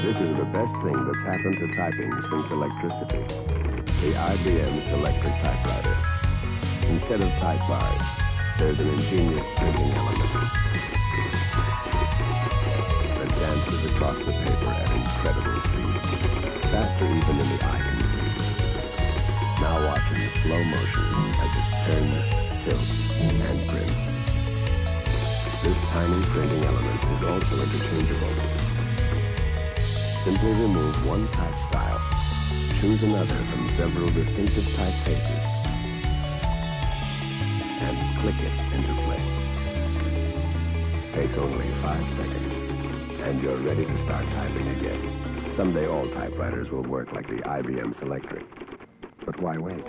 This is the best thing that's happened to typing since electricity. The IBM Selectric typewriter. Instead of type bars, there's an ingenious printing element that dances across the paper at incredible speed, faster even than the eye can see. Now watch in slow motion as it turns, tilts, and prints. This tiny printing element is also interchangeable. Simply remove one type style, choose another from several distinctive typefaces, and click it into place. Takes only 5 seconds, and you're ready to start typing again. Someday all typewriters will work like the IBM Selectric. But why wait?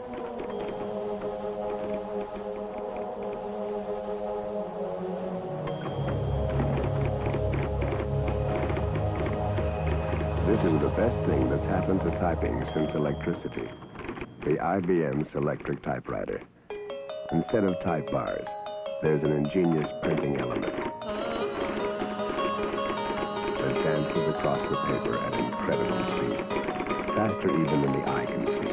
This is the best thing that's happened to typing since electricity. The IBM Selectric typewriter. Instead of type bars, there's an ingenious printing element that dances across the paper at incredible speed, faster even than the eye can see.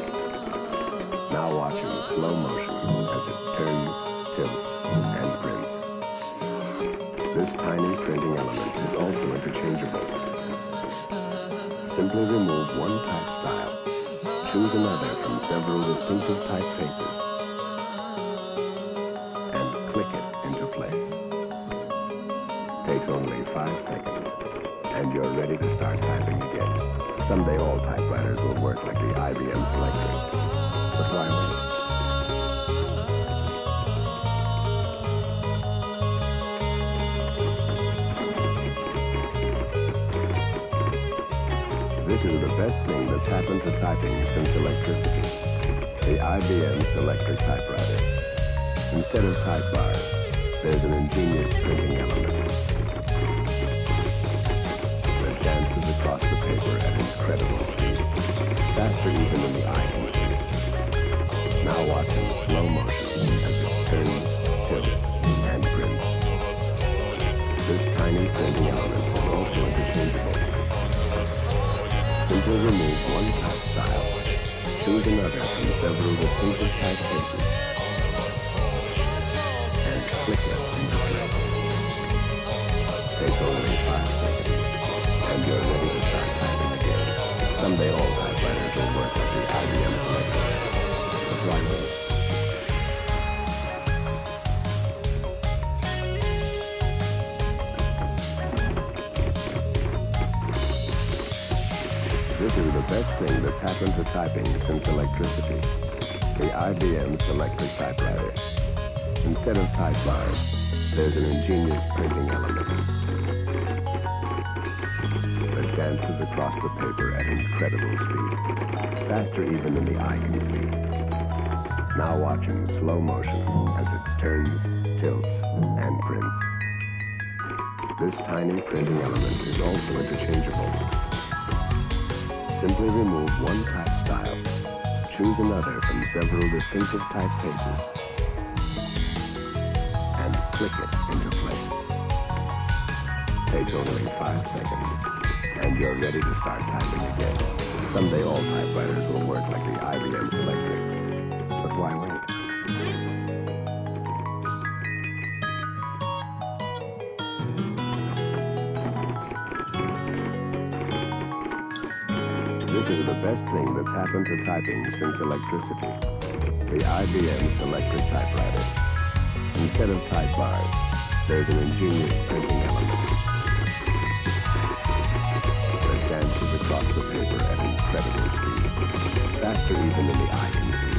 Now watch in slow motion as it turns, tilts, and prints. This tiny printing element is also interchangeable. Simply remove one type style, choose another from several distinctive typefaces, and click it into place. Takes only 5 seconds, and you're ready to start typing again. Someday all typewriters will work like the IBM Selectric. But why wait? This is the best thing that's happened to typing since electricity. The IBM Selectric typewriter. Instead of type bars, there's an ingenious printing element that dances across the paper at incredible speed, faster even than the eye can see. Now watch in slow motion as it turns, tilts, and prints. This tiny printing element is also interchangeable. Simply remove one type style, choose another from several distinctive typefaces, and click it into place. Takes only 5 seconds, and you're ready to start typing again. Someday all typewriters will work like the IBM Selectric. But why wait? This is the best thing that's happened to typing since electricity. The IBM Selectric typewriter. Instead of type bars, there's an ingenious printing element that dances across the paper at incredible speed, faster even than the eye can see. Now watch in slow motion as it turns, tilts, and prints. This tiny printing element is also interchangeable. Simply remove one type style, choose another from several distinctive typefaces, and click it into place. Takes only 5 seconds, and you're ready to start typing again. Someday all typewriters will work like the IBM Selectric. But why wait? This is the best thing that's happened to typing since electricity. The IBM Selectric typewriter. Instead of type bars, there's an ingenious printing element that dances across the paper at incredible speed, faster even than the eye can see.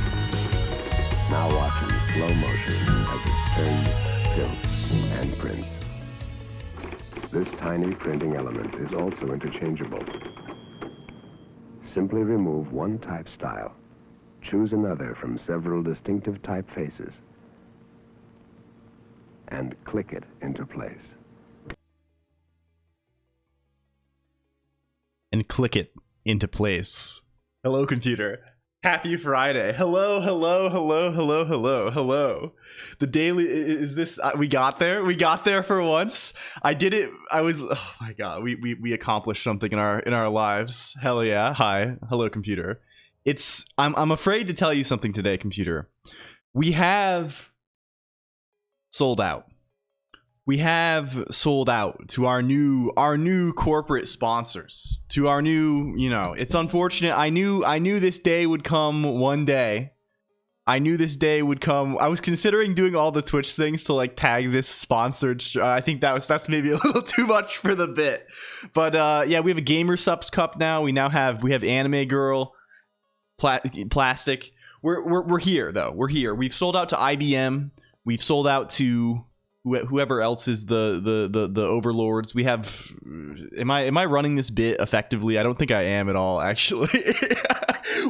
Now watch in slow motion as it turns, tilts, and prints. This tiny printing element is also interchangeable. Simply remove one type style, choose another from several distinctive typefaces, and click it into place. And click it into place. Hello, computer. Happy Friday. Hello, hello, hello, hello, hello, hello. The daily is this we got there. We got there for once. I did it. I was oh my god. We accomplished something in our lives. Hell yeah. Hi. Hello computer. I'm afraid to tell you something today, computer. We have sold out. We have sold out to our new corporate sponsors, to our new, it's unfortunate. I knew this day would come one day. I knew this day would come. I was considering doing all the Twitch things to like tag this sponsored. I think that's maybe a little too much for the bit, but yeah, we have a Gamer Subs Cup now. We have Anime Girl, Plastic. We're here though. We're here. We've sold out to IBM. We've sold out to whoever else is the overlords. We have am I running this bit effectively? I don't think I am at all, actually.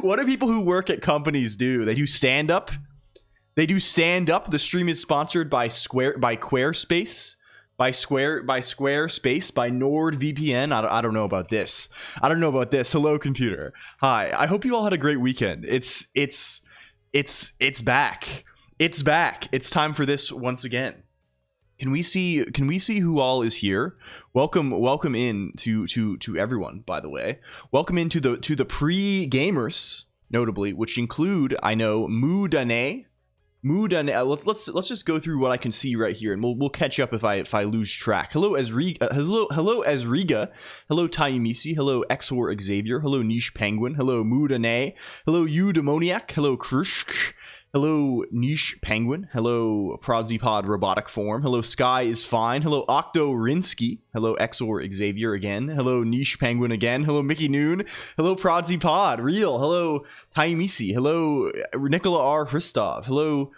What do people who work at companies do? They do stand up. The stream is sponsored by Squarespace, by Squarespace, by NordVPN. I don't know about this. Hello computer. Hi. I hope you all had a great weekend. It's back. It's back. It's time for this once again. Can we see who all is here? Welcome in to everyone, by the way. Welcome into the pre-gamers, notably, which include, I know, Moodane. Let's just go through what I can see right here, and we'll catch up if I lose track. Hello Ezriga. Hello Tayumisi. Hello Exor Xavier. Hello Niche Penguin. Hello Moodane. Hello You Demoniac. Hello Krushk. Hello Niche Penguin. Hello Prodzipod Robotic Form. Hello Sky is Fine. Hello Octo Rinsky. Hello Exor Xavier again. Hello Niche Penguin again. Hello Mickey Noon. Hello Prodzipod Real. Hello Taimisi. Hello Nicola R. Christov. Hello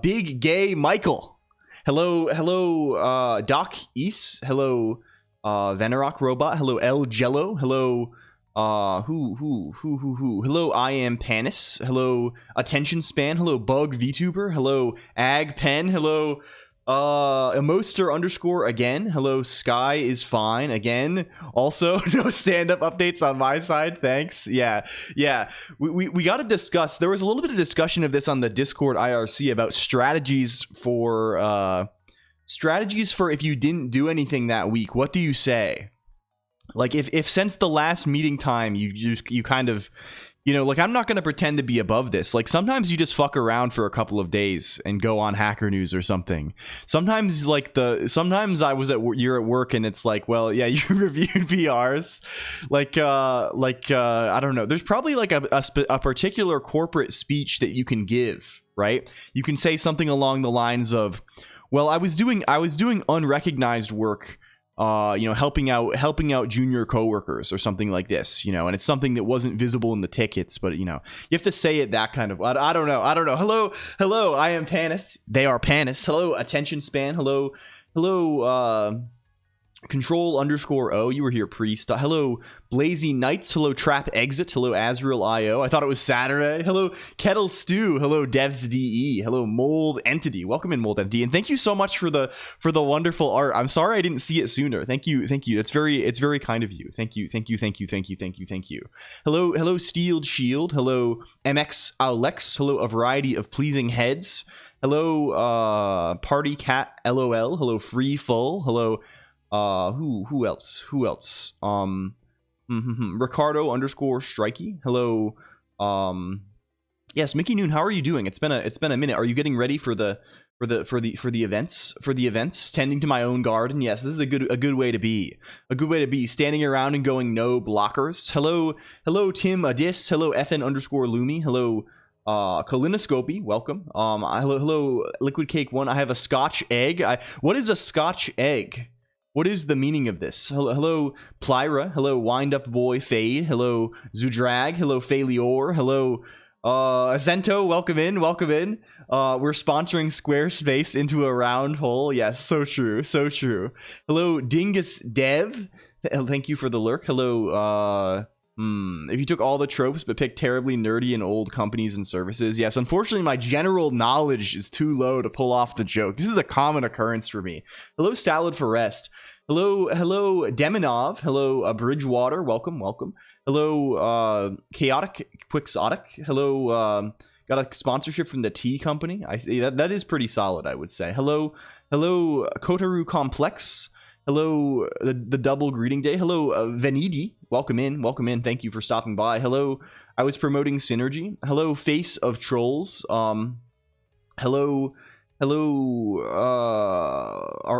Big Gay Michael. Hello Doc East. Hello Venerock Robot. Hello El Jello. Hello hello I am Panis. Hello Attention Span. Hello Bug VTuber. Hello Ag Pen. Hello Emoster underscore again. Hello Sky is Fine again. Also no stand-up updates on my side, thanks. Yeah we got to discuss. There was a little bit of discussion of this on the Discord IRC about strategies for if you didn't do anything that week. What do you say? Like if since the last meeting time you kind of, like, I'm not going to pretend to be above this. Like sometimes you just fuck around for a couple of days and go on Hacker News or something. Sometimes sometimes you're at work and it's like, well, yeah, you reviewed PRs. I don't know. There's probably like a particular corporate speech that you can give, right? You can say something along the lines of, well, I was doing unrecognized work, helping out junior coworkers or something like this, and it's something that wasn't visible in the tickets, but you have to say it that kind of. I don't know. Hello. I am Panis. They are Panis. Hello, Attention Span. Hello. Control underscore O, you were here priest. Hello Blazy Knights. Hello Trap Exit. Hello Azrael IO. I thought it was Saturday. Hello Kettle Stew. Hello Devs DE. Hello Mold Entity. Welcome in, Mold Entity, and thank you so much for the wonderful art. I'm sorry I didn't see it sooner. Thank you. It's very kind of you. Thank you. Hello Steeled Shield. Hello MX Alex. Hello A Variety of Pleasing Heads. Hello Party Cat LOL. Hello Free Full. Hello who else? Ricardo underscore Strikey. Hello. Yes, Mickey Noon, how are you doing? It's been a minute. Are you getting ready for the events? Tending to my own garden. Yes, this is a good way to be. Standing around and going no blockers. Hello Tim Adis. Hello FN underscore Lumi. Hello Colonoscopy, welcome. Hello Liquid Cake 1. I have a Scotch egg. What is a Scotch egg? What is the meaning of this? Hello Plyra. Hello Wind Up Boy Fade. Hello Zudrag. Hello Failior. Hello Zento. Welcome in. We're sponsoring Squarespace into a round hole. Yes, so true. Hello Dingus Dev. Thank you for the lurk. Hello if you took all the tropes but picked terribly nerdy and old companies and services. Yes, unfortunately my general knowledge is too low to pull off the joke. This is a common occurrence for me. Hello Salad for Rest. Hello Demonov. Hello Bridgewater. Welcome. Hello, Chaotic Quixotic. Hello, got a sponsorship from the tea company. I see that is pretty solid, I would say. Hello, Kotaru Complex. Hello, the double greeting day. Hello, Venidi. Welcome in. Thank you for stopping by. Hello, I was promoting Synergy. Hello, Face of Trolls. Hello.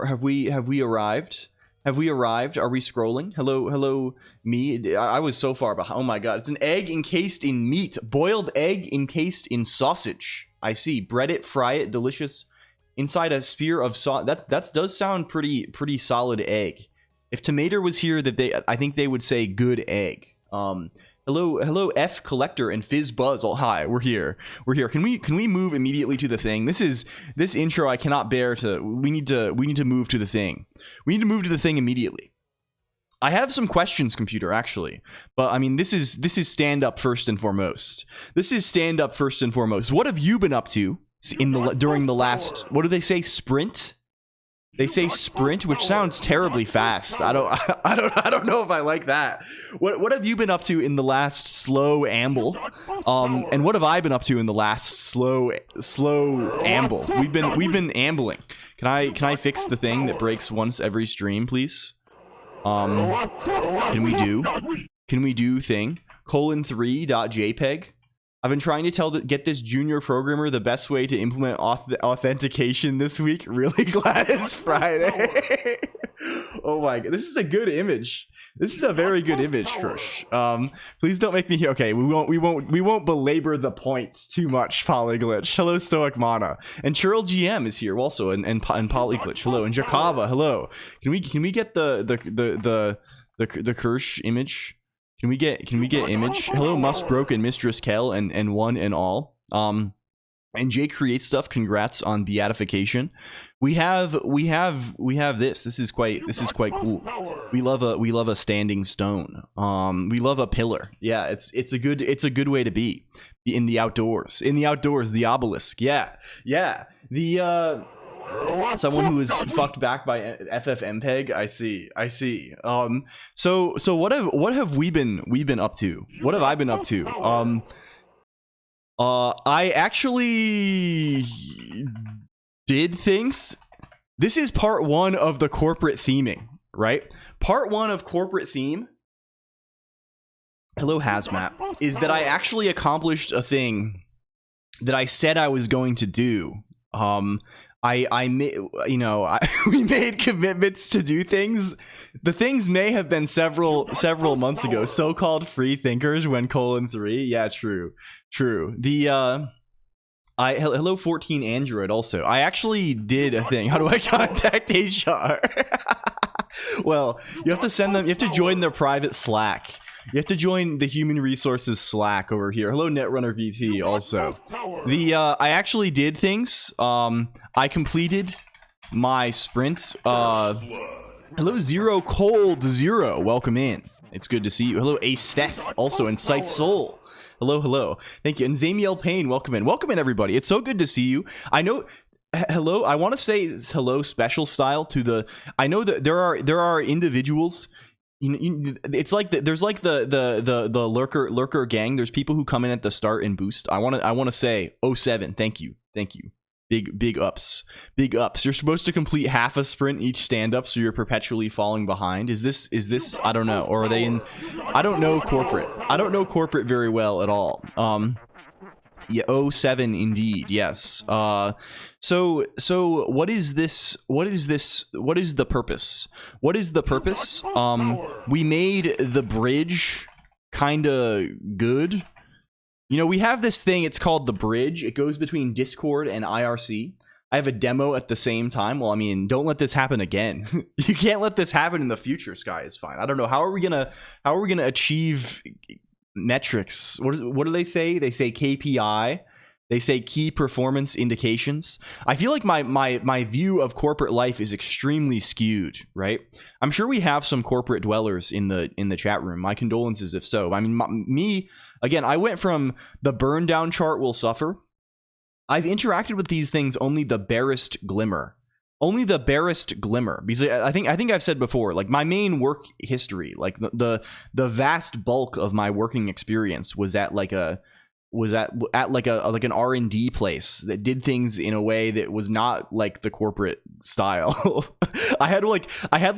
Have we arrived? Have we arrived? Are we scrolling? Hello, me. I was so far behind. Oh my god, it's an egg encased in meat. Boiled egg encased in sausage. I see. Bread it, fry it, delicious. Inside a spear of sauce. That does sound pretty solid egg. If Tomato was here, I think they would say good egg. Hello, F Collector and Fizz Buzz. Oh, hi, we're here. Can we move immediately to the thing? This intro I cannot bear to. We need to move to the thing. We need to move to the thing immediately. I have some questions, computer, actually, but I mean this is stand up first and foremost. What have you been up to during the last? What do they say? Sprint. They say sprint, which sounds terribly fast. I don't know if I like that. What have you been up to in the last slow amble? And what have I been up to in the last slow amble? We've been ambling. Can I fix the thing that breaks once every stream, please? Can we do thing :3.jpg? I've been trying to get this junior programmer the best way to implement authentication this week. Really glad it's Friday. Oh my god, this is a good image. This is a very good image, Crush. Please don't make me hear. Okay, we won't belabor the points too much. Polyglitch. Hello, Stoic Mana. And Churl GM is here also, and Polyglitch. Hello, and Jakava. Hello. Can we get the Kirsch image? Can we get image? Hello, Must Broken, Mistress Kel, and one and all. And Jay creates stuff. Congrats on beatification. We have this. This is quite cool. We love a standing stone. We love a pillar. Yeah, it's a good way to be in the outdoors. The obelisk. Yeah. The someone who was fucked back by FFmpeg. I see. So what have we been up to? What have I been up to? I actually did things. This is part 1 of the corporate theming, right? Part 1 of corporate theme. Hello, Hazmat. Is that I actually accomplished a thing that I said I was going to do. I made, we made commitments to do things. The things may have been several months ago. So-called free thinkers when :3. Yeah, true. The hello 14 Android also. I actually did a thing. How do I contact HR? Well, you have to send them. You have to join their private Slack. You have to join the human resources Slack over here. Hello, Netrunner VT also. I actually did things. I completed my sprint. Hello, Zero Cold Zero. Welcome in. It's good to see you. Hello, Asteth also, and Sight Soul. Hello. Thank you. And Zamiel Payne, welcome in, everybody. It's so good to see you. I know. Hello. I want to say hello special style to the. I know that there are individuals. It's like there's like the lurker gang. There's people who come in at the start and boost. I want to say 07. Thank you. Big ups. You're supposed to complete half a sprint each stand up, so you're perpetually falling behind. Is this I don't know, or are they in? I don't know corporate very well at all. Yeah, 07 indeed. Yes. So what is this? What is the purpose? We made the bridge kind of good. We have this thing, it's called the bridge. It goes between Discord and IRC. I have a demo at the same time. Well, I mean, don't let this happen again. You can't let this happen in the future. Sky is fine. I don't know. How are we gonna achieve metrics? What do they say? They say KPI. They say key performance indications. I feel like my view of corporate life is extremely skewed, right? I'm sure we have some corporate dwellers in the chat room. My condolences if so. I mean, me, again, I went from the burn down chart will suffer. I've interacted with these things only the barest glimmer. only the barest glimmer, because I think I've said before, like my main work history, like the vast bulk of my working experience was at like an R&D place that did things in a way that was not like the corporate style. I had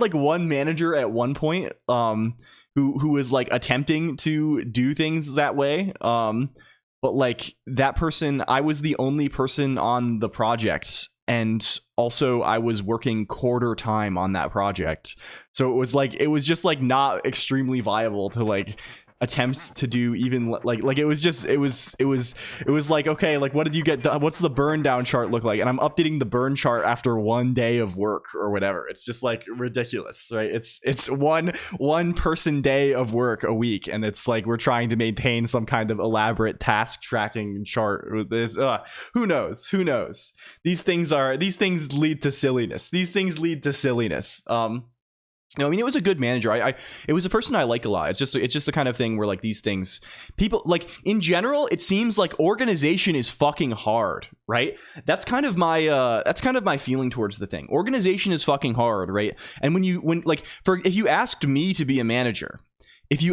like one manager at one point who was like attempting to do things that way, but like that person, I was the only person on the project, and also I was working quarter time on that project, so it was just like not extremely viable to like attempt to do even like it was like, okay, like what did you get done? What's the burn down chart look like? And I'm updating the burn chart after one day of work or whatever. It's just like ridiculous, right? It's one person day of work a week, and it's like we're trying to maintain some kind of elaborate task tracking chart with this. Who knows these things lead to silliness. No, I mean, it was a good manager. It was a person I like a lot. It's just the kind of thing where like these things, people like in general, it seems like organization is fucking hard, right? That's kind of my feeling towards the thing. Organization is fucking hard, right? And if you asked me to be a manager, if you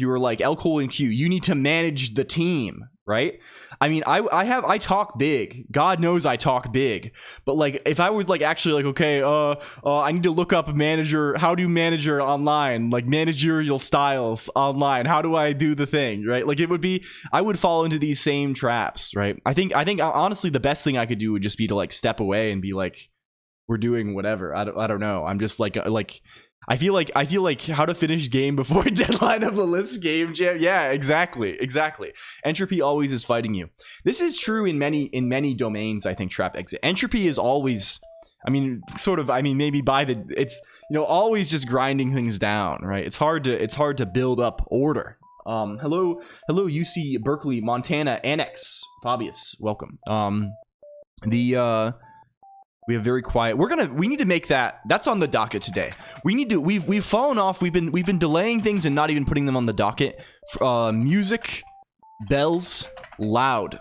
were like LCOLONQ, you need to manage the team, right? I mean, I talk big. God knows I talk big. But like, if I was like actually like, okay, I need to look up how do manager online, like managerial styles online. How do I do the thing, right? Like I would fall into these same traps, right? I think honestly, the best thing I could do would just be to like step away and be like, we're doing whatever. I don't know. I'm just like. I feel like how to finish game before deadline of the list game jam. Yeah, exactly. Entropy always is fighting you. This is true in many domains. I think trap exit. Entropy is always, maybe it's always just grinding things down, right? It's hard to build up order. Hello UC Berkeley, Montana Annex. Fabius, welcome. We have very quiet. We need to make that's on the docket today. We've fallen off. We've been delaying things and not even putting them on the docket. Music, bells, loud.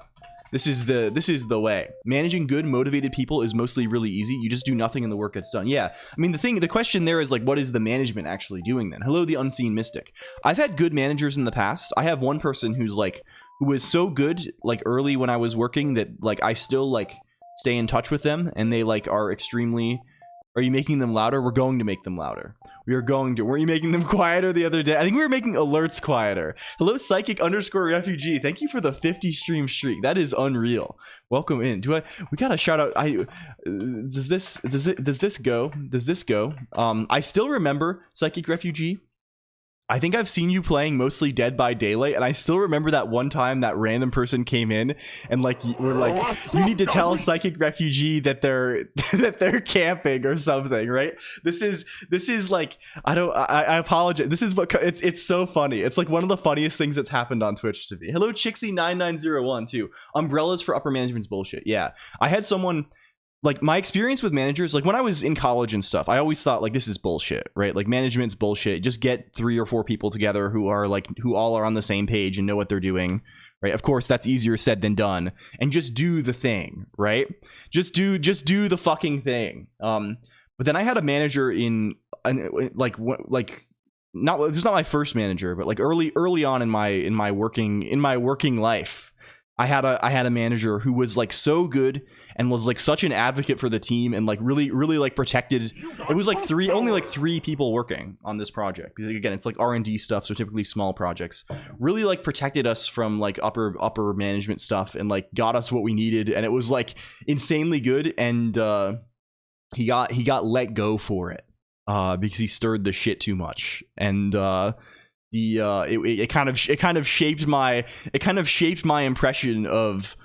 This is the way. Managing good, motivated people is mostly really easy. You just do nothing and the work gets done. Yeah. I mean, the question there is like, what is the management actually doing then? Hello, the unseen mystic. I've had good managers in the past. I have one person who was so good like early when I was working that like I still like stay in touch with them, and they like are extremely. Are you making them louder? We're going to make them louder. Weren't you making them quieter the other day? I think we were making alerts quieter. Hello, psychic_refugee. Thank you for the 50 stream streak. That is unreal. Welcome in. We gotta shout out. Does this go? I still remember psychic refugee. I think I've seen you playing mostly Dead by Daylight, and I still remember that one time that random person came in and like we're like, you need to tell Psychic Refugee that they're camping or something, right? This is like I apologize. This is what it's so funny. It's like one of the funniest things that's happened on Twitch to me. Hello, Chixie9901 too. Umbrellas for upper management's bullshit. Yeah, I had someone. Like my experience with managers, like when I was in college and stuff, I always thought like this is bullshit, right? Like management's bullshit. Just get 3 or 4 people together who all are on the same page and know what they're doing, right? Of course, that's easier said than done. And just do the thing, right? Just do the fucking thing. But then I had a manager this is not my first manager, but like early on in my working life, I had a manager who was like so good and was like such an advocate for the team and like really like protected. It was like only 3 people working on this project because again it's like R&D stuff, so typically small projects. Really like protected us from like upper management stuff and like got us what we needed, and it was like insanely good. And he got let go for it because he stirred the shit too much, and it kind of shaped my impression of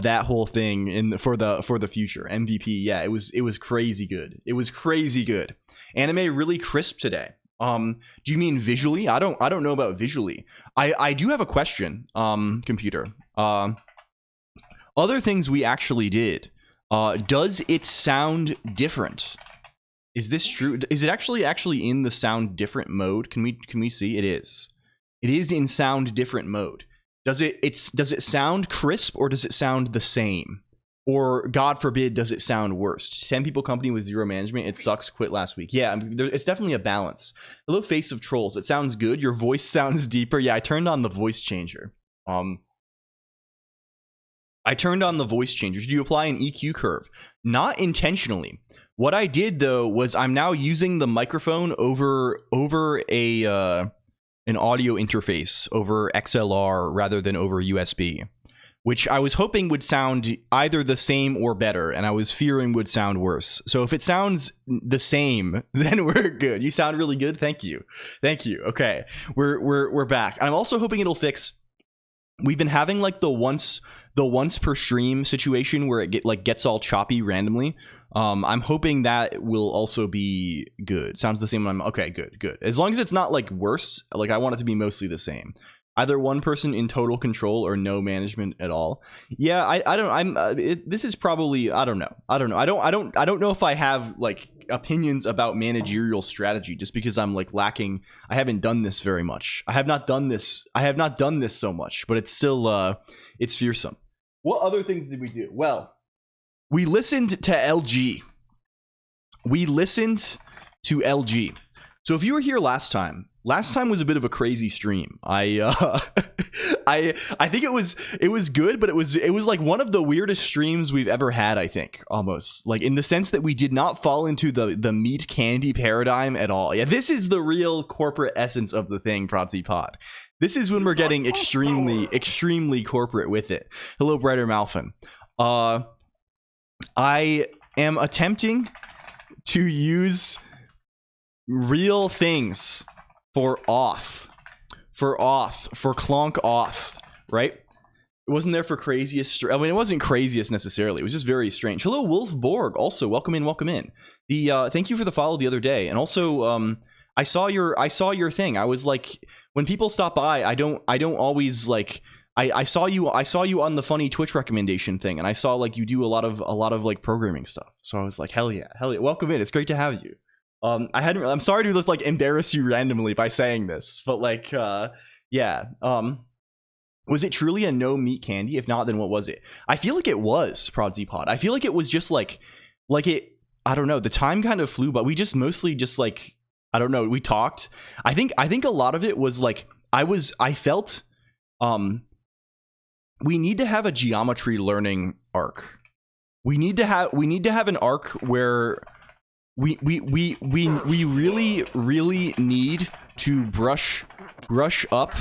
that whole thing for the future. MVP, yeah, it was crazy good. It was crazy good. Anime really crisp today. Do you mean visually? I don't know about visually. I do have a question, computer. Other things we actually did. Does it sound different? Is this true? Is it actually in the sound different mode? Can we see? It is. It is in sound different mode. Does it sound crisp or does it sound the same? Or God forbid, does it sound worse? 10 people company with 0 management. It sucks. Quit last week. Yeah, it's definitely a balance. Hello, face of trolls. It sounds good. Your voice sounds deeper. Yeah, I turned on the voice changer. I turned on the voice changer. Did you apply an EQ curve? Not intentionally. What I did though was I'm now using the microphone over a an audio interface over XLR rather than over USB, which I was hoping would sound either the same or better, and I was fearing would sound worse. So if it sounds the same, then we're good. You sound really good. Thank you. Okay, we're back. I'm also hoping it'll fix. We've been having like the once per stream situation where it gets all choppy randomly. I'm hoping that will also be good. Sounds the same when I'm okay. Good. As long as it's not like worse. Like I want it to be mostly the same. Either one person in total control or no management at all. Yeah, I don't. This is probably. I don't know. I don't know if I have like opinions about managerial strategy just because I'm like lacking. I haven't done this very much. I have not done this so much, but it's still it's fearsome. What other things did we do? Well, we listened to LG. So if you were here last time was a bit of a crazy stream. I think it was good, but it was like one of the weirdest streams we've ever had, I think, almost. Like in the sense that we did not fall into the meat candy paradigm at all. Yeah, this is the real corporate essence of the thing, Prodsy Pod. This is when we're getting extremely corporate with it. Hello, Brighter Malfin. I am attempting to use real things for Colonq auth, right? It wasn't there for craziest. I mean, it wasn't craziest necessarily. It was just very strange. Hello, Wolf Borg. Also, welcome in. Thank you for the follow the other day, and also I saw your thing. I was like, when people stop by, I don't always like. I saw you on the funny Twitch recommendation thing, and I saw like you do a lot of like programming stuff. So I was like, hell yeah, welcome in. It's great to have you. I'm sorry to just like embarrass you randomly by saying this, but like yeah. Was it truly a no meat candy? If not, then what was it? I feel like it was Prodsy Pod. I feel like it was just like it. I don't know. The time kind of flew, but we just mostly just like I don't know. We talked. I think a lot of it was like I felt we need to have a geometry learning arc. We need to have an arc where we really need to brush up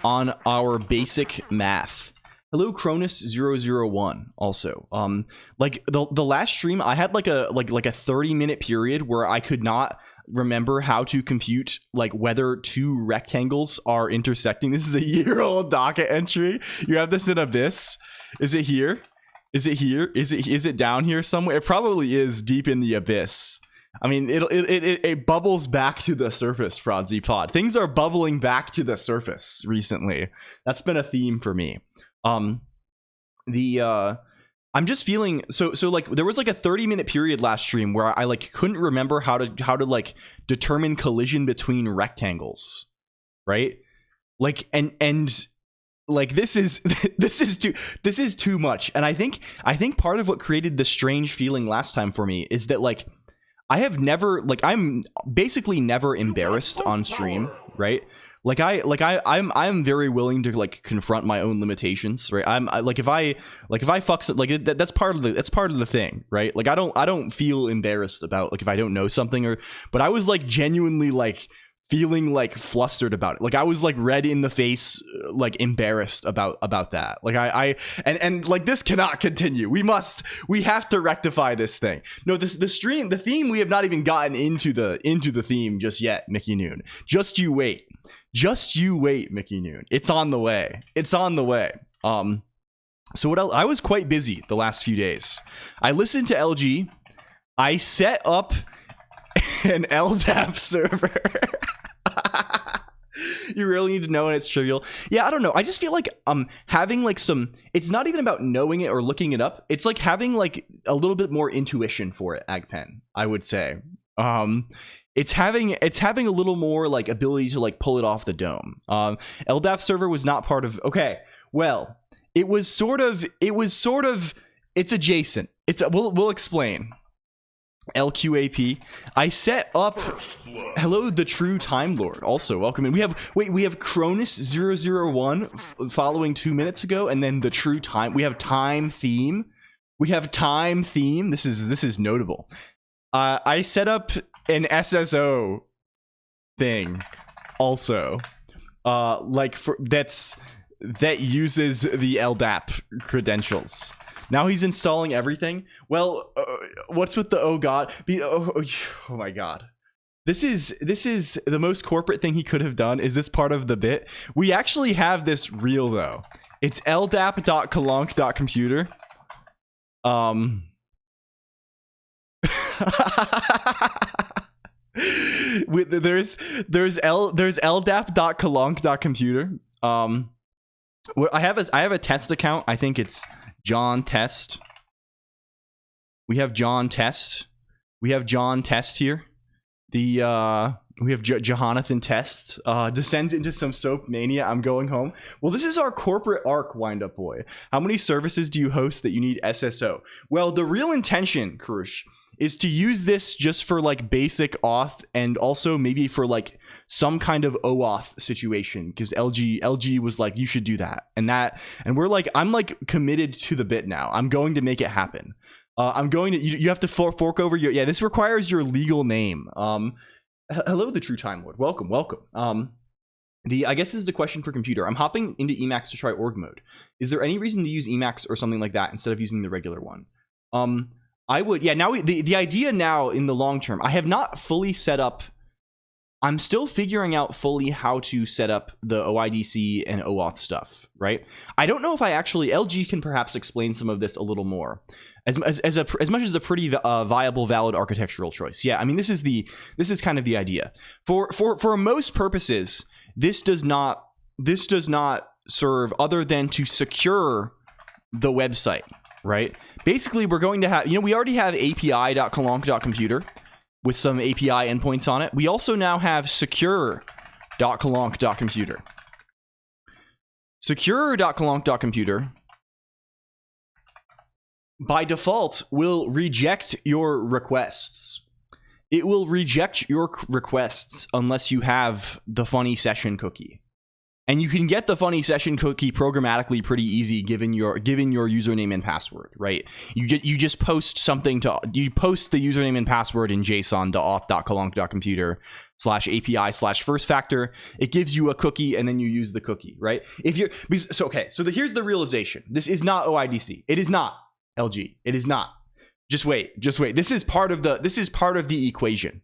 on our basic math. Hello, Cronus001 also. Like the last stream I had like a 30-minute period where I could not remember how to compute like whether two rectangles are intersecting. This is a year-old docket entry. You have this in Abyss. Is it here? Is it down here somewhere? It probably is deep in the Abyss. I mean, it bubbles back to the surface, Prodsy Pod. Things are bubbling back to the surface recently. That's been a theme for me. I'm just feeling so like there was like a 30-minute period last stream where I like couldn't remember how to like determine collision between rectangles, right? Like and like this is too much. And I think part of what created the strange feeling last time for me is that like I have never like I'm basically never embarrassed on stream, right? I'm very willing to like confront my own limitations, right? If I fuck like that's part of the thing, right? Like I don't feel embarrassed about like if I don't know something but I was like genuinely like feeling like flustered about it. Like I was like red in the face, like embarrassed about that. Like and like this cannot continue. We have to rectify this thing. No, the theme, we have not even gotten into the theme just yet, Mickey Noon. Just you wait, Mickey Noon. It's on the way. So what else? I was quite busy the last few days. I listened to LG. I set up an LDAP server. You really need to know, and it's trivial. Yeah, I don't know. I just feel like having like some. It's not even about knowing it or looking it up. It's like having like a little bit more intuition for it. Agpen, I would say. It's having a little more like ability to like pull it off the dome. LDAP server was not part of. Okay, well, it was sort of It's adjacent. We'll explain. LQAP. I set up. Hello, the True Time Lord. Also, welcome in. We have Cronus001 following 2 minutes ago, and then the True Time. We have Time Theme. This is notable. I set up an SSO thing, also, that uses the LDAP credentials. Now he's installing everything. Well, what's with the oh god? Oh my god. This is the most corporate thing he could have done. Is this part of the bit? We actually have this real though. It's ldap.colonq.computer. there's ldap.colonq.computer. I have a test account. I think it's John Test. We have John Test. We have John Test here. We have Jonathan Test. Descends into some soap mania. I'm going home. Well, this is our corporate arc, Wind Up Boy. How many services do you host that you need SSO? Well, the real intention, Karush, is to use this just for like basic auth and also maybe for like some kind of OAuth situation, because LG was like, you should do that, and we're like, I'm like committed to the bit now. I'm going to make it happen. I'm going to you have to fork over your this requires your legal name. Hello, the True Time Lord. Welcome. I guess this is a question for computer. I'm hopping into Emacs to try org mode. Is there any reason to use Emacs or something like that instead of using the regular one? I would. Now the idea now in the long term, I have not fully set up. I'm still figuring out fully how to set up the OIDC and OAuth stuff, right? I don't know if LG can perhaps explain some of this a little more. As much as a pretty viable, valid architectural choice. Yeah, I mean, this is kind of the idea. For most purposes, this does not serve other than to secure the website, right? Basically, we're going to have, we already have api.colonq.computer with some API endpoints on it. We also now have secure.colonq.computer. Secure.colonq.computer by default will reject your requests. It will reject your requests unless you have the funny session cookie. And you can get the funny session cookie programmatically pretty easy given your username and password, right? You just post something you post the username and password in JSON to auth.colonq.computer/API/first factor. It gives you a cookie and then you use the cookie, right? So here's the realization. This is not OIDC. It is not LG. It is not. Just wait. This is part of the equation.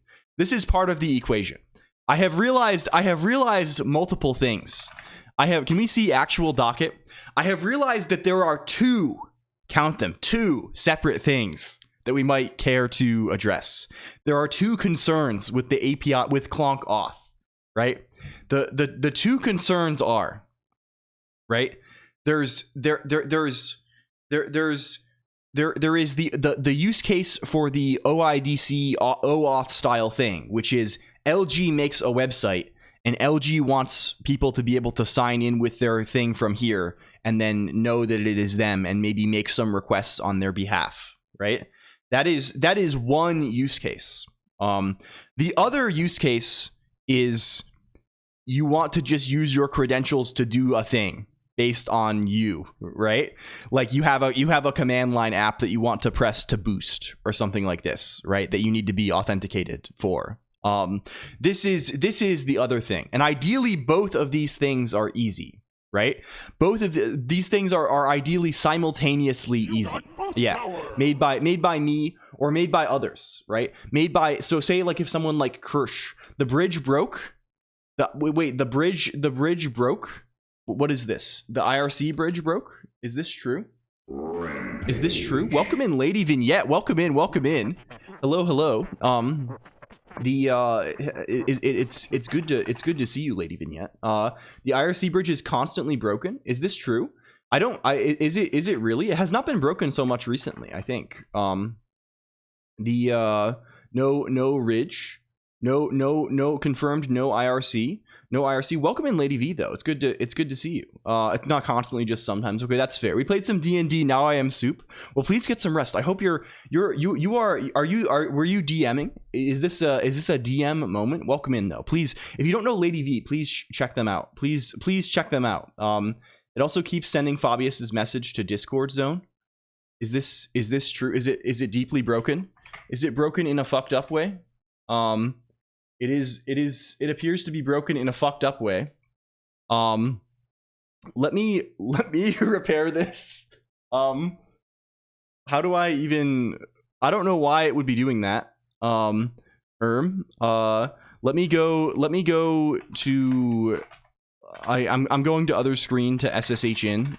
I have realized multiple things. Can we see actual docket? I have realized that there are two separate things that we might care to address. There are two concerns with the API with Colonq auth, right? The two concerns are, right? There is the use case for the OIDC OAuth style thing, which is LG makes a website and LG wants people to be able to sign in with their thing from here and then know that it is them and maybe make some requests on their behalf, right? That is one use case. The other use case is you want to just use your credentials to do a thing based on you, right? Like you have a command line app that you want to press to boost or something like this, right? That you need to be authenticated for. This is the other thing, and ideally both of these things are easy, right? Both of these things are ideally simultaneously easy. Yeah, made by me or made by others, right? So say like if someone like Kirsch, the bridge broke. The bridge broke. What is this? The IRC bridge broke. Is this true? Welcome in, Lady Vignette. Welcome in. Hello. It's good to see you, Lady Vignette. The IRC bridge is constantly broken. Is this true? Is it really? It has not been broken so much recently, I think. No ridge, no confirmed, no IRC, No IRC. Welcome in, Lady V. Though it's good to see you. It's not constantly, just sometimes. Okay, that's fair. We played some D&D. Now I am soup. Well, please get some rest. I hope were you DMing? Is this a DM moment? Welcome in though. Please, if you don't know Lady V, please check them out. Please check them out. It also keeps sending Fabius's message to Discord zone. Is this true? Is it deeply broken? Is it broken in a fucked up way? It appears to be broken in a fucked up way. Let me repair this. How do I even, I don't know why it would be doing that. Let me go to, I'm going to other screen to SSH in.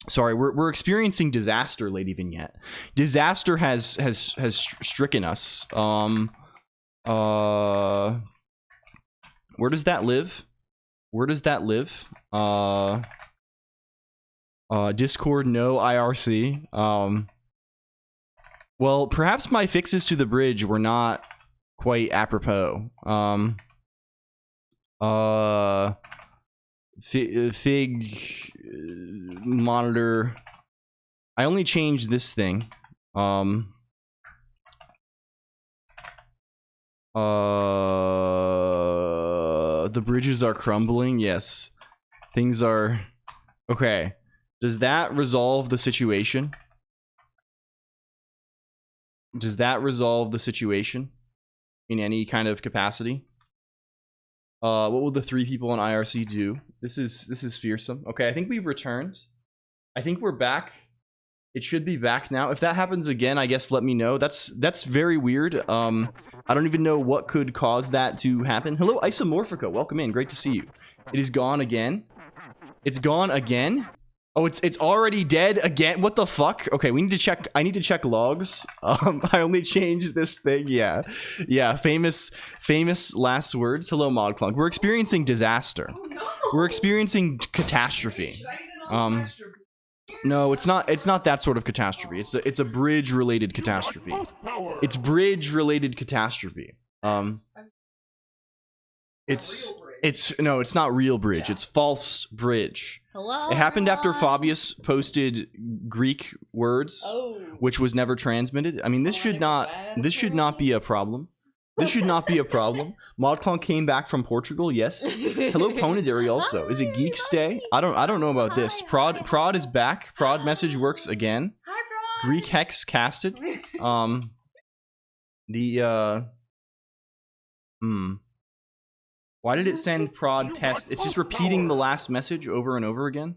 Sorry, we're experiencing disaster, Lady Vignette. Disaster has stricken us. Where does that live? Discord, no IRC. Well, perhaps my fixes to the bridge were not quite apropos. Fig monitor. I only changed this thing. The bridges are crumbling. Yes, things are okay. Does that resolve the situation? Does that resolve the situation in any kind of capacity? What will the 3 people in IRC do? This is fearsome. Okay, I think we've returned. I think we're back. It should be back now. If that happens again, I guess let me know. That's very weird. I don't even know what could cause that to happen. Hello, Isomorphica. Welcome in. Great to see you. It is gone again. It's gone again. Oh, it's already dead again. What the fuck? Okay, we need to check. I need to check logs. I only changed this thing. Yeah. Famous last words. Hello, ModClonq. We're experiencing disaster. Oh, no. We're experiencing catastrophe. No, it's not that sort of catastrophe. It's a bridge related catastrophe. It's bridge related catastrophe. It's not real bridge. It's false bridge. Hello. It happened after Fabius posted Greek words, which was never transmitted. I mean, this should not be a problem. This should not be a problem. ModClonq came back from Portugal. Yes. Hello, Ponadary. Also, is it Geek Stay? I don't know about this. Prod is back. Prod message works again. Hi, Prod. Greek hex casted. Why did it send prod test? It's just repeating the last message over and over again.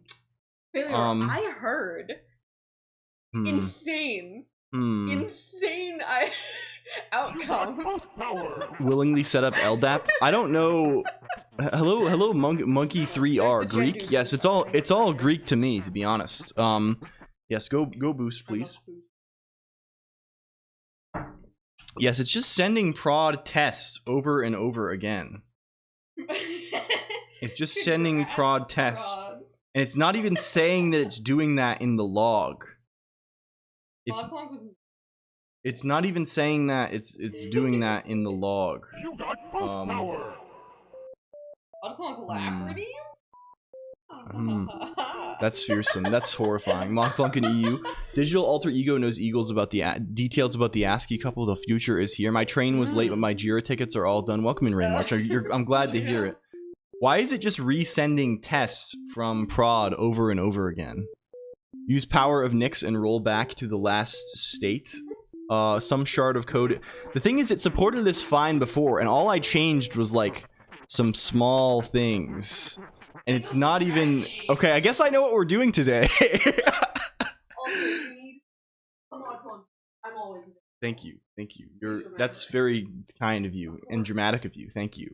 Failure. I heard. Insane. Outcome. Willingly set up LDAP. I don't know. Hello, monkey 3R Greek. Yes, it's all Greek to me, to be honest. Yes, go boost, please. Yes, it's just sending prod tests over and over again. It's just sending prod tests, and it's not even saying that it's doing that in the log. It's not even saying that it's doing that in the log. That's fearsome. That's horrifying. ModClonq and EU. Digital alter ego knows details about the ASCII couple. The future is here. My train was late, but my Jira tickets are all done. Welcome in, Rainwatch. I'm glad to hear it. Why is it just resending tests from prod over and over again? Use power of Nix and roll back to the last state. Some shard of code. The thing is, it supported this fine before, and all I changed was like some small things. And it's not even okay. I guess I know what we're doing today. Thank you. That's very kind of you and dramatic of you. Thank you.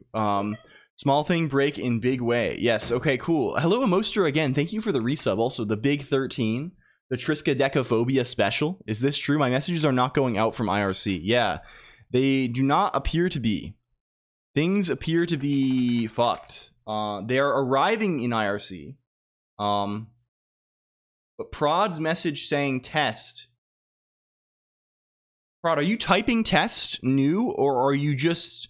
Small thing break in big way. Yes. Okay. Cool. Hello, Emoster again. Thank you for the resub. Also, the big 13, the Triskaidekaphobia special. Is this true? My messages are not going out from IRC. Yeah, they do not appear to be. Things appear to be fucked. They are arriving in IRC. But Prod's message saying test. Prod, are you typing test new, or are you just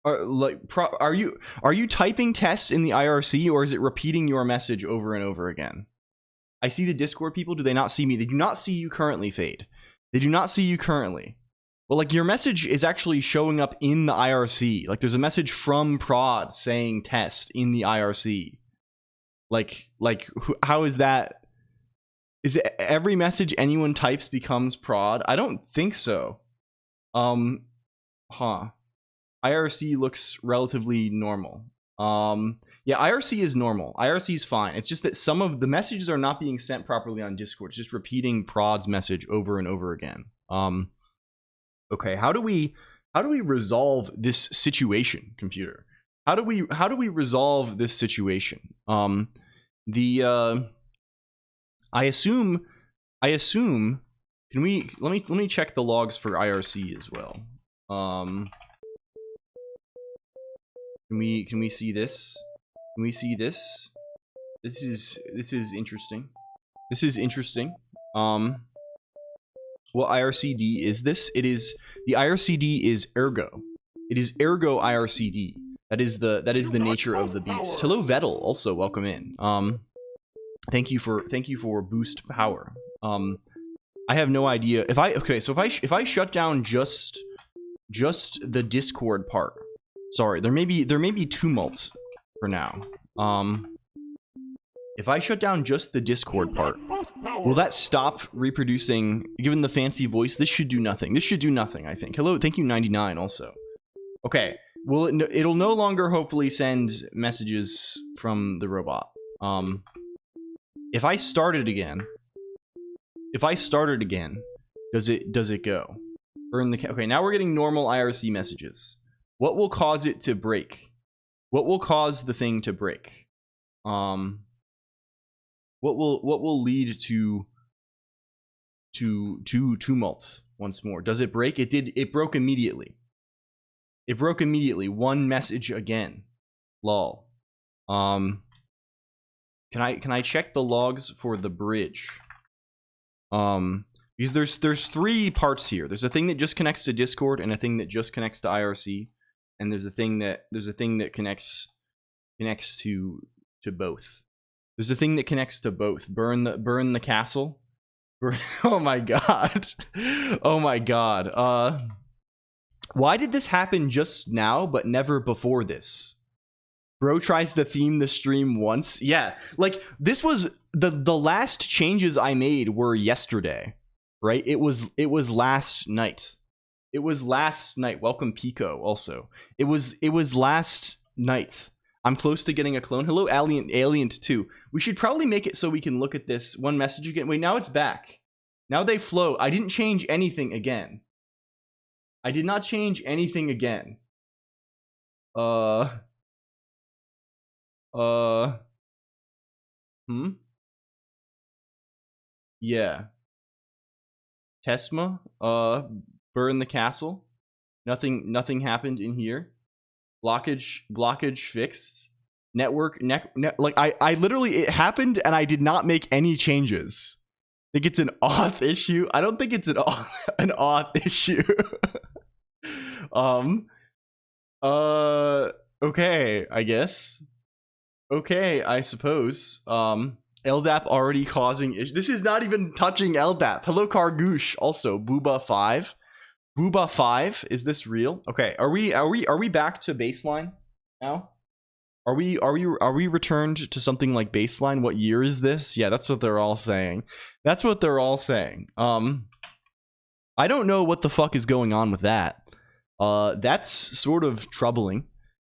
Are you typing test in the IRC, or is it repeating your message over and over again? I see the Discord people. Do they not see me? They do not see you currently, Fade. They do not see you currently. Well, like, your message is actually showing up in the IRC. Like, there's a message from prod saying test in the IRC. Like how is that? Is it every message anyone types becomes prod? I don't think so. IRC looks relatively normal. Yeah, IRC is normal. IRC is fine. It's just that some of the messages are not being sent properly on Discord. It's just repeating prod's message over and over again. Okay, how do we resolve this situation, computer? How do we resolve this situation? I assume can we let me check the logs for IRC as well. Can we see this? Can we see this? This is interesting. This is interesting. What IRCD is this? It is the IRCD is ergo. It is ergo IRCD. That is the nature of the beast. Hello Vettel, also welcome in. Thank you for boost power. I have no idea if I shut down just the Discord part. Sorry, there may be tumult for now. If I shut down just the Discord part, will that stop reproducing? Given the fancy voice, this should do nothing. This should do nothing, I think. Hello, thank you 99 also. Okay, well, it'll no longer hopefully send messages from the robot. If I start it again, does it go? Okay, now we're getting normal IRC messages. What will cause it to break? What will cause the thing to break? What will lead to tumult once more? Does it break? It broke immediately. It broke immediately. One message again. Lol. Can I check the logs for the bridge? Because there's three parts here. There's a thing that just connects to Discord, and a thing that just connects to IRC, and there's a thing that connects to both. There's a thing that connects to both. Burn the castle. Oh my god. Oh my god. Why did this happen just now but never before this? Bro tries to theme the stream once. Yeah, like this was the last changes I made were yesterday, right? It was last night. It was last night. Welcome Pico also. It was last night. I'm close to getting a clone. Hello Alien 2. We should probably make it so we can look at this one message again. Wait, now it's back. Now they flow. I didn't change anything again. I did not change anything again. Yeah. Tesma, burn the castle. Nothing happened in here. Blockage fixed. Network like I literally, it happened and I did not make any changes. I think it's an auth issue. I don't think it's an auth issue. Okay, I guess. Okay, I suppose. LDAP already causing issues. This is not even touching LDAP. Hello Cargouche also. Booba 5. Booba 5, is this real? Okay, are we back to baseline now? Are we returned to something like baseline? What year is this? Yeah, that's what they're all saying. That's what they're all saying. I don't know what the fuck is going on with that. That's sort of troubling,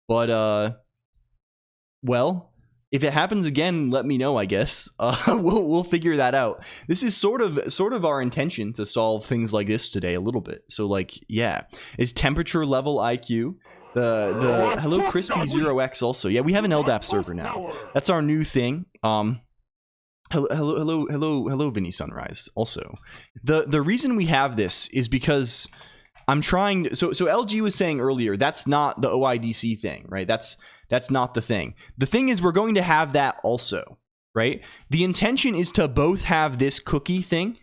but well, if it happens again, let me know, I guess. We'll figure that out. This is sort of our intention to solve things like this today a little bit. So like, yeah, is temperature level IQ. The hello crispy 0x also. Yeah, we have an LDAP server now. That's our new thing. Hello Vinny Sunrise also. The reason we have this is because I'm trying, so LG was saying earlier, that's not the OIDC thing, right? That's not the thing. The thing is, we're going to have that also, right? The intention is to both have this cookie thing.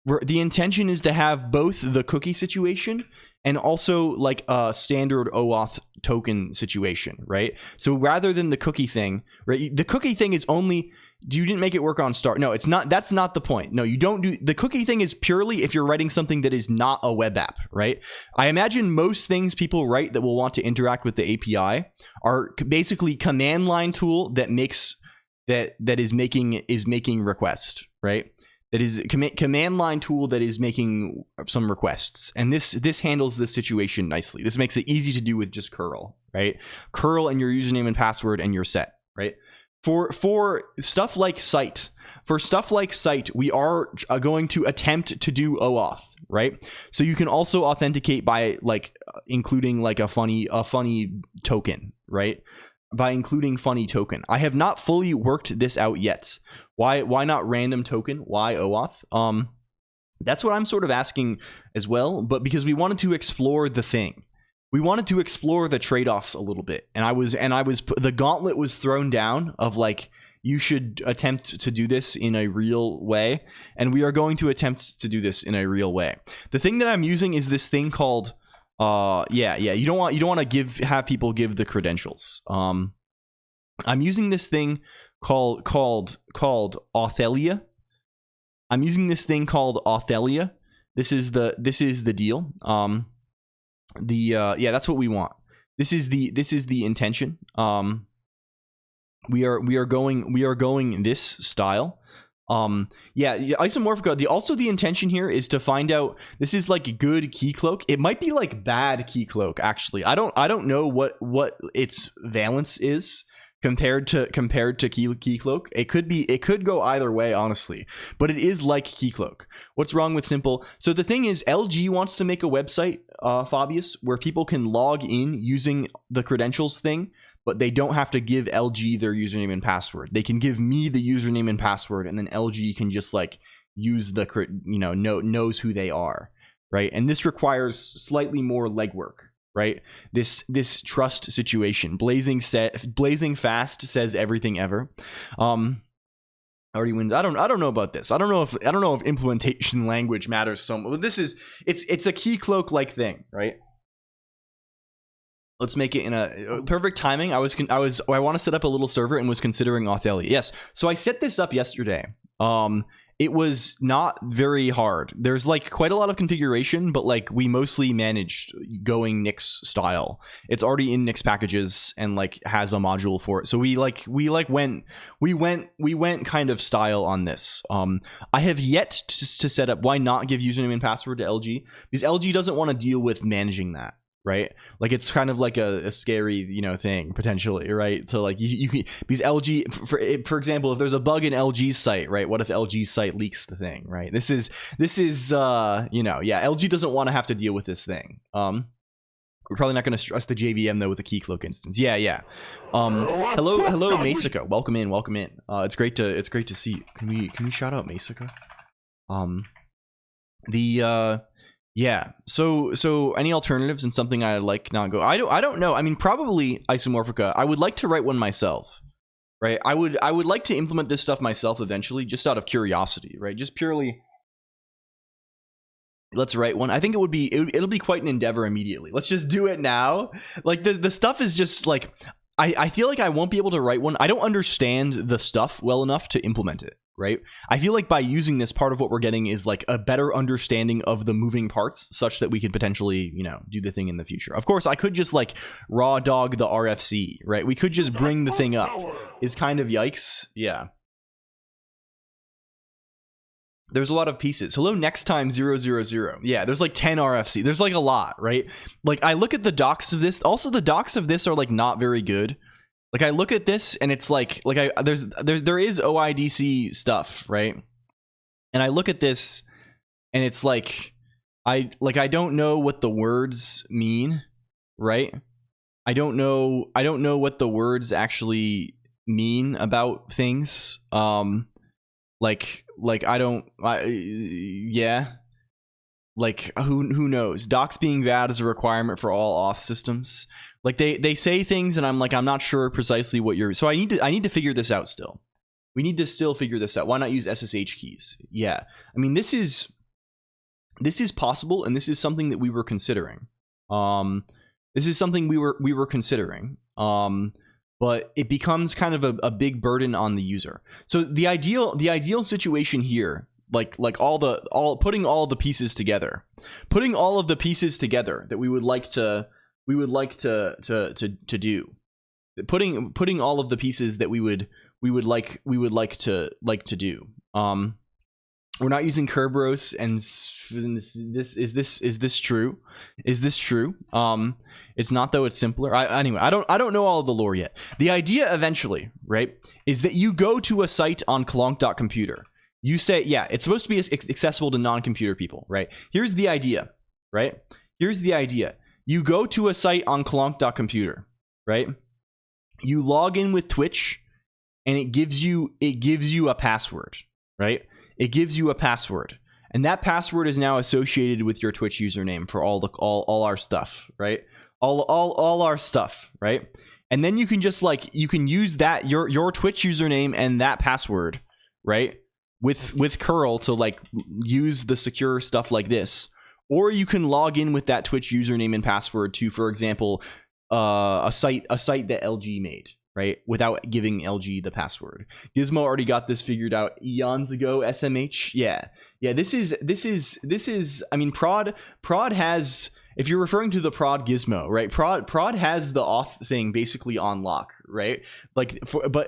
The intention is to have both the cookie situation and also like a standard OAuth token situation, right? So rather than the cookie thing, right? The cookie thing is only, you didn't make it work on Star. No, it's not. That's not the point. No, you don't do the cookie thing is purely if you're writing something that is not a web app, right? I imagine most things people write that will want to interact with the API are basically command line tool that makes that is making request, right? That is command line tool that is making some requests, and this handles this situation nicely. This makes it easy to do with just curl, right? Curl and your username and password, and you're set, right? For stuff like site, we are going to attempt to do OAuth, right? So you can also authenticate by like including like a funny token, right? By including funny token. I have not fully worked this out yet. Why not random token? Why OAuth? That's what I'm sort of asking as well, but because we wanted to explore the thing. We wanted to explore the trade-offs a little bit. And I was the gauntlet was thrown down of like, you should attempt to do this in a real way, and we are going to attempt to do this in a real way. The thing that I'm using is this thing called you don't want to have people give the credentials. I'm using this thing called Authelia. I'm using this thing called Authelia. This is the deal. That's what we want. This is the intention. We are going this style. Isomorphica. The intention here is to find out, this is like good Keycloak. It might be like bad Keycloak actually. I don't know what its valence is compared to Keycloak. It could go either way, honestly, but it is like Keycloak. What's wrong with simple? So the thing is, LG wants to make a website, Fabius, where people can log in using the credentials thing, but they don't have to give LG their username and password. They can give me the username and password, and then LG can just like use the knows who they are, right? And this requires slightly more legwork, right? This trust situation. Blazing fast says everything ever. Already wins. I don't know about this. I don't know if implementation language matters so much. It's a Keycloak like thing, right? Let's make it in a perfect timing. I want to set up a little server and was considering Authelia. Yes. So I set this up yesterday. It was not very hard. There's like quite a lot of configuration, but like we mostly managed going Nix style. It's already in Nix packages and like has a module for it. So we went kind of style on this. I have yet to set up. Why not give username and password to LG? Because LG doesn't want to deal with managing that. Right, like it's kind of like a scary thing potentially, right? So like you can, because LG, for example, if there's a bug in LG's site, right? What if LG's site leaks the thing, right? This is LG doesn't want to have to deal with this thing. We're probably not going to stress the JVM though with the Keycloak instance. Hello Masica, welcome in. It's great to see you. Can we shout out Masica? So any alternatives and something I like not go? I don't know. I mean, probably Isomorphica. I would like to write one myself, right? I would like to implement this stuff myself eventually, just out of curiosity, right? Just purely, let's write one. I think it'll be quite an endeavor immediately. Let's just do it now. Like the stuff is just like, I feel like I won't be able to write one. I don't understand the stuff well enough to implement it. Right? I feel like by using this, part of what we're getting is like a better understanding of the moving parts such that we could potentially, do the thing in the future. Of course, I could just like raw dog the RFC, right? We could just bring the thing up. It's kind of yikes. Yeah. There's a lot of pieces. Hello, next time 000. Yeah, there's like 10 RFC. There's like a lot, right? Like I look at the docs of this. Also, the docs of this are like not very good. Like I look at this and it's there is OIDC stuff, right? And I look at this and it's like I don't know what the words mean, right? I don't know what the words actually mean about things. Who knows? Docs being bad is a requirement for all auth systems. Like they say things and I'm like, I'm not sure precisely what you're, so I need to figure this out still. We need to still figure this out. Why not use SSH keys? Yeah. I mean, this is this is possible, and this is something that we were considering. This is something we were considering. But it becomes kind of a big burden on the user. So the ideal situation here, like putting all the pieces together, putting all of the pieces together that we would like to do, putting all of the pieces that we would like to do. We're not using Kerberos, and is this true? Is this true? It's not, though. It's simpler. Anyway, I don't know all of the lore yet. The idea eventually, right, is that you go to a site on colonq.computer. You say, yeah, it's supposed to be accessible to non-computer people, right? Here's the idea, right? Here's the idea. You go to a site on colonq.computer, right? You log in with Twitch, and it gives you a password, right? It gives you a password, and that password is now associated with your Twitch username for all our stuff, right? All our stuff, right? And then you can just you can use that your Twitch username and that password, right? With curl to use the secure stuff like this, or you can log in with that Twitch username and password to, for example, a site that LG made, right? Without giving LG the password. Gizmo already got this figured out eons ago. SMH, yeah. This is. I mean, Prod has. If you're referring to the Prod Gizmo, right? Prod has the auth thing basically on lock, right? But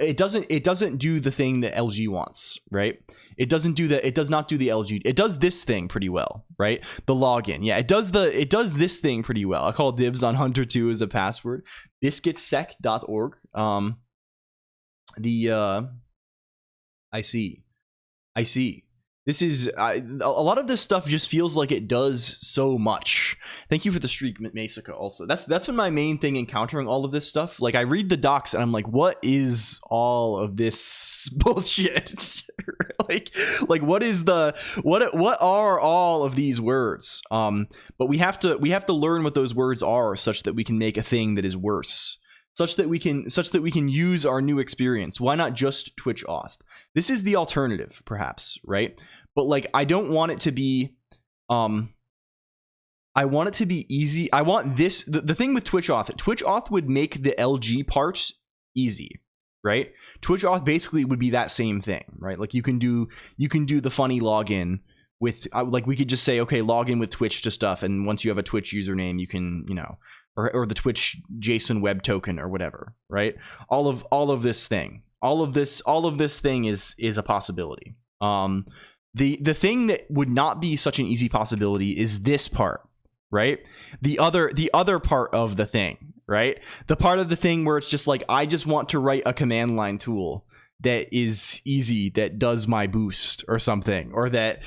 it doesn't do the thing that LG wants, right? It doesn't do that. It does not do the LG. It does this thing pretty well, right? The login, yeah. It does this thing pretty well. I call dibs on Hunter2 as a password. Biscuitsec.org. I see. This is a lot of this stuff just feels like it does so much. Thank you for the streak, Mesika. Also, that's been my main thing encountering all of this stuff. I read the docs and I'm like, what is all of this bullshit? What is what are all of these words? But we have to learn what those words are, such that we can make a thing that is worse. Such that we can use our new experience. Why not just Twitch auth? This is the alternative, perhaps, right? But I don't want it to be I want it to be easy. I want this the thing with Twitch auth would make the LG part easy, right? Twitch auth basically would be that same thing, right? You can do the funny login with we could just say, okay, log in with Twitch to stuff, and once you have a Twitch username, you can, or the Twitch JSON web token or whatever, right? All of this thing is a possibility. The thing that would not be such an easy possibility is this part, right? The other part of the thing, right? The part of the thing where it's just I just want to write a command line tool that is easy, that does my boost or something, or that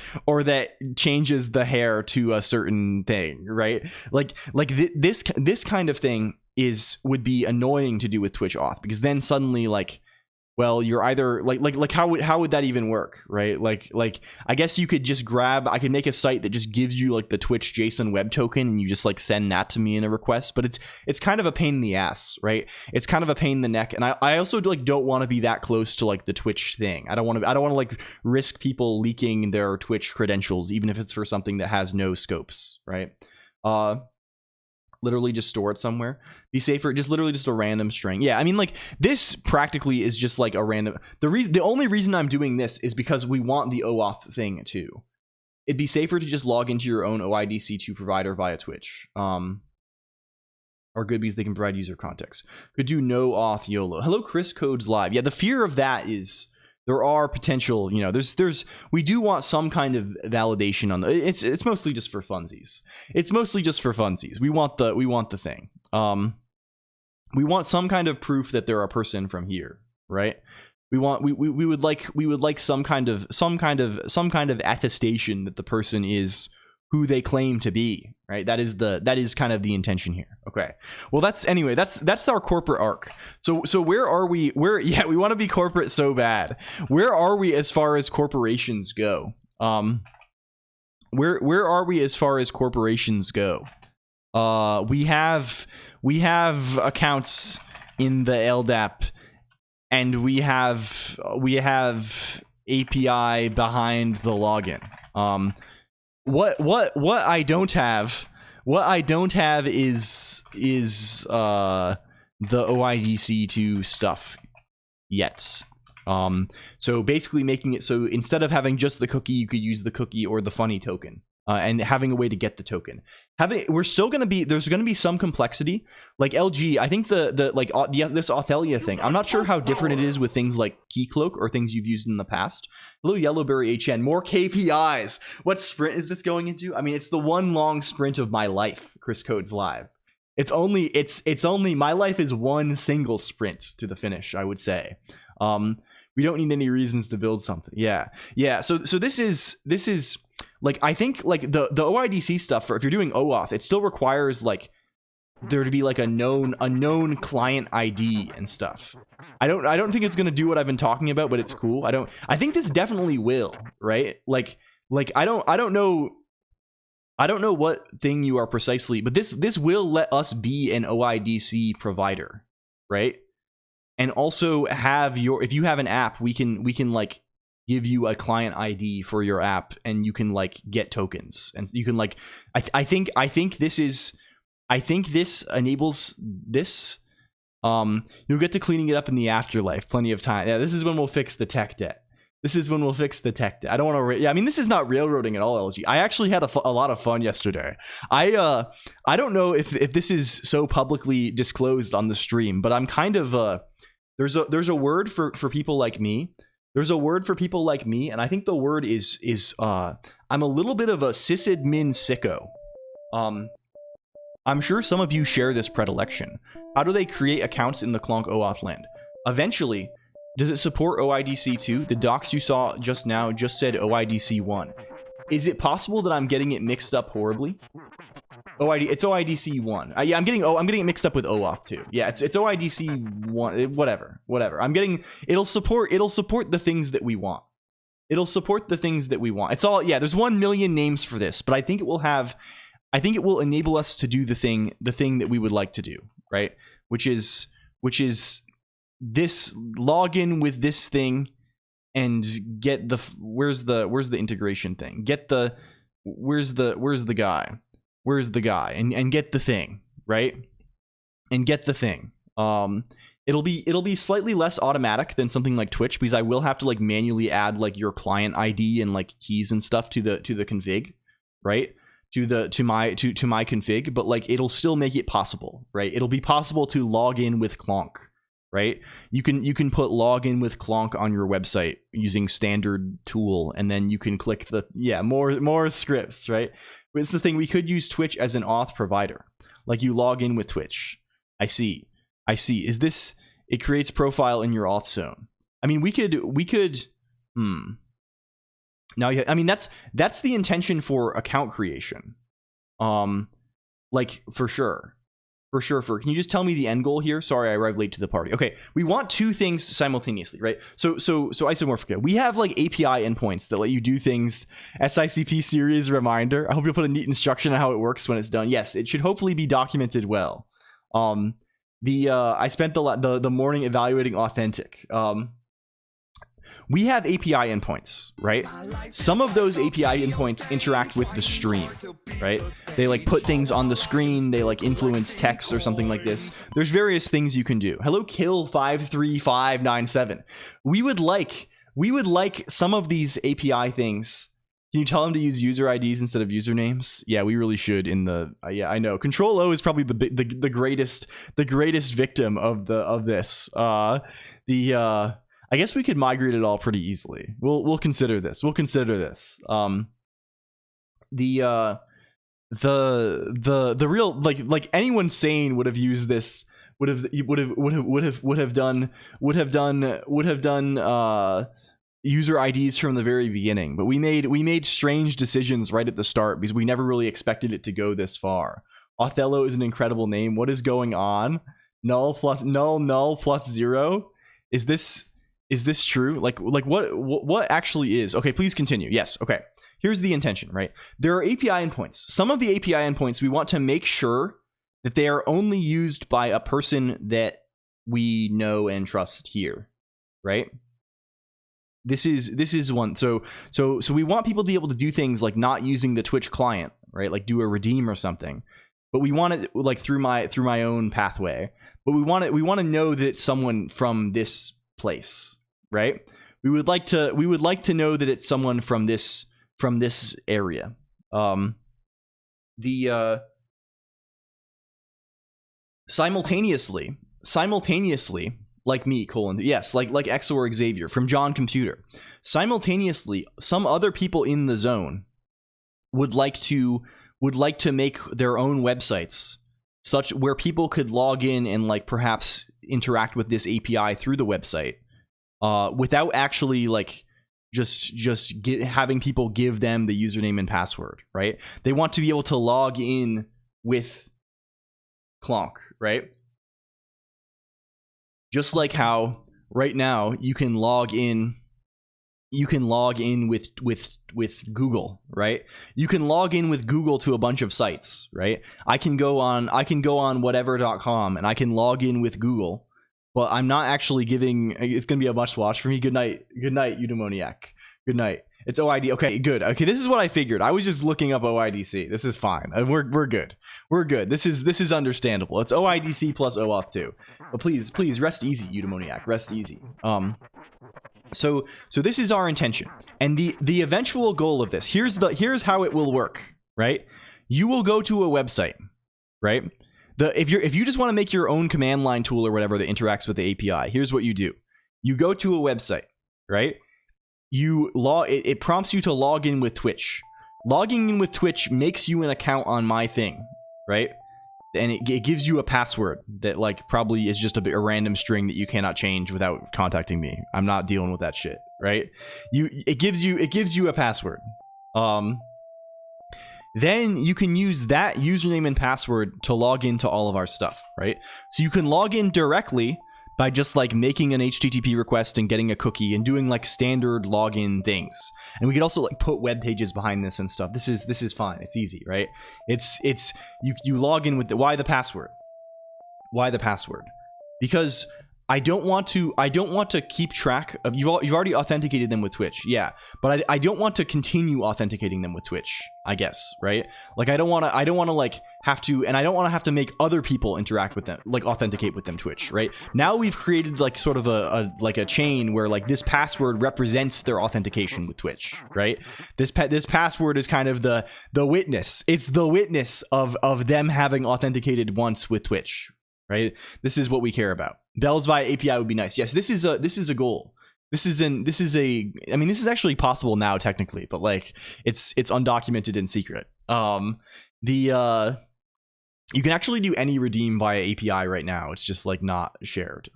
changes the hair to a certain thing, right? This kind of thing would be annoying to do with Twitch auth, because then suddenly well, you're either how would that even work, right? I guess you could just I could make a site that just gives you the Twitch JSON web token, and you just send that to me in a request. But it's kind of a pain in the ass, right? It's kind of a pain in the neck, and I also don't want to be that close to the Twitch thing. I don't want to risk people leaking their Twitch credentials, even if it's for something that has no scopes, right? Literally just store it somewhere. Be safer. Just literally just a random string. Yeah, I mean, this practically is just a random. The only reason I'm doing this is because we want the OAuth thing too. It'd be safer to just log into your own OIDC2 provider via Twitch. Or good, because they can provide user context. Could do no auth YOLO. Hello, Chris Codes Live. Yeah, the fear of that is there are potential, we do want some kind of validation on it's mostly just for funsies. We want the thing. We want some kind of proof that they're a person from here, right? We would like some kind of attestation that the person is who they claim to be, right? That is kind of the intention here. Okay. Well, that's our corporate arc. So where are we? We want to be corporate so bad. Where are we as far as corporations go? Where are we as far as corporations go? We have accounts in the LDAP, and we have API behind the login. what I don't have, is the OIDC2 stuff yet. So basically making it so instead of having just the cookie, you could use the cookie or the funny token, and having a way to get the token. There's going to be some complexity. Like LG, I think this Authelia thing, I'm not sure how different it is with things like KeyCloak or things you've used in the past. Hello, Yellowberry HN, more KPIs. What sprint is this going into? I mean, it's the one long sprint of my life, Chris Codes Live. It's only my life is one single sprint to the finish, I would say. We don't need any reasons to build something. Yeah. So this is like, I think like the OIDC stuff, if you're doing OAuth, it still requires like there to be like a known client ID and stuff. I don't think it's gonna do what I've been talking about, but it's cool. I think this definitely will, right? Like I don't know what thing you are precisely, but this will let us be an OIDC provider, right? And also have if you have an app, we can like give you a client ID for your app, and you can like get tokens, and you can like I think this enables this. You'll get to cleaning it up in the afterlife. Plenty of time. Yeah, this is when we'll fix the tech debt. I don't want to. I mean, this is not railroading at all, LG. I actually had a lot of fun yesterday. I don't know if this is so publicly disclosed on the stream, but I'm kind of there's a word for people like me. There's a word for people like me, and I think the word is I'm a little bit of a sysadmin sicko. I'm sure some of you share this predilection. How do they create accounts in the Colonq OAuth land? Eventually, does it support OIDC2? The docs you saw just now just said OIDC1. Is it possible that I'm getting it mixed up horribly? It's OIDC1. Yeah, I'm getting it mixed up with OAuth too. Yeah, it's OIDC1. Whatever. It'll support the things that we want. It's all, yeah, there's 1 million names for this, but I think it will enable us to do the thing that we would like to do, right? Which is this login with this thing and get the where's the integration thing? Where's the guy and get the thing, right? And get the thing. It'll be slightly less automatic than something like Twitch, because I will have to like manually add like your client ID and like keys and stuff to the config, right? To my config, but like it'll still make it possible, right? It'll be possible to log in with Colonq, right? You can put login with Colonq on your website using standard tool, and then you can click the more scripts, right? But it's the thing, we could use Twitch as an auth provider, like you log in with Twitch. I see. Is this, it creates profile in your auth zone? I mean, we could. Now, I mean, that's the intention for account creation. Like for sure. Can you just tell me the end goal here? Sorry, I arrived late to the party. Okay, we want two things simultaneously, right? So Isomorphica, we have like API endpoints that let you do things. SICP series reminder. I hope you'll put a neat instruction on how it works when it's done. Yes, it should hopefully be documented well. I spent the morning evaluating Authentic. We have API endpoints, right? Some of those API endpoints interact with the stream, right? They like put things on the screen, they like influence text or something like this. There's various things you can do. Hello, Kill53597. We would like some of these API things. Can you tell them to use user IDs instead of usernames? Yeah, we really should. Yeah, I know. Control O is probably the greatest victim of this. I guess we could migrate it all pretty easily. We'll consider this. The real like anyone sane would have used this. Would have done user IDs from the very beginning. But we made strange decisions right at the start because we never really expected it to go this far. Othello is an incredible name. What is going on? Null plus 0. Is this true? Like what actually is? Okay, please continue. Yes. Okay. Here's the intention, right? There are API endpoints. Some of the API endpoints we want to make sure that they are only used by a person that we know and trust here, right? this is one. So we want people to be able to do things like not using the Twitch client, right? Like do a redeem or something, but we want it like through my own pathway. But we want to know that it's someone from this place, right? We would like to know that it's someone from this area. Simultaneously, like me, yes, like XOR Xavier from John Computer. Simultaneously, some other people in the zone would like to make their own websites, such where people could log in and like perhaps interact with this API through the website, without actually like having people give them the username and password, right? They want to be able to log in with Colonq, right? Just like how right now you can log in with Google, right? You can log in with Google to a bunch of sites, right? I can go on whatever.com and I can log in with Google, but I'm not actually giving. It's gonna be a must watch for me. Good night, Eudaimoniac. Good night. It's OID. Okay, good. Okay, this is what I figured. I was just looking up OIDC. This is fine. We're good. We're good. This is understandable. It's OIDC plus OAuth 2. But please rest easy, Eudaimoniac. Rest easy. So this is our intention, and the eventual goal of this. Here's how it will work. Right? You will go to a website. Right? If you just want to make your own command line tool or whatever that interacts with the API, here's what you do. You go to a website. Right? It prompts you to log in with Twitch. Logging in with Twitch makes you an account on my thing, right? And it gives you a password that like probably is just a random string that you cannot change without contacting me. I'm not dealing with that shit, right? It gives you a password. Then you can use that username and password to log into all of our stuff, right? So you can log in directly by just like making an HTTP request and getting a cookie and doing like standard login things. And we could also like put web pages behind this and stuff. This is fine. It's easy, right? It's you log in with why the password? Why the password? Because I don't want to keep track of you've already authenticated them with Twitch. Yeah, but I don't want to continue authenticating them with Twitch, I guess, right? Like I don't want to like have to, and I don't want to have to make other people interact with them, like authenticate with them Twitch, right? Now we've created like sort of a chain where like this password represents their authentication with Twitch, right? This password is kind of the witness. It's the witness of them having authenticated once with Twitch, right? This is what we care about. Bells via API would be nice. Yes, this is a goal. This is actually possible now technically, but like it's undocumented and secret. You can actually do any redeem via API right now. It's just like not shared.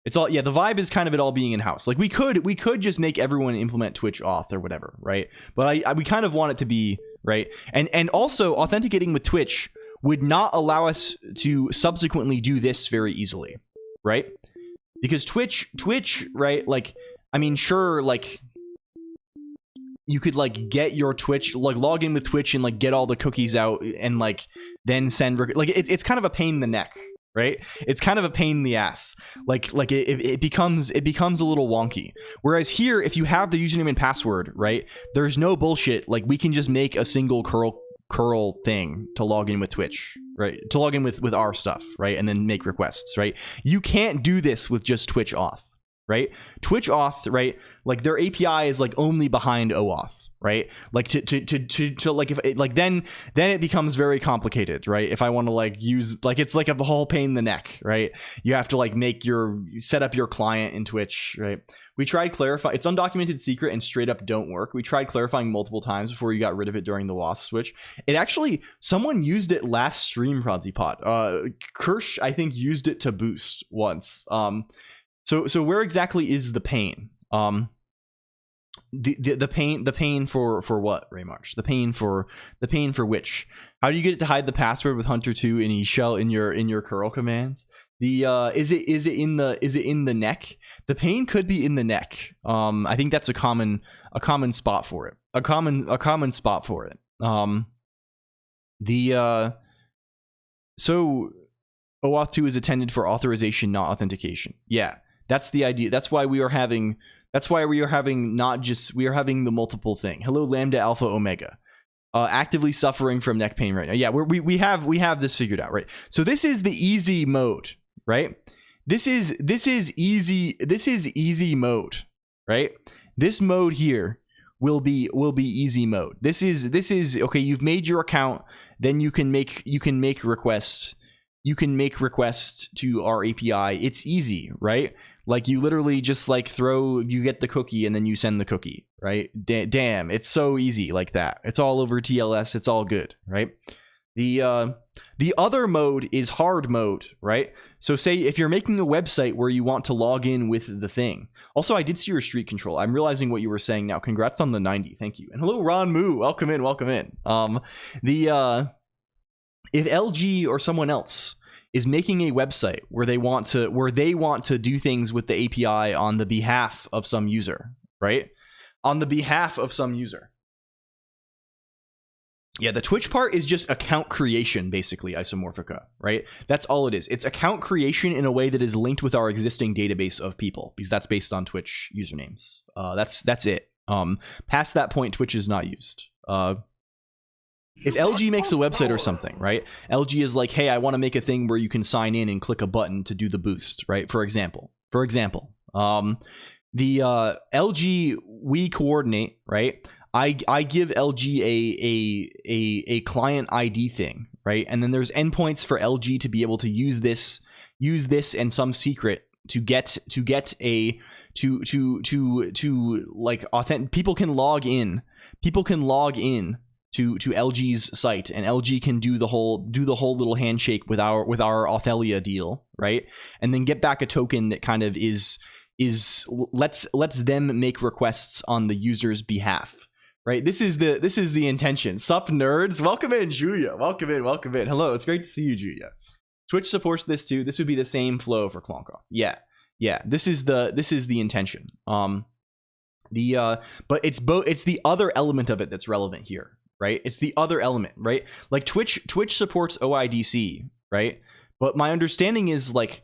It's all, yeah, the vibe is kind of it all being in-house. Like we could just make everyone implement Twitch auth or whatever, right? But we kind of want it to be, right? And also authenticating with Twitch would not allow us to subsequently do this very easily, right? Because Twitch, right? Like, I mean, sure, like you could like get your Twitch, like log in with Twitch and like get all the cookies out and like then send, like it's kind of a pain in the neck, right? It's kind of a pain in the ass. Like it becomes a little wonky. Whereas here, if you have the username and password, right, there's no bullshit. Like we can just make a single curl thing to log in with Twitch, right? To log in with our stuff, right? And then make requests, right? You can't do this with just Twitch auth, right? Twitch auth, right? Like their API is like only behind OAuth, right? Like to like if it, like then it becomes very complicated, right? If I want to like use, like it's like a whole pain in the neck, right? You have to like set up your client in Twitch, right? We tried clarifying, it's undocumented secret and straight up don't work. We tried clarifying multiple times before you got rid of it during the WASP switch. It actually, someone used it last stream, Pronzipot. Kirsch, I think, used it to boost once. So where exactly is the pain? The pain for what, Raymarsh? The pain for which? How do you get it to hide the password with Hunter 2 and eShell in your curl commands? Is it in the neck? The pain could be in the neck. I think that's a common spot for it. A common spot for it. So OAuth 2 is intended for authorization, not authentication. Yeah, that's the idea. That's why we are having That's why we are having we are having the multiple thing. Hello, Lambda Alpha Omega. Actively suffering from neck pain right now. Yeah, we have this figured out, right? So this is the easy mode, right? This is easy mode, right? This mode here will be easy mode. This is okay. You've made your account, then you can make requests. You can make requests to our API. It's easy, right? Like you literally just like you get the cookie and then you send the cookie, right? Damn, it's so easy like that. It's all over TLS. It's all good, right? The other mode is hard mode, right? So say if you're making a website where you want to log in with the thing. Also, I did see your street control. I'm realizing what you were saying now. Congrats on the 90. Thank you. And hello, Ron Moo. Welcome in. Welcome in. If LG or someone else is making a website where they want to do things with the API on the behalf of some user, right? On the behalf of some user. Yeah, the Twitch part is just account creation, basically, Isomorphica, right? That's all it is. It's account creation in a way that is linked with our existing database of people, because that's based on Twitch usernames. That's it. Past that point, Twitch is not used. If LG makes a website or something, right? LG is like, hey, I want to make a thing where you can sign in and click a button to do the boost, right? For example, the LG, we coordinate, right? I give LG a client ID thing, right? And then there's endpoints for LG to be able to use this and some secret to get a like authentic. People can log in to LG's site, and LG can do the whole little handshake with our Authelia deal, right? And then get back a token that kind of lets them make requests on the user's behalf, right? This is the intention. Sup nerds, welcome in, Julia. Welcome in. Hello, it's great to see you, Julia. Twitch supports this too. This would be the same flow for Colonq. Yeah. This is the intention. But it's the other element of it that's relevant here. Right, it's the other element, right? Like Twitch supports OIDC, right? But my understanding is like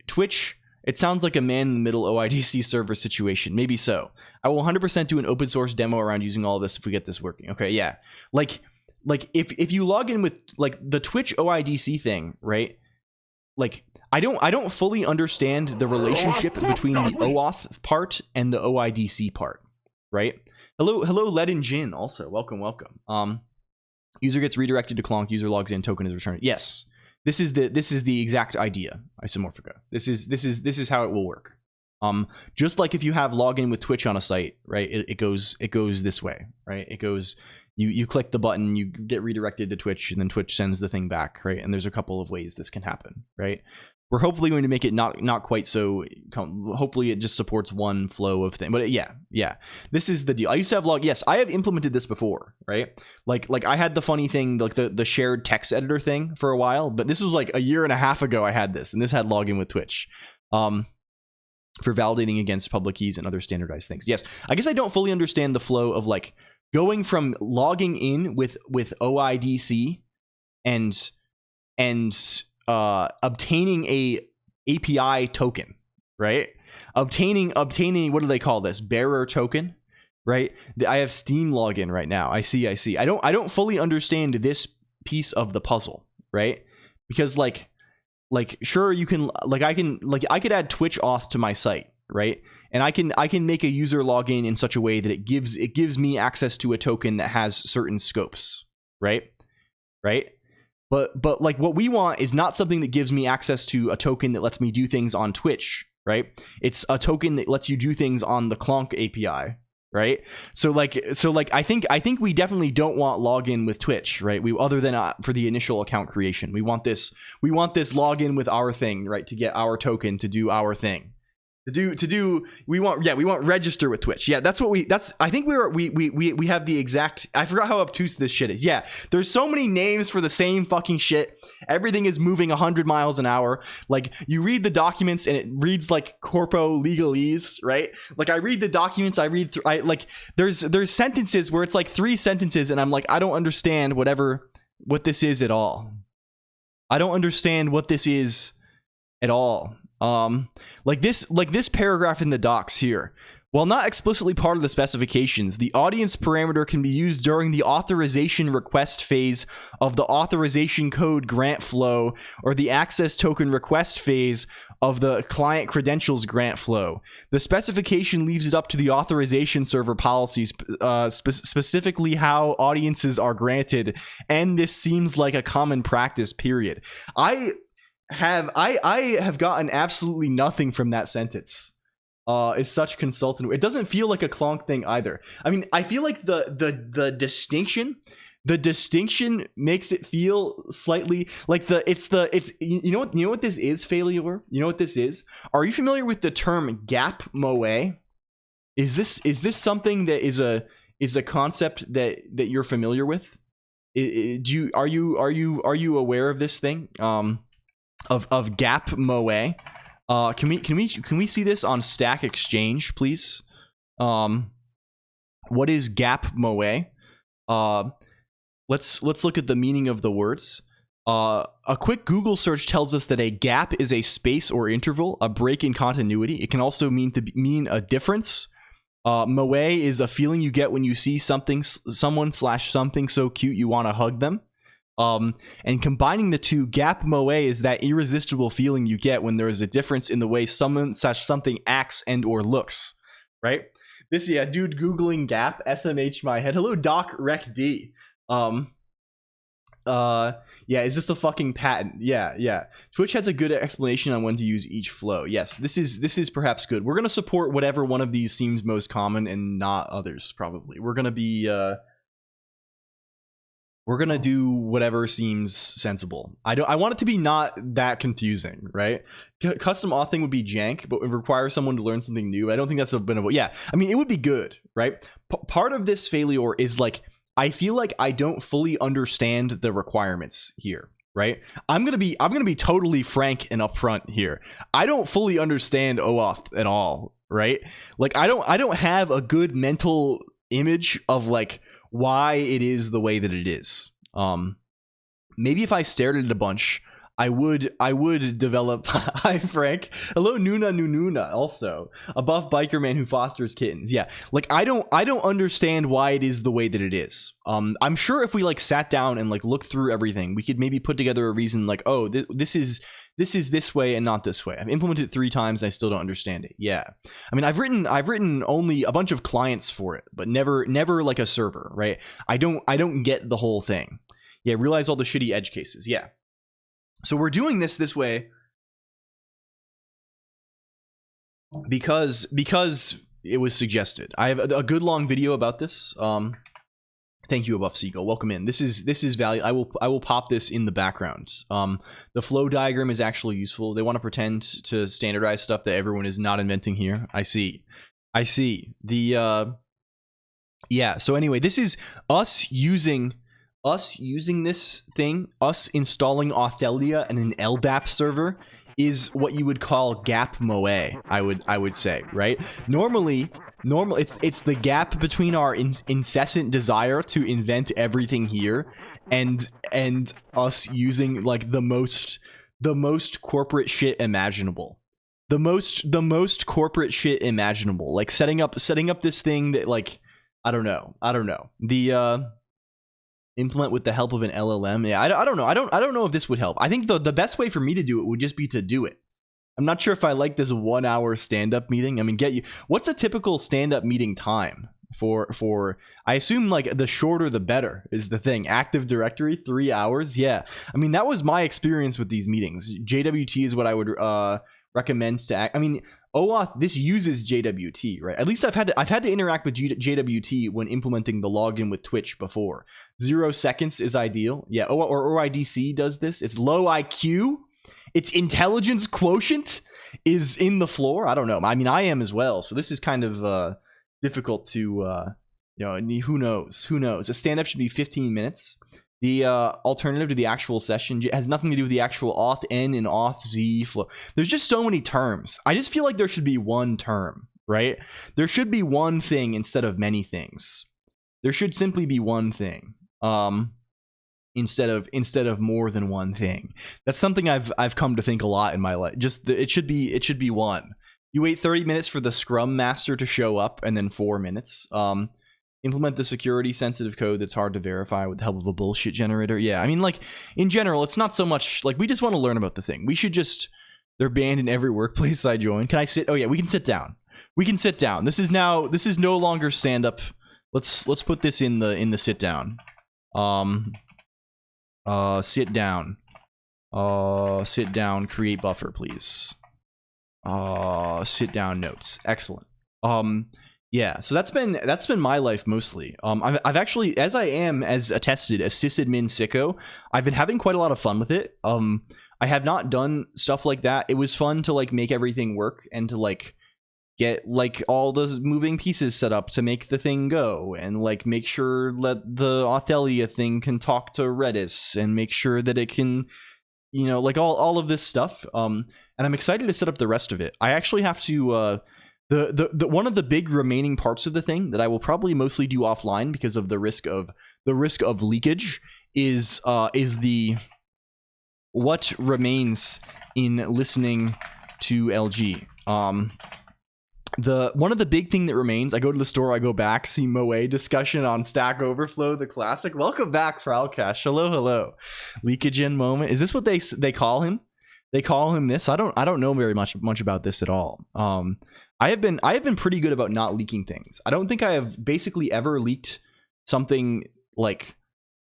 Twitch, it sounds like a man-in-the-middle OIDC server situation. Maybe so. I will 100% do an open source demo around using all of this if we get this working. Okay, yeah. Like if you log in with like the Twitch OIDC thing, right? Like I don't fully understand the relationship between the OAuth part and the OIDC part, right? Hello, Led and Jin. Also, welcome. User gets redirected to Colonq. User logs in. Token is returned. Yes, this is the exact idea. Isomorphica. This is how it will work. Just like if you have login with Twitch on a site, right? It goes this way, right? It goes. You click the button, you get redirected to Twitch, and then Twitch sends the thing back, right? And there's a couple of ways this can happen, right? We're hopefully going to make it not quite so. Hopefully, it just supports one flow of thing. But yeah, this is the deal. I used to have Yes, I have implemented this before, right? Like I had the funny thing, like the shared text editor thing for a while. But this was like a year and a half ago. I had this, and this had login with Twitch, for validating against public keys and other standardized things. Yes, I guess I don't fully understand the flow of like going from logging in with OIDC and obtaining a API token, right? Obtaining what do they call this? Bearer token, right? I have Steam login right now. I see. I don't fully understand this piece of the puzzle, right? Because like sure you can I could add Twitch auth to my site, right? And I can make a user login in such a way that it gives me access to a token that has certain scopes, right? But like what we want is not something that gives me access to a token that lets me do things on Twitch, right? It's a token that lets you do things on the Colonq API, right? So I think we definitely don't want login with Twitch, right? We other than for the initial account creation, we want this login with our thing, right? To get our token to do our thing. We want register with Twitch. Yeah, I think we have the exact. I forgot how obtuse this shit is. Yeah, there's so many names for the same fucking shit. Everything is moving 100 miles an hour. Like you read the documents and it reads like corpo legalese, right? Like I read the documents, there's sentences where it's like 3 sentences and I'm like, I don't understand what this is at all. I don't understand what this is at all. Like this paragraph in the docs here, While not explicitly part of the specifications, the audience parameter can be used during the authorization request phase of the authorization code grant flow or the access token request phase of the client credentials grant flow. The specification leaves it up to the authorization server policies, specifically how audiences are granted, and this seems like a common practice, period. I have gotten absolutely nothing from that sentence. Is such consultant. It doesn't feel like a Colonq thing either. I mean, I feel like the distinction makes it feel slightly like you know what this is, failure? You know what this is? Are you familiar with the term gap moe? Is this something that is a concept that you're familiar with? Are you aware of this thing? Of gap moe? Can we see this on Stack Exchange, please? What is gap moe? Let's look at the meaning of the words. A quick Google search tells us that a gap is a space or interval, a break in continuity. It can also mean a difference. Moe is a feeling you get when you see someone / something so cute you want to hug them. And combining the two, gap moe is that irresistible feeling you get when there is a difference in the way someone / something acts and or looks, right? This, yeah, dude, googling gap, SMH my head. Hello, Doc Rec D. Yeah, is this a fucking patent? Yeah. Twitch has a good explanation on when to use each flow. Yes, this is perhaps good. We're gonna support whatever one of these seems most common and not others. Probably we're gonna be we're gonna do whatever seems sensible. I want it to be not that confusing, right? Custom authing would be jank, but it requires someone to learn something new. I don't think that's a bit of yeah. I mean, it would be good, right? Part of this failure is like I feel like I don't fully understand the requirements here, right? I'm gonna be totally frank and upfront here. I don't fully understand OAuth at all, right? Like I don't have a good mental image of like why it is the way that it is. Maybe if I stared at it a bunch, I would develop. Hi Frank. Hello Nuna also. A buff biker man who fosters kittens. Yeah, like I don't understand why it is the way that it is. I'm sure if we like sat down and like looked through everything, we could maybe put together a reason like, oh, this is this way and not this way. I've implemented it 3 times and I still don't understand it. Yeah. I mean, I've written only a bunch of clients for it, but never like a server, right? I don't get the whole thing. Yeah, realize all the shitty edge cases. Yeah. So we're doing this way because it was suggested. I have a good long video about this. Thank you, Buff Seagull. Welcome in. This is value. I will pop this in the background. The flow diagram is actually useful. They want to pretend to standardize stuff that everyone is not inventing here. I see. The yeah. So anyway, this is us using this thing. Us installing Authelia and an LDAP server is what you would call gap moe. I would say, right? Normally it's the gap between our incessant desire to invent everything here and us using like the most corporate shit imaginable. The most corporate shit imaginable. Like setting up this thing that like I don't know. The implement with the help of an LLM. Yeah, I don't know. I don't know if this would help. I think the best way for me to do it would just be to do it. I'm not sure if I like this 1 hour stand-up meeting. I mean, what's a typical stand-up meeting time for I assume like the shorter the better is the thing. Active Directory 3 hours. Yeah. I mean, that was my experience with these meetings. JWT is what I would recommend to act. I mean, OAuth, this uses JWT, right? At least I've had to interact with JWT when implementing the login with Twitch before. 0 seconds is ideal. Yeah, or OIDC does this. It's low IQ. Its intelligence quotient is in the floor. I don't know. I mean, I am as well. So this is kind of difficult to, who knows? A stand-up should be 15 minutes. The alternative to the actual session has nothing to do with the actual auth N and auth Z flow. There's just so many terms. I just feel like there should be one term, right? There should be one thing instead of many things. There should simply be one thing. Instead of more than one thing. That's something I've come to think a lot in my life. Just it should be one. You wait 30 minutes for the Scrum Master to show up, and then 4 minutes. Implement the security sensitive code that's hard to verify with the help of a bullshit generator. Yeah, I mean, like, in general, it's not so much, like, we just want to learn about the thing. We should just, they're banned in every workplace I join. Can I sit? Oh yeah, we can sit down. We can sit down. This is no longer stand up. Let's put this in the sit down. Sit down. Sit down, create buffer, please. Sit down notes. Excellent. Yeah, so that's been my life mostly. I've actually, as attested, a sysadmin sicko, I've been having quite a lot of fun with it. I have not done stuff like that. It was fun to like make everything work and to like get like all the moving pieces set up to make the thing go, and like make sure that the Authelia thing can talk to Redis, and make sure that it can, you know, like all of this stuff. And I'm excited to set up the rest of it. I actually have to the one of the big remaining parts of the thing that I will probably mostly do offline because of the risk of leakage is the what remains in listening to LG. The one of the big thing that remains, I go to the store, I go back, see Moe discussion on Stack Overflow, the classic. Welcome back, Fraukash. Hello. Leakage in moment. Is this what they call him? They call him this? I don't know very much about this at all. I have been pretty good about not leaking things. I don't think I have basically ever leaked something like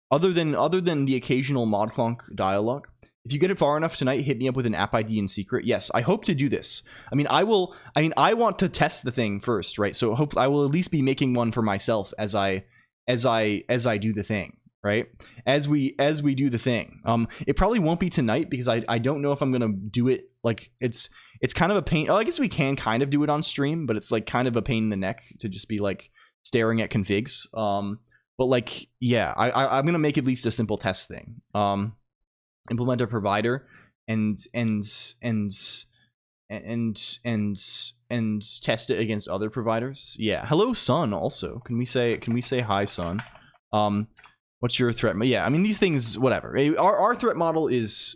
other than the occasional ModClonq dialogue. If you get it far enough tonight, hit me up with an app ID in secret. Yes, I hope to do this. I want to test the thing first, right? So I will at least be making one for myself as I do the thing, right? As we do the thing. It probably won't be tonight because I don't know if I'm gonna do it. Like it's kind of a pain. Oh, I guess we can kind of do it on stream, but it's like kind of a pain in the neck to just be like staring at configs. But like, yeah, I'm gonna make at least a simple test thing. Implement a provider and test it against other providers. Yeah. Hello, Sun. Also, can we say hi, Sun? What's your threat? Yeah, I mean, these things, whatever. Our threat model is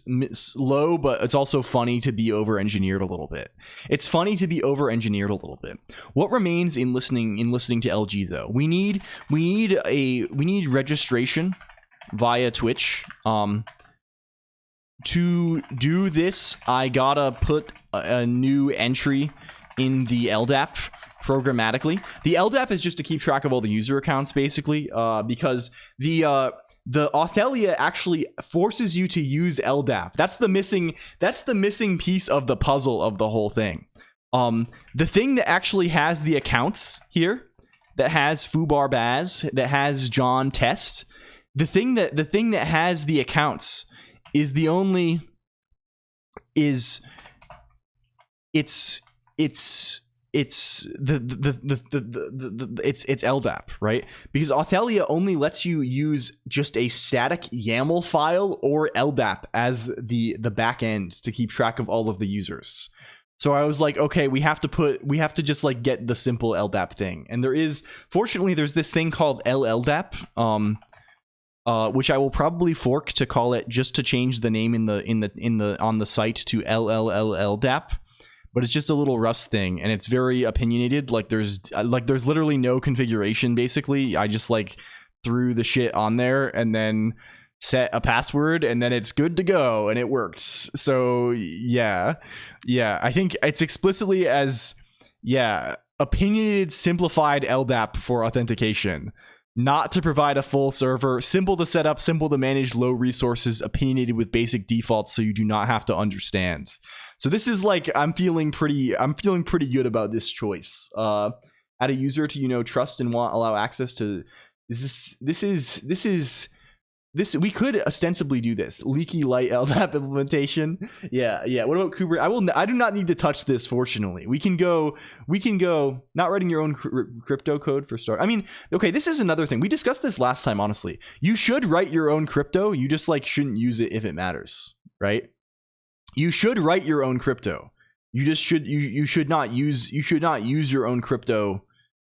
low, but it's also funny to be over-engineered a little bit. It's funny to be over-engineered a little bit. What remains in listening to LG though? We need registration via Twitch. To do this, I gotta put a new entry in the LDAP programmatically. The LDAP is just to keep track of all the user accounts, basically, because the Authelia actually forces you to use LDAP. That's the missing piece of the puzzle of the whole thing. The thing that actually has the accounts here, that has Fubar Baz, that has John Test, the thing that has the accounts is the only it's LDAP, right? Because Authelia only lets you use just a static YAML file or LDAP as the back end to keep track of all of the users. So I was like, okay, we have to just like get the simple LDAP thing. And fortunately there's this thing called LLDAP, which I will probably fork to call it, just to change the name on the site to LLLL DAP. But it's just a little Rust thing, and it's very opinionated. Like there's literally no configuration. Basically, I just like threw the shit on there and then set a password, and then it's good to go, and it works. So yeah, I think it's explicitly as opinionated, simplified LDAP for authentication. Not to provide a full server, simple to set up, simple to manage, low resources, opinionated with basic defaults so you do not have to understand. So this is like, I'm feeling pretty good about this choice. Add a user to, trust and allow access to this, we could ostensibly do this. Leaky light LDAP implementation. Yeah. What about Kubernetes? I do not need to touch this, fortunately. We can go, not writing your own crypto code for start. I mean, okay, this is another thing. We discussed this last time, honestly. You should write your own crypto. You just like shouldn't use it if it matters, right? You should write your own crypto. You just should not use your own crypto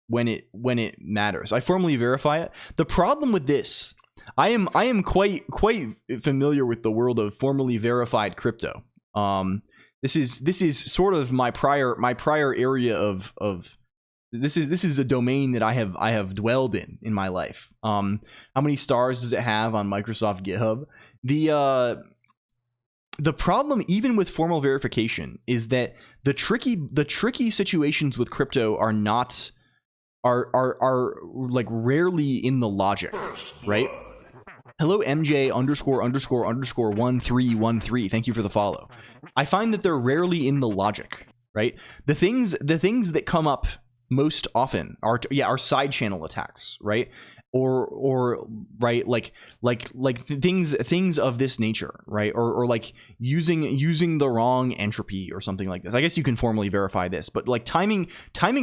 when it matters. I formally verify it. The problem with this, I am quite familiar with the world of formally verified crypto. this is sort of my prior area of this is a domain that I have dwelled in my life. How many stars does it have on Microsoft GitHub? The problem, even with formal verification, is that the tricky situations with crypto are like rarely in the logic, right? Hello MJ ____1313. Thank you for the follow. I find that they're rarely in the logic, right? The things that come up most often are side channel attacks, right? Or right, like things of this nature, right? Or like using the wrong entropy or something like this. I guess you can formally verify this, but like timing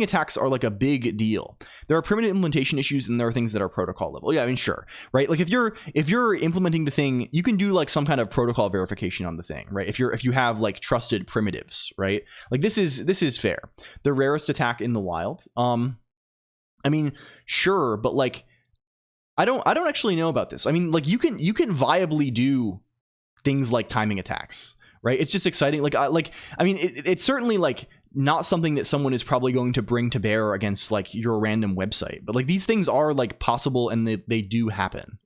attacks are like a big deal. There are primitive implementation issues, and there are things that are protocol level. Yeah, I mean, sure, right? Like if you're implementing the thing, you can do like some kind of protocol verification on the thing, right? If you have like trusted primitives, right? Like this is fair. The rarest attack in the wild. I mean, sure, but like I don't actually know about this. I mean, like you can viably do things like timing attacks, right? It's just exciting. I mean, it's certainly like not something that someone is probably going to bring to bear against like your random website, but like these things are like possible, and they do happen.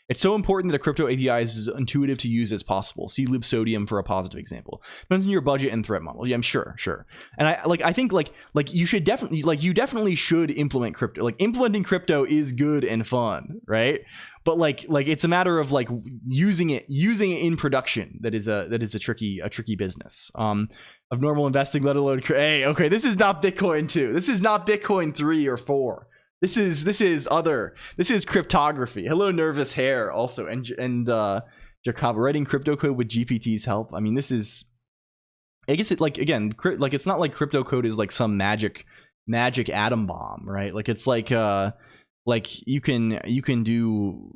It's so important that a crypto API is as intuitive to use as possible. See Libsodium for a positive example. Depends on your budget and threat model. Yeah, I'm sure. And I think you should definitely should implement crypto. Like implementing crypto is good and fun, right? But like it's a matter of like using it in production that is a tricky business. Of normal investing, let alone hey, okay, this is not Bitcoin 2. This is not Bitcoin 3 or 4. This is cryptography. Hello, nervous hair also, and Jacob, writing crypto code with GPT's help. I mean, this is, I guess it like, again, like it's not like crypto code is like some magic atom bomb, right? Like it's like you can do,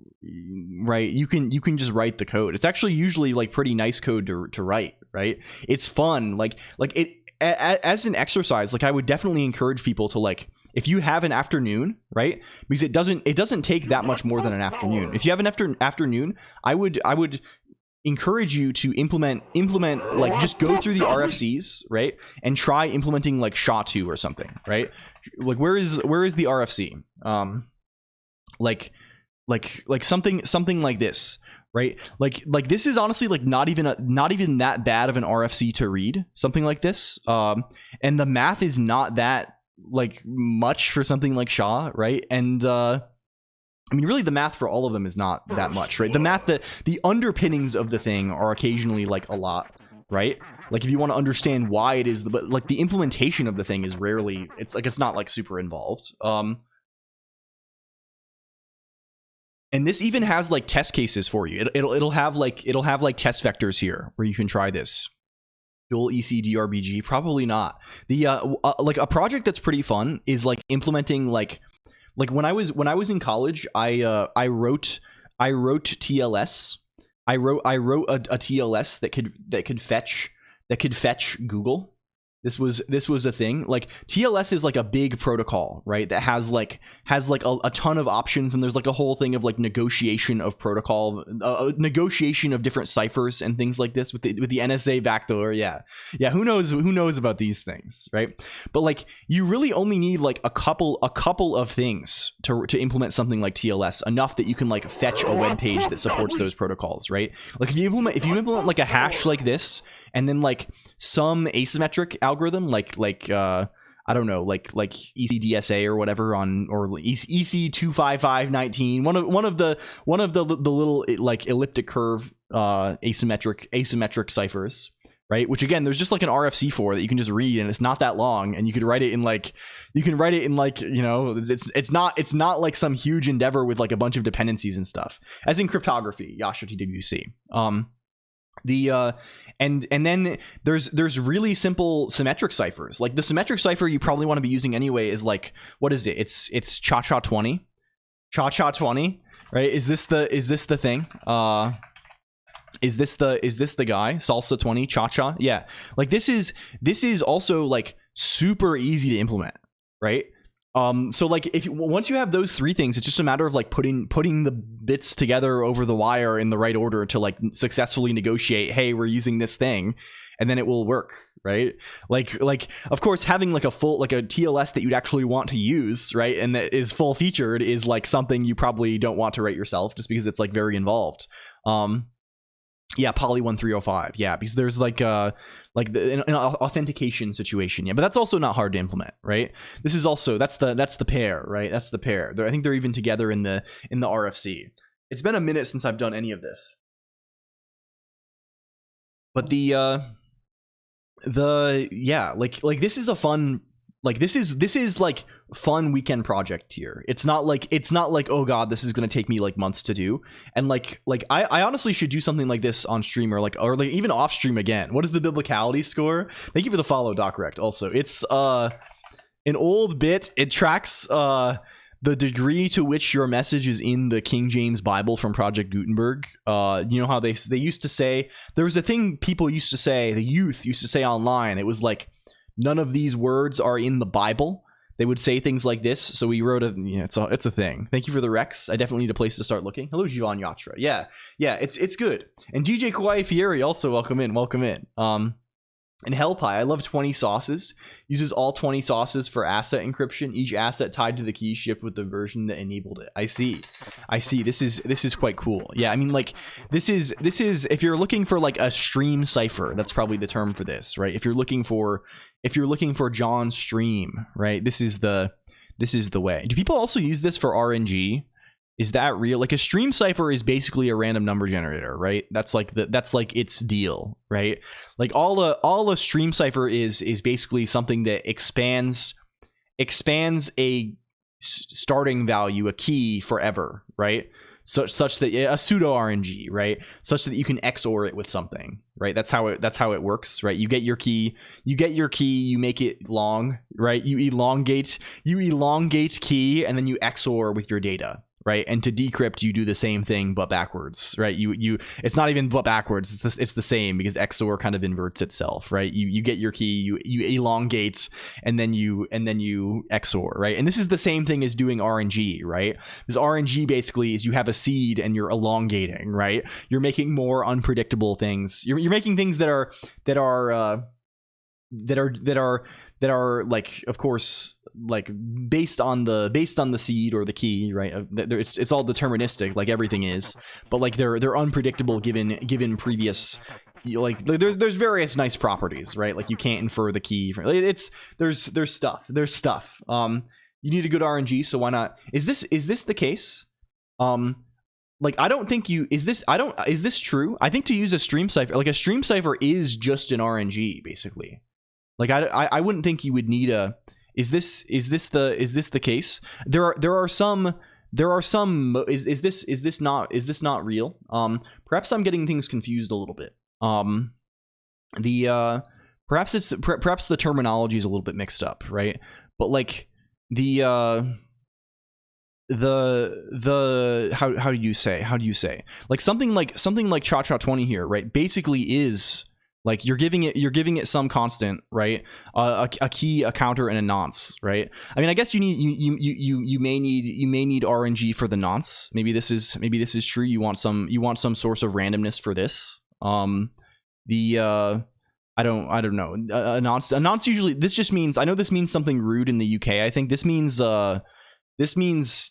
right, you can just write the code. It's actually usually like pretty nice code to write, right? It's fun. Like it as an exercise. Like I would definitely encourage people to like, if you have an afternoon, right? Because it doesn't take that much more than an afternoon. If you have an afternoon, I would encourage you to implement like just go through the RFCs, right? And try implementing like SHA-2 or something, right? Like where is the RFC? Like something like this, right? Like this is honestly like not even that bad of an RFC to read, something like this. And the math is not that like much for something like SHA, right? And I mean, really the math for all of them is not that much, right? The math, that the underpinnings of the thing are occasionally like a lot, right? Like if you want to understand why it is, but like the implementation of the thing is rarely, it's not like super involved. And this even has like test cases for you. It'll have like test vectors here where you can try this. Dual EC DRBG, probably not. The like a project that's pretty fun is like implementing like when I was in college, I wrote TLS. I wrote a TLS that could fetch Google. This was a thing. Like TLS is like a big protocol, right? That has like a ton of options, and there's like a whole thing of like negotiation of protocol, negotiation of different ciphers and things like this with the NSA backdoor. Yeah. Who knows about these things, right? But like you really only need like a couple of things to implement something like TLS, enough that you can like fetch a web page that supports those protocols, right? Like if you implement like a hash like this, and then like some asymmetric algorithm like I don't know, like ECDSA or whatever or EC25519, one of the little like elliptic curve asymmetric ciphers, right? Which again, there's just like an RFC for that you can just read, and it's not that long, and you can write it in like you know, it's not like some huge endeavor with like a bunch of dependencies and stuff, as in cryptography, Yasha TWC. And then there's really simple symmetric ciphers. Like the symmetric cipher you probably want to be using anyway is like, what is it? It's Cha-Cha 20, right? Is this the thing? Is this the guy? Salsa 20, Cha-Cha? Yeah. Like this is also like super easy to implement, right? So like once you have those three things, it's just a matter of like putting the bits together over the wire in the right order to like successfully negotiate, hey, we're using this thing, and then it will work, right? Like of course having like a full like a TLS that you'd actually want to use, right, and that is full featured is like something you probably don't want to write yourself just because it's like very involved. Yeah, poly 1305. Yeah, because there's like an authentication situation. Yeah, but that's also not hard to implement, right? This is also that's the pair, right? That's the pair. I think they're even together in the RFC. It's been a minute since I've done any of this, but yeah, like this is a fun. Like this is like fun weekend project here. It's not like oh god, this is gonna take me like months to do. And like I honestly should do something like this on stream or like even off stream again. What is the biblicality score? Thank you for the follow, Docrect. Also, it's an old bit. It tracks the degree to which your message is in the King James Bible from Project Gutenberg. You know how they used to say, there was a thing people used to say, the youth used to say online. It was like, none of these words are in the Bible. They would say things like this. So we wrote it's a thing. Thank you for the Rex. I definitely need a place to start looking. Hello, Jivan Yatra. Yeah, it's good. And DJ Kawaii Fieri also welcome in. And Hellpie, I love 20 sauces. Uses all 20 sauces for asset encryption. Each asset tied to the key shipped with the version that enabled it. I see. This is quite cool. Yeah, I mean, like this is if you're looking for like a stream cipher, that's probably the term for this, right? If you're looking for John's stream, right? This is the way. Do people also use this for RNG? Is that real? Like a stream cipher is basically a random number generator, right? That's like its deal, right? Like all a stream cipher is basically something that expands a starting value, a key forever, right? Such that a pseudo RNG, right? Such that you can XOR it with something, right? That's how it works, right? You get your key, you make it long, right? You elongate key, and then you XOR with your data. Right, and to decrypt you do the same thing but backwards, right? You it's not even but backwards, it's the same because XOR kind of inverts itself, right? You get your key, you elongate, and then you XOR, right? And this is the same thing as doing RNG, right? Because RNG basically is you have a seed and you're elongating, right? You're making more unpredictable things. You're making things that are like, of course, like based on the seed or the key, right? It's all deterministic, like everything is, but like they're unpredictable given previous, like there's various nice properties, right? Like you can't infer the key. There's stuff. You need a good RNG, so why not? Is this the case? Like I don't think is this true? I think to use a stream cipher, like a stream cipher is just an RNG basically. Like I wouldn't think you would need a. Is this the case? There are some. Is this not real? Perhaps I'm getting things confused a little bit. Perhaps the terminology is a little bit mixed up, right? But like the how do you say like something like cha 20 here, right? Basically is. Like you're giving it some constant, right? A key, a counter, and a nonce, right? I mean, I guess you may need RNG for the nonce. Maybe this is true. You want some source of randomness for this. I don't know. A nonce usually, this just means, I know this means something rude in the UK. I think this means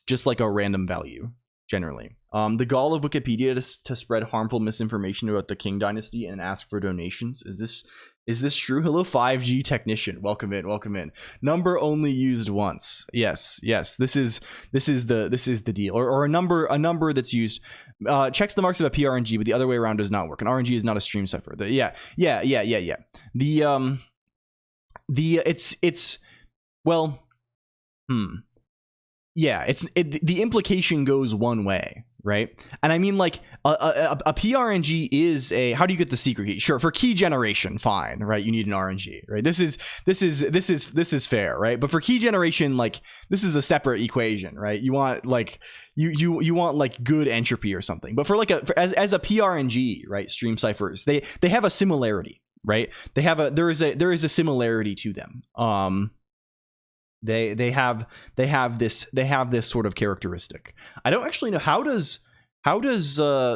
just like a random value generally. The gall of Wikipedia to spread harmful misinformation about the King Dynasty and ask for donations. Is this true? Hello, 5G technician. Welcome in. Number only used once. Yes. This is the deal. Or a number that's used checks the marks of a PRNG, but the other way around does not work. An RNG is not a stream cipher. Yeah. The implication goes one way, right? And I mean, like a PRNG is a, how do you get the secret key? Sure, for key generation, fine, right? You need an RNG, right? This is fair, right? But for key generation, like this is a separate equation, right? You want like you want like good entropy or something. But for like as a PRNG, right? Stream ciphers, they have a similarity, right? There is a similarity to them. They have this sort of characteristic. I don't actually know how does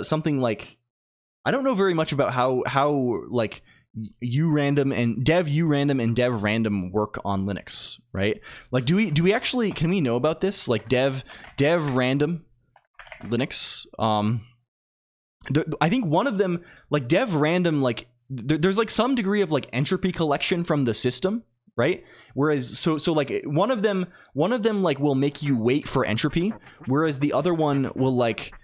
something like, I don't know very much about how like urandom and dev urandom and dev random work on Linux, right? Like, do we actually, can we know about this? Like dev random Linux. I think one of them, like dev random, like there's like some degree of like entropy collection from the system, right? Whereas so like one of them like will make you wait for entropy, whereas the other one will like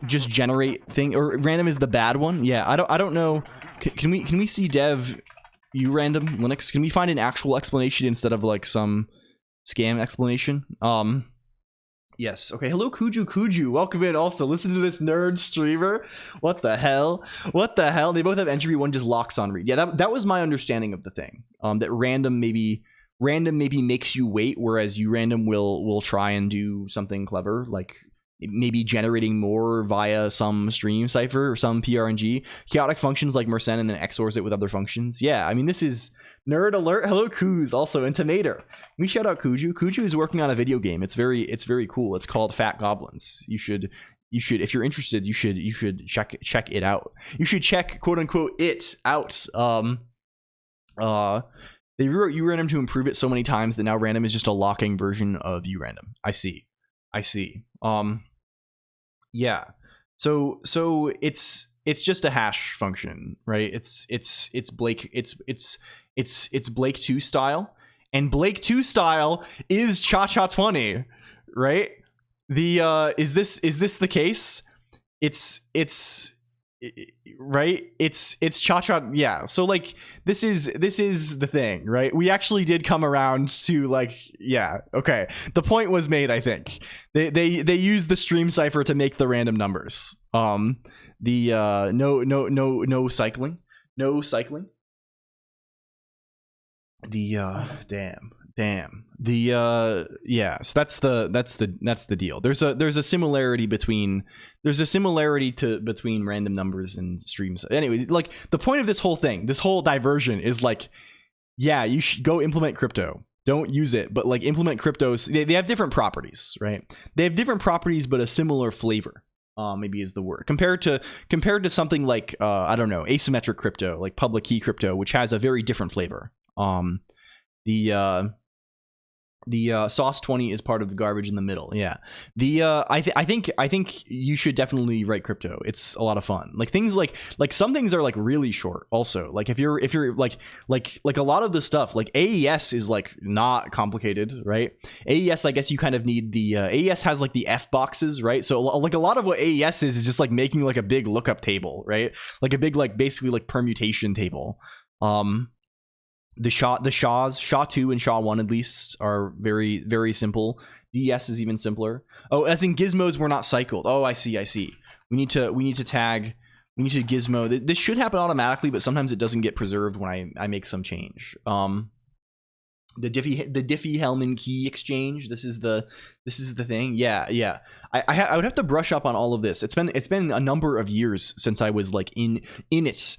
just generate thing, or random is the bad one. Yeah, I don't know. Can we see dev urandom Linux? Can we find an actual explanation instead of like some scam explanation? Yes. Okay. Hello, Kuju. Welcome in. Also, listen to this nerd streamer. What the hell? They both have entropy. One just locks on read. Yeah, that was my understanding of the thing. That random maybe makes you wait, whereas urandom will try and do something clever, like maybe generating more via some stream cipher or some PRNG chaotic functions like Mersenne, and then XORs it with other functions. Yeah, I mean, this is nerd alert. Hello, Kuz, also, and Tomato. We shout out Kuju. Kuju is working on a video game. It's very cool. It's called Fat Goblins. You should if you're interested, you should check it out. You should check, quote unquote, it out. They rewrote urandom to improve it so many times that now random is just a locking version of urandom. I see. Yeah. So it's just a hash function, right? It's Blake 2 style, and Blake 2 style is cha-cha-20, right? The is this the case? It's right, it's cha-cha. Yeah, so like this is the thing, right? We actually did come around to, like, yeah, okay, the point was made. I think they used the stream cipher to make the random numbers. No cycling. The yeah, so that's the deal. There's a similarity between random numbers and streams. Anyway, like, the point of this whole thing, this whole diversion, is like, yeah, you should go implement crypto. Don't use it, but like implement cryptos. They have different properties, right? They have different properties, but a similar flavor. Maybe is the word, compared to something like I don't know, asymmetric crypto, like public key crypto, which has a very different flavor. The sauce 20 is part of the garbage in the middle. Yeah. I think you should definitely write crypto. It's a lot of fun. Like things like some things are like really short also. Like if you're like a lot of the stuff, like AES is like not complicated, right? AES, I guess you kind of need the AES has like the F boxes, right? So like a lot of what AES is just like making like a big lookup table, right? Like a big, like, basically like permutation table. The SHA-2 and SHA-1 at least are very, very simple. DS is even simpler. Oh, as in gizmos were not cycled. Oh, I see. We need to gizmo. This should happen automatically, but sometimes it doesn't get preserved when I make some change. The Diffie-Hellman key exchange. This is the thing. Yeah. I would have to brush up on all of this. It's been a number of years since I was like in it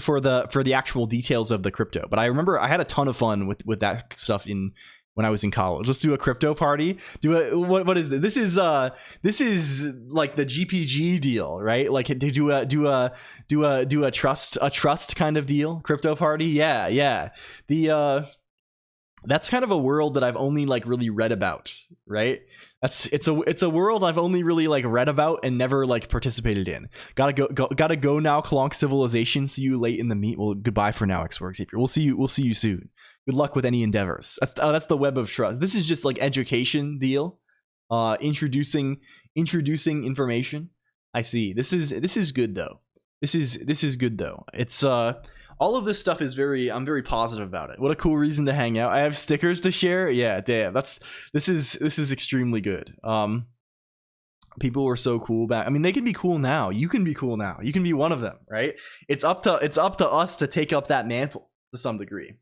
for the actual details of the crypto. But I remember I had a ton of fun with that stuff when I was in college. Let's do a crypto party. What is this? This is like the GPG deal, right? Like to do a trust kind of deal. Crypto party. Yeah. That's kind of a world that I've only like really read about, right? It's a world I've only really like read about and never like participated in. Gotta go now, Colonq Civilization. See you late in the meet. Well, goodbye for now, Xworks Xavier. We'll see you soon. Good luck with any endeavors. That's the web of trust. This is just like education deal. Introducing information. I see. This is good though. This is good though. It's all of this stuff is I'm very positive about it. What a cool reason to hang out. I have stickers to share. Yeah, damn. This is extremely good. People were so cool back. I mean, they can be cool now. You can be cool now. You can be one of them, right? It's up to us to take up that mantle to some degree.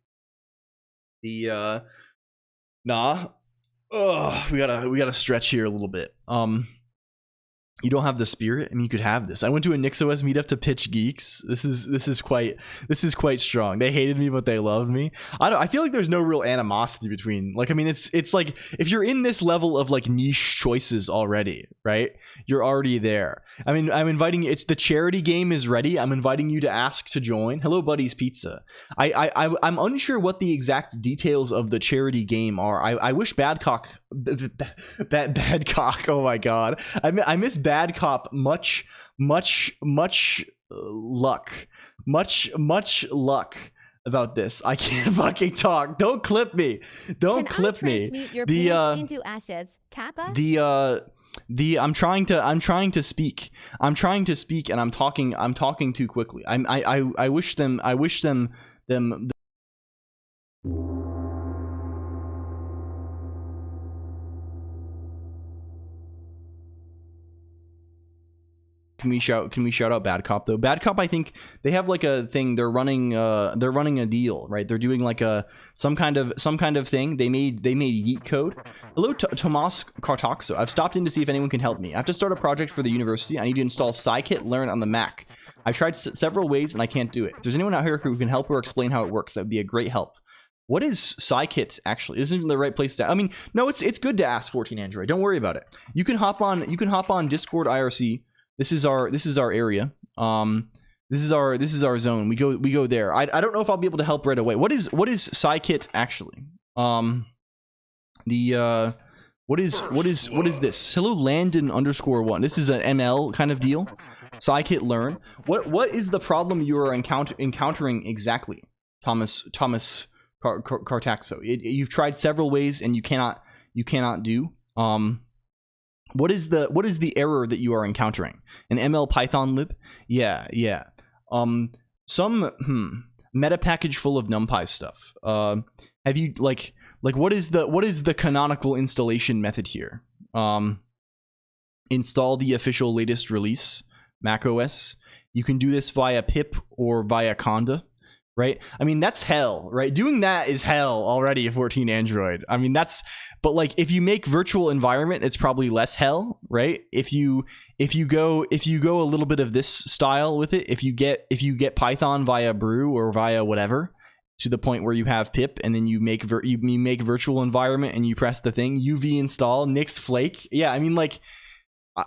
We gotta stretch here a little bit. You don't have the spirit. I mean, you could have this. I went to a NixOS meetup to pitch geeks. This is quite strong. They hated me, but they loved me. I feel like there's no real animosity between. Like, I mean, it's like if you're in this level of like niche choices already, right? you're already there. I mean, I'm inviting you. It's the charity game is ready. I'm inviting you to ask to join. Hello, Buddy's Pizza. I'm unsure what the exact details of the charity game are. I wish Badcock. Oh my god. I miss Bad Cop much luck. Much luck about this. I can't fucking talk. Don't clip me. Don't clip me. Your into ashes, Kappa? I'm trying to speak. I'm trying to speak and I'm talking too quickly. I wish them Can we shout out Bad Cop though? Bad Cop, I think they have like a thing. They're running a deal, right? They're doing like some kind of thing. They made Yeet Code. Hello, Tomas Kartoxo. I've stopped in to see if anyone can help me. I have to start a project for the university. I need to install scikit-learn on the Mac. I've tried several ways and I can't do it. If there's anyone out here who can help or explain how it works, that would be a great help. What is scikit actually? Isn't the right place to? I mean, no, it's good to ask 14 Android. Don't worry about it. You can hop on Discord IRC. This is our area. This is our zone. We go there. I don't know if I'll be able to help right away. What is scikit actually? What is this? Hello Landon _1. This is an ML kind of deal. Scikit-learn. What is the problem you are encountering exactly, Thomas Kartaxo? You've tried several ways and you cannot do. What is the error that you are encountering? An ML Python lib? Yeah. Some meta package full of NumPy stuff. Have you like what is the canonical installation method here? Install the official latest release, macOS. You can do this via pip or via conda. Right? I mean, that's hell, right? Doing that is hell already, 14 Android. I mean, but like if you make virtual environment, it's probably less hell, right? If you go a little bit of this style with it, if you get Python via brew or via whatever, to the point where you have pip and then you make virtual environment and you press the thing, UV install, Nix flake. Yeah, I mean, like,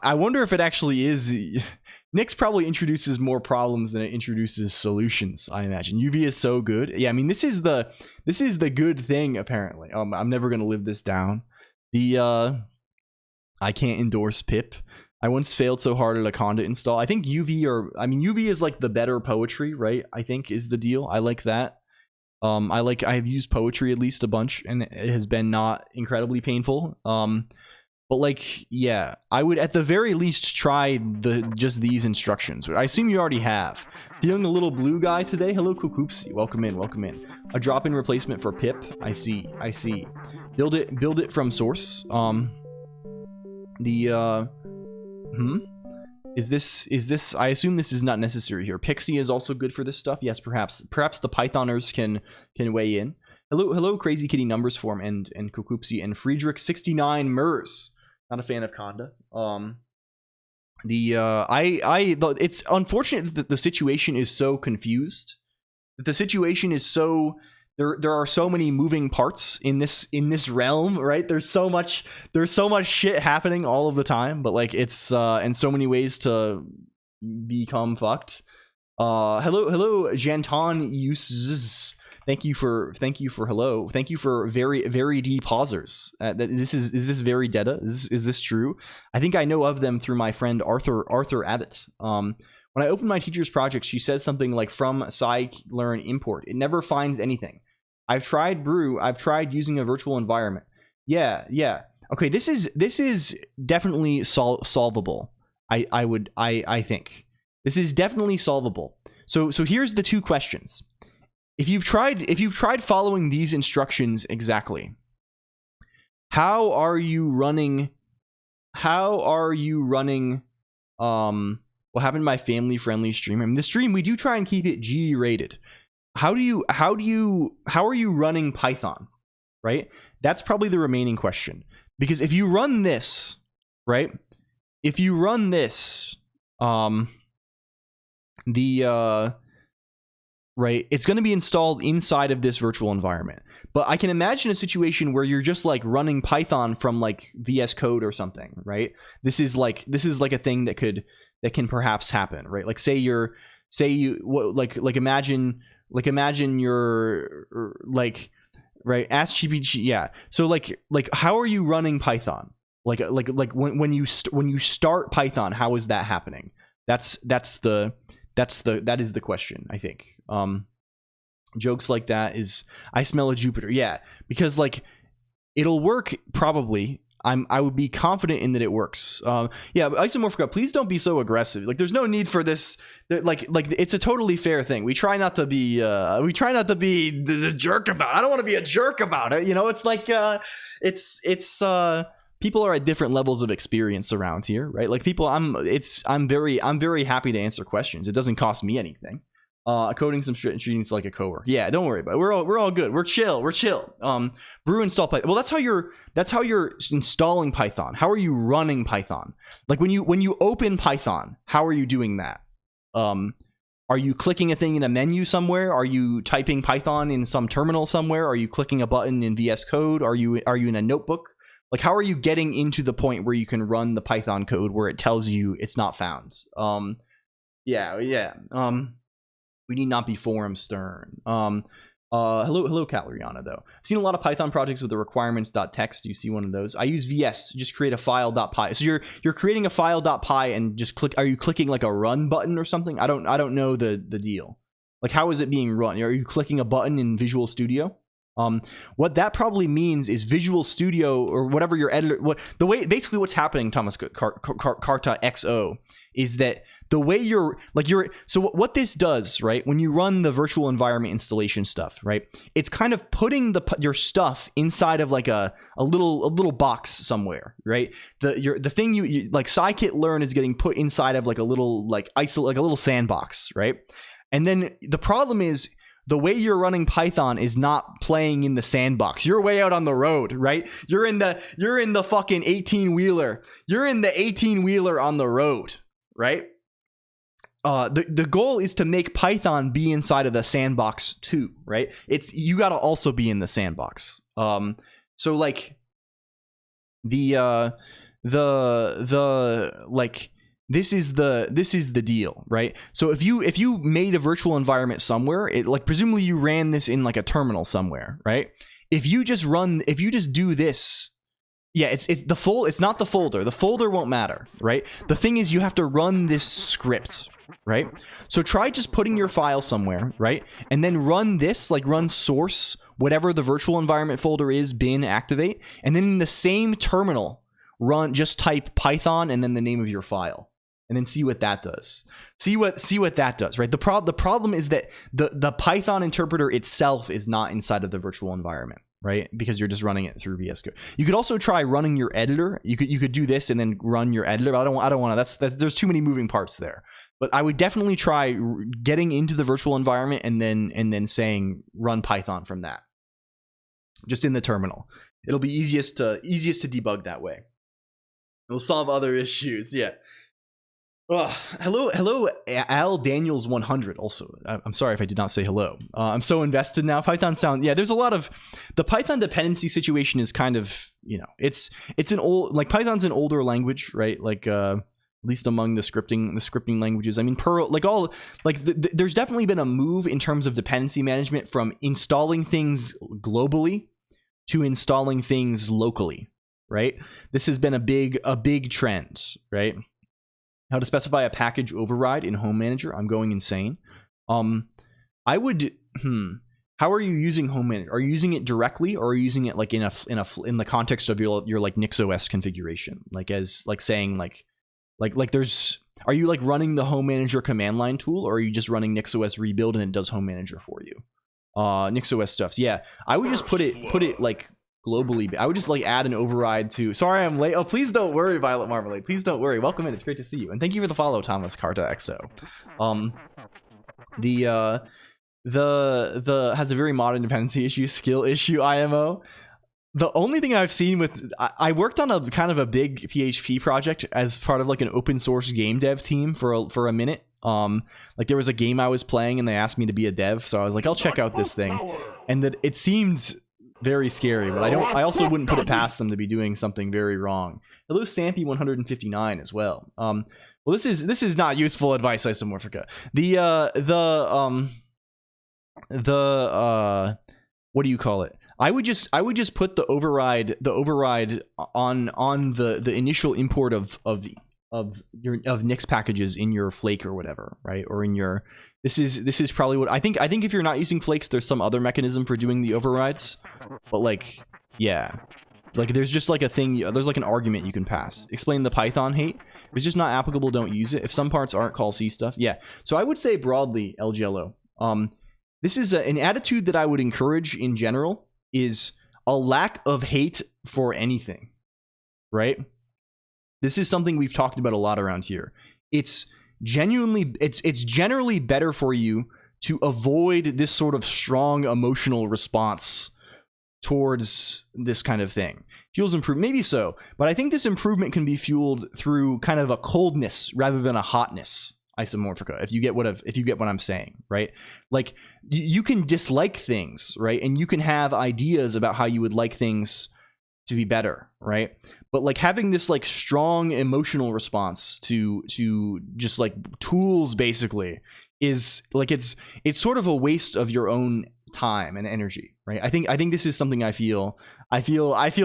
I wonder if it actually is. Nix probably introduces more problems than it introduces solutions, I imagine. UV is so good. Yeah, I mean, this is the good thing, apparently. I'm never going to live this down. I can't endorse pip. I once failed so hard at a conda install. I think UV is like the better poetry, right? I think is the deal. I like that. I've used poetry at least a bunch, and it has been not incredibly painful. But like, yeah, I would at the very least try just these instructions. I assume you already have. Feeling a little blue guy today? Hello, Kukoopsie. Welcome in. A drop-in replacement for pip. I see. Build it from source. Is this? I assume this is not necessary here. Pixie is also good for this stuff. Yes, perhaps the Pythoners can weigh in. Hello, Crazy Kitty Numbers Form and Kukoopsie and Friedrich 69 Mers. Not a fan of conda. It's unfortunate that the situation is so confused. That the situation is so there are so many moving parts in this realm, right? There's so much shit happening all of the time, but like it's in so many ways to become fucked. Hello, Janton uses. Thank you for hello. Thank you for very deep pausers. Is this very data? Is this true? I think I know of them through my friend Arthur Abbott. When I open my teacher's project, she says something like from scikit-learn import. It never finds anything. I've tried brew. I've tried using a virtual environment. Yeah. Okay, this is definitely solvable. I think this is definitely solvable. So here's the two questions. If you've tried following these instructions exactly, how are you running what happened to my family friendly stream? I mean, the stream, we do try and keep it G rated. How are you running Python, right? That's probably the remaining question. Because if you run this, right? If you run this, right? It's going to be installed inside of this virtual environment. But I can imagine a situation where you're just like running Python from like VS Code or something, right? This is like a thing that can perhaps happen, right? Like imagine you're like, right, ask GPT, yeah. So like how are you running Python? Like when you start Python, how is that happening? That is the question, I think. Jokes like that is, I smell a Jupiter. Yeah, because like it'll work probably. I would be confident in that it works. Yeah, Isomorphica, please don't be so aggressive. Like there's no need for this. Like it's a totally fair thing. We try not to be the jerk about it. I don't want to be a jerk about it. You know, it's like it's people are at different levels of experience around here, right? Like people, I'm very happy to answer questions. It doesn't cost me anything. Coding some students like a coworker. Yeah, don't worry about it. We're all good. We're chill. Brew install Python. Well, that's how you're installing Python. How are you running Python? Like when you open Python, how are you doing that? Are you clicking a thing in a menu somewhere? Are you typing Python in some terminal somewhere? Are you clicking a button in VS Code? Are you in a notebook? Like, how are you getting into the point where you can run the Python code where it tells you it's not found? We need not be forum stern. Hello, Caloriana, though. I've seen a lot of Python projects with the requirements.txt. You see one of those? I use VS. Just create a file.py. So you're creating a file.py and just click. Are you clicking like a run button or something? I don't know the deal. Like, how is it being run? Are you clicking a button in Visual Studio? What that probably means is Visual Studio or whatever your editor. Basically what's happening, Thomas Carta XO, is that the way so what this does, right, when you run the virtual environment installation stuff, right, it's kind of putting your stuff inside of like a little box somewhere, right? The thing you like scikit-learn is getting put inside of like a little like a little sandbox, right? And then the problem is the way you're running Python is not playing in the sandbox. You're way out on the road, right? You're in the fucking 18-wheeler. You're in the 18-wheeler on the road, right? The goal is to make Python be inside of the sandbox too, right? You got to also be in the sandbox. So like the like this is the deal, right? So if you made a virtual environment somewhere, like presumably you ran this in like a terminal somewhere, right? If you just do this, yeah, it's not the folder. The folder won't matter, right? The thing is you have to run this script, right? So try just putting your file somewhere, right? And then run this, like run source, whatever the virtual environment folder is, bin, activate, and then in the same terminal, just type Python and then the name of your file. And then see what that does. See what that does, right? The problem is that the Python interpreter itself is not inside of the virtual environment, right? Because you're just running it through VS Code. You could also try running your editor. You could do this and then run your editor. But I don't want to. There's too many moving parts there. But I would definitely try getting into the virtual environment and then saying run Python from that, just in the terminal. It'll be easiest to debug that way. It'll solve other issues. Yeah. Hello, Al Daniels 100. Also, I'm sorry if I did not say hello. I'm so invested now. Python sound, yeah. There's a lot of the Python dependency situation is kind of, you know, it's an old, like Python's an older language, right? Like at least among the scripting languages. I mean, Perl, there's definitely been a move in terms of dependency management from installing things globally to installing things locally, right? This has been a big trend, right? How to specify a package override in Home Manager. I'm going insane. I would. How are you using Home Manager? Are you using it directly, or are you using it like in the context of your like NixOS configuration? Like as like saying like there's. Are you like running the Home Manager command line tool, or are you just running NixOS rebuild and it does Home Manager for you? NixOS stuffs. Yeah, I would just put it like globally. I would just like add an override to. Sorry, I'm late. Oh, please don't worry, Violet Marmalade. Please don't worry. Welcome in. It's great to see you, and thank you for the follow, Thomas Carta XO. The has a very modern dependency issue, skill issue, IMO. The only thing I've seen with I worked on a kind of a big PHP project as part of like an open source game dev team for a minute. Like there was a game I was playing and they asked me to be a dev, so I was like, I'll check out this thing, and that it seemed very scary, but I also wouldn't put it past them to be doing something very wrong. Hello Sampy 159 as well. Well, this is not useful advice, Isomorphica. What do you call it? I would just put the override on the initial import of Nix packages in your Flake or whatever, right? Or in your this is probably what I think if you're not using Flakes, there's some other mechanism for doing the overrides. But like, yeah. Like there's just like a thing, there's like an argument you can pass. Explain the Python hate. If it's just not applicable, don't use it. If some parts aren't call C stuff, yeah. So I would say broadly, LGLO. This is an attitude that I would encourage in general, is a lack of hate for anything, right? This is something we've talked about a lot around here. It's generally better for you to avoid this sort of strong emotional response towards this kind of thing. Fuels improve, maybe so, but I think this improvement can be fueled through kind of a coldness rather than a hotness, Isomorphica, if you get what I'm saying, right? Like you can dislike things, right? And you can have ideas about how you would like things to be better, right? But like having this like strong emotional response to just like tools basically is like it's sort of a waste of your own time and energy, right? I think this is something I feel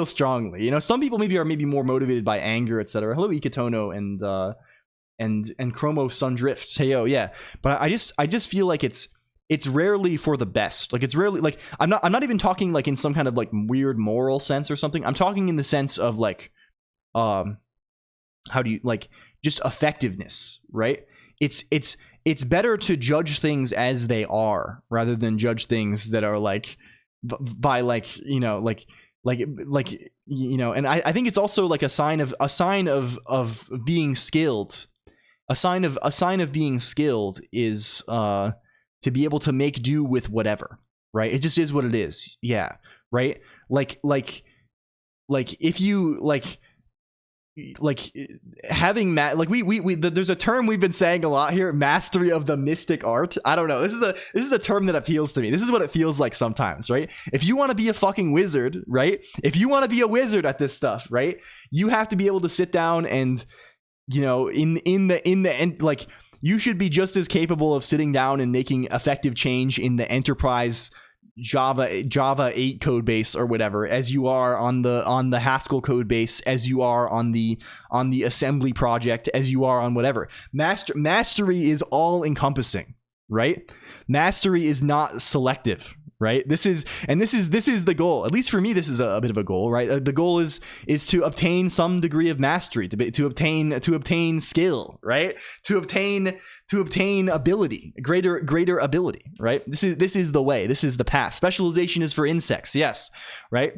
strongly. You know, some people maybe are more motivated by anger, etc. Hello Ikitono and Chromo Sundrift. Hey yo, yeah. But I just feel like it's rarely for the best. Like it's rarely like I'm not even talking like in some kind of like weird moral sense or something. I'm talking in the sense of like how do you like just effectiveness, right? It's better to judge things as they are rather than judge things that are like by like, you know, like you know, and I think it's also like a sign of being skilled. A sign of being skilled is to be able to make do with whatever, right? It just is what it is. Yeah, right? Like if you like having there's a term we've been saying a lot here, mastery of the mystic art. I don't know, this is a term that appeals to me. This is what it feels like sometimes, right? If you want to be a fucking wizard, right? If you want to be a wizard at this stuff, right? You have to be able to sit down and, you know, in the end, like you should be just as capable of sitting down and making effective change in the enterprise Java 8 code base or whatever as you are on the Haskell code base, as you are on the assembly project, as you are on whatever. Mastery is all encompassing, right? Mastery is not selective, right? This is the goal. At least for me, this is a bit of a goal, right? The goal is to obtain some degree of mastery, to obtain skill, right? To obtain ability, greater ability, right? This is the way. This is the path. Specialization is for insects, yes, right?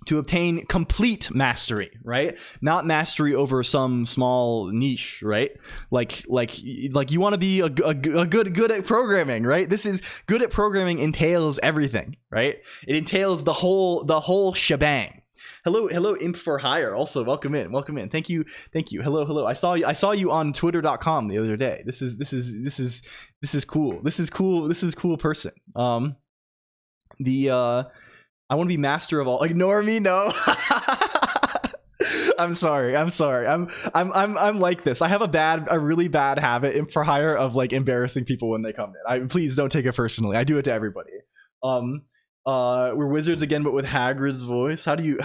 To obtain complete mastery, right? Not mastery over some small niche, right? Like you want to be a good at programming, right? This is good at programming entails everything, right? It entails the whole shebang. Hello Imp for Hire. Also, welcome in. Thank you. Hello. I saw you on twitter.com the other day. This is cool. This is cool person. I want to be master of all. Ignore me, no. I'm sorry. I'm like this. I have a really bad habit in for hire of like embarrassing people when they come in. Please don't take it personally. I do it to everybody. We're wizards again, but with Hagrid's voice. How do you?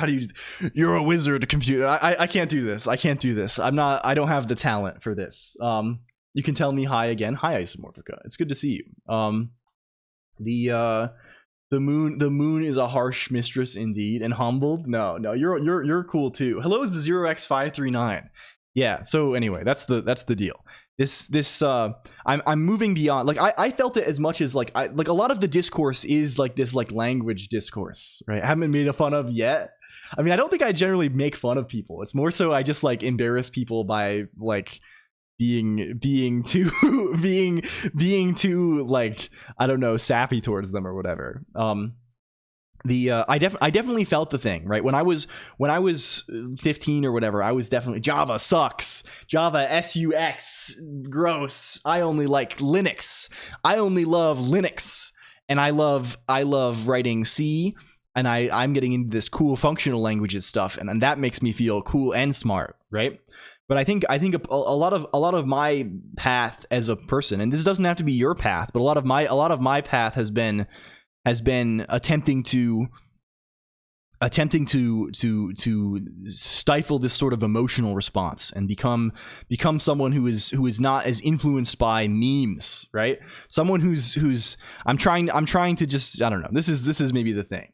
You're a wizard, computer. I can't do this. I don't have the talent for this. You can tell me hi again. Hi, Isomorphica. It's good to see you. The moon is a harsh mistress indeed, and humbled. No, you're cool too. Hello, is the 0x539. Yeah. So anyway, that's the deal. I'm moving beyond. Like I felt it as much as like a lot of the discourse is like this like language discourse, right? I haven't been made fun of yet. I mean, I don't think I generally make fun of people. It's more so I just like embarrass people by like being too like, I don't know, sappy towards them or whatever. I definitely felt the thing, right? When I was 15 or whatever, I was definitely Java sucks. Java SUX gross. I only like Linux. I only love Linux. And I love writing C, and I'm getting into this cool functional languages stuff, and that makes me feel cool and smart, right? But I think a lot of my path as a person, and this doesn't have to be your path, but a lot of my path has been attempting to stifle this sort of emotional response and become someone who is not as influenced by memes, right? Someone who's I'm trying to just, I don't know. This is maybe the thing.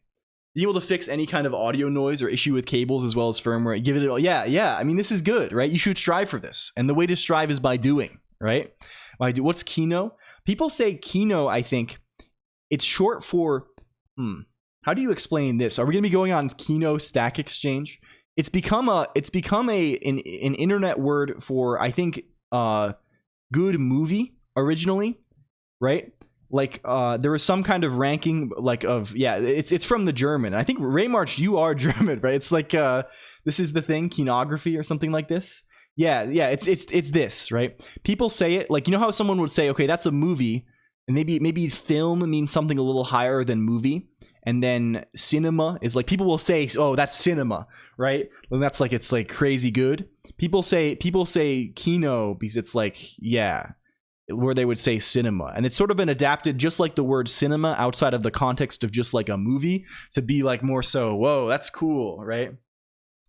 Being able to fix any kind of audio noise or issue with cables as well as firmware, give it all. Yeah. I mean, this is good, right? You should strive for this, and the way to strive is by doing, right? What's Kino? People say Kino. I think it's short for. How do you explain this? Are we going to be going on Kino Stack Exchange? It's become an internet word for, I think, good movie originally, right? Like there was some kind of ranking it's from the German. I think Raymarch, you are German, right? It's like this is the thing, kinography or something like this. Yeah, it's this, right? People say it like, you know how someone would say, okay, that's a movie, and maybe film means something a little higher than movie. And then cinema is like, people will say, oh, that's cinema, right? And that's like, it's like crazy good. People say Kino because it's like, yeah, where they would say cinema. And it's sort of been adapted just like the word cinema outside of the context of just like a movie to be like more so, whoa, that's cool, right?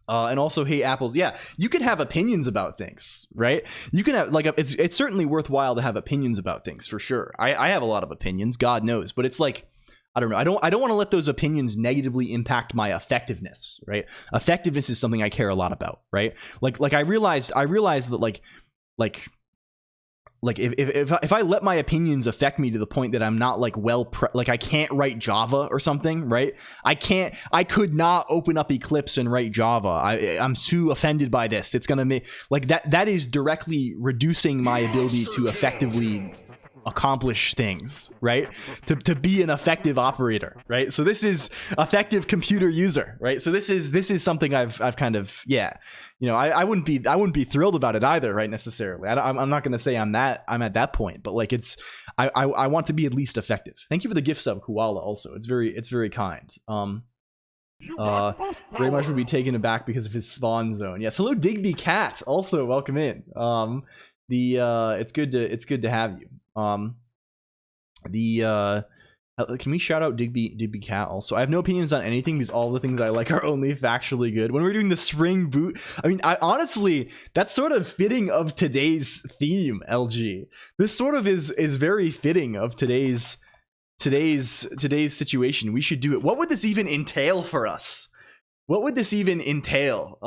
And also, hey, apples. Yeah, you can have opinions about things, right? You can have it's certainly worthwhile to have opinions about things for sure. I have a lot of opinions, God knows, but it's like, I don't know. I don't want to let those opinions negatively impact my effectiveness, right? Effectiveness is something I care a lot about, right? Like I realized that if I let my opinions affect me to the point that I'm not like I can't write Java or something, right? I could not open up Eclipse and write Java. I'm too offended by this. It's gonna make like that is directly reducing my ability to effectively accomplish things, right? To be an effective operator, right? So this is effective computer user, right? So this is something I've kind of, yeah, you know, I wouldn't be thrilled about it either, right? Necessarily, I'm not going to say I'm at that point, but like I want to be at least effective. Thank you for the gift sub, Koala. Also, it's very kind. Very much would be taken aback because of his spawn zone. Yes, hello Digby Cat. Also, welcome in. It's good to have you. Can we shout out Digby Cat also? I have no opinions on anything because all the things I like are only factually good. When we're doing the spring boot, I mean, honestly, that's sort of fitting of today's theme, LG. This sort of is very fitting of today's situation. We should do it. What would this even entail for us? What would this even entail?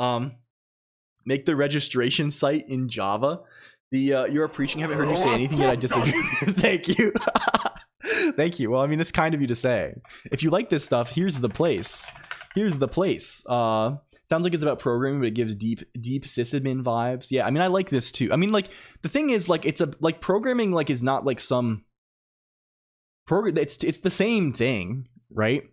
Make the registration site in Java. You're preaching. I haven't heard you say anything yet. I disagree. Thank you. Thank you. Well, I mean, it's kind of you to say. If you like this stuff, here's the place. Sounds like it's about programming, but it gives deep sysadmin vibes. Yeah, I mean, I like this too. I mean, like the thing is, like it's programming like is not like some program. It's the same thing, right?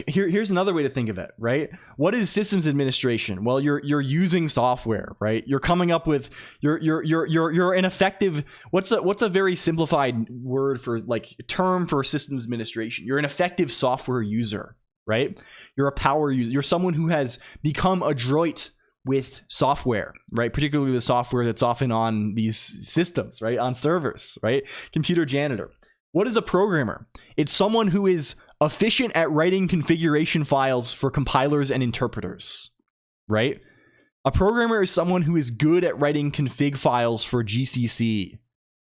Here's another way to think of it, right? What is systems administration? Well, you're using software, right? You're coming up with you're an effective, what's a very simplified word for like term for systems administration? You're an effective software user, right? You're a power user. You're someone who has become adroit with software, right? Particularly the software that's often on these systems, right? On servers, right? Computer janitor. What is a programmer? It's someone who is efficient at writing configuration files for compilers and interpreters, right? A programmer is someone who is good at writing config files for GCC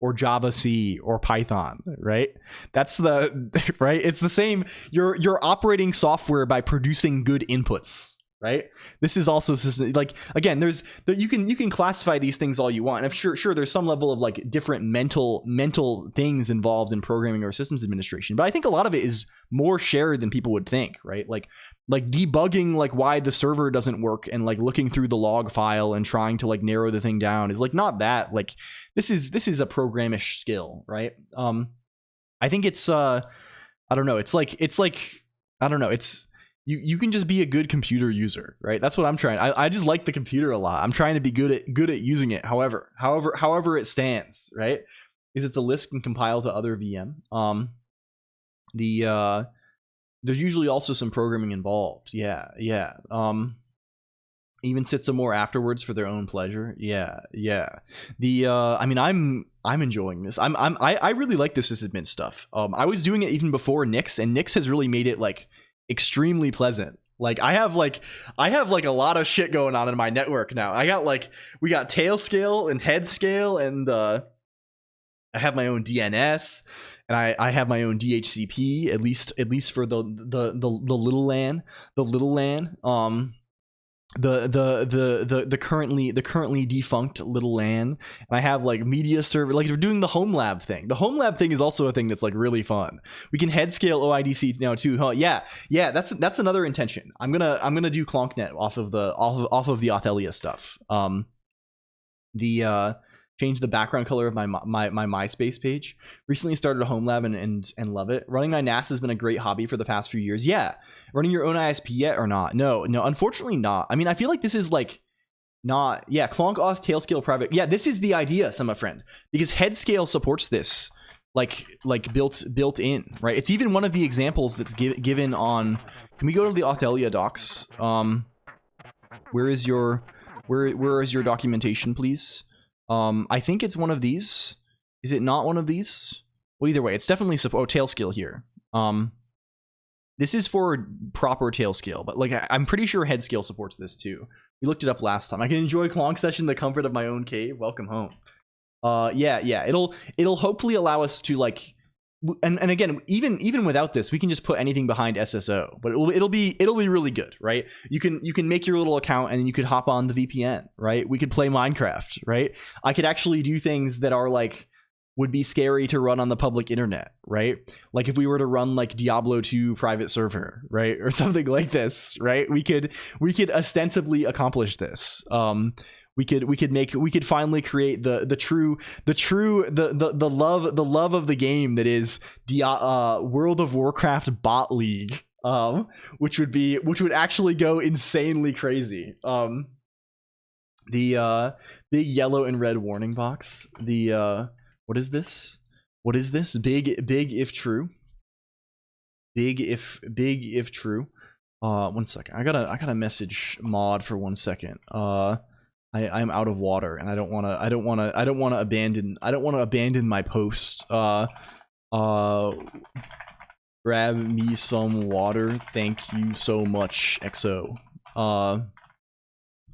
or Java C or Python, right? That's right? It's the same. You're operating software by producing good inputs, right? This is also like, again, you can classify these things all you want. And sure there's some level of like different mental things involved in programming or systems administration, but I think a lot of it is more shared than people would think, right? Like debugging like why the server doesn't work and like looking through the log file and trying to like narrow the thing down is like not that. Like this is a programish skill, right? I think it's I don't know. It's like I don't know. It's you can just be a good computer user, right? That's what I'm trying. I just like the computer a lot. I'm trying to be good at using it. However it stands, right? Is it's a Lisp can compile to other VM. There's usually also some programming involved. Yeah. Even sit some more afterwards for their own pleasure. Yeah. I mean, I'm enjoying this. I really like this sysadmin stuff. I was doing it even before Nix, and Nix has really made it like extremely pleasant. Like I have like a lot of shit going on in my network now. We got tail scale and head scale, and I have my own DNS, and I have my own DHCP at least for the little LAN, the currently defunct little LAN, and I have like media server. Like we're doing the home lab thing. The home lab thing is also a thing that's like really fun. We can head scale OIDC now too. Huh? Yeah. That's another intention. I'm gonna do ColoNQnet off of the Authelia stuff. Change the background color of my MySpace page. Recently started a home lab and love it. Running my NAS has been a great hobby for the past few years. Yeah. Running your own ISP yet or not? No, unfortunately not. I mean, I feel like this is like not, yeah, ColoNQ auth tailscale private. Yeah, this is the idea, Summer Friend, because Headscale supports this like built in, right? It's even one of the examples that's given on, can we go to the Authelia docs? Where is your documentation, please? I think it's one of these. Is it not one of these? Well, either way, it's definitely tailscale here. This is for proper tailscale, but like I'm pretty sure Headscale supports this too. We looked it up last time. I can enjoy ColoNQ session in the comfort of my own cave. Welcome home. Yeah. It'll hopefully allow us to like, and again, even without this, we can just put anything behind SSO, but it'll be really good, right? You can make your little account and then you could hop on the VPN, right? We could play Minecraft, right? I could actually do things that are like would be scary to run on the public internet, right? Like if we were to run like Diablo 2 private server, right? Or something like this, right? We could ostensibly accomplish this. We could finally create the love of the game that is World of Warcraft bot league, which would actually go insanely crazy. The big yellow and red warning box. What is this? Big if true. Big if true. 1 second. I gotta message mod for 1 second. I'm out of water and I don't want to abandon my post. Grab me some water. Thank you so much, XO.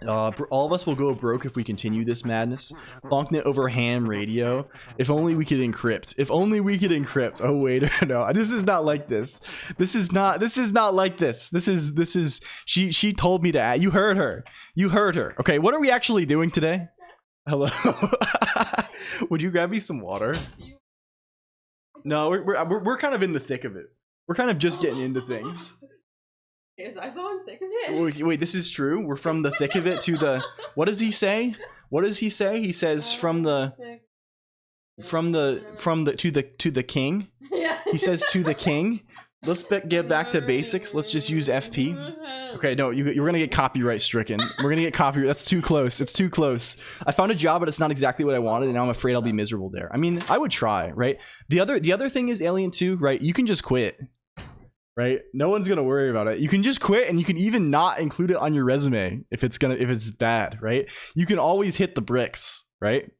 All of us will go broke if we continue this madness. ColoNQnet over ham radio. If only we could encrypt. Oh wait, no. This is not like this. This is not like this. This is she told me to add. You heard her. Okay, what are we actually doing today? Hello. Would you grab me some water? No, we're kind of in the thick of it. We're kind of just getting into things. Is I so in thick of it? Wait, this is true? We're from the thick of it to the... What does he say? He says from the to the king. Yeah. He says to the king. Let's get back to basics. Let's just use FP. Okay, no, you're gonna get copyright stricken. We're gonna get copyright. That's too close. It's too close. I found a job, but it's not exactly what I wanted, and now I'm afraid I'll be miserable there. I mean, I would try, right? The other thing is Alien 2, right? You can just quit. Right? No one's gonna worry about it. You can just quit, and you can even not include it on your resume if it's bad, right? You can always hit the bricks, right?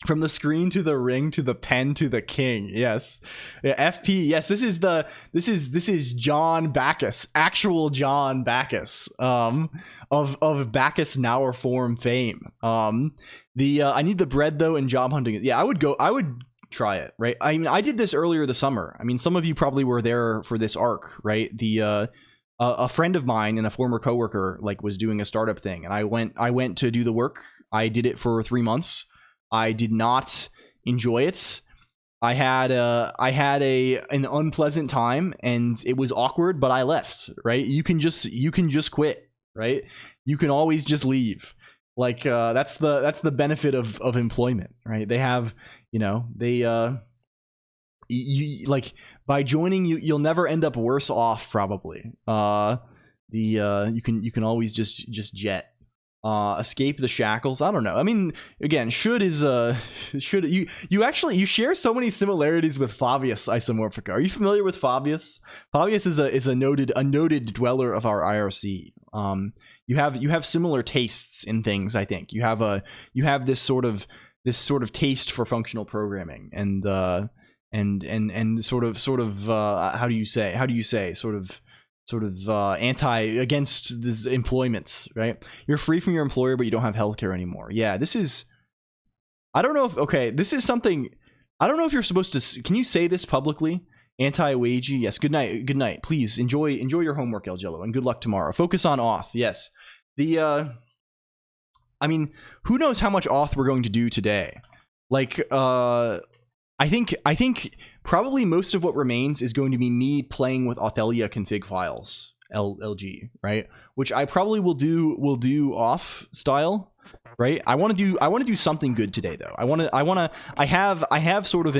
From the screen to the ring to the pen to the king. Yes. Yeah, FP. Yes, this is John Bacchus, actual John Bacchus, of Bacchus Now Form fame. I need the bread though and job hunting. Yeah, I would try it, right? I mean, I did this earlier this summer. I mean, some of you probably were there for this arc, right? A friend of mine and a former coworker like was doing a startup thing, and I went to do the work. I did it for 3 months. I did not enjoy it. I had an unpleasant time, and it was awkward, but I left, right? You can just quit, right? You can always just leave. Like that's the benefit of employment, right? They have, you like by joining you'll never end up worse off probably. You can always just jet. Escape the shackles. I don't know. I mean, again, should you share so many similarities with Fabius Isomorphica. Are you familiar with Fabius? Fabius is a noted dweller of our IRC. You have similar tastes in things. I think you have this sort of taste for functional programming and sort of how do you say anti against this employment, right? You're free from your employer, but you don't have healthcare anymore. Yeah, this is. I don't know if this is something. I don't know if you're supposed to. Can you say this publicly? Anti-wagey. Yes. Good night. Good night. Please enjoy your homework, El Jello, and good luck tomorrow. Focus on auth. Yes. I mean, who knows how much auth we're going to do today? Like, I think probably most of what remains is going to be me playing with Authelia config files, LLG, right? Which I probably will do off style, right? I want to do something good today though. I have sort of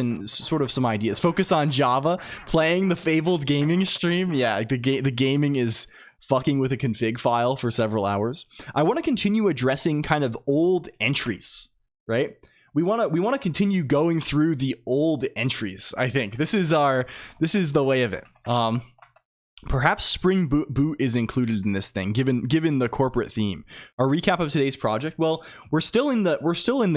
some ideas. Focus on Java, playing the fabled gaming stream. Yeah, the gaming is fucking with a config file for several hours. I want to continue addressing kind of old entries, right? We want to continue going through the old entries. I think this is the way of it. Perhaps Spring Boot is included in this thing, given the corporate theme. Our recap of today's project. Well, we're still in the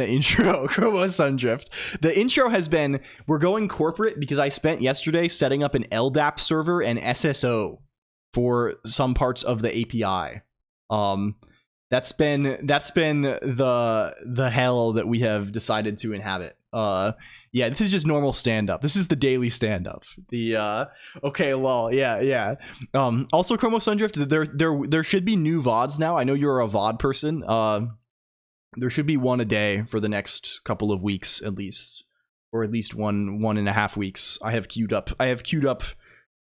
intro. Chromo Sundrift. The intro has been we're going corporate because I spent yesterday setting up an LDAP server and SSO for some parts of the API. That's been the hell that we have decided to inhabit. Yeah, this is just normal stand-up. This is the daily stand-up. Okay, lol. Yeah. Also, Chromo Sundrift, there should be new VODs now. I know you're a VOD person. There should be one a day for the next couple of weeks at least, or at least one and a half weeks. I have queued up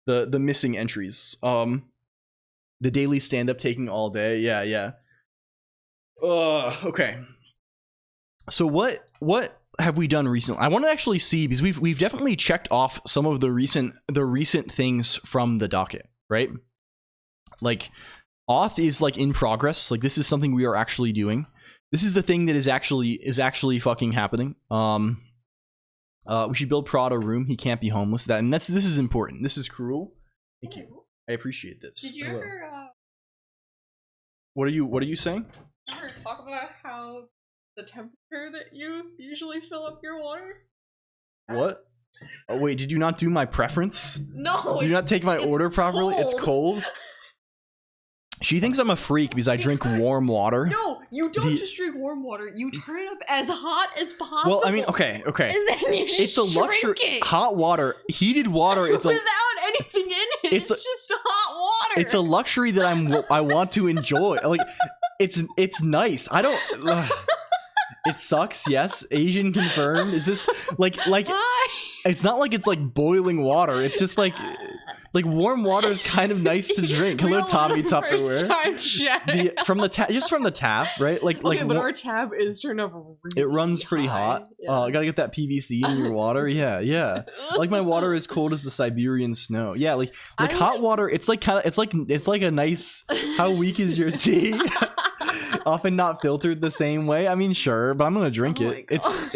the missing entries. The daily stand-up taking all day. Yeah. Okay. So what have we done recently? I want to actually see, because we've definitely checked off some of the recent things from the docket, right? Like auth is like in progress. Like this is something we are actually doing. This is a thing that is actually fucking happening. We should build Prada room. He can't be homeless. This is important. This is cruel. Thank you. I appreciate this. Did you ever What are you saying? ever talk about how the temperature that you usually fill up your water? What? Oh wait, did you not do my preference? No. Did you not take my order properly? It's cold. She thinks I'm a freak because I drink warm water. No, you don't just drink warm water. You turn it up as hot as possible. Well, I mean, okay. And then you it's a luxury. it. Hot water, heated water is without anything in it. It's just hot water. It's a luxury that I want to enjoy. Like, it's nice. I don't. It sucks. Yes, Asian confirmed. Is this like? It's not like it's like boiling water. It's just like warm water is kind of nice to drink. Hello, Tommy Tupperware. From the tap, right? But our tap is turned up really it runs pretty hot. Yeah. Gotta get that PVC in your water. Yeah. Like my water is cold as the Siberian snow. Yeah, like hot water. It's like a nice. How weak is your tea? Often not filtered the same way. I mean, sure, but I'm gonna drink it. It's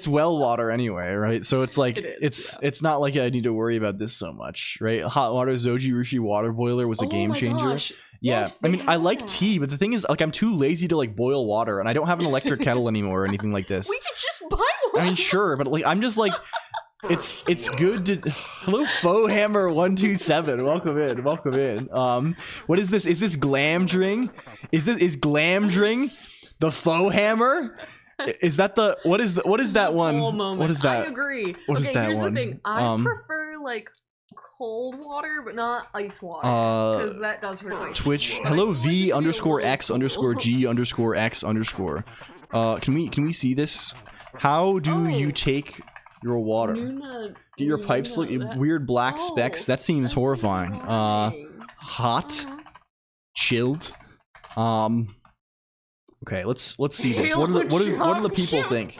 well water anyway, right? So it's like it's not like I need to worry about this so much, right? Hot water Zoji Rushi water boiler was a game changer. Gosh. Yeah, Yes, I mean, I like tea, but the thing is, like, I'm too lazy to like boil water, and I don't have an electric kettle anymore or anything like this. We could just buy one. I mean, sure, but like, I'm just like. It's good to. Hello, Faux Hammer 127. Welcome in. What is this? Is this Glamdring? Is Glamdring the Faux Hammer? Is that the what is that one? What is that? I agree. What is that here's one? the thing. I prefer like cold water, but not ice water, because that does hurt my Twitch. Hello, V_X_G_X_. Can we see this? How do you take your water? Get your pipes look weird black specks. That seems horrifying. Hot, chilled. Okay, let's see this. What do the people think?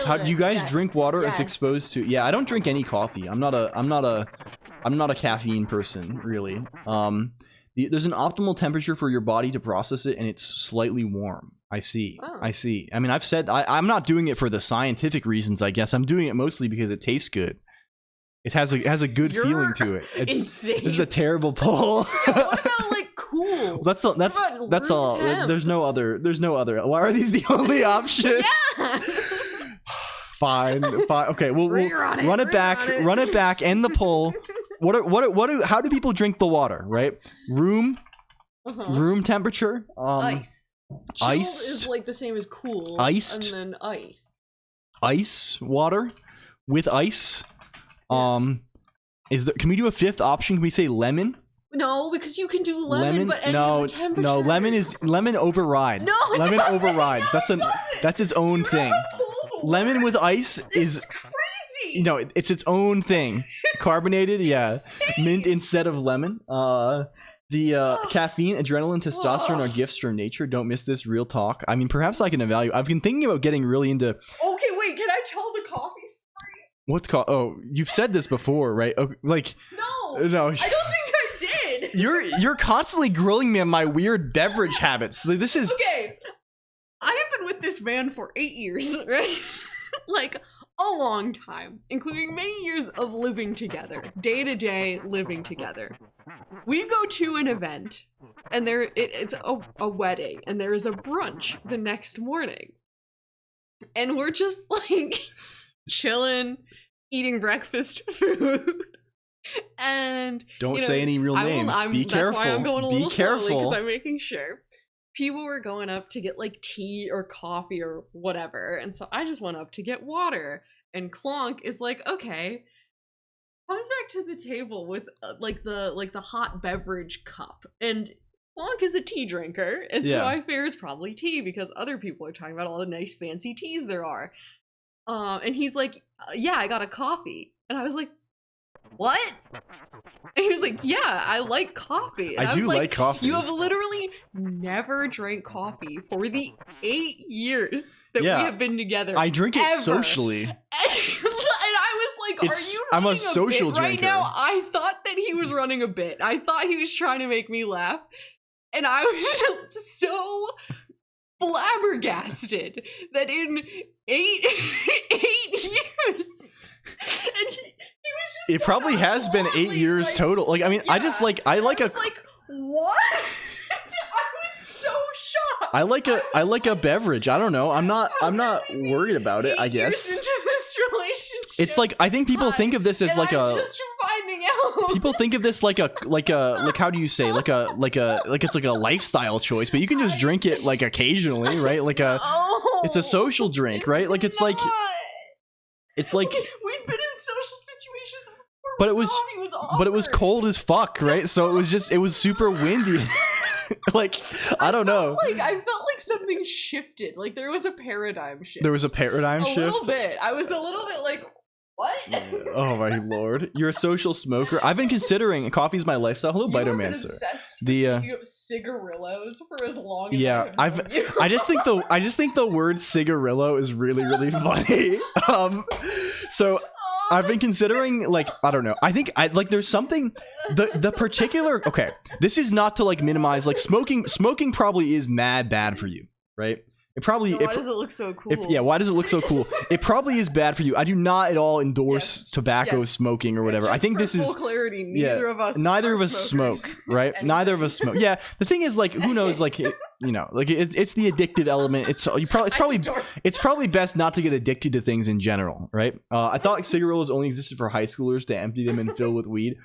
How do you guys Yes. drink water as Yes. exposed to? Yeah, I don't drink any coffee. I'm not a caffeine person, really. There's an optimal temperature for your body to process it, and it's slightly warm. I see. Oh. I see. I mean, I've said I'm not doing it for the scientific reasons. I guess I'm doing it mostly because it tastes good. It has a good You're feeling to it. insane. This is a terrible poll. What about like cool? That's all. That's about all. room temp? There's no other. Why are these the only options? Yeah. Fine. Okay, we'll Rerun it, run it rerun back. it. Run it back. End the poll. How do people drink the water? Right? Room temperature. Ice. Chilled iced. is like the same as cool. Iced. And then ice. Ice water with ice. Can we do a fifth option? Can we say lemon? No, because you can do lemon, but any no, of the temperatures. no. Lemon overrides. No, it lemon doesn't. overrides. No, That's its own thing. Lemon with ice This is crazy. it's its own thing. Carbonated, yeah. Mint instead of lemon. Caffeine, adrenaline, testosterone are gifts from nature. Don't miss this. Real talk. I mean, perhaps I can evaluate. I've been thinking about getting really into. Okay, wait. Can I tell the coffee story? What's called? Oh, you've said this before, right? Oh, like No. no. I don't think I did. You're constantly grilling me on my weird beverage habits. Like, this is Okay. I have been with this man for 8 years, right? Like a long time, including many years of living together, day to day living together. We go to an event, and it's a wedding, and there is a brunch the next morning, and we're just like chilling, eating breakfast food, and don't say any real names. Be careful. That's why I'm going a Be little slowly careful. because I'm making sure. People were going up to get like tea or coffee or whatever, and so I just went up to get water. And Colonq is like, okay, comes back to the table with like the hot beverage cup, and Colonq is a tea drinker, and so Yeah. I figure it's probably tea because other people are talking about all the nice fancy teas there are. And he's like, yeah, I got a coffee, and I was like, what? And he was like, yeah, I like coffee. And I was do like coffee. You have literally never drank coffee for the 8 years that Yeah. we have been together. I drink it ever. socially. And I was like, It's- are you I'm a running social bit right drinker. now? I thought that he was running a bit. I thought he was trying to make me laugh. And I was just so flabbergasted that in eight years, and he was just It probably has been 8 years like, total. Like, I mean, I yeah. just like I was like, what? I was so shocked. I like a beverage. I don't know. I'm not worried about it, I 8 years guess. into this relationship, It's like, I think people think of this as and like I'm a just finding out. people think of this like how do you say, like it's like a lifestyle choice, but you can just drink it like occasionally, right? Like it's a social drink, right? Like it's like not. it's like Okay, we'd been in social situations before. But where it was- coffee but it was offered. cold as fuck, right? So it was super windy. Like, I don't know. I felt like something shifted. Like there was a paradigm shift. There was a paradigm a shift. little bit. I was a little bit like, what? Oh my lord. You're a social smoker. I've been considering coffee's my lifestyle. Hello, You have been Bitomancer. obsessed with The, taking up cigarillos for as long as Yeah, I've known you. I just think the word cigarillo is really, really funny. So I've been considering, like, I don't know. I think there's something the particular, okay, this is not to like minimize, like, smoking probably is mad bad for you, right? It probably Why does it look so cool? why does it look so cool? It probably is bad for you. I do not at all endorse Yes. tobacco Yes. smoking or whatever. Just I think for this full is clarity. yeah, Neither of us smoke, smokers. right? Anyway. Neither of us smoke. Yeah, the thing is, like, who knows, like, you know, like, it's the addictive element. It's probably best not to get addicted to things in general, right? I thought like, cigarillos only existed for high schoolers to empty them and fill with weed.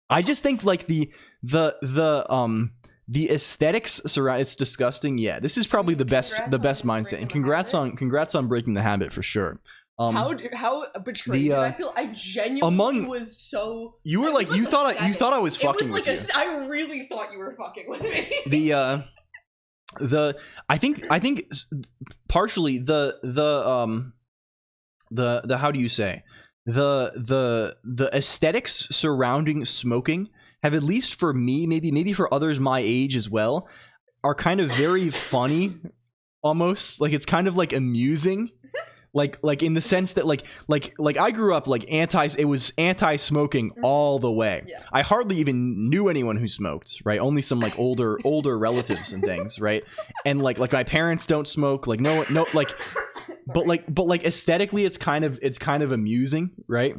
I just think like the aesthetics surround, it's disgusting. Yeah, this is probably the best mindset. And congrats on breaking the habit for sure. How betrayed did I feel? I genuinely was so. You were like, you thought I was fucking with you. I really thought you were fucking with me. I think partially the how do you say, the aesthetics surrounding smoking have, at least for me, maybe for others my age as well, are kind of very funny, almost like it's kind of like amusing. like in the sense that like I grew up like it was anti-smoking all the way. Yeah. I hardly even knew anyone who smoked, right? Only some like older relatives and things, right? And like my parents don't smoke, like no like but like aesthetically it's kind of amusing, right?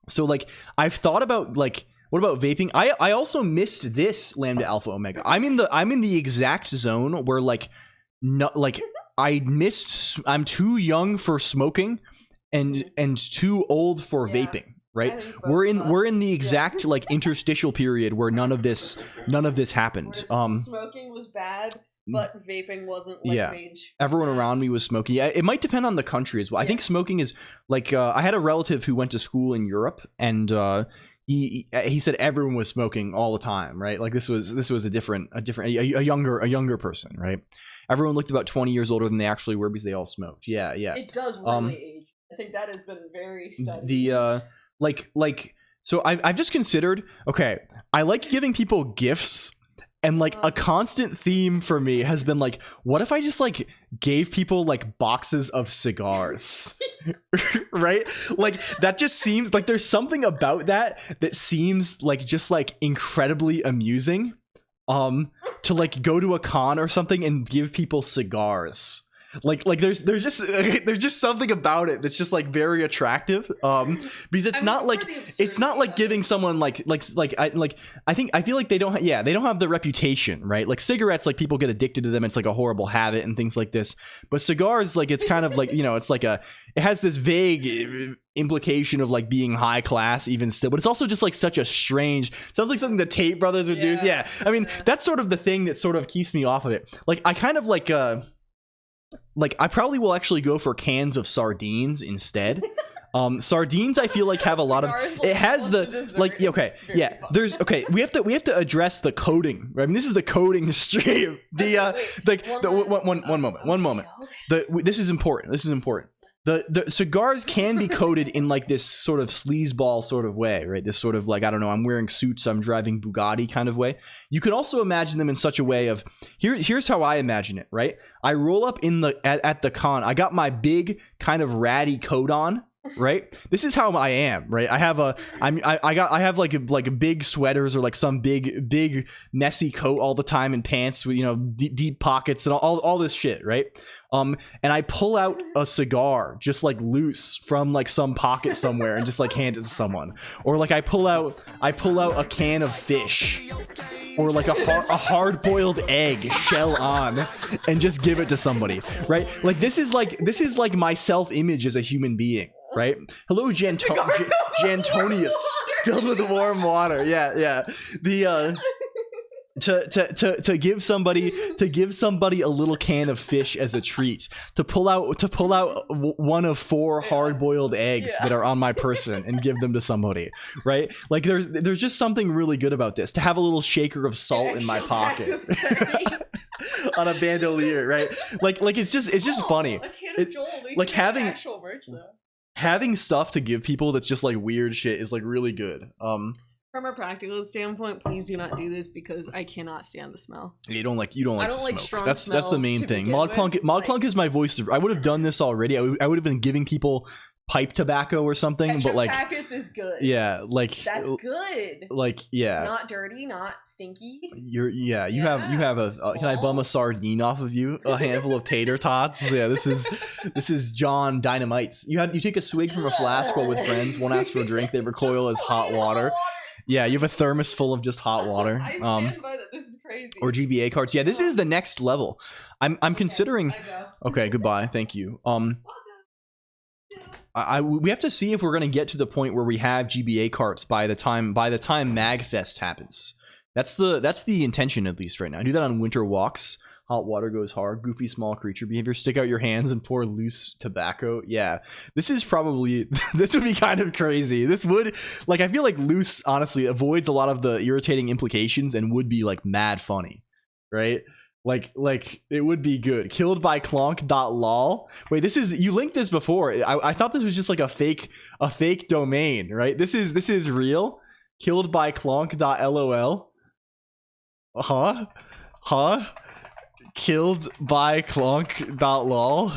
So like I've thought about like, what about vaping? I also missed this Lambda Alpha Omega. I'm in the exact zone where like not like I'm too young for smoking and too old for vaping, right? We're in the exact like interstitial period where none of this happened. Smoking was bad, but vaping wasn't like mainstream. Everyone around me was smoking. Yeah, it might depend on the country as well. I think smoking is like I had a relative who went to school in Europe, and he said everyone was smoking all the time, right? Like this was a younger person, right? Everyone looked about 20 years older than they actually were because they all smoked. Yeah. It does really age. I think that has been very studied. So I've just considered, okay, I like giving people gifts, and like a constant theme for me has been like, what if I just like gave people like boxes of cigars? Right? Like that just seems like there's something about that seems like just like incredibly amusing. To like go to a con or something and give people cigars. Like there's just something about it that's just like very attractive. Because it's not like giving someone I feel like they don't have the reputation, right? Like cigarettes, like people get addicted to them, it's like a horrible habit and things like this. But cigars, like it's kind of like, you know, it's like it has this vague implication of like being high class even still, but it's also just like such a strange, sounds like something the Tate brothers would do. Yeah. I mean, that's sort of the thing that sort of keeps me off of it. Like I kind of like I probably will actually go for cans of sardines instead. Sardines I feel like have a lot of, it has the like, okay, yeah, there's, okay, we have to address the coding, right? I mean, this is a coding stream. One moment. This is important. The cigars can be coded in like this sort of sleazeball sort of way, right? This sort of like, I don't know, I'm wearing suits, I'm driving Bugatti kind of way. You can also imagine them in such a way of, here's how I imagine it, right? I roll up at the con, I got my big kind of ratty coat on, right? This is how I am, right? I have like big sweaters or like some big messy coat all the time and pants with, you know, deep pockets and all this shit, right? And I pull out a cigar just like loose from like some pocket somewhere and just like hand it to someone, or like I pull out a can of fish, or like a hard-boiled egg shell on, and just give it to somebody, right? Like this is like my self-image as a human being, right? Hello, Jantonius, filled with warm water. Yeah. The to give somebody a little can of fish as a treat, to pull out one of 4 hard-boiled eggs that are on my person and give them to somebody, right? Like there's just something really good about this, to have a little shaker of salt in my pocket on a bandolier, right? Like it's just funny. Like having stuff to give people that's just like weird shit is like really good. From a practical standpoint, please do not do this because I cannot stand the smell. You don't like to smoke. Strong that's the main thing. ModClonq is my voice. I would have done this already. I would have been giving people pipe tobacco or something, but like packets is good. Yeah, like that's good. Like yeah, not dirty, not stinky. You have a can I bum a sardine off of you? A handful of tater tots. Yeah, this is John Dynamite. You take a swig from a flask while with friends. One asks for a drink. They recoil as hot water. Yeah, you have a thermos full of just hot water. I stand by that. This is crazy. Or GBA cards. Yeah, this is the next level. I'm considering. Okay, goodbye. Thank you. We have to see if we're gonna get to the point where we have GBA carts by the time MagFest happens. That's the intention, at least right now. I do that on winter walks. Hot water goes hard. Goofy small creature behavior. Stick out your hands and pour loose tobacco. Yeah, this would be kind of crazy. This would, like, I feel like loose honestly avoids a lot of the irritating implications and would be like mad funny, right? Like it would be good. Killed by Colonq.lol. Wait, you linked this before. I thought this was just like a fake domain, right? This is real. Killed by Colonq.lol. Huh? Killed by Colonq.lol.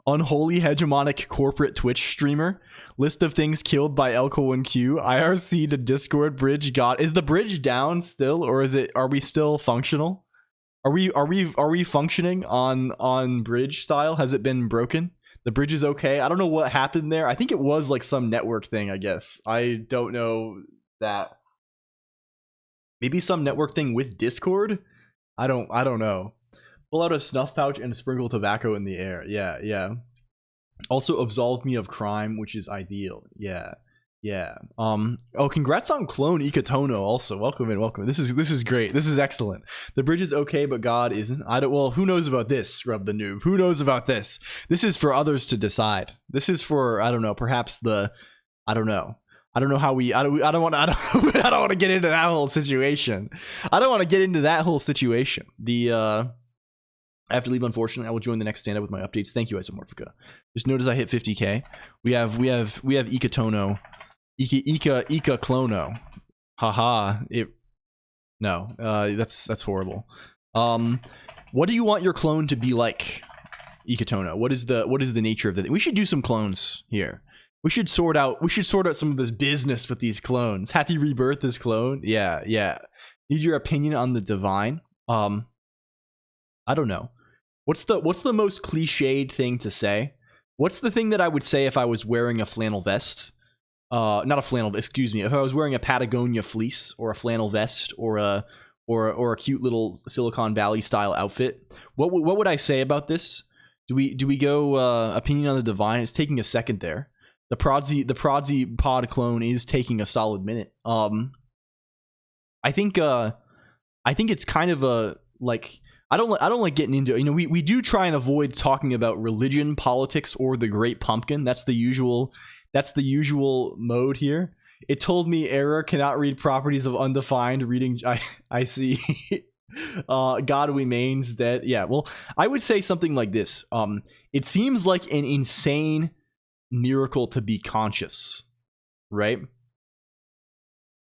Unholy hegemonic corporate Twitch streamer. List of things killed by LCOLONQ. IRC to Discord bridge got. Is the bridge down still, or is it? Are we still functional? Are we functioning on bridge style? Has it been broken? The bridge is okay. I don't know what happened there. I think it was like some network thing, I guess. I don't know that. Maybe some network thing with Discord? I don't know. Pull out a snuff pouch and sprinkle tobacco in the air. Yeah. Also absolved me of crime, which is ideal. Yeah. Oh, congrats on Clone Ikatono also. Welcome in. This is great. This is excellent. The bridge is okay, but God isn't. Well, who knows about this, Scrub the Noob? Who knows about this? This is for others to decide. This is for, I don't know, perhaps I don't know how we. I don't want to get into that whole situation. I have to leave, unfortunately. I will join the next stand-up with my updates. Thank you, Isomorphica. Just notice I hit 50k. We have Ikatono. Ika Clono. Haha. That's horrible. What do you want your clone to be like, Ikatono? What is the nature of the thing? We should do some clones here. We should sort out some of this business with these clones. Happy rebirth this clone. Yeah. Need your opinion on the divine. I don't know. What's the most cliched thing to say? What's the thing that I would say if I was wearing a flannel vest? Not a flannel, excuse me. If I was wearing a Patagonia fleece or a flannel vest or a cute little Silicon Valley style outfit, what would I say about this? Do we go opinion on the divine? It's taking a second there. The Prodsy pod clone is taking a solid minute. I think it's kind of a like. I don't like getting into, we do try and avoid talking about religion, politics, or the Great Pumpkin. That's the usual mode here. It told me error, cannot read properties of undefined reading. I see. God remains dead. Yeah, well, I would say something like this. It seems like an insane miracle to be conscious, right?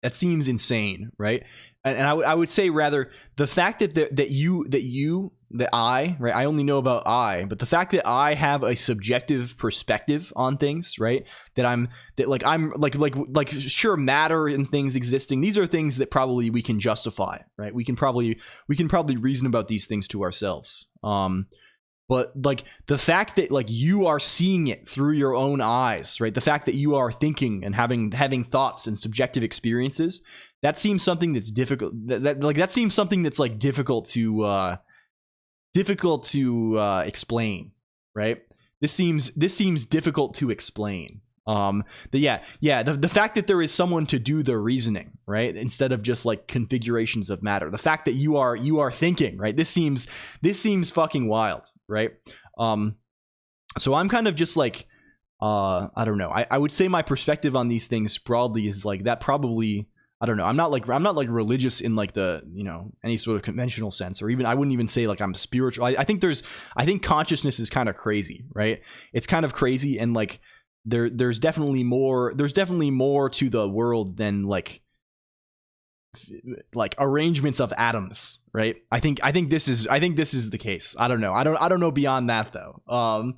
That seems insane, right? And I would say rather the fact that I, right? I only know about I, but the fact that I have a subjective perspective on things, right? I'm sure matter and things existing. These are things that probably we can justify, right? We can probably reason about these things to ourselves. But like the fact that like you are seeing it through your own eyes, right? The fact that you are thinking and having thoughts and subjective experiences, that seems something that's difficult. That seems something that's like difficult to explain, right? This seems difficult to explain. The fact that there is someone to do the reasoning, right, instead of just like configurations of matter. The fact that you are thinking, right? This seems fucking wild, right? So I'm kind of just like I don't know. I would say my perspective on these things broadly is like that probably. I don't know. I'm not like religious in like the, any sort of conventional sense, or even I wouldn't even say like I'm spiritual. I think consciousness is kind of crazy, right? It's kind of crazy, and like there's definitely more to the world than like arrangements of atoms, right? I think this is the case. I don't know. I don't know beyond that though.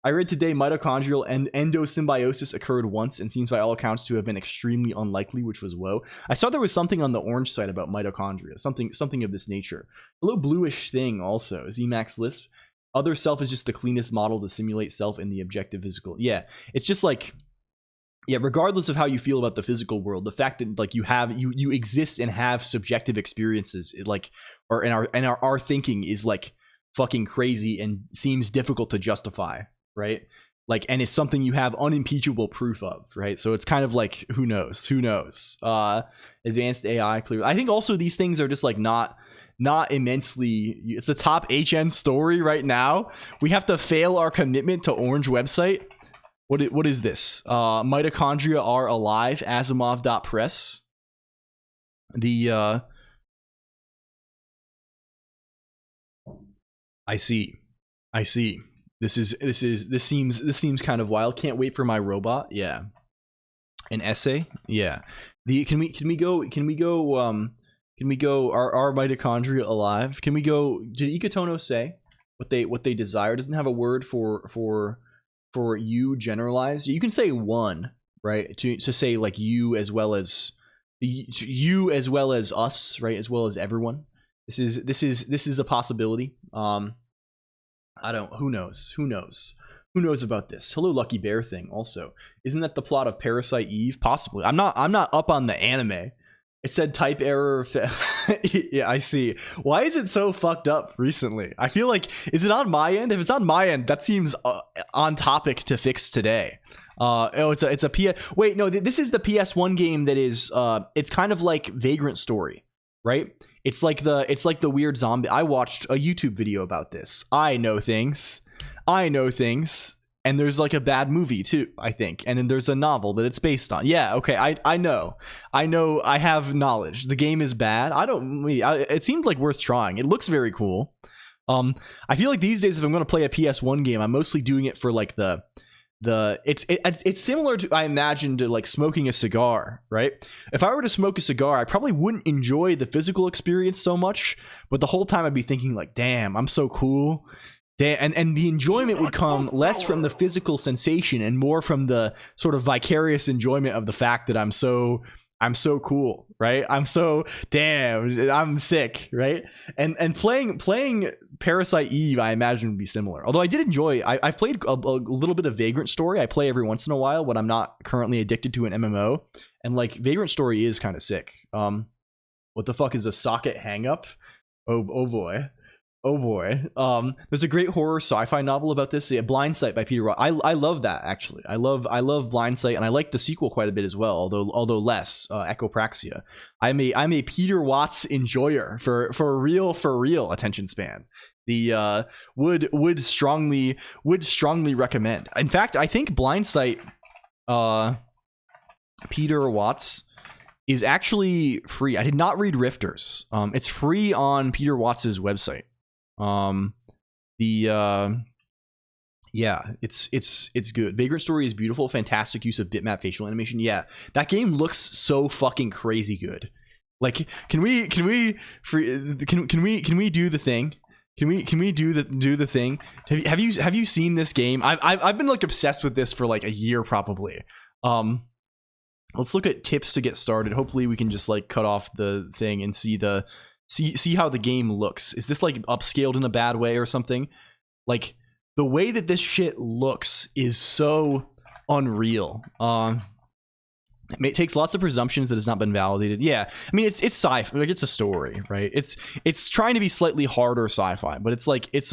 I read today mitochondrial and endosymbiosis occurred once and seems by all accounts to have been extremely unlikely, which was woe. I saw there was something on the orange side about mitochondria, something of this nature. A little bluish thing also. Emacs Lisp. Other self is just the cleanest model to simulate self in the objective physical. Yeah, it's just like, yeah, regardless of how you feel about the physical world, the fact that like you exist and have subjective experiences, our thinking is like fucking crazy and seems difficult to justify. Right, like, and it's something you have unimpeachable proof of, right? So it's kind of like, who knows? Advanced AI, clearly. I think also these things are just like not immensely. It's the top HN story right now. We have to fail our commitment to Orange website. What is this? Mitochondria are alive. Asimov.press. I see. This seems kind of wild. Can't wait for my robot. Yeah. An essay. Yeah. Can we go? Are mitochondria alive? Can we go? Did Ikatono say what they desire? Doesn't have a word for you generalized. You can say one, right? To say like you as well as us, right? As well as everyone. This is a possibility. I don't. Who knows? Who knows about this? Hello, Lucky Bear thing. Also, isn't that the plot of Parasite Eve? Possibly. I'm not up on the anime. It said type error. Yeah, I see. Why is it so fucked up recently? I feel like, is it on my end? If it's on my end, that seems on topic to fix today. It's a PS. Wait, no, this is the PS1 game that is. It's kind of like Vagrant Story, right? It's like the weird zombie. I watched a YouTube video about this. I know things. And there's like a bad movie too, I think. And then there's a novel that it's based on. Yeah, okay. I know. I have knowledge. The game is bad. It seemed like worth trying. It looks very cool. I feel like these days, if I'm going to play a PS1 game, I'm mostly doing it for like it's similar to, I imagine, to like smoking a cigar, right? If I were to smoke a cigar, I probably wouldn't enjoy the physical experience so much, but the whole time I'd be thinking like, damn, I'm so cool. And the enjoyment would come less from the physical sensation and more from the sort of vicarious enjoyment of the fact that I'm so cool, right? I'm sick, right? And playing Parasite Eve, I imagine, would be similar. Although I did enjoy, I've played a little bit of Vagrant Story. I play every once in a while when I'm not currently addicted to an MMO, and like Vagrant Story is kind of sick. What the fuck is a socket hang up? Oh boy. There's a great horror sci-fi novel about this. Yeah, Blind Sight by Peter Roth. I love that, actually. I love Blind Sight, and I like the sequel quite a bit as well, although less. Echopraxia. I'm a Peter Watts enjoyer for real attention span. The would strongly recommend. In fact, I think Blind Sight, Peter Watts, is actually free. I did not read Rifters. It's free on Peter Watts's website. It's good. Vagrant Story is beautiful, fantastic use of bitmap facial animation. Yeah, that game looks so fucking crazy good. Like, can we do the thing? Can we do the thing? Have you seen this game? I've been like obsessed with this for like a year probably. Let's look at tips to get started. Hopefully we can just like cut off the thing and see how the game looks. Is this like upscaled in a bad way or something? Like, the way that this shit looks is so unreal. It takes lots of presumptions that has not been validated. Yeah, I mean, it's sci-fi, like it's a story, right? It's trying to be slightly harder sci-fi, but it's like it's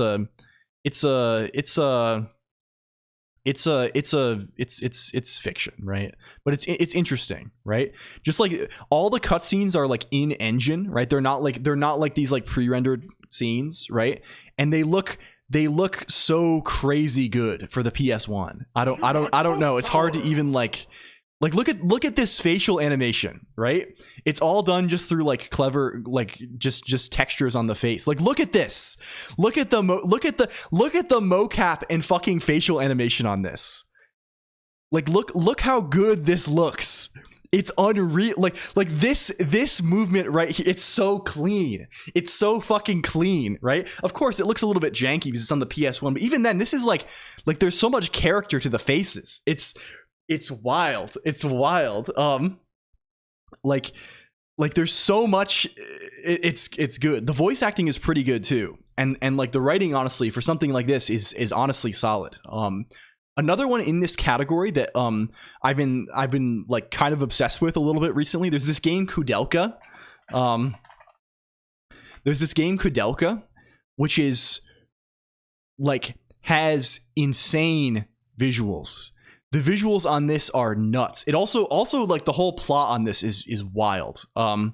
fiction, right? But it's interesting, right? Just like all the cutscenes are like in engine, right? They're not like these like pre-rendered scenes, right? And they look so crazy good for the PS1. I don't know. It's hard to even like look at this facial animation, right? It's all done just through like clever like just textures on the face. Like, look at this. Look at the mocap and fucking facial animation on this. Like, look how good this looks. It's unreal. Like this movement right here, it's so clean. It's so fucking clean, right? Of course, it looks a little bit janky because it's on the PS1, but even then, this is like there's so much character to the faces. It's wild. It's wild. Like there's so much. It's good. The voice acting is pretty good too, and like the writing, honestly, for something like this is honestly solid. Another one in this category that I've been like kind of obsessed with a little bit recently. There's this game Kudelka. Which is like has insane visuals. The visuals on this are nuts. It also like the whole plot on this is wild. Can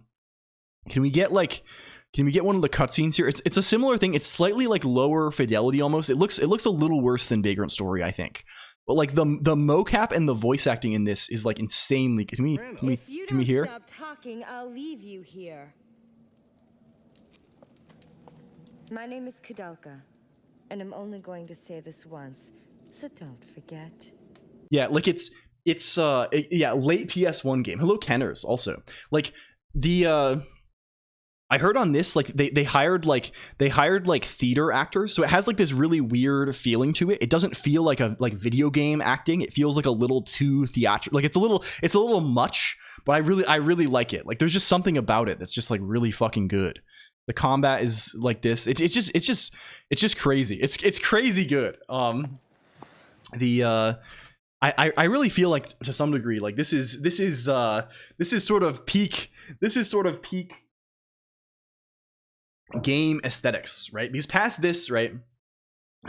we get one of the cutscenes here? It's a similar thing. It's slightly like lower fidelity almost. It looks a little worse than Vagrant Story, I think. But like the mocap and the voice acting in this is like insanely. Can we hear? Stop talking, I'll leave you here. My name is Kudelka, and I'm only going to say this once, so don't forget. Yeah, like it's late PS1 game. Hello Kenners also. Like the I heard on this, like they hired like theater actors, so it has like this really weird feeling to it. It doesn't feel like a video game acting. It feels like a little too theatrical. Like it's a little much, but I really like it. Like there's just something about it that's just like really fucking good. The combat is like this. It's just crazy. It's crazy good. I really feel like to some degree like this is sort of peak game aesthetics, right? Because past this, right,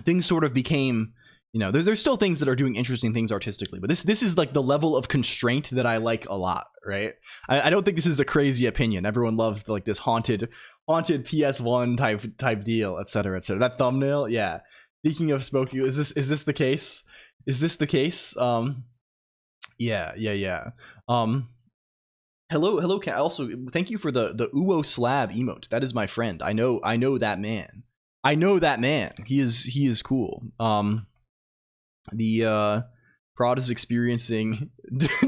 things sort of became, you know, there's still things that are doing interesting things artistically, but this is like the level of constraint that I like a lot, right? I don't think this is a crazy opinion. Everyone loves like this haunted PS1 type deal, etc., etc. That thumbnail, yeah. Speaking of Smokey, is this the case? Is this the case? Yeah. Hello. Also, thank you for the Uwo Slab emote. That is my friend. I know that man. He is cool. The Prod is experiencing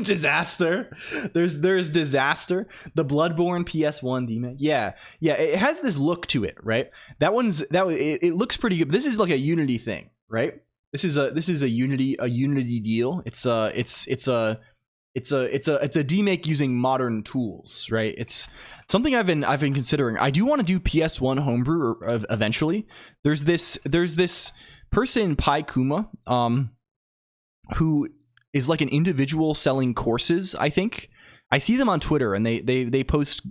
disaster. There's disaster. The Bloodborne PS1 DMAC. Yeah. It has this look to it, right? It looks pretty good. This is like a Unity thing, right? This is a Unity deal. It's a demake using modern tools, right? It's something I've been considering. I do want to do PS1 homebrew eventually. There's this person, Pai Kuma, who is like an individual selling courses. I think I see them on Twitter, and they post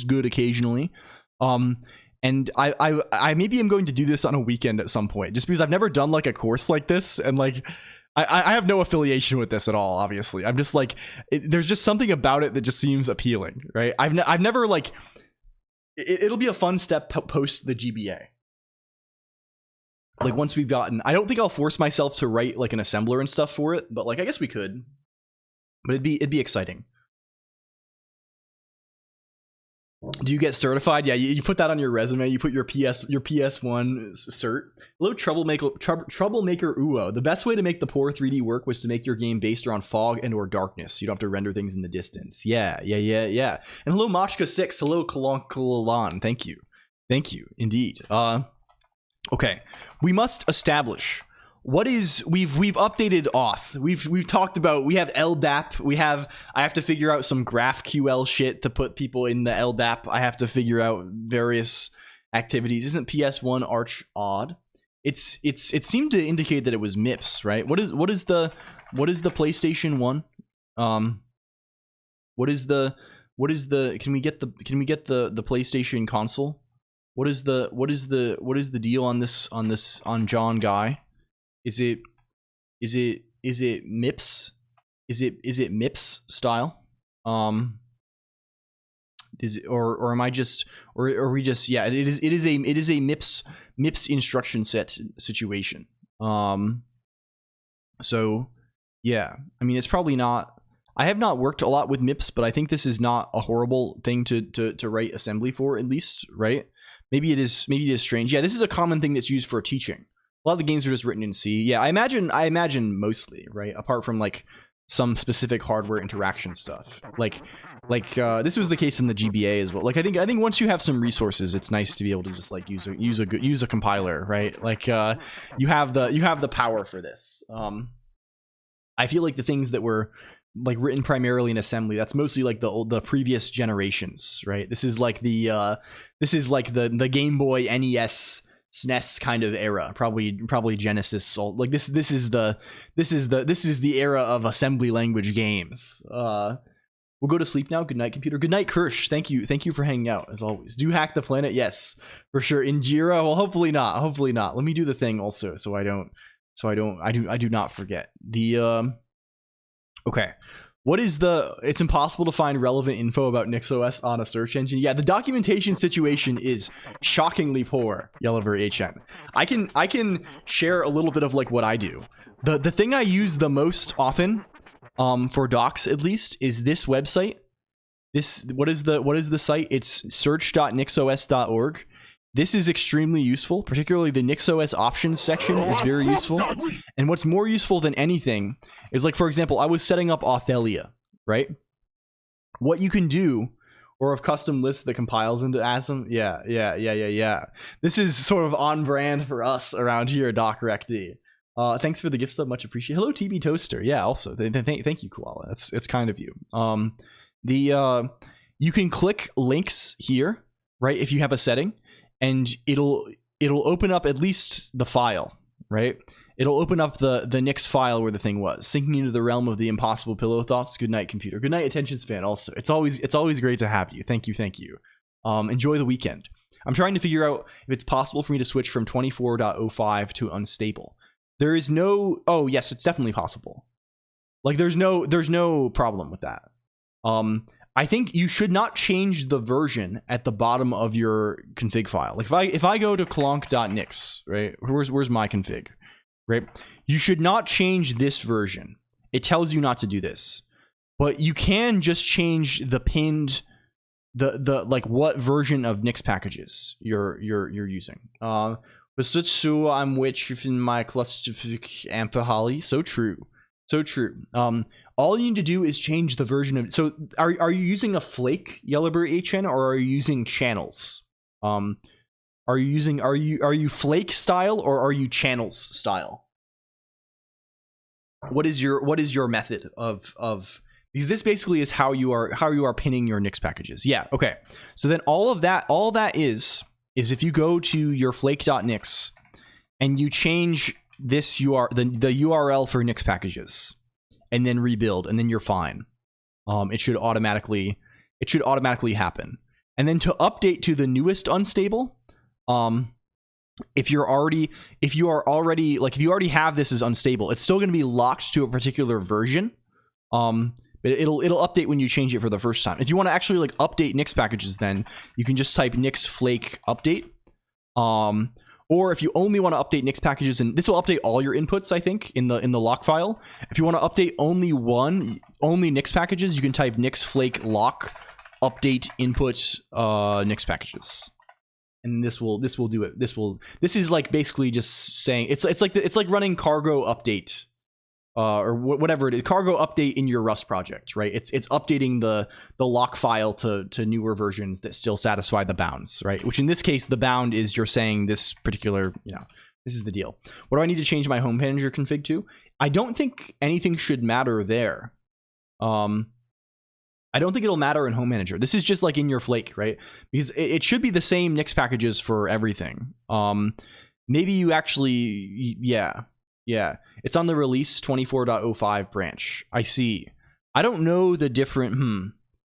good occasionally. And I maybe am going to do this on a weekend at some point, just because I've never done like a course like this, and like I have no affiliation with this at all. Obviously, I'm just like there's just something about it that just seems appealing, right? I've never like it'll be a fun step post the GBA. Like once we've gotten, I don't think I'll force myself to write like an assembler and stuff for it, but like I guess we could. But it'd be exciting. Do you get certified? Yeah, you put that on your resume. You put your PS1 cert. Hello, troublemaker Uwo. The best way to make the poor 3D work was to make your game based around fog and or darkness. You don't have to render things in the distance. Yeah. And hello, Machka6. Hello, LCOLONQ. Thank you, indeed. Okay, we must establish what is we've updated auth. We've talked about, we have LDAP. I have to figure out some GraphQL shit to put people in the LDAP. I have to figure out various activities. Isn't PS1 Arch odd? It seemed to indicate that it was MIPS, right? What is the PlayStation 1? What is the can we get the PlayStation console? What is the deal on this on John Guy? Is it MIPS? Is it MIPS style? Or am I just or are we just, yeah, it is a MIPS instruction set situation. So yeah, I mean, it's probably not, I have not worked a lot with MIPS, but I think this is not a horrible thing to write assembly for, at least, right? Maybe it is strange. Yeah, this is a common thing that's used for teaching. A lot of the games are just written in C. Yeah, I imagine mostly, right? Apart from like some specific hardware interaction stuff. Like this was the case in the GBA as well. Like I think once you have some resources, it's nice to be able to just like use a compiler, right? Like you have the power for this. I feel like the things that were like written primarily in assembly, that's mostly like the previous generations, right? This is like the Game Boy, NES, SNES kind of era, probably Genesis. Like this is the era of assembly language games. We'll go to sleep now. Good night, computer. Good night, Kirsch. Thank you for hanging out as always. Do hack the planet? Yes, for sure. In Jira? Well, hopefully not. Let me do the thing also, so I do not forget. Okay. It's impossible to find relevant info about NixOS on a search engine. Yeah, the documentation situation is shockingly poor, Yellover HN. I can share a little bit of like what I do. The thing I use the most often, for docs at least, is this website. What is the site? It's search.nixos.org. This is extremely useful, particularly the NixOS options section is very useful. And what's more useful than anything is, like, for example, I was setting up Authelia, right? What you can do or of custom lists that compiles into ASM. Yeah. This is sort of on brand for us around here at DocRecD. Thanks for the gift sub, much appreciated. Hello, TB Toaster. Yeah, also thank you, Koala. It's kind of you. You can click links here, right? If you have a setting, and it'll open up at least the file, right? It'll open up the Nix file where the thing was, sinking into the realm of the impossible pillow thoughts. Good night, computer. Good night, attention span. Also, it's always great to have you. Thank you. Enjoy the weekend. I'm trying to figure out if it's possible for me to switch from 24.05 to unstable. There is no. Oh yes, it's definitely possible. Like there's no problem with that. I think you should not change the version at the bottom of your config file. Like if I go to colonq.nix, right? Where's my config? Right? You should not change this version. It tells you not to do this. But you can just change the pinned the like what version of Nix packages you're using. Besutsu I'm which in my cluster ampahali. So true. All you need to do is change the version of. So are you using a flake Yellowberry HN or are you using channels? Are you flake style or are you channels style? What is your method of because this basically is how you are pinning your Nix packages. Yeah, okay. So then all that is if you go to your flake.nix and you change this the URL for Nix packages and then rebuild, and then you're fine. It should automatically happen. And then to update to the newest unstable, if you already have this as unstable, it's still going to be locked to a particular version. But it'll update when you change it for the first time. If you want to actually like update Nix packages, then you can just type Nix flake update. Or if you only want to update Nix packages, and this will update all your inputs, I think, in the lock file. If you want to update only Nix packages, you can type Nix flake lock update input Nix packages. And this will do it. This is like basically just saying it's like running cargo update or whatever it is, cargo update in your Rust project, right? It's updating the lock file to newer versions that still satisfy the bounds, right? Which in this case, the bound is you're saying this particular, this is the deal. What do I need to change my home manager config to? I don't think anything should matter there. I don't think it'll matter in home manager. This is just like in your flake, right? Because it should be the same Nix packages for everything. Maybe you actually, yeah. It's on the release 24.05 branch. I see. I don't know the different,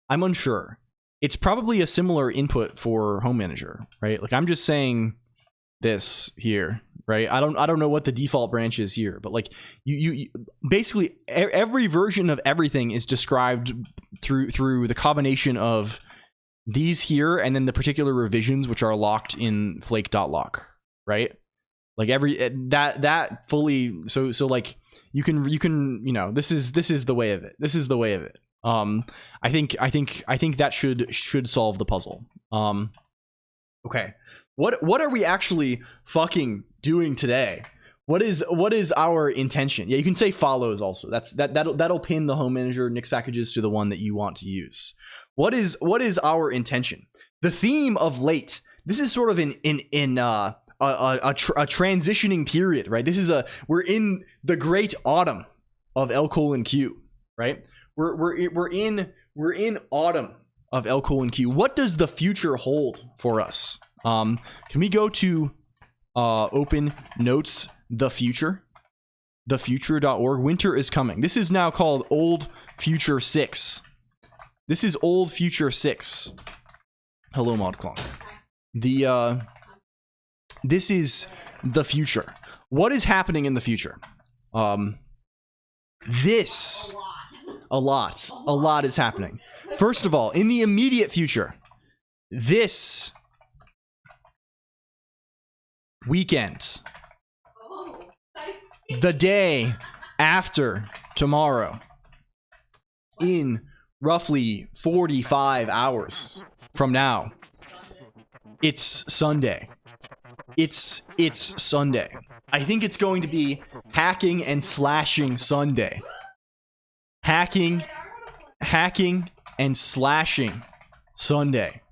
I'm unsure. It's probably a similar input for home manager, right? Like I'm just saying this here, right? I don't know what the default branch is here, but like you basically every version of everything is described through the combination of these here and then the particular revisions which are locked in flake.lock, right? Like every that fully so like you can this is the way of it. This is the way of it. I think that should solve the puzzle. Okay. What are we actually fucking doing today? What is our intention? Yeah, you can say follows also. That'll pin the home manager Nix packages to the one that you want to use. What is our intention? The theme of late. This is sort of a transitioning period, right? We're in the great autumn of LCOLONQ, right? We're in autumn of LCOLONQ. What does the future hold for us? Can we go to open notes the future.org? Winter is coming. This is now called Old Future 6. This is Old Future 6. Hello, ModClonq. This is the future. What is happening in the future? A lot is happening. First of all, in the immediate future, this weekend, the day after tomorrow, in roughly 45 hours from now, it's Sunday. It's Sunday. I think it's going to be hacking and slashing Sunday. Hacking and slashing Sunday.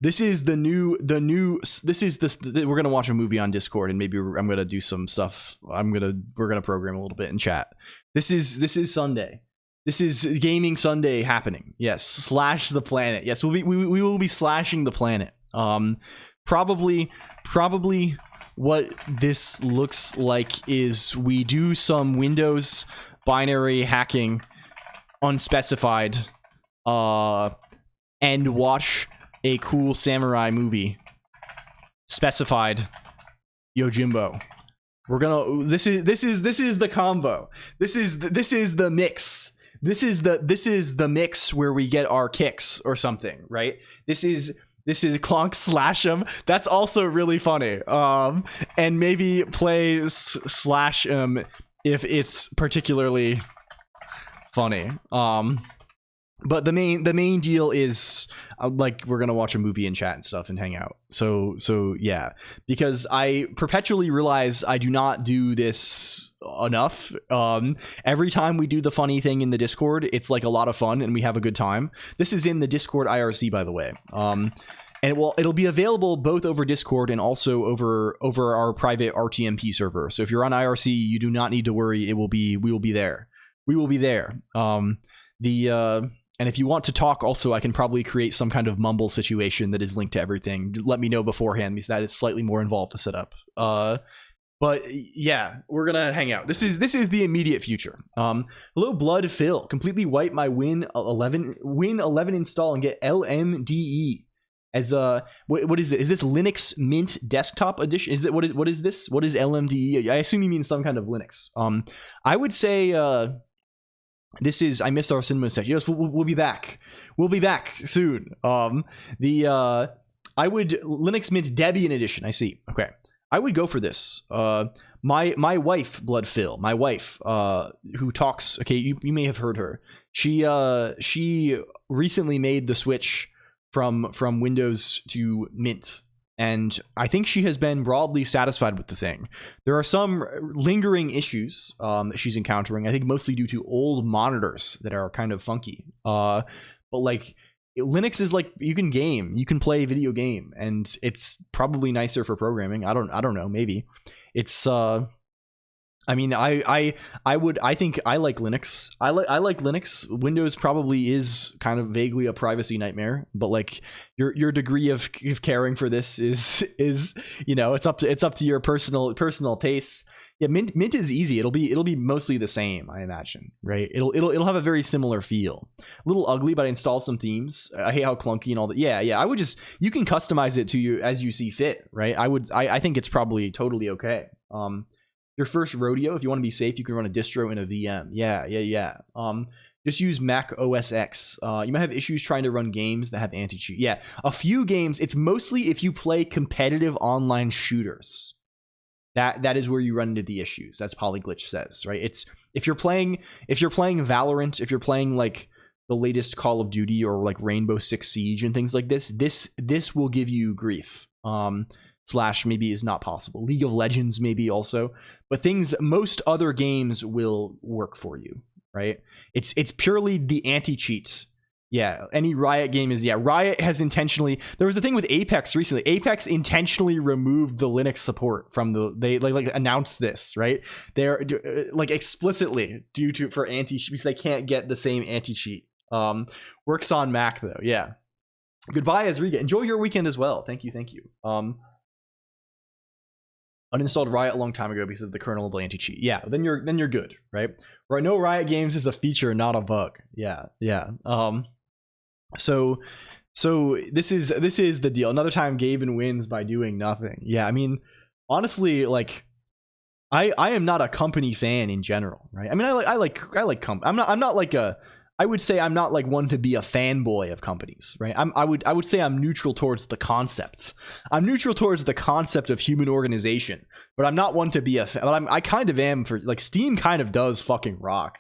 This is the new we're gonna watch a movie on Discord, and maybe I'm gonna do some stuff. We're gonna program a little bit in chat. This is Sunday. This is Gaming Sunday happening. Yes, slash the planet. Yes, we will be slashing the planet. Probably what this looks like is we do some Windows binary hacking, unspecified, and watch a cool samurai movie, specified Yojimbo. We're gonna this is the combo. This is the mix. This is the mix where we get our kicks or something, right? This is Colonq slash him. That's also really funny. And maybe play slash him if it's particularly funny. But the main deal is like we're gonna watch a movie and chat and stuff and hang out. So yeah, because I perpetually realize I do not do this enough. Every time we do the funny thing in the Discord, it's like a lot of fun and we have a good time. This is in the Discord IRC, by the way. And it'll be available both over Discord and also over our private RTMP server. So if you're on IRC, you do not need to worry. We will be there. We will be there. And if you want to talk also, I can probably create some kind of mumble situation that is linked to everything. Let me know beforehand, because that is slightly more involved to set up. But yeah, we're gonna hang out. This is the immediate future. Hello, Blood Phil. Completely wipe my Win 11 install and get LMDE as what is this? Is this Linux Mint Desktop Edition? Is it what is this? What is LMDE? I assume you mean some kind of Linux. I would say this is, I missed our cinema section. Yes, we'll be back. We'll be back soon. I would Linux Mint Debian edition. I see. Okay, I would go for this. My wife, Blood Phil, my wife, who talks. Okay, you may have heard her. She recently made the switch from Windows to Mint. And I think she has been broadly satisfied with the thing. There are some lingering issues that she's encountering, I think mostly due to old monitors that are kind of funky. But like Linux is like, you can play video game, and it's probably nicer for programming. I don't know, maybe. It's I mean, I think I like Linux. I like Linux. Windows probably is kind of vaguely a privacy nightmare, but like your degree of caring for this is it's up to your personal tastes. Yeah, Mint is easy. It'll be mostly the same, I imagine, right? It'll have a very similar feel. A little ugly, but I install some themes. I hate how clunky and all that. Yeah. I would you can customize it to you as you see fit, right? I think it's probably totally okay. Your first rodeo, if you want to be safe, you can run a distro in a VM. Yeah. Just use Mac OS X. You might have issues trying to run games that have anti-cheat. Yeah, a few games. It's mostly if you play competitive online shooters. That is where you run into the issues. That's Polyglitch says, right? It's if you're playing Valorant, if you're playing like the latest Call of Duty or like Rainbow Six Siege and things like this will give you grief. Slash maybe is not possible. League of Legends maybe also, but most other games will work for you, right? It's purely the anti-cheats. Yeah, any Riot game is, Riot has intentionally, there was a thing with Apex recently. Apex intentionally removed the Linux support from they like announced this, right? They're like explicitly for anti-cheat, because they can't get the same anti-cheat. Works on Mac though. Yeah. Goodbye, Azriga. Enjoy your weekend as well. Thank you. Uninstalled Riot a long time ago because of the kernelable anti-cheat. Yeah, then you're good, right? Right. No, Riot games is a feature, not a bug. Yeah. So this is the deal. Another time Gaben wins by doing nothing. Yeah, I mean, honestly, like I am not a company fan in general, right? I mean, I like I'm not like a, I would say I'm not like one to be a fanboy of companies, right? I would say I'm neutral towards the concepts. I'm neutral towards the concept of human organization, but I'm not one to be but I kind of am for like Steam kind of does fucking rock,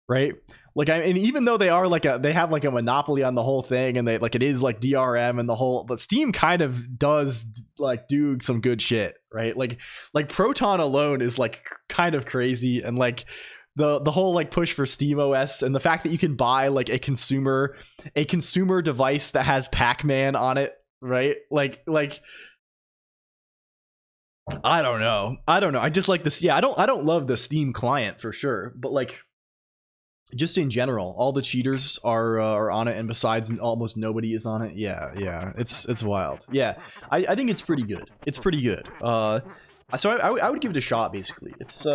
right? Like and even though they have like a monopoly on the whole thing, and it is like DRM and the whole, but Steam kind of does like do some good shit, right? Like Proton alone is like kind of crazy, and like the whole like push for Steam OS and the fact that you can buy like a consumer device that has Pac-Man on it, right? Like I don't know. I just like this. Yeah, I don't love the Steam client for sure, but like just in general, all the cheaters are on it, and besides, almost nobody is on it. Yeah, it's wild. Yeah, I think it's pretty good. It's pretty good. So I would give it a shot. Basically, it's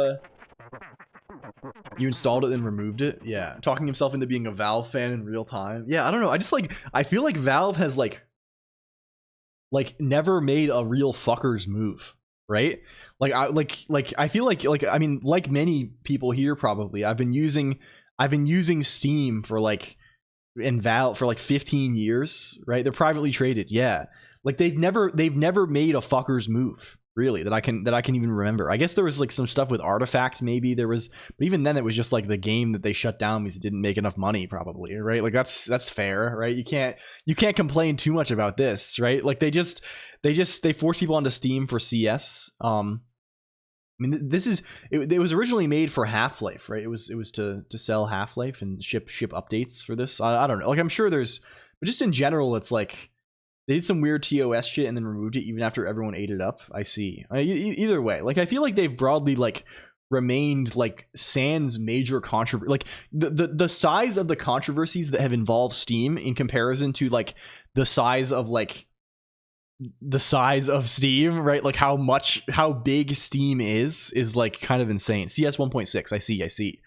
you installed it and removed it. Yeah, talking himself into being a Valve fan in real time. Yeah, I don't know. I feel like Valve has like never made a real fuckers move, right? I feel like I mean, like many people here probably, I've been using Steam for and Valve for 15 years, right? They're privately traded. Yeah, like they've never made a fuckers move, really, that I can even remember. I guess there was some stuff with Artifact, maybe there was, but even then it was just the game that they shut down because it didn't make enough money, probably, right? Like that's fair, right? You can't complain too much about this, right? Like they force people onto Steam for CS. I mean, it was originally made for Half-Life, right? It was to sell Half-Life and ship updates for this. I don't know. I'm sure there's, but just in general, it's they did some weird TOS shit and then removed it even after everyone ate it up. I see. Either way, I feel like they've broadly remained sans major controversy. The size of the controversies that have involved Steam in comparison to the size of Steam, right? How big Steam is kind of insane. CS 1.6. I see.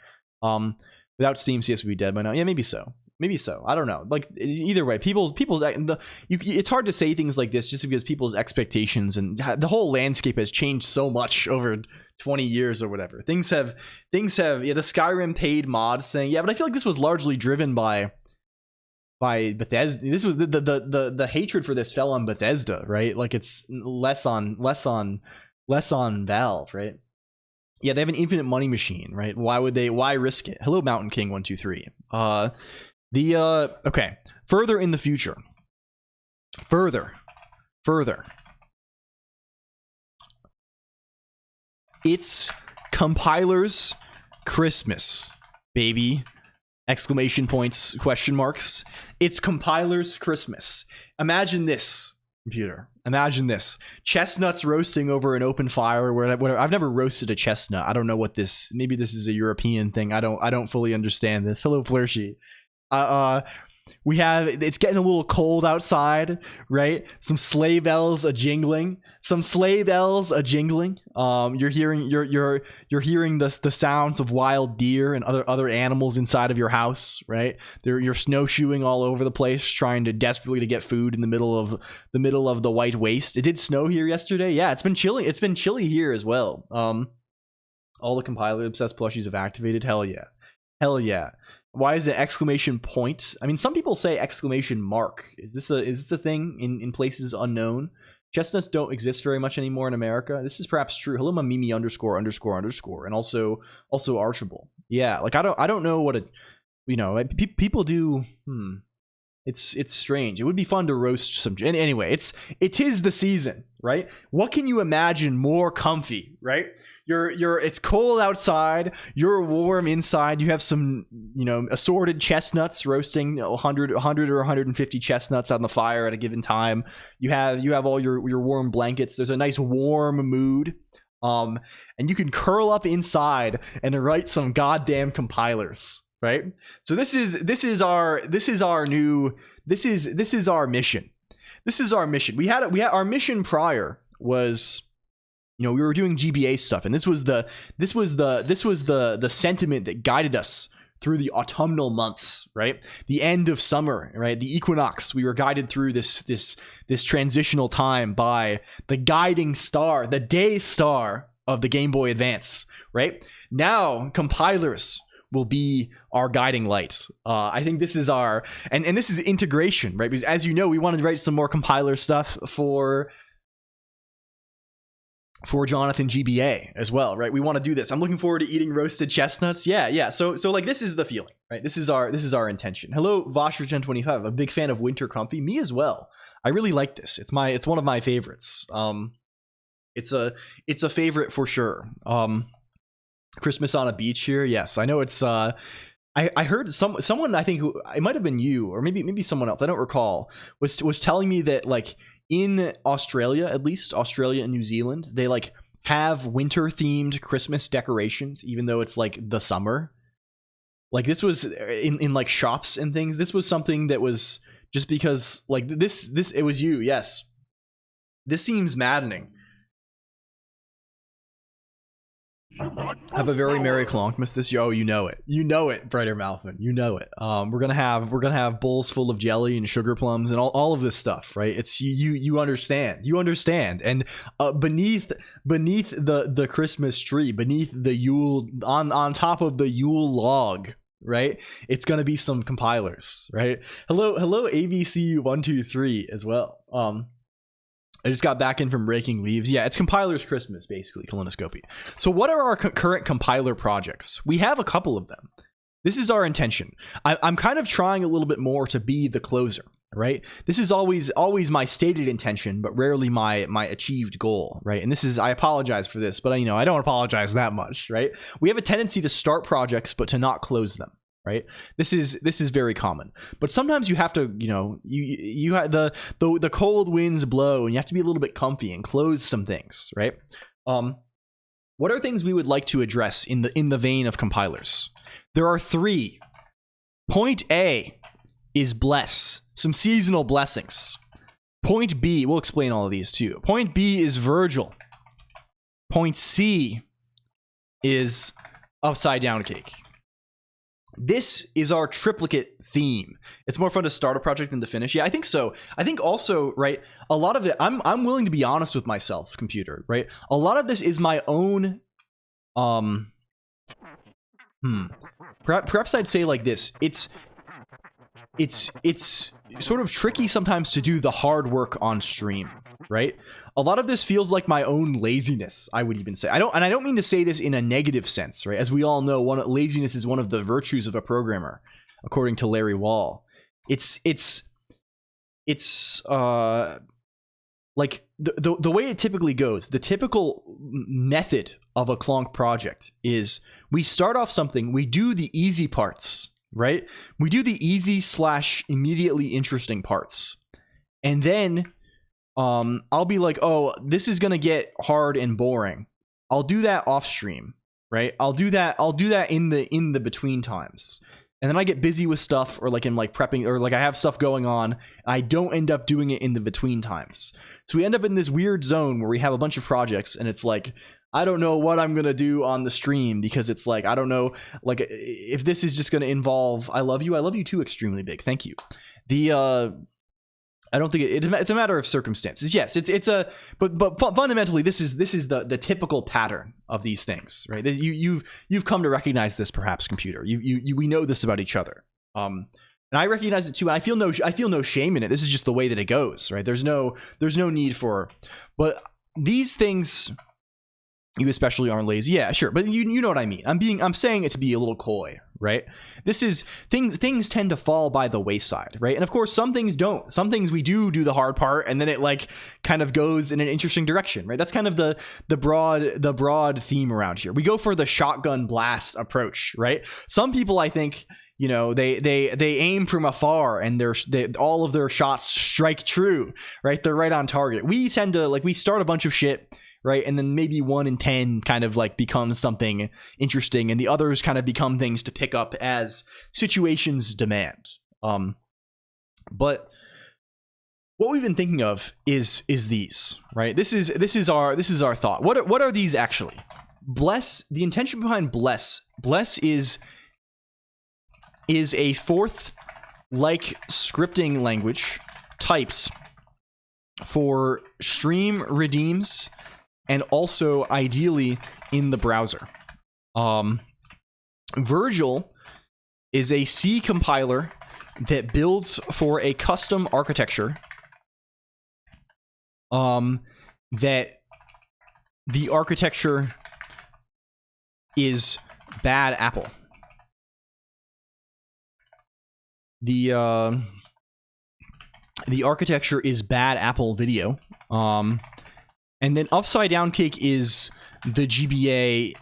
Without Steam, CS would be dead by now. Yeah, maybe so. I don't know. Either way, it's hard to say things like this just because people's expectations and the whole landscape has changed so much over 20 years or whatever. Things have the Skyrim paid mods thing. Yeah, but I feel like this was largely driven by Bethesda. This was the hatred for this fell on Bethesda, right? It's less on Valve, right? Yeah, they have an infinite money machine, right? Why risk it? Hello, Mountain King 123. Okay, further in the future. Further. It's compilers Christmas, baby. Exclamation points, question marks. It's compilers Christmas. Imagine this, computer. Imagine this. Chestnuts roasting over an open fire or whatever. I've never roasted a chestnut. I don't know what this, maybe this is a European thing. I don't fully understand this. Hello, Flershy. It's getting a little cold outside, right? Some sleigh bells a jingling. You're hearing the sounds of wild deer and other animals inside of your house, right? You're snowshoeing all over the place, trying to desperately to get food in the middle of the white waste. It did snow here yesterday. Yeah, it's been chilly. It's been chilly here as well. All the compiler obsessed plushies have activated. Hell yeah. Why is it exclamation point? I mean, some people say exclamation mark. Is this a thing in places unknown? Chestnuts don't exist very much anymore in America. This is perhaps true. Hello, my Mimi ____, and also Archibald. Yeah, I don't know what people do. It's strange. It would be fun to roast some. Anyway, it is the season, right? What can you imagine more comfy, right? It's cold outside, you're warm inside, you have some assorted chestnuts roasting, 100 or 150 chestnuts on the fire at a given time. You have all your warm blankets. There's a nice warm mood, and you can curl up inside and write some goddamn compilers, right? So this is our mission. Our mission prior was, we were doing GBA stuff, and this was the sentiment that guided us through the autumnal months, right? The end of summer, right? The equinox. We were guided through this transitional time by the guiding star, the day star of the Game Boy Advance, right? Now compilers will be our guiding light. I think this is our and this is integration, right? Because as you know, we wanted to write some more compiler stuff for Jonathan GBA as well, right? We want to do this. I'm looking forward to eating roasted chestnuts. Yeah. So this is the feeling, right? This is our intention. Hello, Vosher1025. A big fan of Winter Comfy. Me as well. I really like this. It's one of my favorites. It's a favorite for sure. Christmas on a beach here. Yes, I know it's I heard someone, I think it might have been you or maybe someone else, I don't recall, was telling me that like in Australia, at least Australia and New Zealand, they like have winter themed Christmas decorations even though it's like the summer. Like this was in like shops and things. This was something that was just because like this it was you. Yes. This seems maddening. Have a very merry Colonq. Miss this, yo. You know it, Brighter Malfin. You know it. We're gonna have bowls full of jelly and sugar plums and all of this stuff, right? It's you understand. You understand. And beneath the Christmas tree, beneath the Yule, on top of the Yule log, right? It's gonna be some compilers, right? Hello, ABC123 as well. I just got back in from raking leaves. Yeah, it's compilers Christmas, basically, Colonoscopy. So what are our current compiler projects? We have a couple of them. This is our intention. I'm kind of trying a little bit more to be the closer, right? This is always my stated intention, but rarely my achieved goal, right? And this is, I apologize for this, but I don't apologize that much, right? We have a tendency to start projects, but to not close them. Right, this is very common, but sometimes you have to, you have the cold winds blow and you have to be a little bit comfy and close some things, right? What are things we would like to address in the vein of compilers? There are 3. Point A is bless, some seasonal blessings. Point B, we'll explain all of these too. Point B is Virgil. Point C is upside down cake. This is our triplicate theme. It's more fun to start a project than to finish. Yeah, I think so. I think also, right, a lot of it, I'm willing to be honest with myself, computer, right? A lot of this is my own, perhaps I'd say like this. It's sort of tricky sometimes to do the hard work on stream, right? A lot of this feels like my own laziness, I would even say. I don't mean to say this in a negative sense, right? As we all know, laziness is one of the virtues of a programmer, according to Larry Wall. It's like the way it typically goes, the typical method of a Colonq project is we start off something, we do the easy parts, right? We do the easy / immediately interesting parts. And then I'll be like, oh, this is going to get hard and boring. I'll do that off stream, right? I'll do that in the between times. And then I get busy with stuff or like in like prepping or like I have stuff going on. I don't end up doing it in the between times. So we end up in this weird zone where we have a bunch of projects and it's like, I don't know what I'm going to do on the stream because it's like, I don't know, like if this is just going to involve, I love you too, extremely big. Thank you. I don't think it's a matter of circumstances. Yes, but fundamentally this is the typical pattern of these things, right? You've come to recognize this, perhaps, computer. We know this about each other. And I recognize it too. And I feel no shame in it. This is just the way that it goes, right? There's no need for, but these things, you especially aren't lazy. Yeah, sure, but you know what I mean. I'm saying it to be a little coy, right? This is things tend to fall by the wayside, right? And of course, some things don't. Some things we do the hard part, and then it like kind of goes in an interesting direction, right? That's kind of the broad theme around here. We go for the shotgun blast approach, right? Some people, I think, they aim from afar and all of their shots strike true, right? They're right on target. We tend to we start a bunch of shit, right? And then maybe 1 in 10 kind of like becomes something interesting and the others kind of become things to pick up as situations demand. But what we've been thinking of is these, right? This is our thought. What are these actually? Bless, the intention behind bless is a fourth like scripting language types for stream redeems and also ideally in the browser. Virgil is a C compiler that builds for a custom architecture that the architecture is bad apple. The architecture is bad apple video. And then upside down cake is the GBA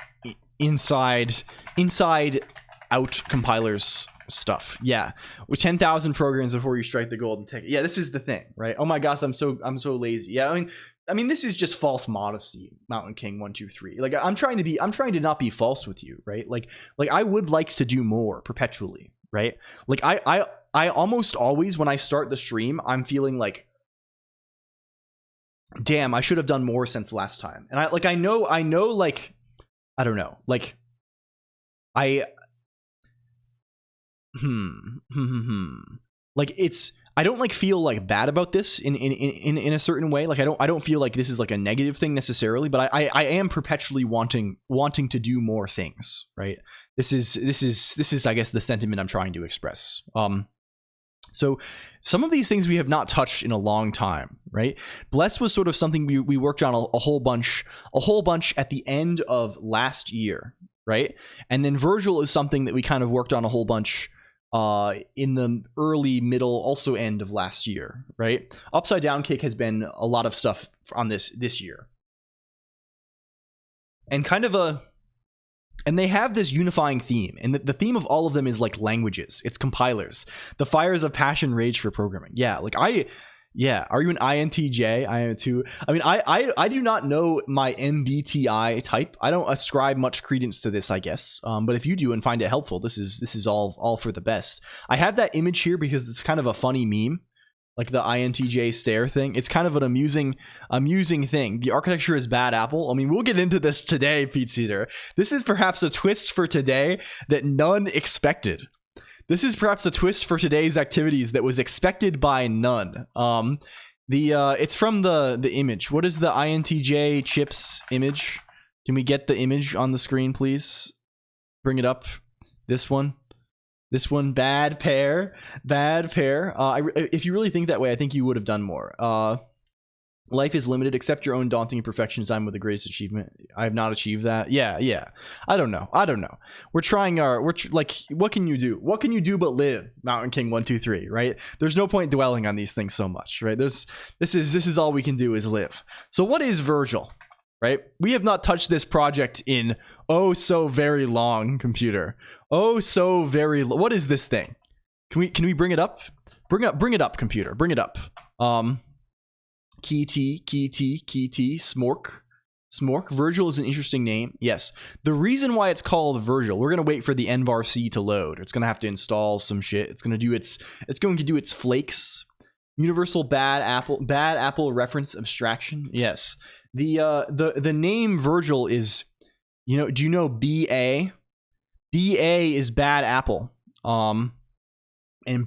inside out compilers stuff. Yeah, with 10,000 programs before you strike the golden ticket. Yeah, this is the thing, right? Oh my gosh, I'm so lazy. Yeah, I mean this is just false modesty, Mountain King 123. Like I'm trying to not be false with you, right? Like I would like to do more perpetually, right? Like I almost always, when I start the stream, I'm feeling like, damn, I should have done more since last time. And I know like, I don't know, like like I don't like feel like bad about this in a certain way. Like I don't feel like this is like a negative thing necessarily, but I am perpetually wanting to do more things, right? This is I guess the sentiment I'm trying to express. So some of these things we have not touched in a long time, right? Bless was sort of something we worked on a whole bunch at the end of last year, right? And then Virgil is something that we kind of worked on a whole bunch in the early, middle, also end of last year, right? Upside Down Cake has been a lot of stuff on this year. And kind of and they have this unifying theme, and the theme of all of them is like languages. It's compilers, the fires of passion rage for programming. Yeah, like are you an INTJ? I am too. I mean, I do not know my MBTI type. I don't ascribe much credence to this, I guess. But if you do and find it helpful, this is all for the best. I have that image here because it's kind of a funny meme, like the INTJ stare thing. It's kind of an amusing thing. The architecture is bad apple. I mean, we'll get into this today, Pete Cedar. This is perhaps a twist for today that none expected. This is perhaps a twist for today's activities that was expected by none. It's from the image. What is the INTJ chips image? Can we get the image on the screen, please? Bring it up. This one. Bad pair. If you really think that way, I think you would have done more. Life is limited. Accept your own daunting imperfections. I'm with the greatest achievement. I have not achieved that. Yeah. I don't know. We're trying like, what can you do? What can you do but live? Mountain King 123, right? There's no point dwelling on these things so much, right? This is all we can do is live. So what is Virgil, right? We have not touched this project in oh so very long, computer. Oh so very. What is this thing? Can we bring it up? Bring it up, computer. Bring it up. Key T, Smork. Virgil is an interesting name. Yes. The reason why it's called Virgil, we're going to wait for the nvar-c to load. It's going to have to install some shit. It's going to do its flakes. Universal bad apple reference abstraction. Yes. The name Virgil is, do you know BA? BA is bad apple. And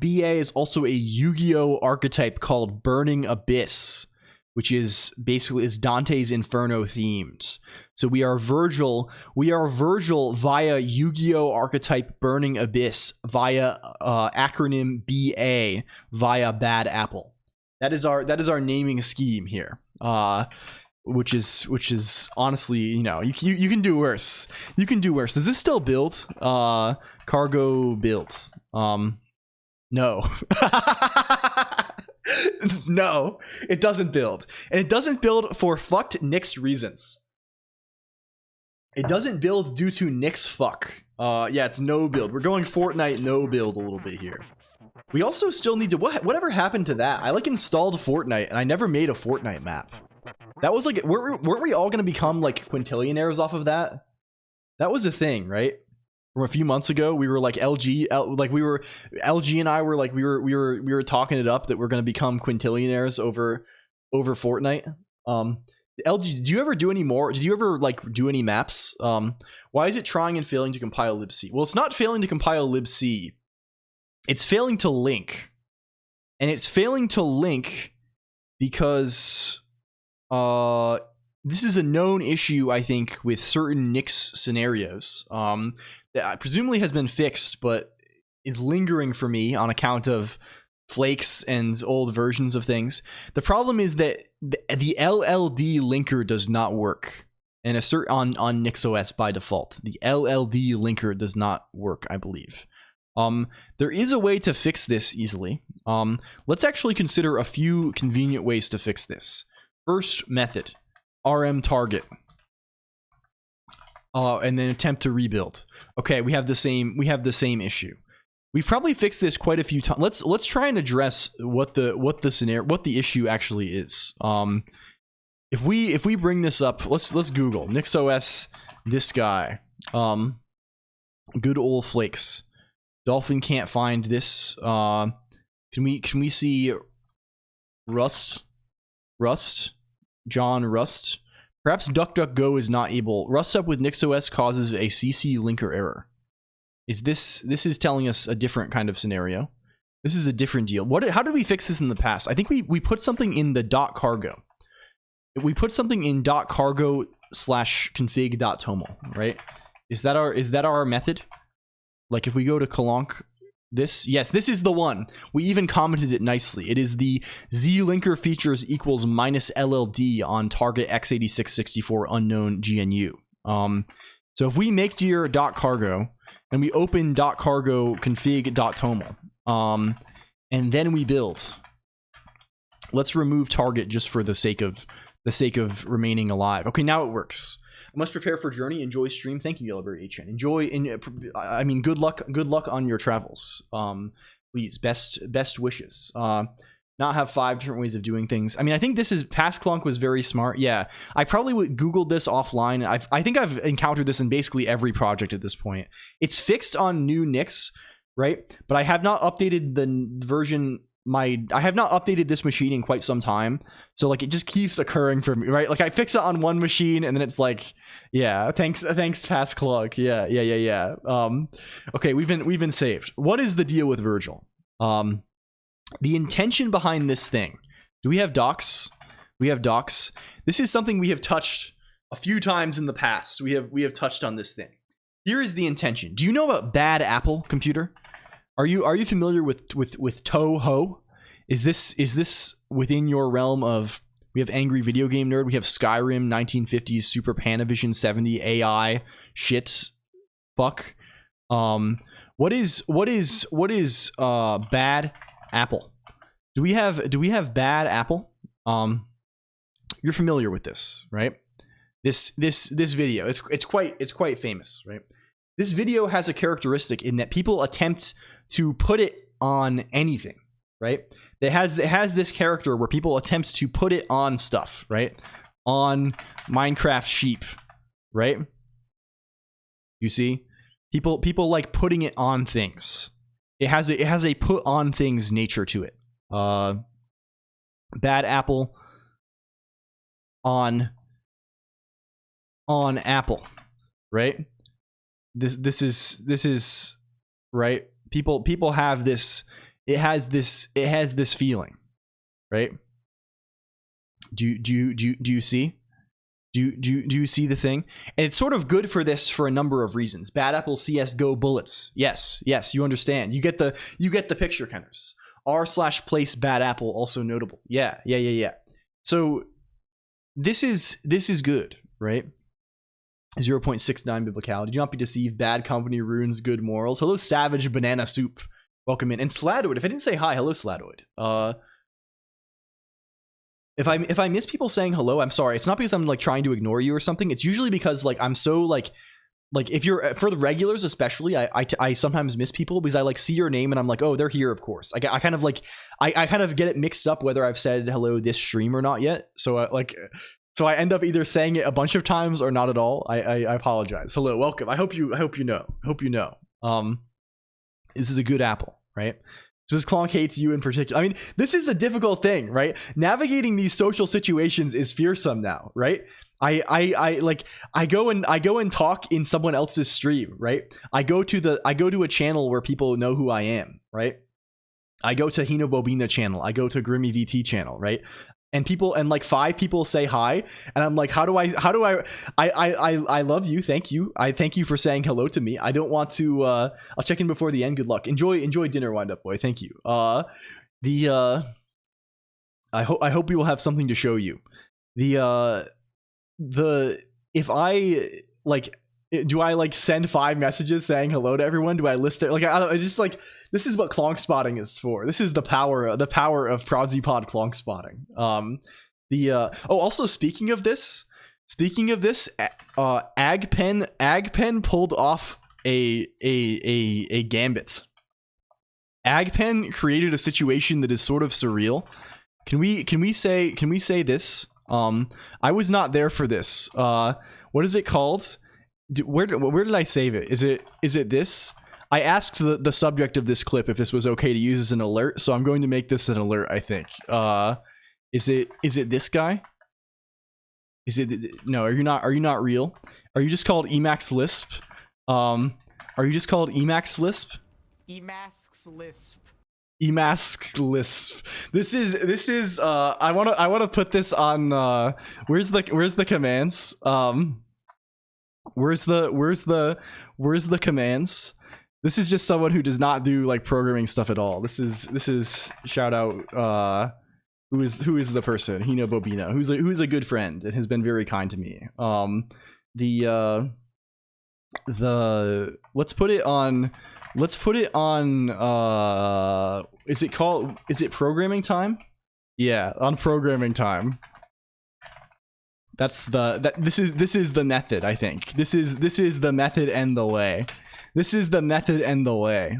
BA is also a Yu-Gi-Oh archetype called Burning Abyss, which is basically Dante's Inferno themed. So we are Virgil via Yu-Gi-Oh archetype Burning Abyss via acronym BA via Bad Apple. That is our naming scheme here. Which is honestly, you can do worse. You can do worse. Does this still build? Cargo built. No. No, it doesn't build. And it doesn't build for fucked Nyx reasons. It doesn't build due to Nyx fuck. Yeah, it's no build. We're going Fortnite no build a little bit here. We also still need to... Whatever happened to that? I installed Fortnite and I never made a Fortnite map. That was weren't we all going to become quintillionaires off of that? That was a thing, right? From a few months ago, we were LG and I were we were talking it up that we're going to become quintillionaires over Fortnite. LG, did you ever do any more? Did you ever do any maps? Why is it trying and failing to compile libc? Well, it's not failing to compile libc. It's failing to link. And it's failing to link because this is a known issue, I think, with certain Nyx scenarios. That presumably has been fixed, but is lingering for me on account of flakes and old versions of things. The problem is that the LLD linker does not work, and on NixOS by default. The LLD linker does not work, I believe. There is a way to fix this easily. Let's actually consider a few convenient ways to fix this. First method, rm target. and then attempt to rebuild. Okay, we have the same issue. We've probably fixed this quite a few times. Let's try and address what the issue actually is. If we bring this up, let's Google NixOS this guy. Good old Flakes. Dolphin can't find this. Can we see Rust? John Rust? Perhaps DuckDuckGo is not able. Rust up with NixOS causes a CC linker error. This is telling us a different kind of scenario. This is a different deal. How did we fix this in the past? I think we put something in the .cargo. We put something in .cargo/config.toml, right? Is that our method? Like if we go to Colonq, this is the one. We even commented it nicely. It is the z-linker features equals -LLD on target x86-64 unknown GNU. So if we make dir .cargo and we open .cargo config.toml, and then we build. Let's remove target just for the sake of remaining alive. Okay, now it works. I must prepare for journey. Enjoy stream. Thank you, Yellowberry HN. Enjoy. I mean, good luck. Good luck on your travels. Please, best wishes. Not have 5 different ways of doing things. I mean, I think this is past Colonq was very smart. Yeah, I probably would Googled this offline. I think I've encountered this in basically every project at this point. It's fixed on new Nix, right? But I have not updated the version. I have not updated this machine in quite some time, so like it just keeps occurring for me, right? Like I fix it on one machine and then it's like, yeah, thanks past Colonq. Yeah. Okay, we've been saved. What is the deal with Virgil? The intention behind this thing. Do we have docs? We have docs. This is something we have touched a few times in the past. We have touched on this thing. Here is the intention. Do you know about Bad Apple Computer? Are you familiar with Toho? Is this within your realm of? We have Angry Video Game Nerd. We have Skyrim 1950s Super Panavision 70 AI shit. Fuck. What is Bad Apple? Do we have Bad Apple? You're familiar with this, right? This video. It's quite famous, right? This video has a characteristic in that people attempt to put it on anything, right? It has this character where people attempt to put it on stuff, right? On Minecraft sheep, right? You see, people like putting it on things. It has a put on things nature to it. Bad Apple on Apple, right? This is right. People have this. It has this feeling, right? Do you see? Do you see the thing? And it's sort of good for this for a number of reasons. Bad Apple CS:GO bullets. Yes, you understand. You get the picture, Kenners. r/place Bad Apple also notable. Yeah. So this is good, right? 0.69 biblical. Do not be deceived. Bad company ruins good morals. Hello, Savage Banana Soup. Welcome in. And Sladoid. If I didn't say hi, hello, Sladoid. If I miss people saying hello, I'm sorry. It's not because I'm like trying to ignore you or something. It's usually because like I'm so like if you're for the regulars especially, I sometimes miss people because I like see your name and I'm like, oh, they're here, of course. I kind of like I kind of get it mixed up whether I've said hello this stream or not yet. So so I end up either saying it a bunch of times or not at all. I apologize. Hello, welcome. I hope you know. This is a good apple, right? Because Colonq hates you in particular. I mean, this is a difficult thing, right? Navigating these social situations is fearsome now, right? I go and talk in someone else's stream, right? I go to a channel where people know who I am, right? I go to Hino Bobina channel. I go to Grimmy VT channel, right? And people and like 5 people say hi, and I'm like, how do I love you, thank you, I thank you for saying hello to me. I don't want to. I'll check in before the end. Good luck. Enjoy dinner, Wind Up Boy. Thank you. I hope we will have something to show you. If I like, do I like send 5 messages saying hello to everyone? Do I list it? Like I don't. It's just like. This is what Colonq spotting is for. This is the power of ProdZpod Colonq spotting. Also speaking of this, Agpen pulled off a gambit. Agpen created a situation that is sort of surreal. Can we say this? I was not there for this. What is it called? Where did I save it? Is it this? I asked the subject of this clip if this was okay to use as an alert, so I'm going to make this an alert, I think. Is it this guy? Is it no, are you not real? Are you just called Emacs Lisp? Are you just called Emacs Lisp? Emacs Lisp. Emacs Lisp. This is I want to put this on where's the commands? Where's the commands? This is just someone who does not do like programming stuff at all. This is shout out who is the person? Hino Bobino, who's a good friend and has been very kind to me. Let's put it on is it programming time? Yeah, on programming time. This is the method, I think. This is the method and the way. This is the method and the way.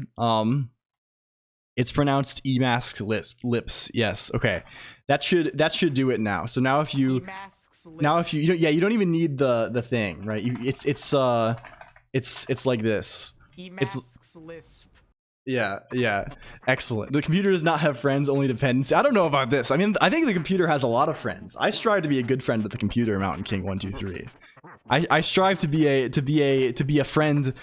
It's pronounced Emacs lips. Yes. Okay. That should do it now. So now if you you don't even need the thing, right? It's like this. Emacs Lisp. Yeah. Excellent. The computer does not have friends, only dependency. I don't know about this. I mean, I think the computer has a lot of friends. I strive to be a good friend with the computer, Mountain King 123. I strive to be a friend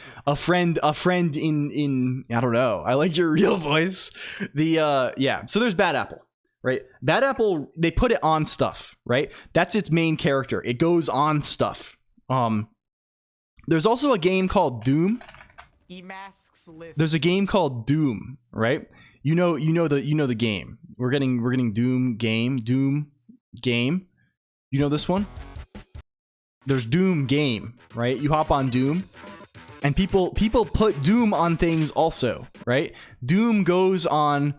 in I don't know. I like your real voice. Yeah. So there's Bad Apple, right? Bad Apple, they put it on stuff, right? That's its main character. It goes on stuff. There's also a game called Doom. Emacs Lisp. There's a game called Doom, right? You know the game. We're getting Doom game. You know this one? There's Doom game, right? You hop on Doom, and people put Doom on things also, right? Doom goes on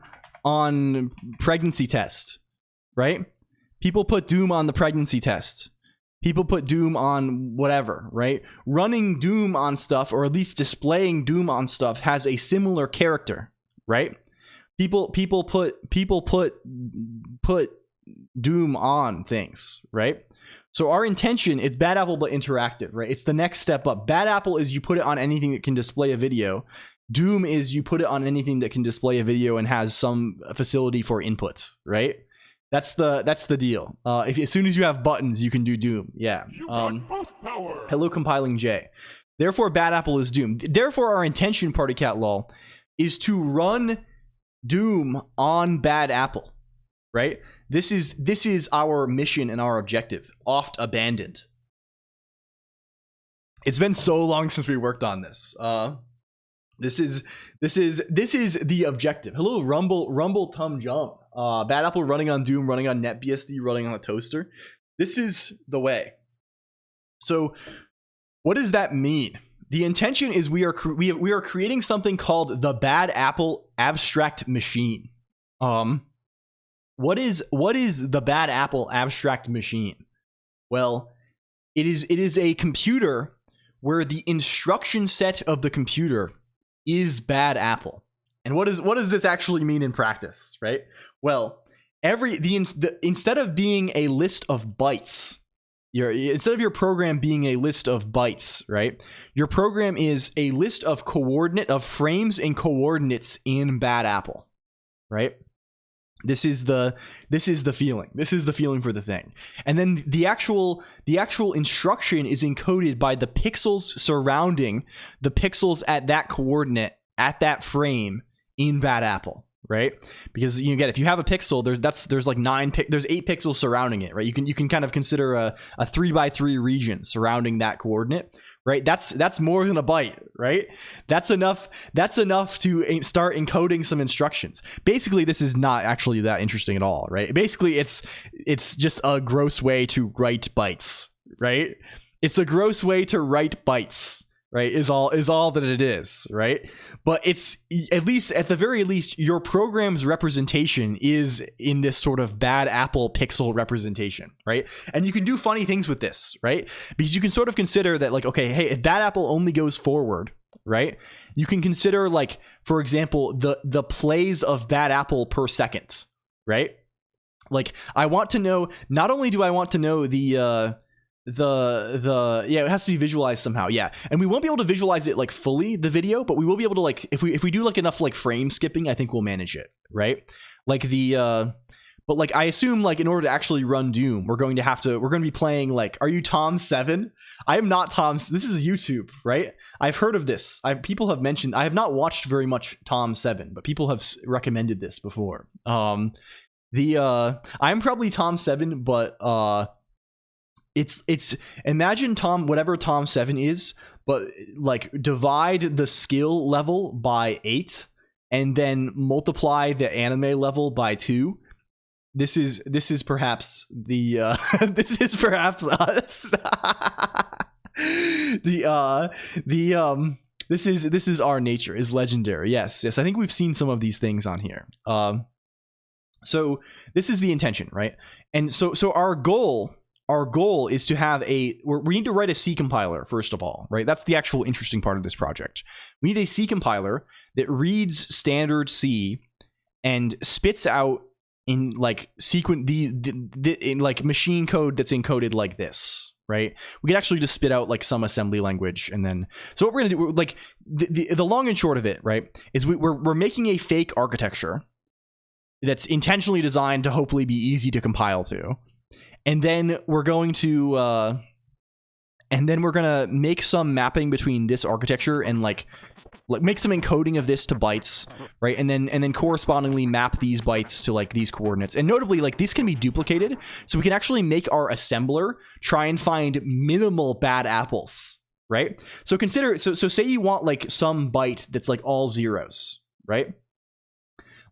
pregnancy test, right? People put Doom on the pregnancy test. People put Doom on whatever, right? Running Doom on stuff, or at least displaying Doom on stuff, has a similar character, right? People put Doom on things, right? So our intention is Bad Apple but interactive, right? It's the next step up. Bad Apple is you put it on anything that can display a video. Doom is you put it on anything that can display a video and has some facility for inputs, right? That's the deal. As soon as you have buttons, you can do Doom. Yeah. Hello, compiling J. Therefore, Bad Apple is Doom. Therefore, our intention, Party Cat Lol, is to run Doom on Bad Apple, right? This is our mission and our objective. Oft abandoned. It's been so long since we worked on this. This is the objective. Hello, Rumble Tum Jump. Bad Apple running on Doom, running on NetBSD, running on a toaster. This is the way. So, what does that mean? The intention is we are creating something called the Bad Apple Abstract Machine. What is the Bad Apple Abstract Machine? Well, it is a computer where the instruction set of the computer is Bad Apple. And what does this actually mean in practice, right? Well, instead of being a list of bytes, instead of your program being a list of bytes, right? Your program is a list of frames and coordinates in Bad Apple, right? This is the feeling. This is the feeling for the thing. And then the actual instruction is encoded by the pixels surrounding the pixels at that coordinate at that frame in Bad Apple, right? Because you get, if you have a pixel, there's like there's 8 pixels surrounding it, right? You can kind of consider a 3x3 region surrounding that coordinate, right? That's more than a byte, right? That's enough to start encoding some instructions. Basically, this is not actually that interesting at all, right? Basically, it's just a gross way to write bytes, right? It's a gross way to write bytes. right, is all that it is, right? But it's at the very least your program's representation is in this sort of bad apple pixel representation, right? And you can do funny things with this, right? Because you can sort of consider that, like, okay, hey, if bad apple only goes forward, right, you can consider, like, for example, the plays of bad apple per second, right? Like, I want to know, not only do I want to know the it has to be visualized somehow, yeah, and we won't be able to visualize it like fully, the video, but we will be able to, like, if we do like enough like frame skipping, I think we'll manage it, right? Like but like I assume, like, in order to actually run Doom, we're going to be playing, like, are you Tom 7? I am not Tom. This is YouTube, right? I've heard of this. People have mentioned, I have not watched very much Tom 7, but people have recommended this before. I'm probably Tom 7, but it's imagine whatever Tom 7 is, but like divide the skill level by 8 and then multiply the anime level by 2. This is perhaps the this is perhaps us. This is our nature, is legendary. Yes, I think we've seen some of these things on here. So this is the intention, right? And so our goal is to have we need to write a C compiler, first of all, right? That's the actual interesting part of this project. We need a C compiler that reads standard C and spits out in like in like machine code that's encoded like this, right? We could actually just spit out like some assembly language, and then so what we're gonna do, like the long and short of it, right, is we're making a fake architecture that's intentionally designed to hopefully be easy to compile to. And then we're going to make some mapping between this architecture and like make some encoding of this to bytes, right? And then correspondingly map these bytes to like these coordinates. And notably, like, these can be duplicated, so we can actually make our assembler try and find minimal bad apples, right? So say you want like some byte that's like all zeros, right?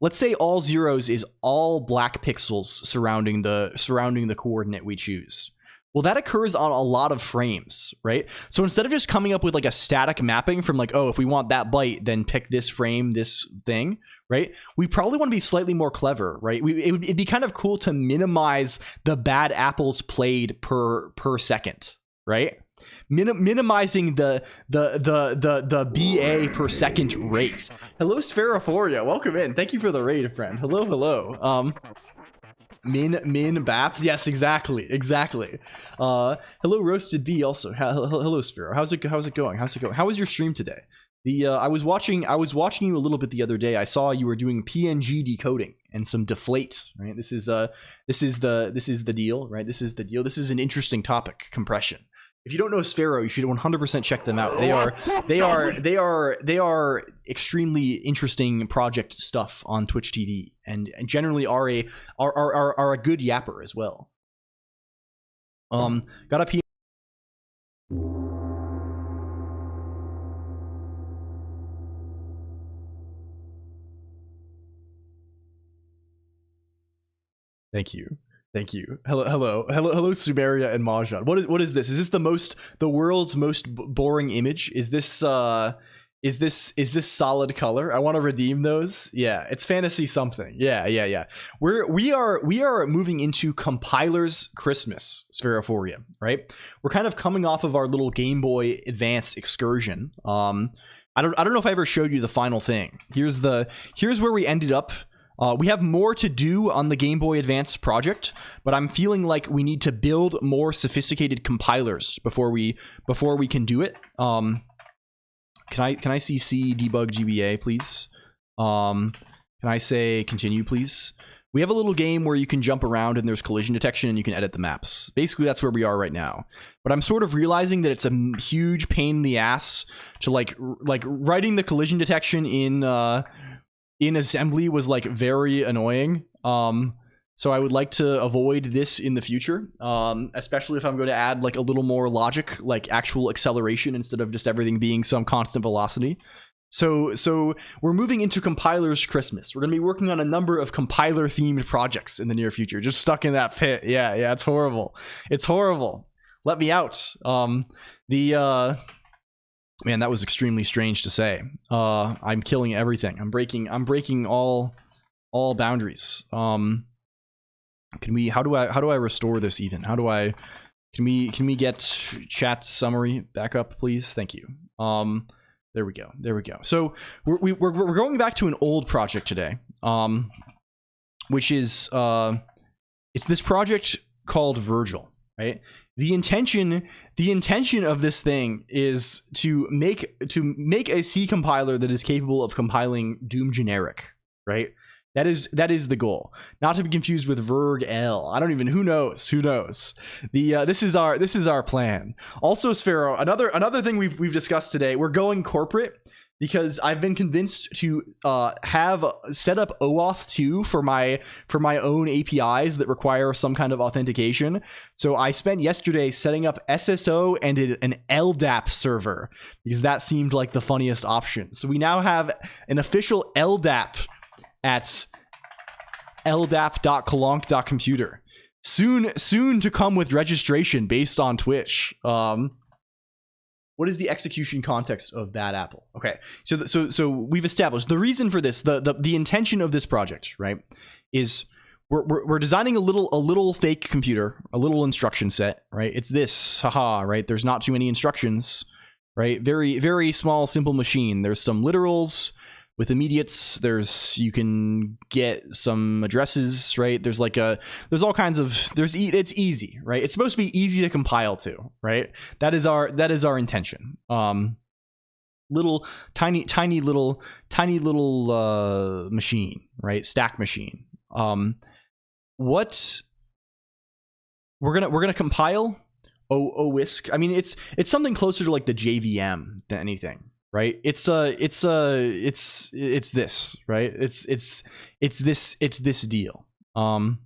Let's say all zeros is all black pixels surrounding the coordinate we choose. Well, that occurs on a lot of frames, right? So instead of just coming up with like a static mapping from like, oh, if we want that byte, then pick this frame, this thing, right? We probably want to be slightly more clever, right? It'd be kind of cool to minimize the bad apples played per second, right? Minimizing the BA per second rate. Hello, Spherophoria. Welcome in. Thank you for the raid, friend. Hello. Min Baps. Yes, exactly. Hello, Roasted B. Also, hello, Sphero. How's it going? How was your stream today? I was watching you a little bit the other day. I saw you were doing PNG decoding and some deflate. Right. This is the deal. Right. This is the deal. This is an interesting topic. Compression. If you don't know Sphero, you should 100% check them out. They are extremely interesting project stuff on Twitch TV, and generally are a good yapper as well. Got a P. Thank you. Hello, Sumeria and Mahjong. What is this? Is this the world's most boring image? Is this solid color? I want to redeem those. Yeah, it's fantasy something. Yeah. We are moving into Compiler's Christmas, Spherophoria, right? We're kind of coming off of our little Game Boy Advance excursion. I don't know if I ever showed you the final thing. Here's where we ended up. We have more to do on the Game Boy Advance project, but I'm feeling like we need to build more sophisticated compilers before we can do it. Can I see C debug GBA, please? Can I say continue, please? We have a little game where you can jump around and there's collision detection and you can edit the maps. Basically, that's where we are right now. But I'm sort of realizing that it's a huge pain in the ass to like writing the collision detection in assembly was like very annoying. So I would like to avoid this in the future, especially if I'm going to add like a little more logic, like actual acceleration instead of just everything being some constant velocity. So we're moving into Compiler's Christmas. We're going to be working on a number of compiler themed projects in the near future. Just stuck in that pit. Yeah, it's horrible. Let me out. Man, that was extremely strange to say. I'm killing everything. I'm breaking all boundaries. Can we, how do I restore this even? Can we get chat summary back up, please? Thank you. There we go. So we're going back to an old project today. Which is it's this project called Virgil, right? The intention of this thing is to make a C compiler that is capable of compiling Doom generic, right? That is the goal. Not to be confused with VRGL. I don't even, who knows? This is our plan. Also, Sphero, another thing we've discussed today, we're going corporate because I've been convinced to have set up OAuth 2 for my own APIs that require some kind of authentication. So I spent yesterday setting up SSO and an LDAP server because that seemed like the funniest option. So we now have an official LDAP at ldap.colonq.computer. Soon to come with registration based on Twitch. What is the execution context of Bad Apple? Okay, so we've established the reason for this. The intention of this project, right, is we're designing a little fake computer, a little instruction set, right? It's this, haha, right? There's not too many instructions, right? Very small, simple machine. There's some literals with immediates. You can get some addresses, right? There's all kinds of, it's easy, right? It's supposed to be easy to compile to, right? That is our intention. Little tiny little machine, right? Stack machine. What we're gonna compile OWISC. I mean, it's something closer to like the JVM than anything. Right, it's this, right? It's this deal. We're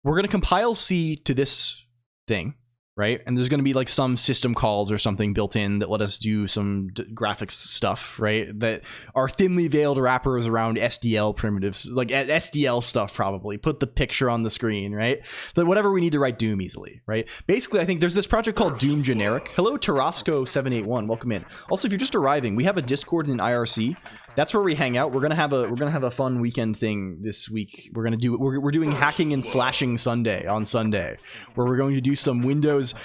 gonna compile C to this thing, right? And there's gonna be like some system calls or something built in that let us do some graphics stuff, right? That are thinly veiled wrappers around SDL primitives, like SDL stuff. Probably put the picture on the screen, right? But whatever we need to write Doom easily, right? Basically, I think there's this project called Doom Generic. Hello, Tarasco781, welcome in. Also, if you're just arriving, we have a Discord and an IRC. That's where we hang out. We're gonna have a fun weekend thing this week. We're doing hacking and slashing Sunday on Sunday, where we're going to do some Windows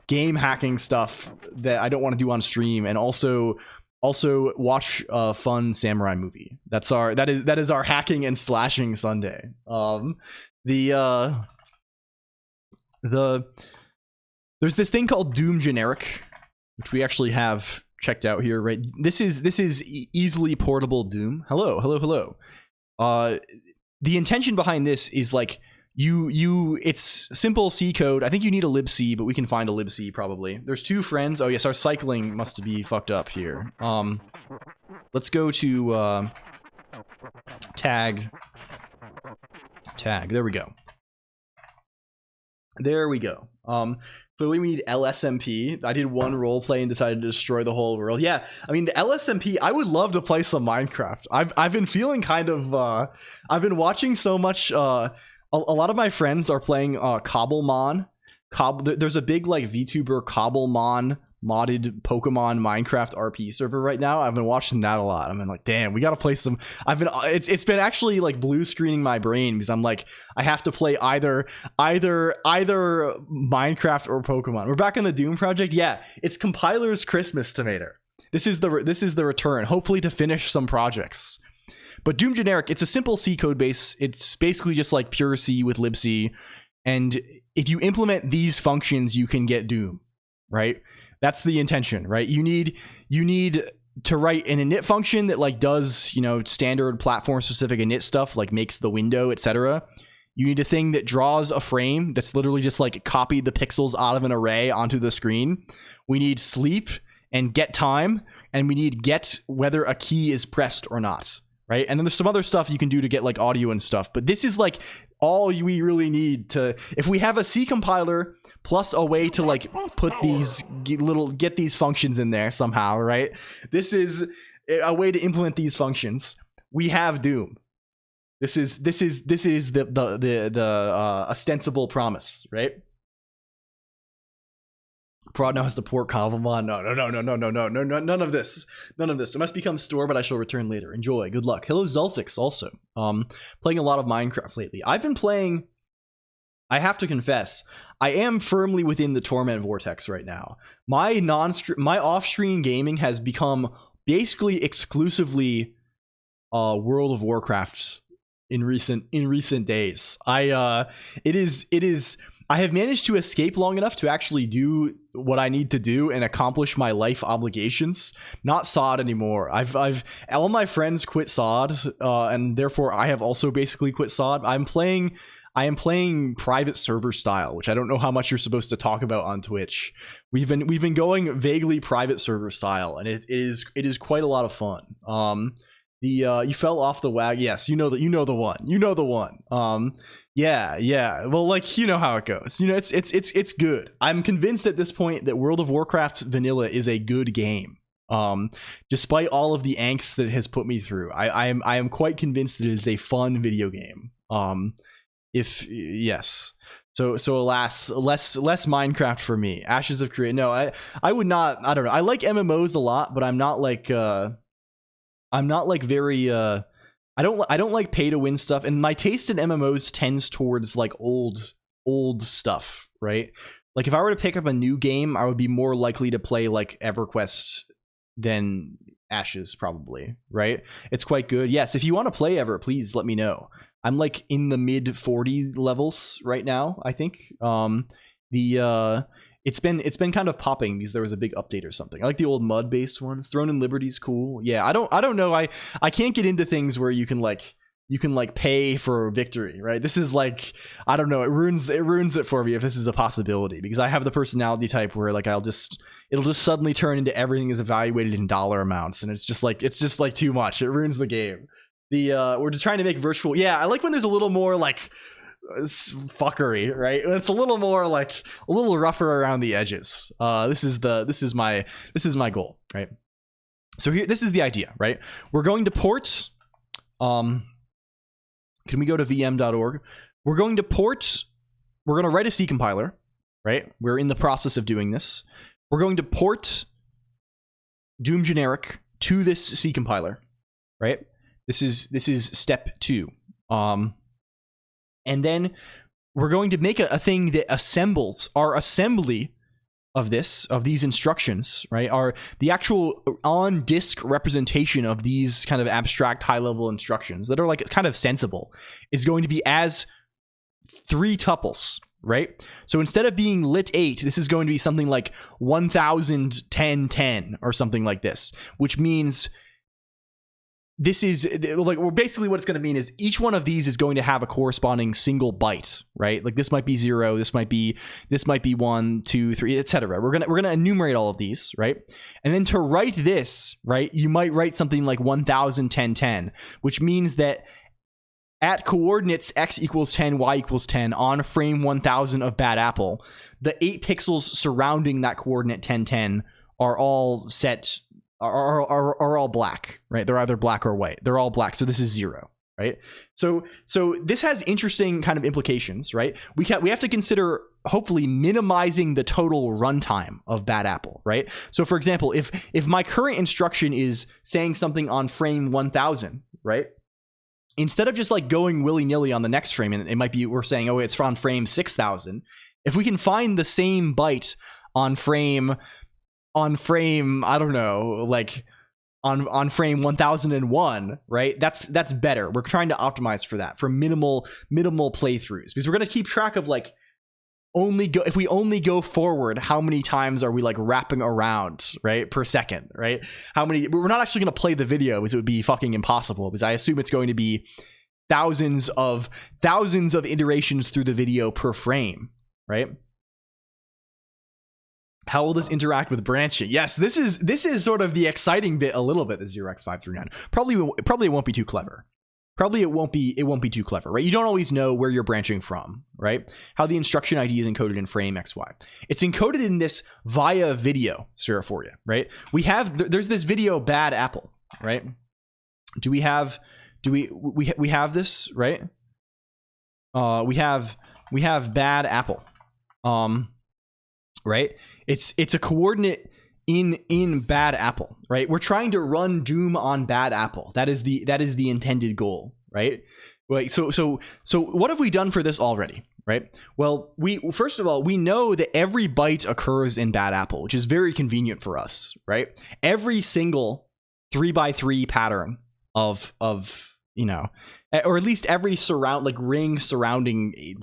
game hacking stuff that I don't want to do on stream, and also watch a fun samurai movie. That is our hacking and slashing Sunday. There's this thing called Doom Generic, which we actually have checked out here, right? This is easily portable Doom. Hello. The intention behind this is like it's simple C code. I think you need a libc, but we can find a libc probably. There's two friends. Oh yes, our cycling must be fucked up here. Let's go to tag. There we go. Clearly we need LSMP. I did one role play and decided to destroy the whole world. Yeah, I mean the LSMP, I would love to play some Minecraft. I've been feeling kind of I've been watching so much. A lot of my friends are playing Cobblemon. There's a big like VTuber Cobblemon modded Pokemon Minecraft RP server right now. I've been watching that a lot. I've been like, damn, we gotta play some. It's been actually like blue screening my brain because I'm like, I have to play either Minecraft or Pokemon. We're back in the Doom project. Yeah, it's compiler's Christmas tomato. This is the return, hopefully to finish some projects. But Doom Generic, it's a simple C code base. It's basically just like pure C with libc, and if you implement these functions, you can get Doom, right? That's the intention, right? You need to write an init function that like does, standard platform specific init stuff, like makes the window, etc. You need a thing that draws a frame that's literally just like copy the pixels out of an array onto the screen. We need sleep and get time, and we need get whether a key is pressed or not, right? And then there's some other stuff you can do to get like audio and stuff, but this is like all we really need to, if we have a C compiler plus a way to like put these get these functions in there somehow, right? This is a way to implement these functions. We have Doom. This is the ostensible promise, right? Prod now has to port Kavamon. No, none of this. None of this. It must become store, but I shall return later. Enjoy. Good luck. Hello, Zelfix also. Playing a lot of Minecraft lately. I've been playing, I have to confess, I am firmly within the Torment Vortex right now. My off-stream gaming has become basically exclusively World of Warcraft in recent days. It is I have managed to escape long enough to actually do what I need to do and accomplish my life obligations. Not SOD anymore. I've all my friends quit SOD, and therefore I have also basically quit SOD. I am playing private server style, which I don't know how much you're supposed to talk about on Twitch. We've been going vaguely private server style, and it is quite a lot of fun. You fell off the wagon. Yes, you know the one. Yeah. Well, like, you know how it goes. You know, it's good. I'm convinced at this point that World of Warcraft Vanilla is a good game. Despite all of the angst that it has put me through, I am quite convinced that it is a fun video game. Yes. So alas, less Minecraft for me. Ashes of Creation. No, I would not. I don't know. I like MMOs a lot, but I'm not like very I don't like pay to win stuff, and my taste in MMOs tends towards like old stuff, right? Like if I were to pick up a new game, I would be more likely to play like EverQuest than Ashes, probably, right? It's quite good. Yes, if you want to play Ever, please let me know. I'm like in the mid 40 levels right now, I think. It's been kind of popping because there was a big update or something. I like the old mud based ones. Throne and Liberty's cool. Yeah, I don't know. I can't get into things where you can pay for victory, right? This is like, I don't know, it ruins it for me if this is a possibility, because I have the personality type where like it'll just suddenly turn into everything is evaluated in dollar amounts, and it's just like too much. It ruins the game. We're just trying to make virtual. Yeah, I like when there's a little more like fuckery, right? It's a little more like a little rougher around the edges. This is my goal, right? So here, this is the idea, right? We're going to port. Can we go to vm.org? We're going to write a C compiler, right? We're in the process of doing this. We're going to port Doom generic to this C compiler, right? This is step 2. And then we're going to make a thing that assembles our assembly of these instructions, right? Are the actual on disk representation of these kind of abstract high level instructions that are like kind of sensible is going to be as 3 tuples, right? So instead of being lit 8, this is going to be something like 1010 or something like this, which means this is like, well, basically what it's going to mean is each one of these is going to have a corresponding single byte, right? Like this might be 0, this might be 1, 2, 3, etc. We're gonna enumerate all of these, right? And then to write this, right, you might write something like 1010, which means that at coordinates x equals 10, y equals 10 on frame 1000 of Bad Apple, the 8 pixels surrounding that coordinate 1010 are all set. Are all black, right? They're either black or white. They're all black. So this is 0, right? So this has interesting kind of implications, right? We have to consider hopefully minimizing the total runtime of Bad Apple, right? So for example, if my current instruction is saying something on frame 1000, right? Instead of just like going willy-nilly on the next frame, and it might be we're saying, oh, it's on frame 6000. If we can find the same byte on frame, I don't know, like on frame 1001, right? That's better. We're trying to optimize for that, for minimal playthroughs, because we're going to keep track of like if we only go forward, how many times are we like wrapping around, right, per second, right? We're not actually going to play the video, because it would be fucking impossible, because I assume it's going to be thousands of iterations through the video per frame, right? How will this interact with branching? Yes, this is sort of the exciting bit a little bit, the 0x539. Probably it won't be too clever. Probably it won't be too clever, right? You don't always know where you're branching from, right? How the instruction ID is encoded in frame XY. It's encoded in this via video, Sarah, for you, right? There's this video Bad Apple, right? We have this, right? We have Bad Apple. right? It's a coordinate in bad apple, right? We're trying to run Doom on bad apple. That is the intended goal, right? Like so what have we done for this already, right? Well, first of all, we know that every byte occurs in bad apple, which is very convenient for us, right? Every single 3x3 pattern of you know, or at least every ring surrounding 8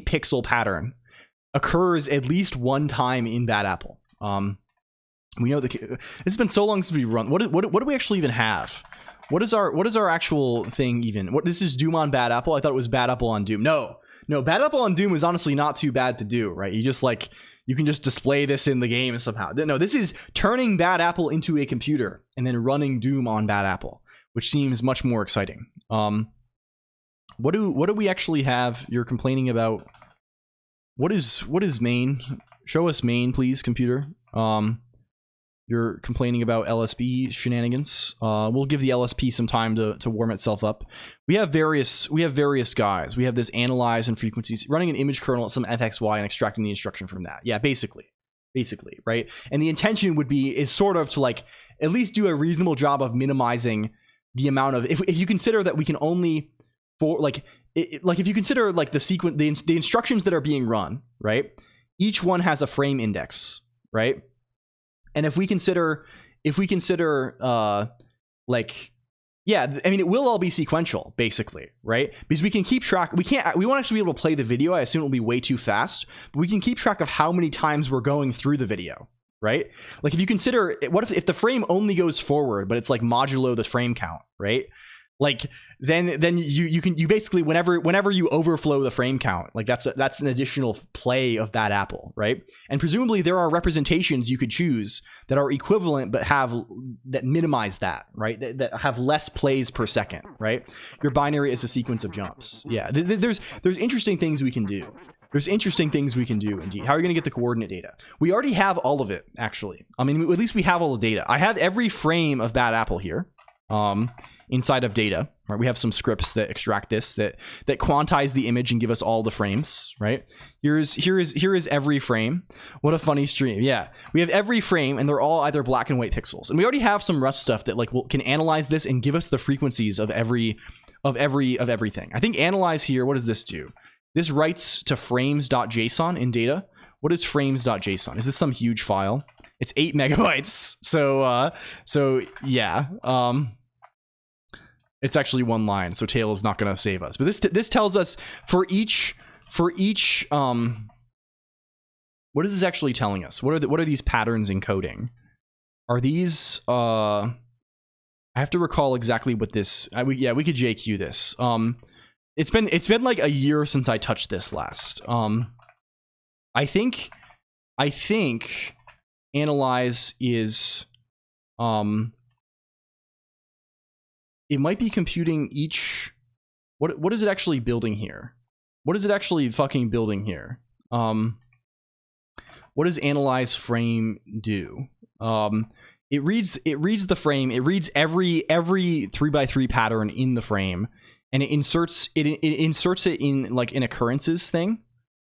pixel pattern occurs at least one time in bad apple. We know it's been so long since we run. What do we actually even have? What is our actual thing even? This is Doom on bad apple? I thought it was bad apple on Doom. No, bad apple on Doom is honestly not too bad to do, right? You can just display this in the game somehow. No, this is turning bad apple into a computer and then running Doom on bad apple, which seems much more exciting. What do we actually have? You're complaining about what is main? Show us main, please, computer. You're complaining about LSP shenanigans. We'll give the LSP some time to warm itself up. We have various guys. We have this analyze and frequencies, running an image kernel at some fxy and extracting the instruction from that. Yeah, basically, right? And the intention is sort of to like at least do a reasonable job of minimizing the amount of, if you consider that we can only if you consider like the sequence, the instructions that are being run, right? Each one has a frame index, right? And if we consider yeah, I mean, it will all be sequential, basically, right? Because we can keep track. We won't actually be able to play the video. I assume it'll be way too fast, but we can keep track of how many times we're going through the video, right? Like if you consider, what if the frame only goes forward, but it's like modulo the frame count, right? Like then you basically whenever you overflow the frame count, like that's an additional play of bad apple, right? And presumably there are representations you could choose that are equivalent but that minimize that, right? That have less plays per second, right? Your binary is a sequence of jumps. Yeah, there's interesting things we can do. There's interesting things we can do, indeed. How are you going to get the coordinate data? We already have all of it, actually. I mean, at least we have all the data. I have every frame of bad apple here. Inside of data, right? We have some scripts that extract this, that quantize the image and give us all the frames, right? Here is every frame. What a funny stream. Yeah, we have every frame and they're all either black and white pixels. And we already have some Rust stuff that can analyze this and give us the frequencies of everything. I think analyze here, what does this do? This writes to frames.json in data. What is frames.json? Is this some huge file? It's 8 megabytes. So yeah. It's actually one line, so tail is not going to save us. But this tells us for each what is this actually telling us? What are these patterns encoding? Are these I have to recall exactly what this we could JQ this. It's been like a year since I touched this last. I think analyze is it might be computing each. What is it actually building here? What is it actually fucking building here? What does analyze frame do? It reads the frame. It reads every 3x3 pattern in the frame, and it inserts it in like an occurrences thing.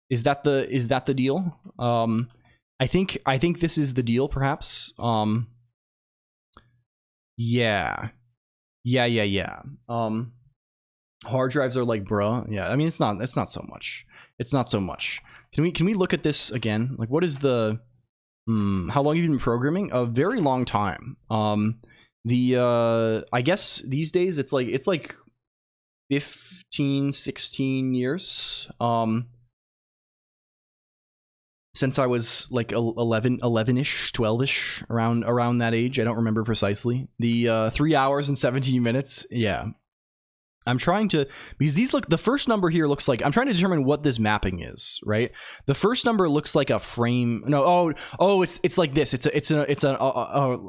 Is that the deal? I think this is the deal, perhaps. Yeah. Hard drives are like, bruh. Yeah, I mean, it's not so much. Can we look at this again? Like, what is the how long have you been programming? A very long time. I guess these days it's like 15, 16 years. Since I was like 11-ish, 12-ish, around that age. I don't remember precisely. The 3 hours and 17 minutes. Yeah. I'm trying to, because the first number here looks like, I'm trying to determine what this mapping is, right? The first number looks like a frame. No, it's like this.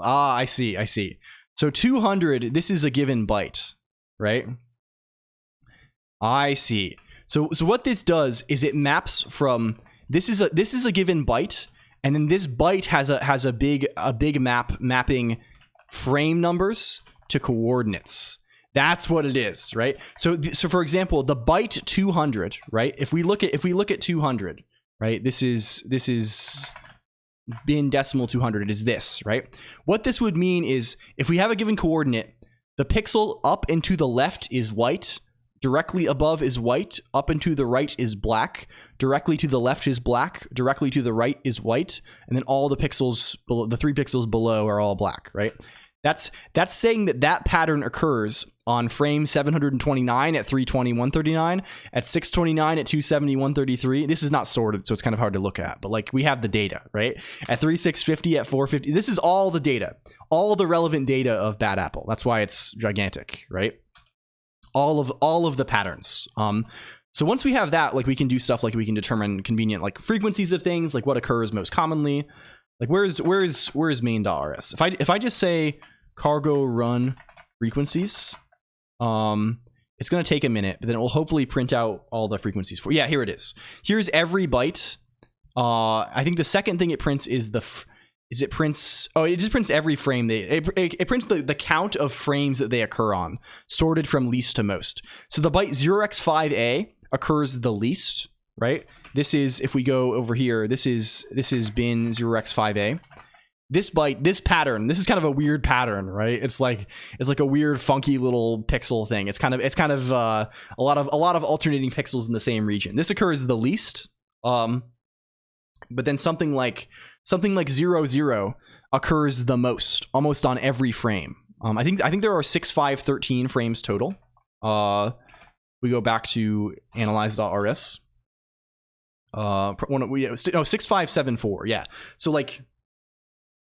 I see. So 200, this is a given byte, right? I see. So what this does is it maps from, this is a given byte, and then this byte has a big mapping frame numbers to coordinates. That's what it is, right? So for example, the byte 200, right? If we look at 200, right? This is bin decimal 200. It is this, right? What this would mean is if we have a given coordinate, the pixel up and to the left is white, directly above is white, up and to the right is black, directly to the left is black, directly to the right is white, and then all the pixels below, the 3 pixels below, are all black, right? That's saying that pattern occurs on frame 729 at 320 139, at 629 at 270 133. This is not sorted, so it's kind of hard to look at, but like we have the data, right? At 3650, at 450. This is all the data, all the relevant data of Bad Apple. That's why it's gigantic, right? All of the patterns. So once we have that, like we can do stuff like we can determine convenient like frequencies of things, like what occurs most commonly. Like where's main.rs? If I just say cargo run frequencies, it's going to take a minute, but then it will hopefully print out all the frequencies for. Yeah, here it is. Here's every byte. I think the second thing it prints is it just prints every frame. It prints the count of frames that they occur on, sorted from least to most. So the byte 0x5a occurs the least, right? This is, if we go over here, this is bin 0x5a. This byte, this pattern, this is kind of a weird pattern, right? It's like a weird funky little pixel thing. It's kind of a lot of alternating pixels in the same region. This occurs the least, but then something like 00 occurs the most, almost on every frame. I think there are 6513 frames total. We go back to analyze.rs. 6574. Yeah. So like,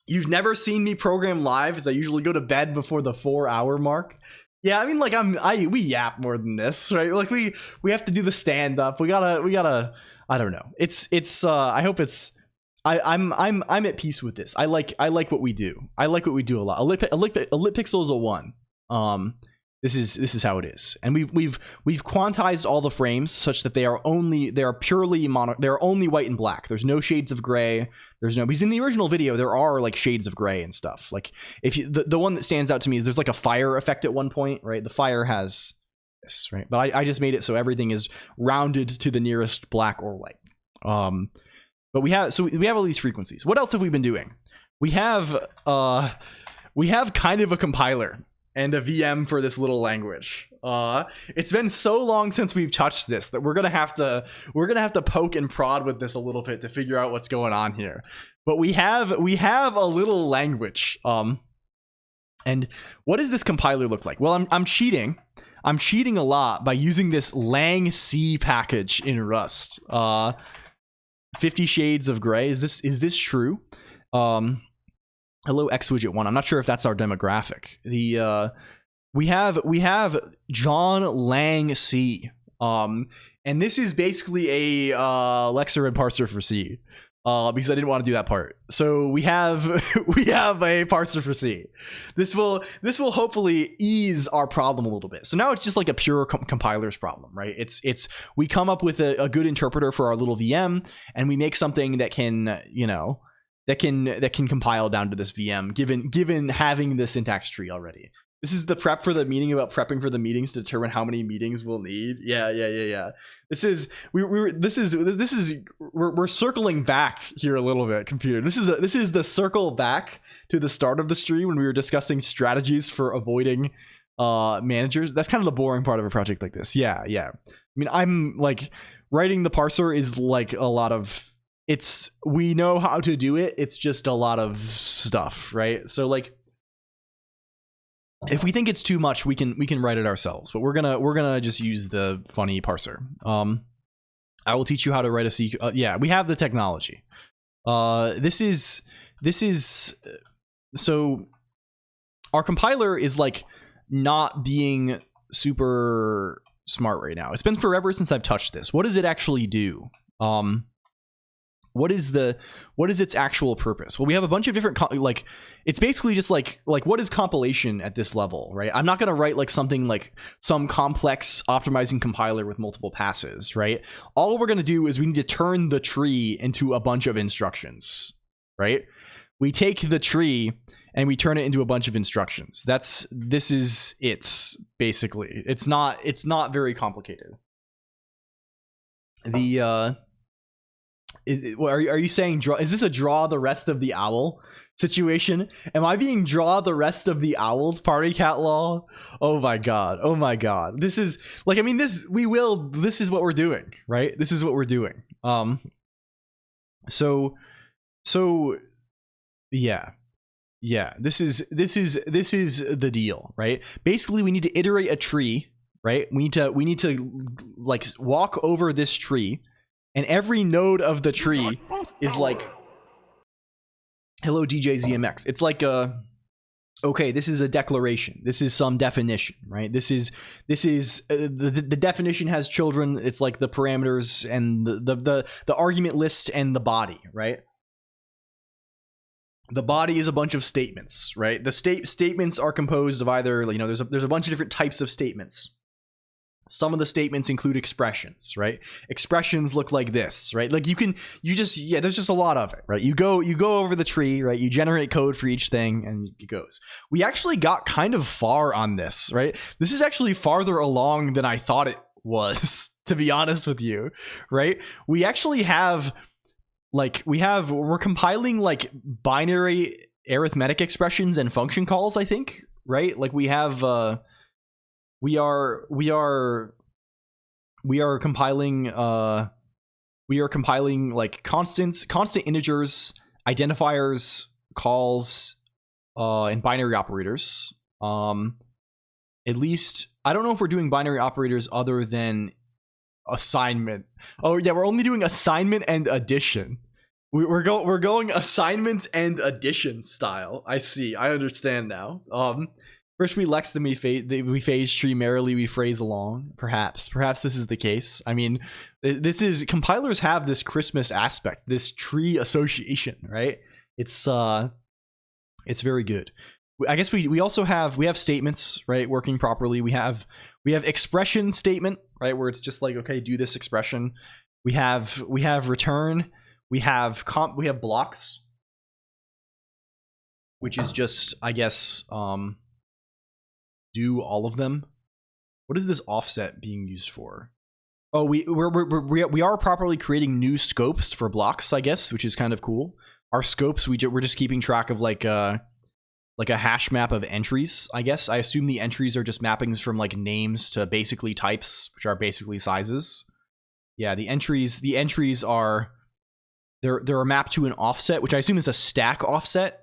you've never seen me program live, as I usually go to bed before the 4-hour mark. Yeah, I mean, like we yap more than this, right? Like we have to do the stand up. We gotta. I don't know. I hope it's. I'm at peace with this. I like what we do. I like what we do a lot. A lit pixel is a 1. This is how it is, and we've quantized all the frames such that they are only white and black. There's no shades of gray. Because in the original video there are like shades of gray and stuff. Like if you, the one that stands out to me is there's like a fire effect at one point, right? The fire has this, right? But I just made it so everything is rounded to the nearest black or white. But we have all these frequencies. What else have we been doing? We have kind of a compiler and a VM for this little language. It's been so long since we've touched this that we're gonna have to poke and prod with this a little bit to figure out what's going on here. But we have a little language. And what does this compiler look like? Well, I'm cheating. I'm cheating a lot by using this lang C package in Rust. 50 Shades of Gray. Is this true? Hello XWidget1. I'm not sure if that's our demographic. We have John Lang C. And this is basically a lexer and parser for C. Because I didn't want to do that part. So we have a parser for C. This will hopefully ease our problem a little bit. So now it's just like a pure compiler's problem, right? It's we come up with a good interpreter for our little VM, and we make something that can, that can compile down to this VM, given having the syntax tree already. This is the prep for the meeting about prepping for the meetings to determine how many meetings we'll need. Yeah. This is we're circling back here a little bit, computer. This is the circle back to the start of the stream when we were discussing strategies for avoiding managers. That's kind of the boring part of a project like this. Yeah. I mean, I'm like, writing the parser is like a lot of, we know how to do it. It's just a lot of stuff, right? So like, if we think it's too much, we can write it ourselves, but we're gonna just use the funny parser. I will teach you how to write a C. Yeah, we have the technology. This is so our compiler is like not being super smart right now. It's been forever since I've touched this. What does it actually do? What is its actual purpose? Well, we have a bunch of different like, it's basically just like what is compilation at this level, right? I'm not going to write like something like some complex optimizing compiler with multiple passes, right? All we're going to do is we need to turn the tree into a bunch of instructions, right? We take the tree and we turn it into a bunch of instructions. It's basically, it's not very complicated. are you saying draw? Is this a draw the rest of the owl situation? Am I being draw the rest of the owls party cat law? Oh my god. Oh my god. This is like, I mean, this is what we're doing, right? This is what we're doing. So yeah. Yeah, this is the deal, right? Basically, we need to iterate a tree, right? We need to like walk over this tree, and every node of the tree is like, hello DJ ZMX. It's like okay, this is a declaration. This is some definition, right? This is the definition has children. It's like the parameters and the argument list and the body, right? The body is a bunch of statements, right? The statements are composed of either, you know, there's a bunch of different types of statements. Some of the statements include expressions, right? Expressions look like this, right? Like there's just a lot of it, right? You go over the tree, right? You generate code for each thing and it goes. We actually got kind of far on this, right? This is actually farther along than I thought it was, to be honest with you, right? We actually have we're compiling like binary arithmetic expressions and function calls, I think, right? Like we have we are compiling like constant integers, identifiers, calls, and binary operators. At least I don't know if we're doing binary operators other than assignment. Oh yeah, we're only doing assignment and addition. We're going assignment and addition style. I see. I understand now. First we lex, then we phase tree, merrily we phrase along. Perhaps this is the case. I mean, compilers have this Christmas aspect, this tree association, right? It's very good. I guess we also have statements, right, working properly. We have expression statement, right, where it's just like, okay, do this expression. We have return. We have blocks, which is just, I guess, do all of them. What is this offset being used for? Oh, we are properly creating new scopes for blocks, I guess, which is kind of cool. Our scopes, we're just keeping track of like a hash map of entries, I guess. I assume the entries are just mappings from like names to basically types, which are basically sizes. Yeah, the entries are they're mapped to an offset, which I assume is a stack offset.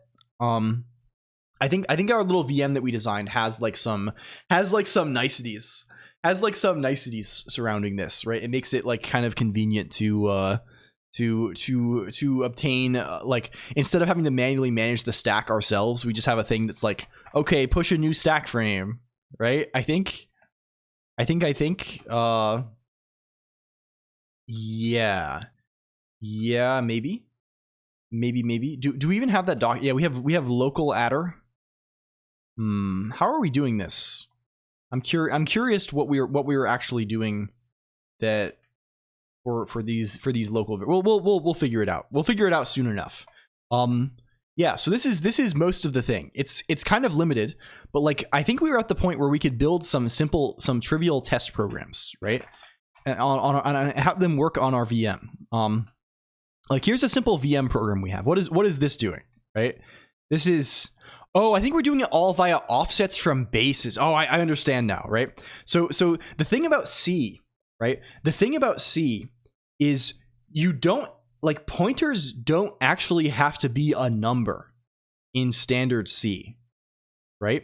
I think our little VM that we designed has some niceties surrounding this, right? It makes it like kind of convenient to obtain like, instead of having to manually manage the stack ourselves, we just have a thing that's like, okay, push a new stack frame, right? I think yeah, maybe. Do we even have that doc? Yeah, we have local adder. How are we doing this? I'm curious what we're actually doing that for these local. We'll figure it out. We'll figure it out soon enough. Yeah, so this is most of the thing. It's kind of limited, but like I think we were at the point where we could build some trivial test programs, right? And have them work on our VM. Like here's a simple VM program we have. What is this doing, right? This is, oh, I think we're doing it all via offsets from bases. Oh, I understand now, right? So the thing about C, right? The thing about C is you don't, like, pointers don't actually have to be a number in standard C, right?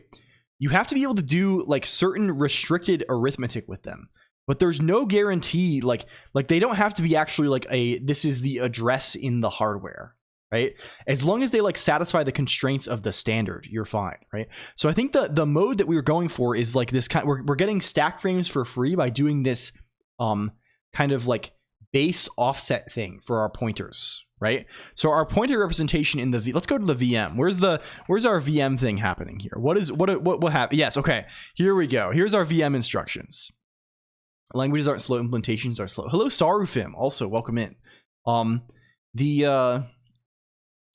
You have to be able to do like certain restricted arithmetic with them. But there's no guarantee, like they don't have to be actually like this is the address in the hardware, right? As long as they like satisfy the constraints of the standard, you're fine, right? So I think the mode that we were going for is like this kind. We're getting stack frames for free by doing this kind of like base offset thing for our pointers, right? So our pointer representation in the let's go to the VM. Where's our VM thing happening here? What happened? Yes, okay. Here we go. Here's our VM instructions. Languages aren't slow, implementations are slow. Hello, Sarufim. Also, welcome in.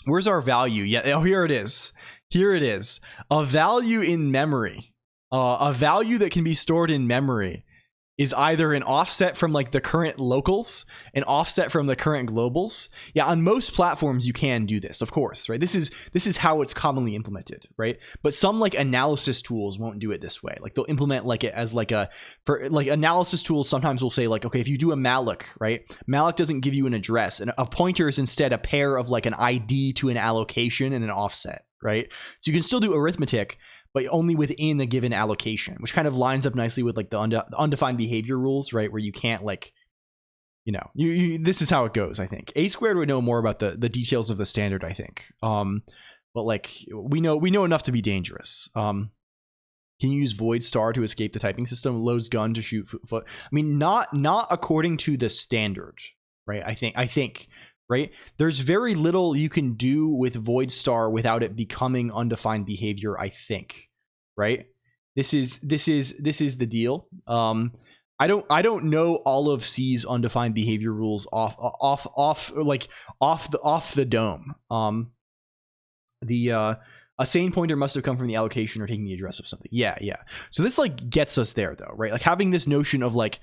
Where's our value? Yeah, oh, here it is. Here it is. A value in memory. A value that can be stored in memory is either an offset from like the current locals, an offset from the current globals. Yeah, on most platforms you can do this, of course, right? This is how it's commonly implemented, right? But some like analysis tools won't do it this way. Like they'll implement like it as like for analysis tools sometimes will say like, okay, if you do a malloc, right? Malloc doesn't give you an address, and a pointer is instead a pair of like an ID to an allocation and an offset, right? So you can still do arithmetic, but only within the given allocation, which kind of lines up nicely with like the undefined behavior rules, right? Where you can't like, you know, this is how it goes, I think. A squared would know more about the details of the standard, I think. But like we know enough to be dangerous. Can you use void star to escape the typing system? Lowe's gun to shoot foot. I mean, not according to the standard, right? I think. Right? There's very little you can do with void star without it becoming undefined behavior, I think. Right? This is the deal. I don't know all of C's undefined behavior rules off the dome. A sane pointer must have come from the allocation or taking the address of something. Yeah. So this like gets us there though, right? Like having this notion of like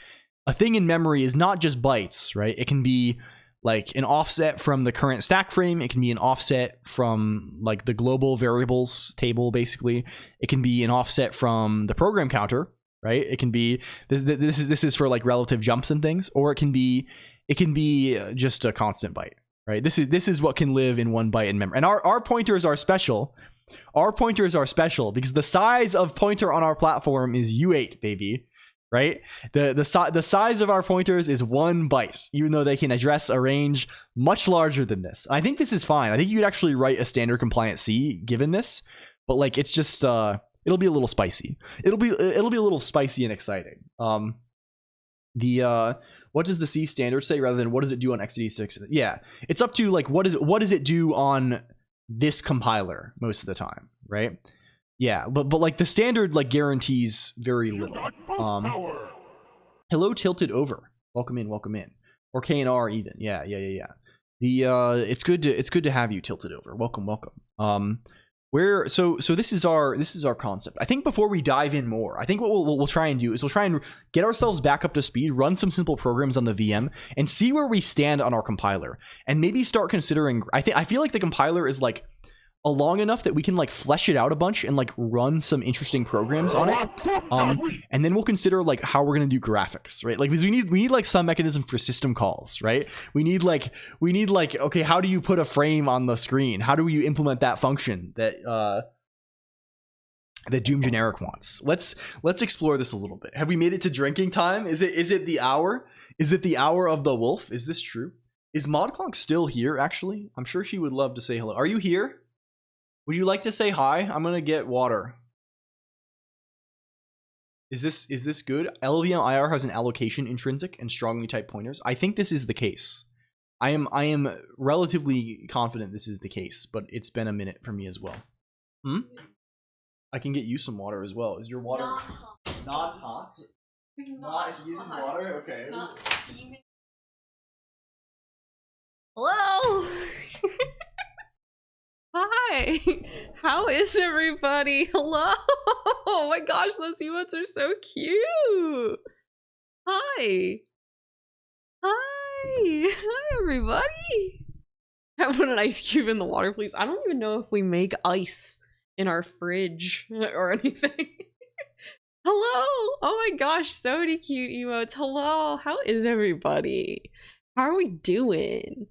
a thing in memory is not just bytes, right? It can be like an offset from the current stack frame. It can be an offset from like the global variables table, basically. It can be an offset from the program counter, right? It can be this is for like relative jumps and things, or it can be just a constant byte, right? This is what can live in 1 byte in memory. And our pointers are special. Our pointers are special because the size of pointer on our platform is U8, baby. Right? The size of our pointers is 1 byte, even though they can address a range much larger than this. I think this is fine. I think you could actually write a standard compliant C given this, but like it's just it'll be a little spicy. It'll be a little spicy and exciting. What does the C standard say rather than what does it do on x86? Yeah, it's up to like what does it do on this compiler most of the time, right? Yeah, but like the standard like guarantees very little. Hello, tilted over. Welcome in. Or KNR even. Yeah. It's good to have you tilted over. Welcome. So this is our concept. I think before we dive in more, I think what we'll try and do is we'll try and get ourselves back up to speed, run some simple programs on the VM, and see where we stand on our compiler, and maybe start considering. I feel like the compiler is like long enough that we can like flesh it out a bunch and like run some interesting programs on it, and then we'll consider like how we're gonna do graphics, right? Like because we need like some mechanism for system calls, right? We need like okay, how do you put a frame on the screen? How do you implement that function that Doom Generic wants? Let's explore this a little bit. Have we made it to drinking time? Is it the hour? Is it the hour of the wolf? Is this true? Is ModClonq still here? Actually, I'm sure she would love to say hello. Are you here? Would you like to say hi? I'm gonna get water. Is this good? LVM IR has an allocation intrinsic and strongly typed pointers. I think this is the case. I am relatively confident this is the case, but it's been a minute for me as well. I can get you some water as well. Is your water not hot? It's not heated hot. water? Okay. Not steaming. Hello. Hi. How is everybody? Hello. Oh my gosh, those emotes are so cute. Hi. Hi. Hi, everybody. I put an ice cube in the water, please. I don't even know if we make ice in our fridge or anything. Hello. Oh my gosh, so many cute emotes. Hello. How is everybody? How are we doing?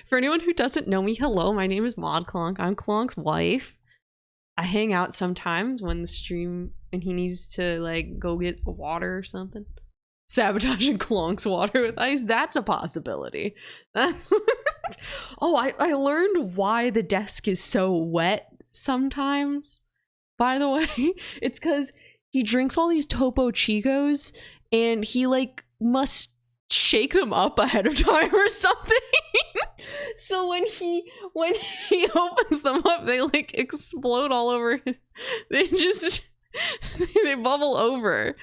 For anyone who doesn't know me, hello, my name is ModClonq. I'm Colonq's wife. I hang out sometimes when the stream and he needs to like go get water or something. Sabotaging Colonq's water with ice, that's a possibility. That's oh, I learned why the desk is so wet sometimes. By the way, it's because he drinks all these Topo Chicos and he like must shake them up ahead of time or something. So when he opens them up, they like explode all over. They bubble over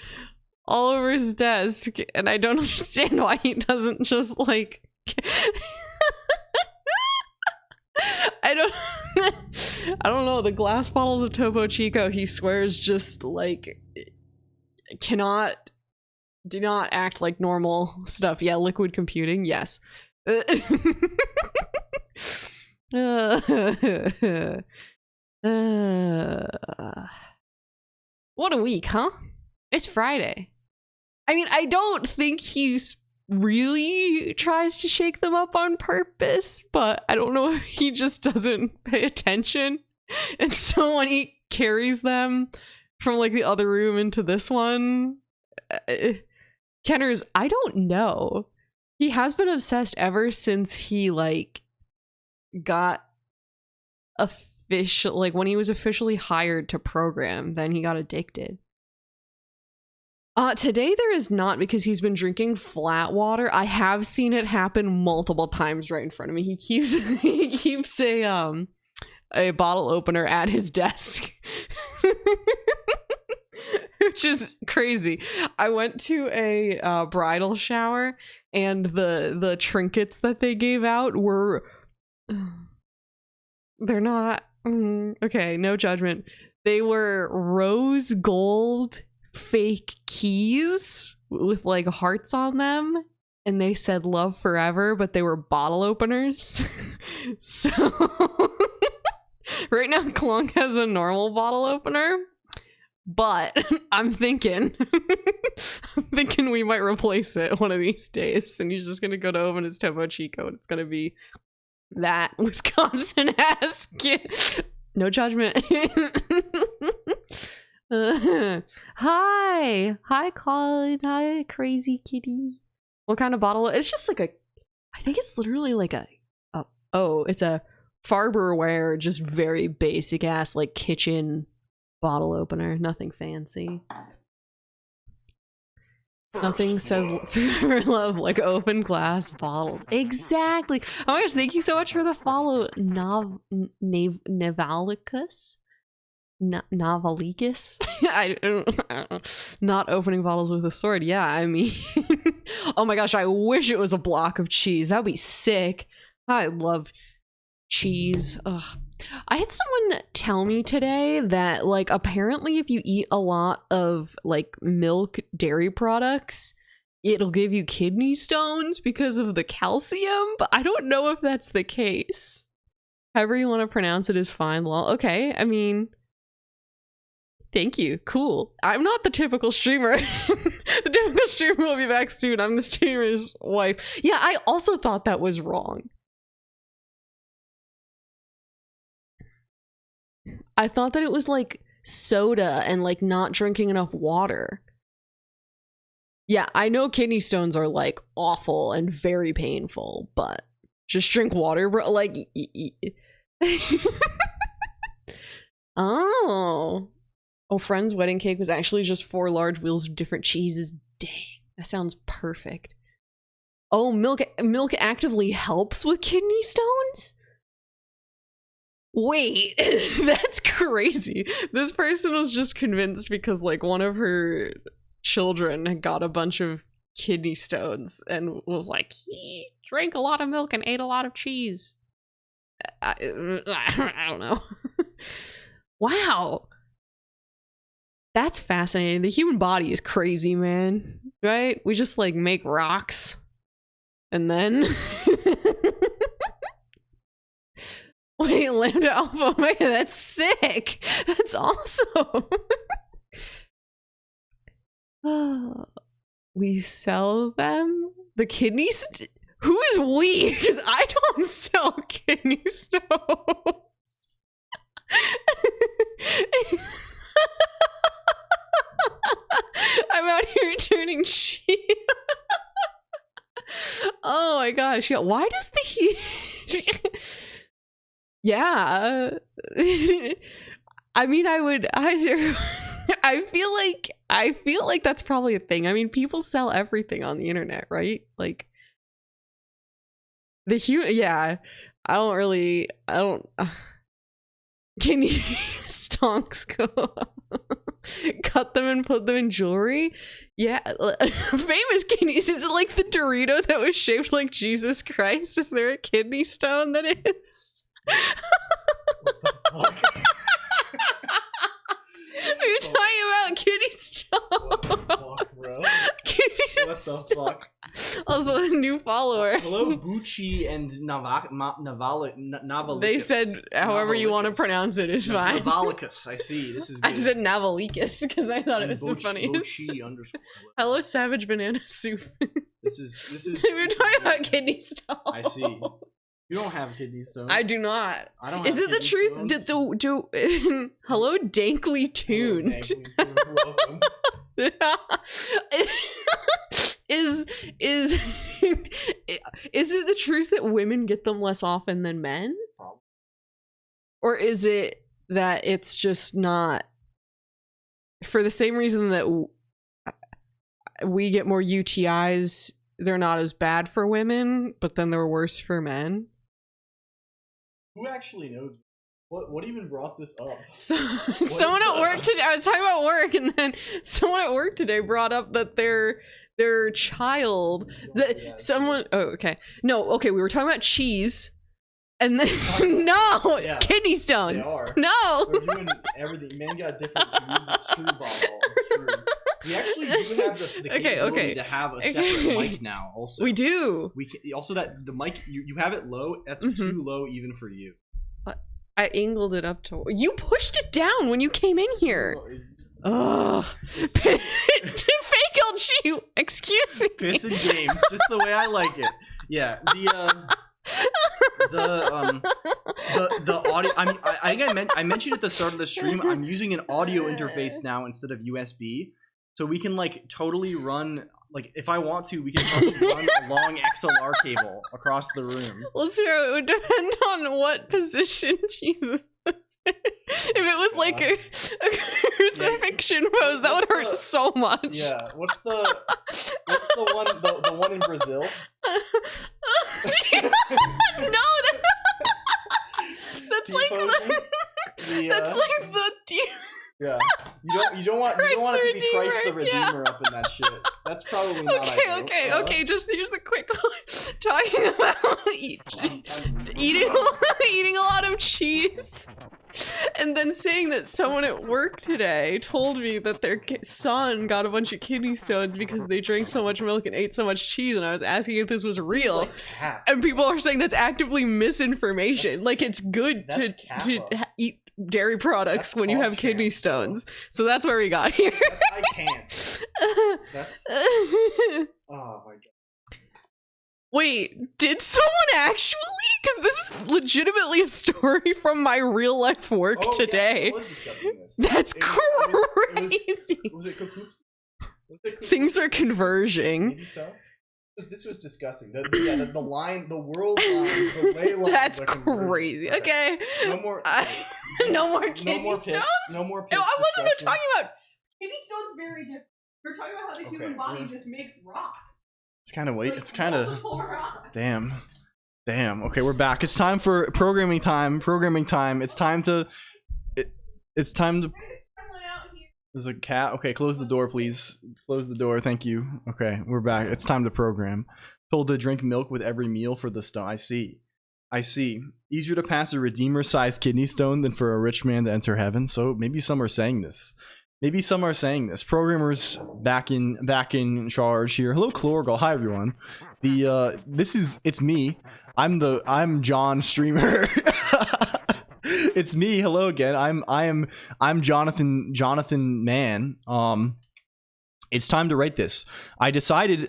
all over his desk, and I don't understand why he doesn't just like I don't know, the glass bottles of Topo Chico he swears just like do not act like normal stuff. Yeah, liquid computing, yes. What a week, huh? It's Friday. I mean, I don't think he's really tries to shake them up on purpose, but I don't know if he just doesn't pay attention. And so when he carries them from like the other room into this one, Kenner's, I don't know. He has been obsessed ever since he like got official, like when he was officially hired to program, then he got addicted. Today there is not, because he's been drinking flat water. I have seen it happen multiple times right in front of me. He keeps a bottle opener at his desk. Which is crazy. I went to a bridal shower, and the trinkets that they gave out were they're not okay, no judgment. They were rose gold fake keys with like hearts on them, and they said love forever, but they were bottle openers. So right now Colonq has a normal bottle opener, but I'm thinking we might replace it one of these days, and he's just gonna go to open his Topo Chico, and it's gonna be that Wisconsin ass kid. No judgment. Hi Colin. Hi crazy kitty. What kind of bottle? It's just like I think it's literally like it's a Farberware, just very basic ass like kitchen bottle opener. Nothing fancy. Nothing says for love like open glass bottles. Exactly. Oh my gosh, thank you so much for the follow, Navalicus. Navalicus. I don't know. Not opening bottles with a sword. Yeah, I mean, oh my gosh, I wish it was a block of cheese. That'd be sick. I love cheese. Ugh. I had someone tell me today that like apparently if you eat a lot of like milk dairy products, it'll give you kidney stones because of the calcium, but I don't know if that's the case. However you want to pronounce it is fine. Well, okay, I mean, thank you. Cool. I'm not the typical streamer. The typical streamer will be back soon. I'm the streamer's wife. Yeah, I also thought that was wrong. I thought that it was like soda and like not drinking enough water. Yeah, I know kidney stones are like awful and very painful, but just drink water, bro. Like, oh, friend's wedding cake was actually just 4 large wheels of different cheeses. Dang, that sounds perfect. Oh, milk actively helps with kidney stones? Wait, that's crazy. This person was just convinced because like one of her children had got a bunch of kidney stones and was like, he drank a lot of milk and ate a lot of cheese. I don't know. Wow. That's fascinating. The human body is crazy, man. Right? We just like make rocks and then wait, Lambda Alpha Omega, that's sick. That's awesome. We sell them? The kidneys? Who is we? Because I don't sell kidney stones. I'm out here turning cheese. Oh my gosh. Yeah. Why does the yeah. I mean, I feel like that's probably a thing. I mean, people sell everything on the internet, right? Like yeah. Can you stonks go cut them and put them in jewelry? Yeah. Famous kidneys. Is it like the Dorito that was shaped like Jesus Christ? Is there a kidney stone that is? We were talking about kidney stones. What the fuck, bro? Kidney What the stones. fuck? Also a new follower. Hello, Bucci and Navalicus. They said however you want to Navalicus. pronounce it is fine. Navalicus, I see. This is good. I said Navalicus because I thought it was the Bucci funniest. underscore. Hello, Savage Banana Soup. This is. We were this is talking about good. kidney stones. I see. You don't have kidney stones. I do not. I don't. Is have it the kidney truth? stones. Hello, Dankly Tuned. Welcome. is it the truth that women get them less often than men? Probably. Or is it that it's just not for the same reason that we get more UTIs, they're not as bad for women, but then they're worse for men? Who actually knows? What even brought this up? So, someone at work today, I was talking about work, and then someone at work today brought up that their child, that someone, oh, okay. No, okay, we were talking about cheese, and then, no, Yeah, kidney stones. they are. No. We're doing everything. Men got different views. It's true, Bob. It's true. We actually do have the capability to have a separate mic now. Also, We do. We can, also that the mic you have it low. That's too low even for you. I angled it up to, you pushed it down when you came in here. Ugh. Fake LG. Excuse me. Piss and games, just the way I like it. Yeah. The audio. I think I mentioned at the start of the stream. I'm using an audio interface now instead of USB, so we can like totally run. Like if I want to, we can totally run a long XLR cable across the room. Well, sure, it would depend on what position Jesus. If it was like a crucifixion pose, that would hurt so much. Yeah. What's the one in Brazil? No, that's like that's like the deer. Yeah, you don't want it to be Christ the Redeemer yeah. up in that shit. That's probably not ideal. Okay. Just here's the quick talking about eating a lot of cheese, and then saying that someone at work today told me that their son got a bunch of kidney stones because they drank so much milk and ate so much cheese, and I was asking if this was real, like and people are saying that's actively misinformation. Like it's good to eat dairy products when you have kidney stones. So that's where we got here. I can't. That's oh my god. Wait, did someone actually? Because this is legitimately a story from my real life work today. Yes, I was discussing this. That's crazy. Was it Coops? Things are converging. Maybe so. This was discussing the line, the world line, the ley lines. That's are converging. crazy. Okay. No more. No more kidney stones. No more piss. No, I wasn't discussion. talking about kidney stones. Very different. We're talking about how the human body just makes rocks. It's kind of late. Like, It's kind of multiple rocks. damn. Okay, we're back. It's time for programming time. It's time to. It's time to. There's a cat. Okay, close the door, please. Close the door. Thank you. Okay, we're back. It's time to program. Told to drink milk with every meal for the stone. I see. Easier to pass a redeemer-sized kidney stone than for a rich man to enter heaven. So maybe some are saying this. Programmers back in charge here. Hello, Colonq. Hi, everyone. It's me. I'm John Streamer. It's me. Hello again. I'm Jonathan Mann. It's time to write this. I decided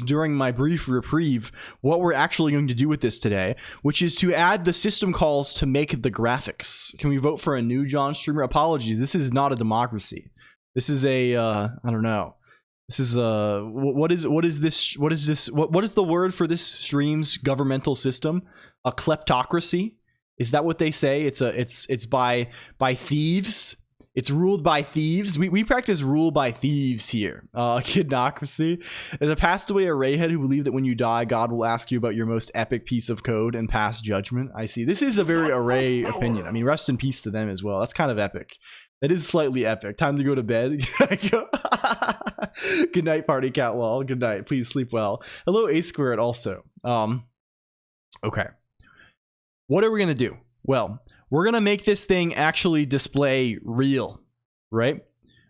during my brief reprieve what we're actually going to do with this today, which is to add the system calls to make the graphics. Can we vote for a new John Streamer? Apologies. This is not a democracy. This is a I don't know. This is what is the word for this stream's governmental system? A kleptocracy? Is that what they say? It's by thieves. It's ruled by thieves. We practice rule by thieves here. Kidnocracy. There's a passed away arrayhead who believed that when you die, God will ask you about your most epic piece of code and pass judgment. I see. This is a very array opinion. I mean, rest in peace to them as well. That's kind of epic. That is slightly epic. Time to go to bed. Good night, Party Cat Wall. Good night. Please sleep well. Hello, A Squared also. Okay. What are we going to do? Well, we're going to make this thing actually display real. right?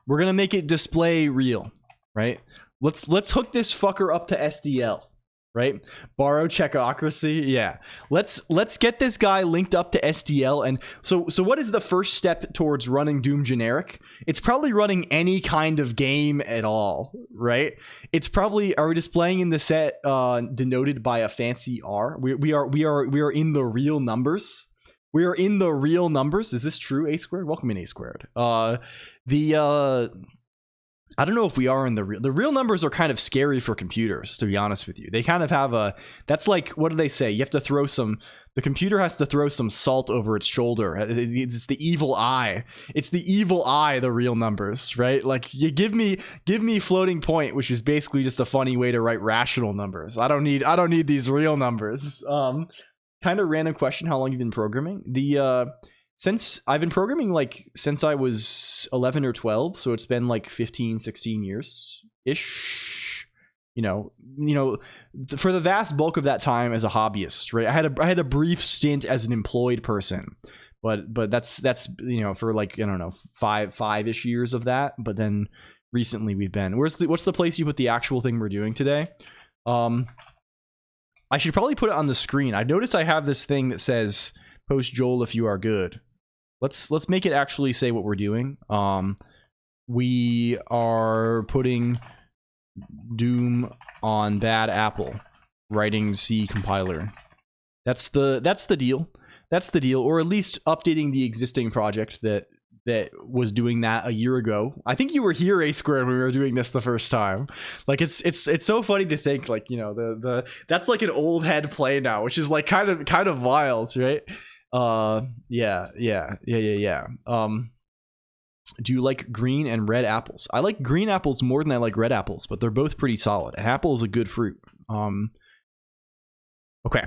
We're gonna make it display real, right? Let's hook this fucker up to SDL, right? Borrow checkocracy, yeah. Let's get this guy linked up to SDL. And so what is the first step towards running Doom generic? It's probably running any kind of game at all, right? It's probably, are we displaying in the set denoted by a fancy R? We are in the real numbers. We are in the real numbers. Is this true? A squared? Welcome in A squared. I don't know if we are in the real numbers are kind of scary for computers, to be honest with you. They kind of have that's like, what do they say? You have to throw the computer has to throw some salt over its shoulder. It's the evil eye. It's the evil eye, the real numbers, right? Like, you give me floating point, which is basically just a funny way to write rational numbers. I don't need these real numbers. Kind of random question, how long you've been programming? Since I've been programming since I was 11 or 12, so it's been like 15, 16 years ish. You know, for the vast bulk of that time as a hobbyist, right? I had a brief stint as an employed person, but that's for like, I don't know, five-ish years of that. But then recently we've been, what's the place you put the actual thing we're doing today? I should probably put it on the screen. I noticed I have this thing that says post Joel if you are good. Let's make it actually say what we're doing. We are putting Doom on bad Apple, writing C compiler. That's the deal. That's the deal, or at least updating the existing project that was doing that a year ago. I think you were here, A squared, when we were doing this the first time. Like, it's so funny to think, like, you know, that's like an old head play now, which is like kind of wild, right? Yeah. Do you like green and red apples? I like green apples more than I like red apples, but they're both pretty solid. An apple is a good fruit. Okay.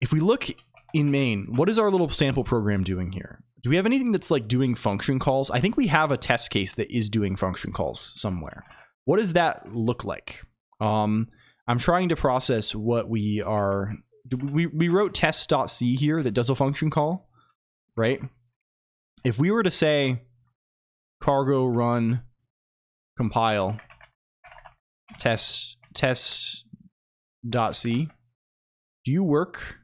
If we look in main, what is our little sample program doing here? Do we have anything that's like doing function calls? I think we have a test case that is doing function calls somewhere. What does that look like? I'm trying to process what we are. We wrote test.c here that does a function call, right? If we were to say cargo run compile test.c, do you work?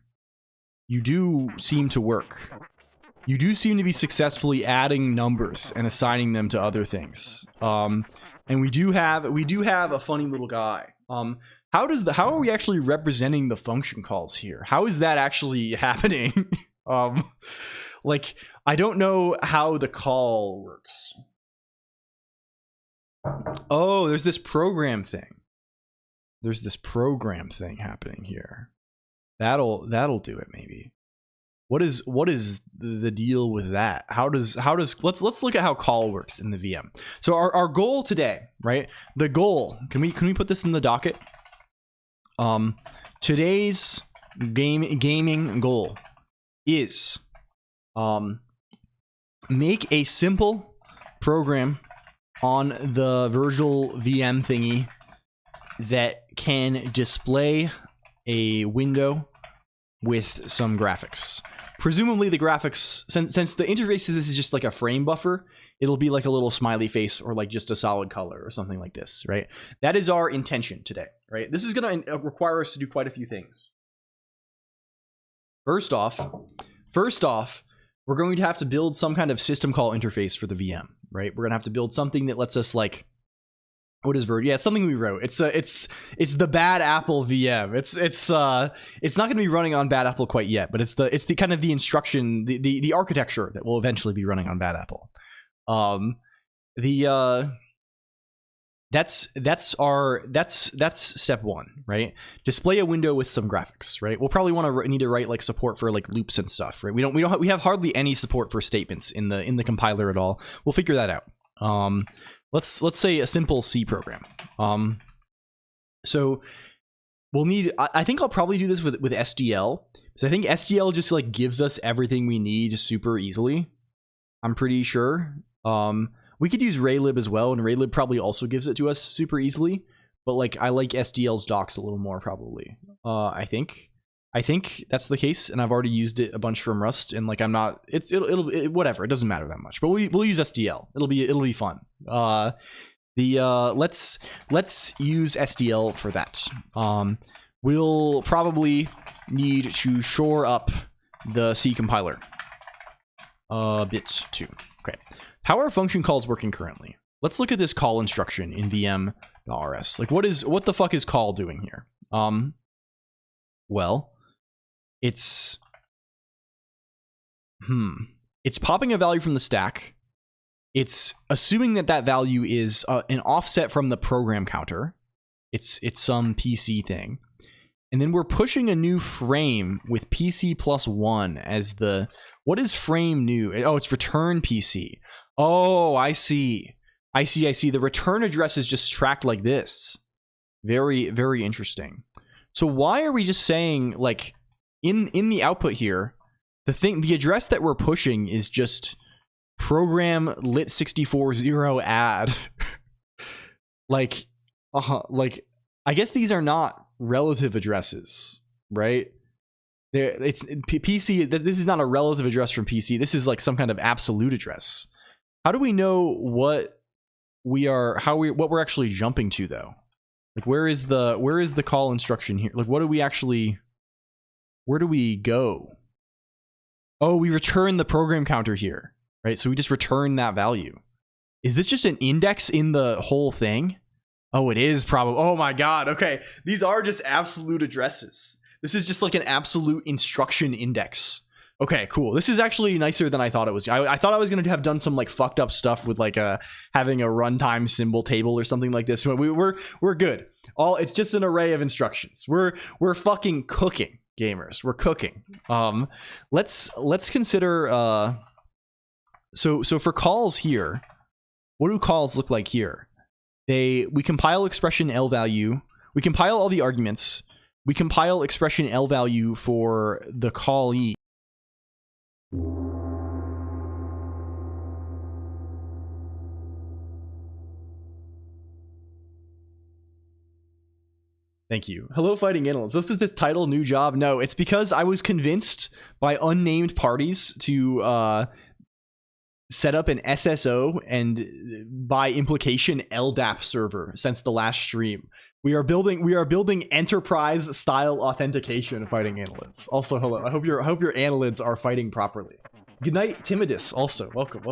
You do seem to work. You do seem to be successfully adding numbers and assigning them to other things. And we do have a funny little guy. How are we actually representing the function calls here? How is that actually happening? Like, I don't know how the call works. Oh, there's this program thing. There's this program thing happening here. That'll do it, maybe. What is the deal with that? How does let's look at how call works in the VM. So our goal today, right? The goal, can we put this in the docket? Today's gaming goal is make a simple program on the virtual VM thingy that can display a window with some graphics. Presumably the graphics, since the interface of this is just like a frame buffer, it'll be like a little smiley face or like just a solid color or something like this, right? That is our intention today, right? This is going to require us to do quite a few things. First off, we're going to have to build some kind of system call interface for the VM, right? We're going to have to build something that lets us, like, what is Verd? Yeah, it's something we wrote. It's the bad Apple VM. It's not going to be running on bad Apple quite yet, but it's the kind of the instruction, the architecture that will eventually be running on bad Apple. That's step one, right? Display a window with some graphics, right? We'll probably need to write like support for like loops and stuff, right? We have hardly any support for statements in the compiler at all. We'll figure that out. Let's say a simple C program. So we'll need, I think I'll probably do this with SDL, because I think SDL just like gives us everything we need super easily. I'm pretty sure. We could use Raylib as well, and Raylib probably also gives it to us super easily, but like I like SDL's docs a little more probably. I think I think that's the case, and I've already used it a bunch from Rust, and like I'm not. It'll whatever. It doesn't matter that much. But we'll use SDL. It'll be fun. Let's use SDL for that. We'll probably need to shore up the C compiler a bit too. Okay, how are function calls working currently? Let's look at this call instruction in VM.rs. Like, what the fuck is call doing here? Well, it's popping a value from the stack. It's assuming that value is an offset from the program counter. It's some PC thing. And then we're pushing a new frame with PC plus 1 as the... What is frame new? Oh, it's return PC. Oh, I see. I see. The return address is just tracked like this. Very, very interesting. So why are we just saying, like, in the output here, the address that we're pushing is just program lit640 add. like, I guess these are not relative addresses, right? It's PC. This is not a relative address from PC. This is like some kind of absolute address. How do we know what we're actually jumping to though? Like, where is the call instruction here? Like, where do we go? Oh, we return the program counter here, right? So we just return that value. Is this just an index in the whole thing? Oh, it is probably. Oh my God. Okay. These are just absolute addresses. This is just like an absolute instruction index. Okay, cool. This is actually nicer than I thought it was. I thought I was going to have done some like fucked up stuff with like having a runtime symbol table or something like this. But we're good. It's just an array of instructions. We're fucking cooking, gamers. We're cooking. Let's consider so for calls here, what do calls look like here? We compile expression L value. We compile all the arguments. We compile expression L value for the callee. Thank you. Hello, Fighting Analysts. This is the title, new job. No, it's because I was convinced by unnamed parties to set up an SSO and by implication LDAP server since the last stream. We are building enterprise style authentication of Fighting Annelids. Also, hello. I hope your annelids are fighting properly. Good night, Timidus. Also, welcome.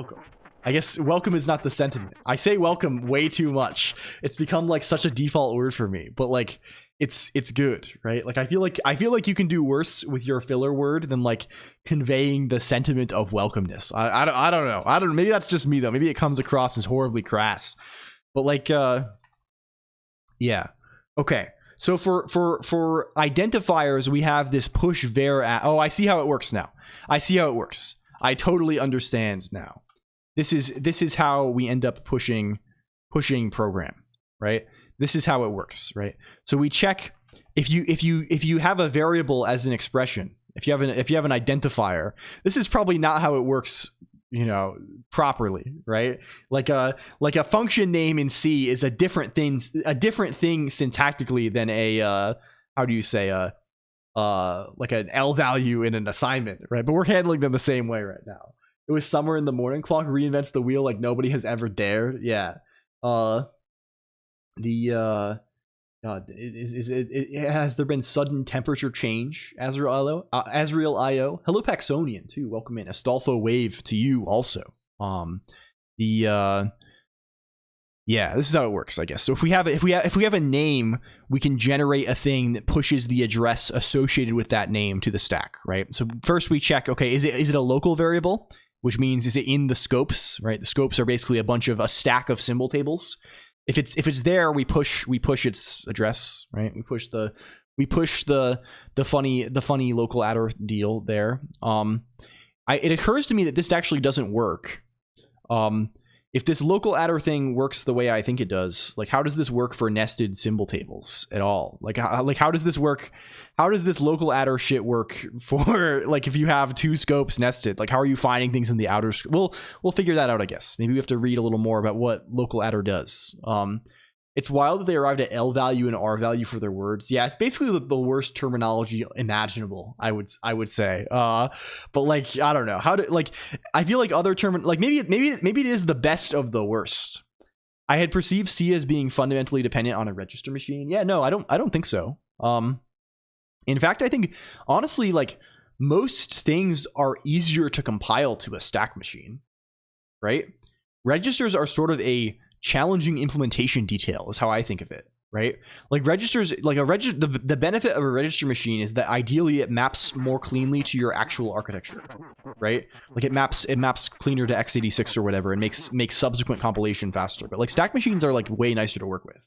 I guess welcome is not the sentiment. I say welcome way too much. It's become like such a default word for me. But like, it's good, right? Like I feel like you can do worse with your filler word than like conveying the sentiment of welcomeness. I don't know. Maybe that's just me though. Maybe it comes across as horribly crass. But like, yeah. Okay. So for identifiers, we have this push var. Oh, I see how it works now. I totally understand now. This is how we end up pushing program, right? This is how it works, right? So we check if you have a variable as an expression, if you have an identifier, this is probably not how it works, properly, right? Like a function name in C is a different thing syntactically than a how do you say like an L value in an assignment, right? But we're handling them the same way right now. It was summer in the morning. Clock reinvents the wheel like nobody has ever dared. Yeah. Has there been sudden temperature change? Azrael IO. Hello, Paxonian too. Welcome in. Astolfo Wave to you also. Yeah, this is how it works, I guess. So if we have a name, we can generate a thing that pushes the address associated with that name to the stack, right? So first we check, okay, is it a local variable? Which means, is it in the scopes, right? The scopes are basically a stack of symbol tables. If it's there, we push its address, right? We push the funny local adder deal there. It occurs to me that this actually doesn't work. If this local adder thing works the way I think it does, like how does this work for nested symbol tables at all? Like how does this work? How does this local adder shit work for like if you have two scopes nested? Like how are you finding things in the outer? We'll figure that out, I guess. Maybe we have to read a little more about what local adder does. It's wild that they arrived at L value and R value for their words. Yeah, it's basically the worst terminology imaginable, I would say. But like, I don't know how to, like, I feel like other like maybe it is the best of the worst. I had perceived C as being fundamentally dependent on a register machine. Yeah, no, I don't think so. In fact, I think honestly, like, most things are easier to compile to a stack machine, right? Registers are sort of a challenging implementation detail is how I think of it, right? Like registers, like the benefit of a register machine is that ideally it maps more cleanly to your actual architecture, right? Like it maps cleaner to x86 or whatever and makes subsequent compilation faster. But like stack machines are like way nicer to work with.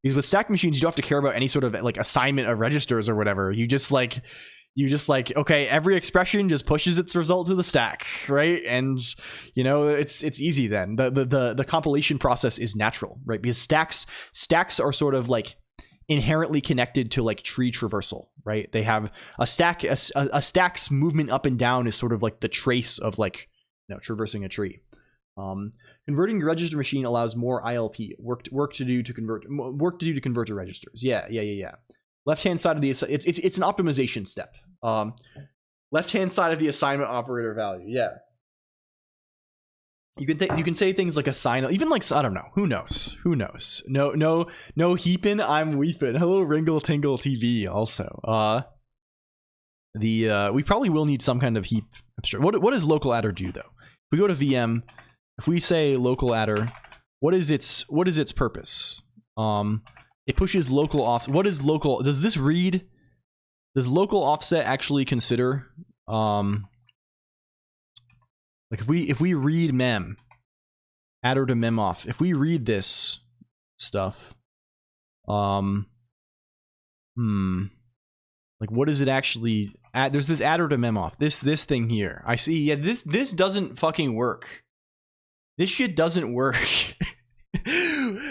Because with stack machines you don't have to care about any sort of like assignment of registers or whatever. You just like, okay, every expression just pushes its result to the stack, right? And you know, it's easy then. The compilation process is natural, right? Because stacks are sort of like inherently connected to like tree traversal, right? They have a stack's movement up and down is sort of like the trace of like, you know, traversing a tree. Converting a register machine allows more ILP work to do to convert to registers. Yeah. Left hand side of the it's an optimization step. Left hand side of the assignment operator value. Yeah. You can say things like assign, even like, I don't know, who knows. No heapin', I'm weepin'. Hello Ringle Tingle TV also. We probably will need some kind of heap abstract. What does local adder do though? If we go to VM, if we say local adder, what is its purpose? It pushes local off. What is local? Does this read? Does local offset actually consider? Like if we read mem, adder to mem off. If we read this stuff, like what does it actually add? There's this adder to mem off. This thing here. I see. Yeah, this doesn't fucking work. This shit doesn't work.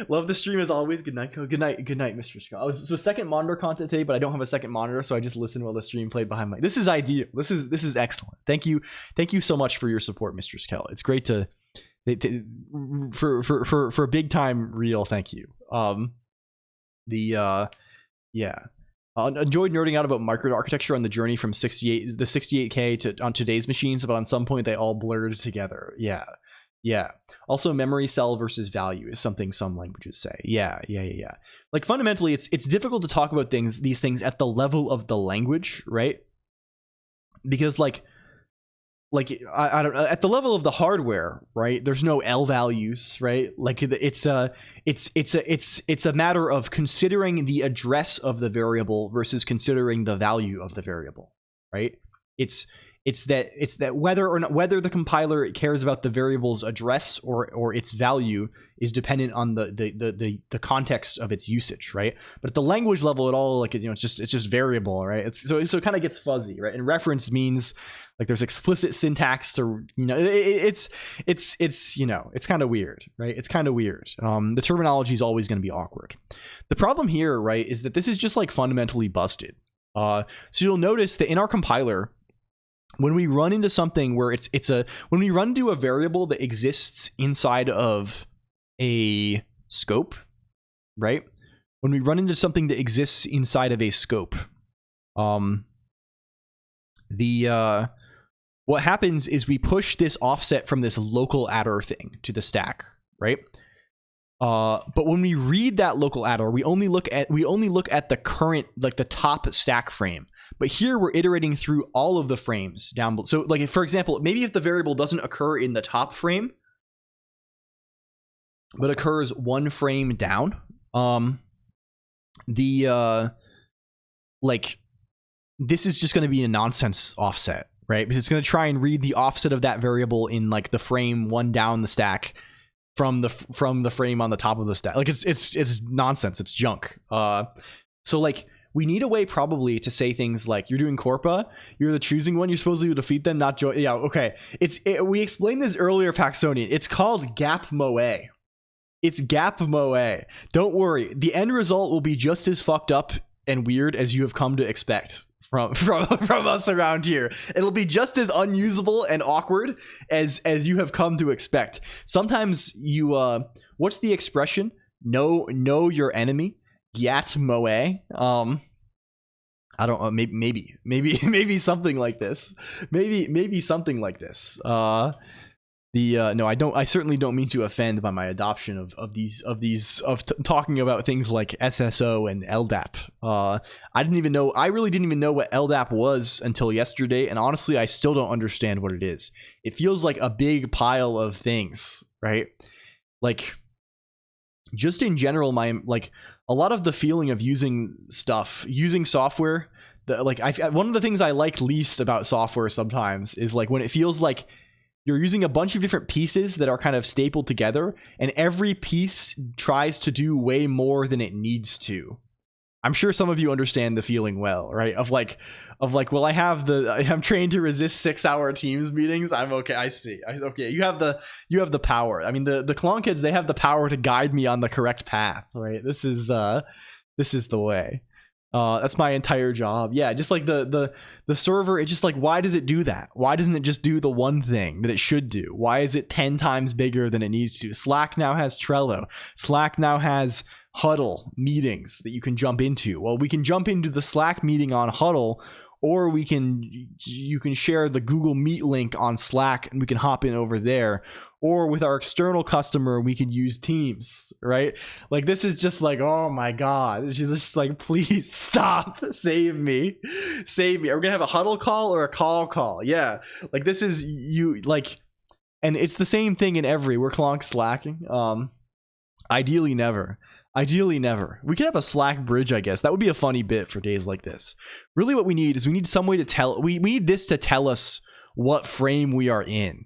Love the stream as always. Good night, Mr. Scott. I was second monitor content today, but I don't have a second monitor, so I just listened while the stream played behind my. This is ideal. This is excellent. Thank you so much for your support, Mr. Skell. It's great to for big time real. Thank you. Yeah. Enjoyed nerding out about microarchitecture on the journey from 68K to on today's machines, but on some point they all blurred together. Yeah. Also, memory cell versus value is something some languages say. Yeah. Like fundamentally, it's difficult to talk about these things at the level of the language, right? Because like I don't know, at the level of the hardware, right? There's no L values, right? Like it's a matter of considering the address of the variable versus considering the value of the variable, right? It's that whether the compiler cares about the variable's address or its value is dependent on the context of its usage, right? But at the language level, it all like, you know, it's just variable, right? So it kind of gets fuzzy, right? And reference means like there's explicit syntax, or you know, it's you know, it's kind of weird, right? It's kind of weird. The terminology is always going to be awkward. The problem here, right, is that this is just like fundamentally busted. So you'll notice that in our compiler, when we run into something where when we run into a variable that exists inside of a scope, right? When we run into something that exists inside of a scope, what happens is we push this offset from this local adder thing to the stack, right? But when we read that local adder, we only look at the current, like the top stack frame. But here we're iterating through all of the frames down below. So like, for example, maybe if the variable doesn't occur in the top frame, but occurs one frame down, like this is just going to be a nonsense offset, right? Because it's going to try and read the offset of that variable in like the frame one down the stack from the frame on the top of the stack. Like it's nonsense. It's junk. So like, we need a way probably to say things like, you're doing Corpa, you're the choosing one, you're supposed to defeat them, not join. Yeah, okay. We explained this earlier, Paxonian. It's called Gap Moe. It's Gap Moe. Don't worry. The end result will be just as fucked up and weird as you have come to expect from us around here. It'll be just as unusable and awkward as you have come to expect. Sometimes you, what's the expression? know your enemy. Yat moe. I don't know, maybe something like this. Maybe something like this. No, I certainly don't mean to offend by my adoption of talking about things like SSO and LDAP. I really didn't even know what LDAP was until yesterday, and honestly I still don't understand what it is. It feels like a big pile of things, right? Like, just in general, a lot of the feeling of using software, one of the things I like least about software sometimes is like when it feels like you're using a bunch of different pieces that are kind of stapled together, and every piece tries to do way more than it needs to. I'm sure some of you understand the feeling well, right? Of like, well, I'm trained to resist 6-hour Teams meetings. I'm okay. I see. Okay, you have the power. I mean, the Colonq kids, they have the power to guide me on the correct path, right? This is the way. That's my entire job. Yeah, just like the server, it's just like, why does it do that? Why doesn't it just do the one thing that it should do? Why is it 10 times bigger than it needs to? Slack now has Trello. Slack now has Huddle meetings that you can jump into. Well, we can jump into the Slack meeting on Huddle, or you can share the Google Meet link on Slack and we can hop in over there. Or with our external customer, we could use Teams, right? Like, this is just like, oh my God. It's just like, please stop. Save me. Are we gonna have a Huddle call or a call? Yeah. Like, this is and it's the same thing in we're Colonq slacking. Ideally never. We could have a Slack bridge, I guess. That would be a funny bit for days like this. Really what we need is some way to tell, we need this to tell us what frame we are in,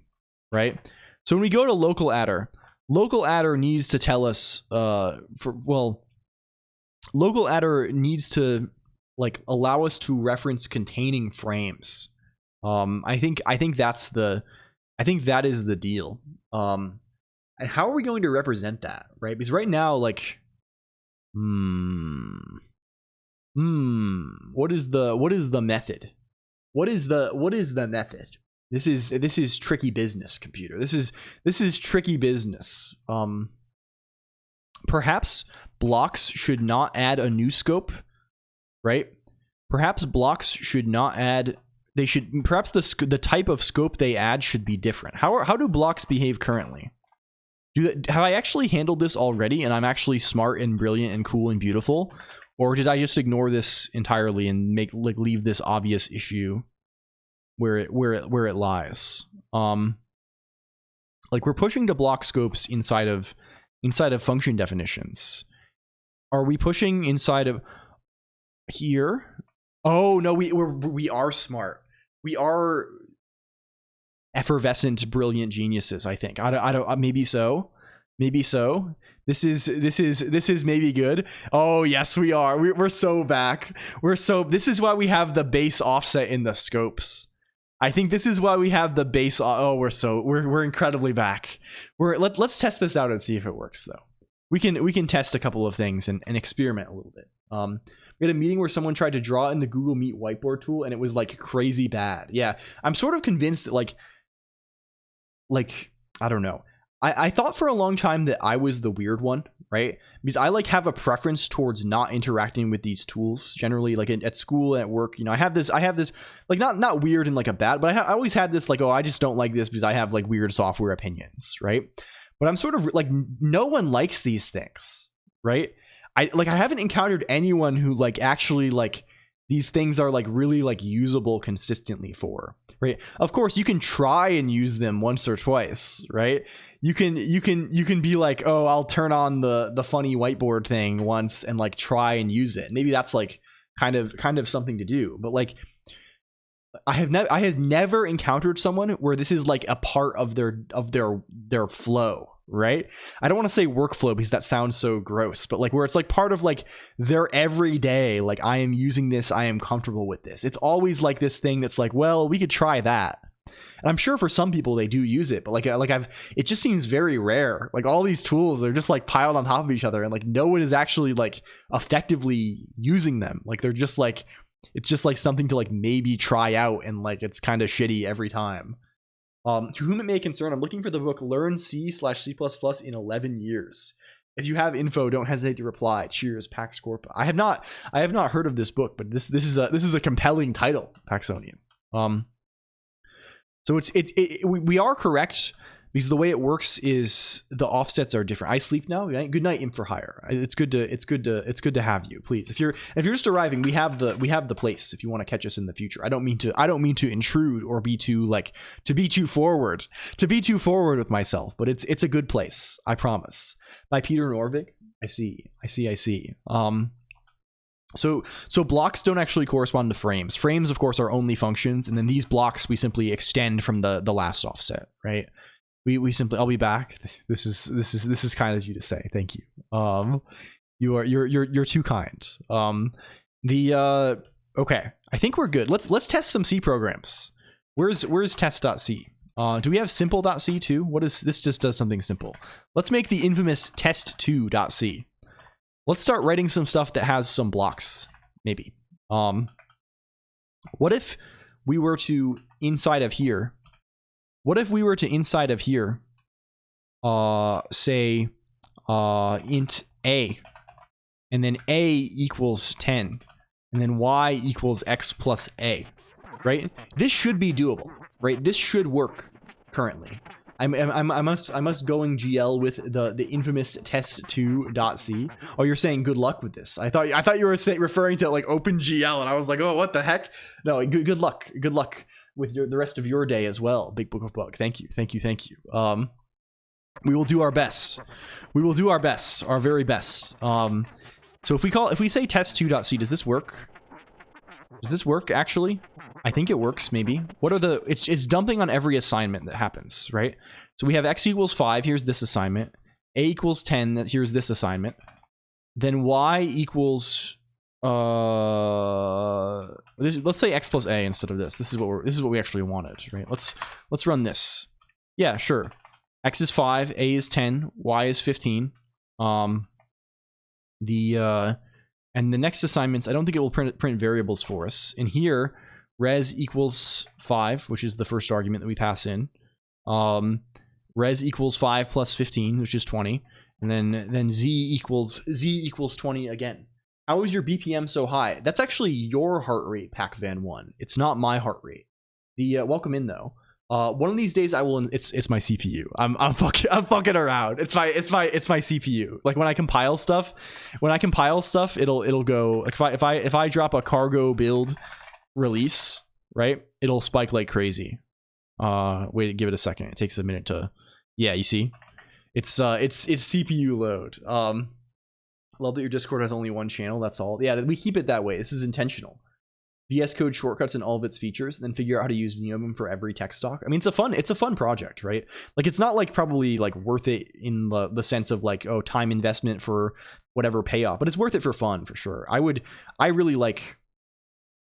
right? So when we go to local adder needs to tell us, local adder needs to allow us to reference containing frames. I think that is the deal. And how are we going to represent that, right? Because right now, what is the method? What is the method? This is tricky business, computer. This is tricky business. Perhaps blocks should not add a new scope, right? Perhaps blocks should not add. Perhaps the type of scope they add should be different. How do blocks behave currently? Have I actually handled this already, and I'm actually smart and brilliant and cool and beautiful, or did I just ignore this entirely and leave this obvious issue where it lies? We're pushing to block scopes inside of function definitions. Are we pushing inside of here? Oh no, we are smart. We are effervescent, brilliant geniuses. I think. I don't. Maybe so. This is maybe good. Oh yes, we are. We're so back. This is why we have the base offset in the scopes. I think this is why we have the base. Oh, we're incredibly back. Let's test this out and see if it works though. We can test a couple of things and experiment a little bit. We had a meeting where someone tried to draw in the Google Meet whiteboard tool and it was crazy bad. Yeah, I'm sort of convinced that I don't know. I thought for a long time that I was the weird one, right? Because I have a preference towards not interacting with these tools generally, at school and at work. I have this not weird in a bad, but I always had this I just don't like this because I have weird software opinions, right? But I'm sort of no one likes these things, right? I haven't encountered anyone who actually these things are really usable consistently for, right? Of course you can try and use them once or twice, right? You can be oh, I'll turn on the funny whiteboard thing once and try and use it. Maybe that's kind of something to do. But I have never encountered someone where this is a part of their flow, right? I don't want to say workflow because that sounds so gross, but where it's part of their everyday, I am using this, I am comfortable with this. It's always this thing that's well, we could try that. And I'm sure for some people they do use it, but it just seems very rare. All these tools, they're just piled on top of each other, and no one is actually effectively using them. They're just it's just something to maybe try out, and it's kind of shitty every time. To whom it may concern, I'm looking for the book Learn C/C++ in 11 Years. If you have info, don't hesitate to reply. Cheers, Pax Corp. I have not heard of this book, but this is a compelling title, Paxonian. So we are correct, because the way it works is the offsets are different. I sleep now. Good night, Imp for Hire. It's good to have you. Please, if you're just arriving, we have the place. If you want to catch us in the future, I don't mean to intrude or be too forward with myself. But it's a good place. I promise. By Peter Norvig. I see. So blocks don't actually correspond to frames. Frames, of course, are only functions, and then these blocks we simply extend from the last offset, right? We simply, I'll be back. This is kind of you to say. Thank you. You're too kind. Okay, I think we're good. Let's test some C programs. Where's test.c? Do we have simple.c too? What is this? Just does something simple. Let's make the infamous test2.c. Let's start writing some stuff that has some blocks, maybe. What if we were to inside of here? What if we were to inside of here, say, int a, and then a equals 10, and then y equals x plus a, right? This should be doable, right? This should work currently. I must going GL with the infamous test2.c. Oh, you're saying good luck with this. I thought you were referring to like OpenGL, and I was like, oh, what the heck? No, good luck with the rest of your day as well. Big Book of Bug. Thank you. We will do our best. Our very best. So if we say test2.c, does this work? Does this work actually? I think it works, maybe. What are the... It's dumping on every assignment that happens, right? So we have x equals 5, here's this assignment. A equals 10, here's this assignment. Then y equals... let's say x plus a instead of this. This is what we actually wanted, right? Let's run this. Yeah, sure. X is 5, a is 10, y is 15. And the next assignments, I don't think it will print variables for us. In here, res equals 5, which is the first argument that we pass in. Res equals 5 plus 15, which is 20. And then z equals 20 again. How is your BPM so high? That's actually your heart rate, Pac-Van1. It's not my heart rate. Welcome in though. One of these days I will. It's my CPU. I'm fucking around. It's my CPU. Like when I compile stuff, it'll go. Like if I drop a cargo build release, right? It'll spike like crazy. Wait, give it a second. It takes a minute to. Yeah, you see, it's CPU load. Love that your Discord has only one channel. That's all. Yeah, we keep it that way. This is intentional. VS Code shortcuts and all of its features, and then figure out how to use Neomen for every tech stock. I mean, it's a fun project, right? Like, it's not like probably like worth it in the sense of like, oh, time investment for whatever payoff, but it's worth it for fun for sure. I really like,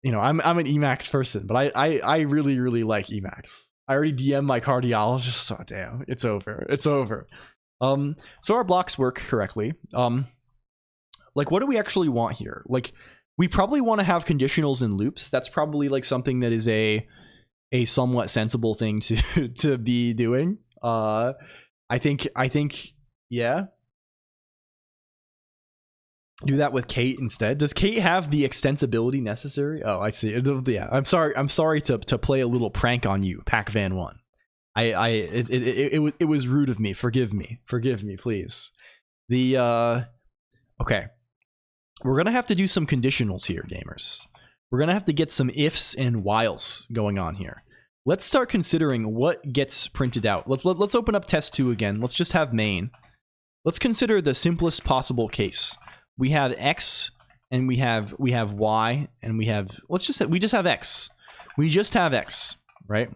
you know, I'm an Emacs person, but I really like Emacs. I already DM'd my cardiologist. Oh damn, it's over. So our blocks work correctly. Like, what do we actually want here? Like, we probably want to have conditionals and loops. That's probably like something that is a somewhat sensible thing to be doing. I think yeah. Do that with Kate instead. Does Kate have the extensibility necessary? Oh, I see. Yeah, I'm sorry to play a little prank on you, Pac-Van1. It was rude of me. Forgive me, please. Okay. We're going to have to do some conditionals here, gamers. We're going to have to get some ifs and whiles going on here. Let's start considering what gets printed out. Let's open up test 2 again. Let's just have main. Let's consider the simplest possible case. We have x and we have y and we have we just have x. We just have x, right?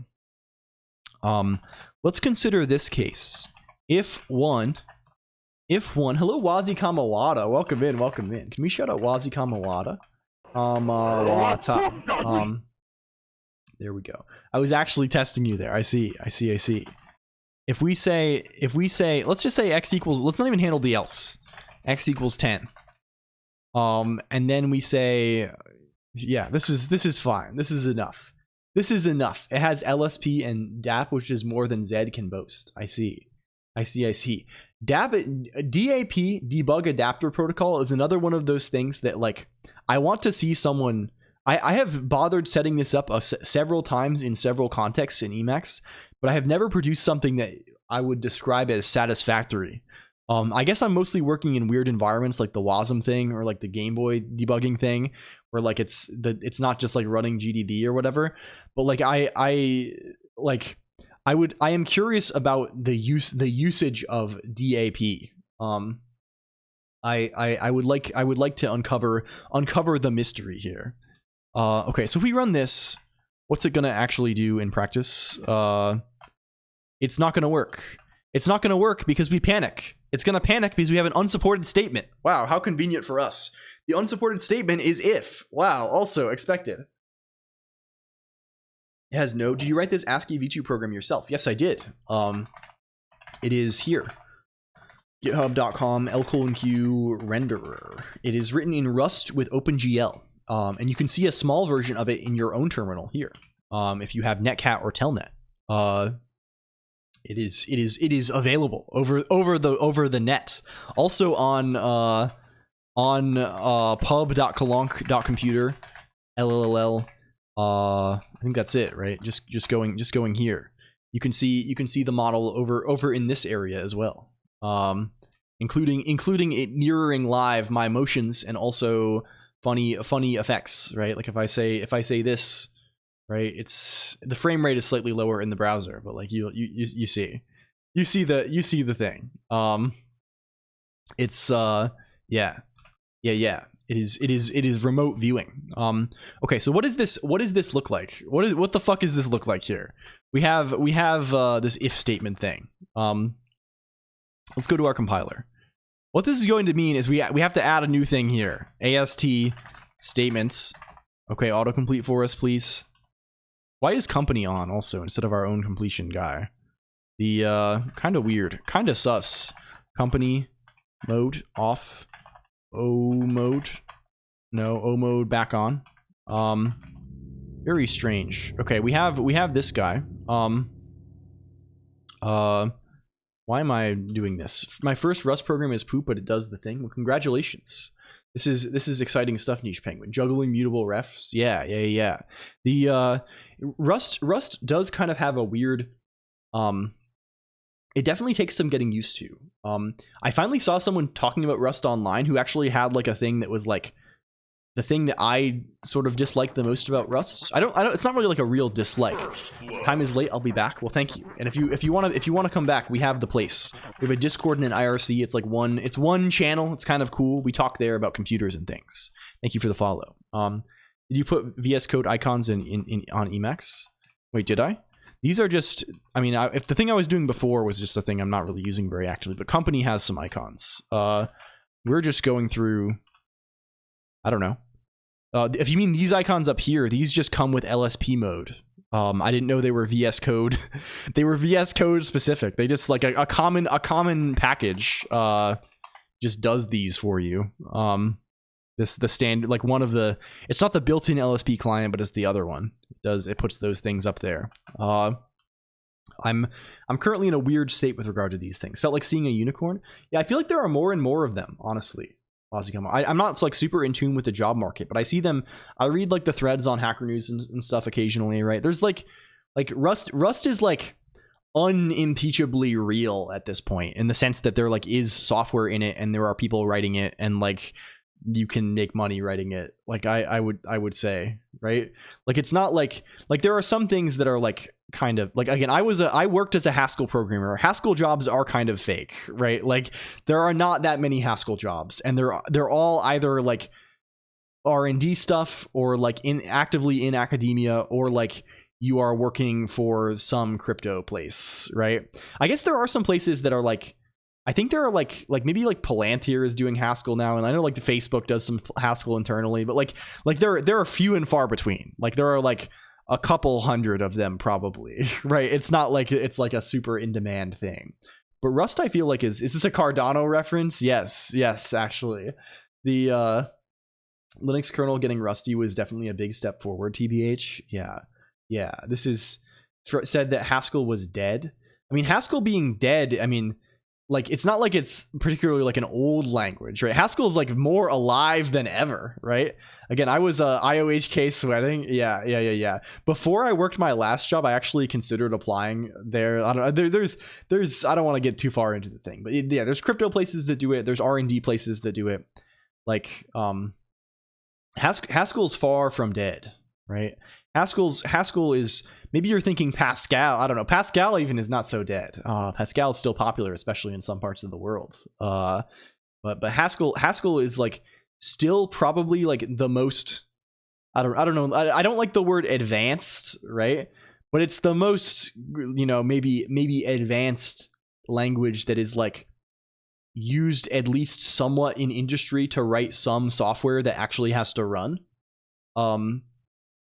Let's consider this case. If one, hello Wazi Kamawada, welcome in. Can we shout out Wazi Kamawada? There we go. I was actually testing you there. I see. If we say, let's just say x equals, let's not even handle the else. X equals 10. And then we say, yeah, this is fine. This is enough. It has LSP and DAP, which is more than Z can boast. I see. DAP debug adapter protocol is another one of those things that like I want to see someone. I have bothered setting this up several times in several contexts in Emacs, but I have never produced something that I would describe as satisfactory. I guess I'm mostly working in weird environments like the WASM thing or like the Game Boy debugging thing, where like it's not just like running GDB or whatever. But like I am curious about the usage of DAP. I would like to uncover the mystery here. Okay, so if we run this, what's it gonna actually do in practice? It's not gonna work. It's not gonna work because we panic. It's gonna panic because we have an unsupported statement. Wow, how convenient for us. The unsupported statement is if. Wow, also expected. It has no. Do you write this ASCII v2 program yourself? Yes, I did. It is here. GitHub.com LCOLONQ renderer. It is written in Rust with OpenGL. And you can see a small version of it in your own terminal here. If you have Netcat or Telnet. It is available over the net. Also on pub.colonq.computer LLLL. I think that's it, right? Just going here. You can see the model over in this area as well. Including it mirroring live my motions and also funny effects, right? Like if I say this, right, it's the frame rate is slightly lower in the browser, but like you see the thing. It's yeah. It is remote viewing. Okay, so what does this look like? What the fuck does this look like here? We have this if statement thing. Let's go to our compiler. What this is going to mean is we have to add a new thing here. AST statements. Okay, autocomplete for us, please. Why is company on also instead of our own completion guy? The kind of weird, kind of sus. Company mode off. O mode. No, O mode back on. Very strange. Okay, we have this guy. Why am I doing this? My first Rust program is poop, but it does the thing. Well, congratulations. This is exciting stuff, Niche Penguin. Juggling mutable refs. Yeah. The Rust does kind of have a weird it definitely takes some getting used to. I finally saw someone talking about Rust online who actually had like a thing that was like the thing that I sort of dislike the most about Rust. I don't it's not really like a real dislike. Time is late, I'll be back. Well, thank you. And if you want to come back, we have the place. We have a Discord and an IRC. It's like one channel. It's kind of cool. We talk there about computers and things. Thank you for the follow. Did you put VS Code icons on Emacs? Wait, did I? These are just, I mean, if the thing I was doing before was just a thing I'm not really using very actively, but company has some icons. We're just going through, I don't know. If you mean these icons up here, these just come with LSP mode. I didn't know they were VS Code. They were VS Code specific. They just like a common package just does these for you. The standard, like one of the, it's not the built-in LSP client, but it's the other one. It puts those things up there. I'm currently in a weird state with regard to these things. Felt like seeing a unicorn. Yeah, I feel like there are more and more of them, honestly. I'm not like super in tune with the job market, but I see them. I read like the threads on Hacker News and stuff occasionally, right? There's like Rust is like unimpeachably real at this point, in the sense that there like is software in it and there are people writing it, and like you can make money writing it. Like I would say, right? Like it's not like there are some things that are like kind of like, again, I worked as a Haskell programmer. Haskell jobs are kind of fake, right? Like there are not that many Haskell jobs, and they're all either like R&D stuff or like actively in academia, or like you are working for some crypto place, right? I guess there are some places that are like, I think there are like maybe like Palantir is doing Haskell now, and I know like the Facebook does some Haskell internally, but like there are few and far between. Like there are like a couple hundred of them probably, right? It's not like it's like a super in demand thing. But Rust, I feel like is this a Cardano reference? Yes, actually. The Linux kernel getting rusty was definitely a big step forward, TBH. Yeah. This is said that Haskell was dead. I mean, Haskell being dead, I mean, like it's not like it's particularly like an old language, right? Haskell is like more alive than ever, right? Again, I was IOHK sweating. Yeah. Before I worked my last job, I actually considered applying there. I don't know. There's I don't want to get too far into the thing, but yeah, there's crypto places that do it. There's R&D places that do it. Like Haskell's far from dead, right? Haskell is, maybe you're thinking Pascal. I don't know. Pascal even is not so dead. Pascal is still popular, especially in some parts of the world. But Haskell is like still probably like the most. I don't know. I don't like the word advanced, right? But it's the most, maybe advanced language that is like used at least somewhat in industry to write some software that actually has to run.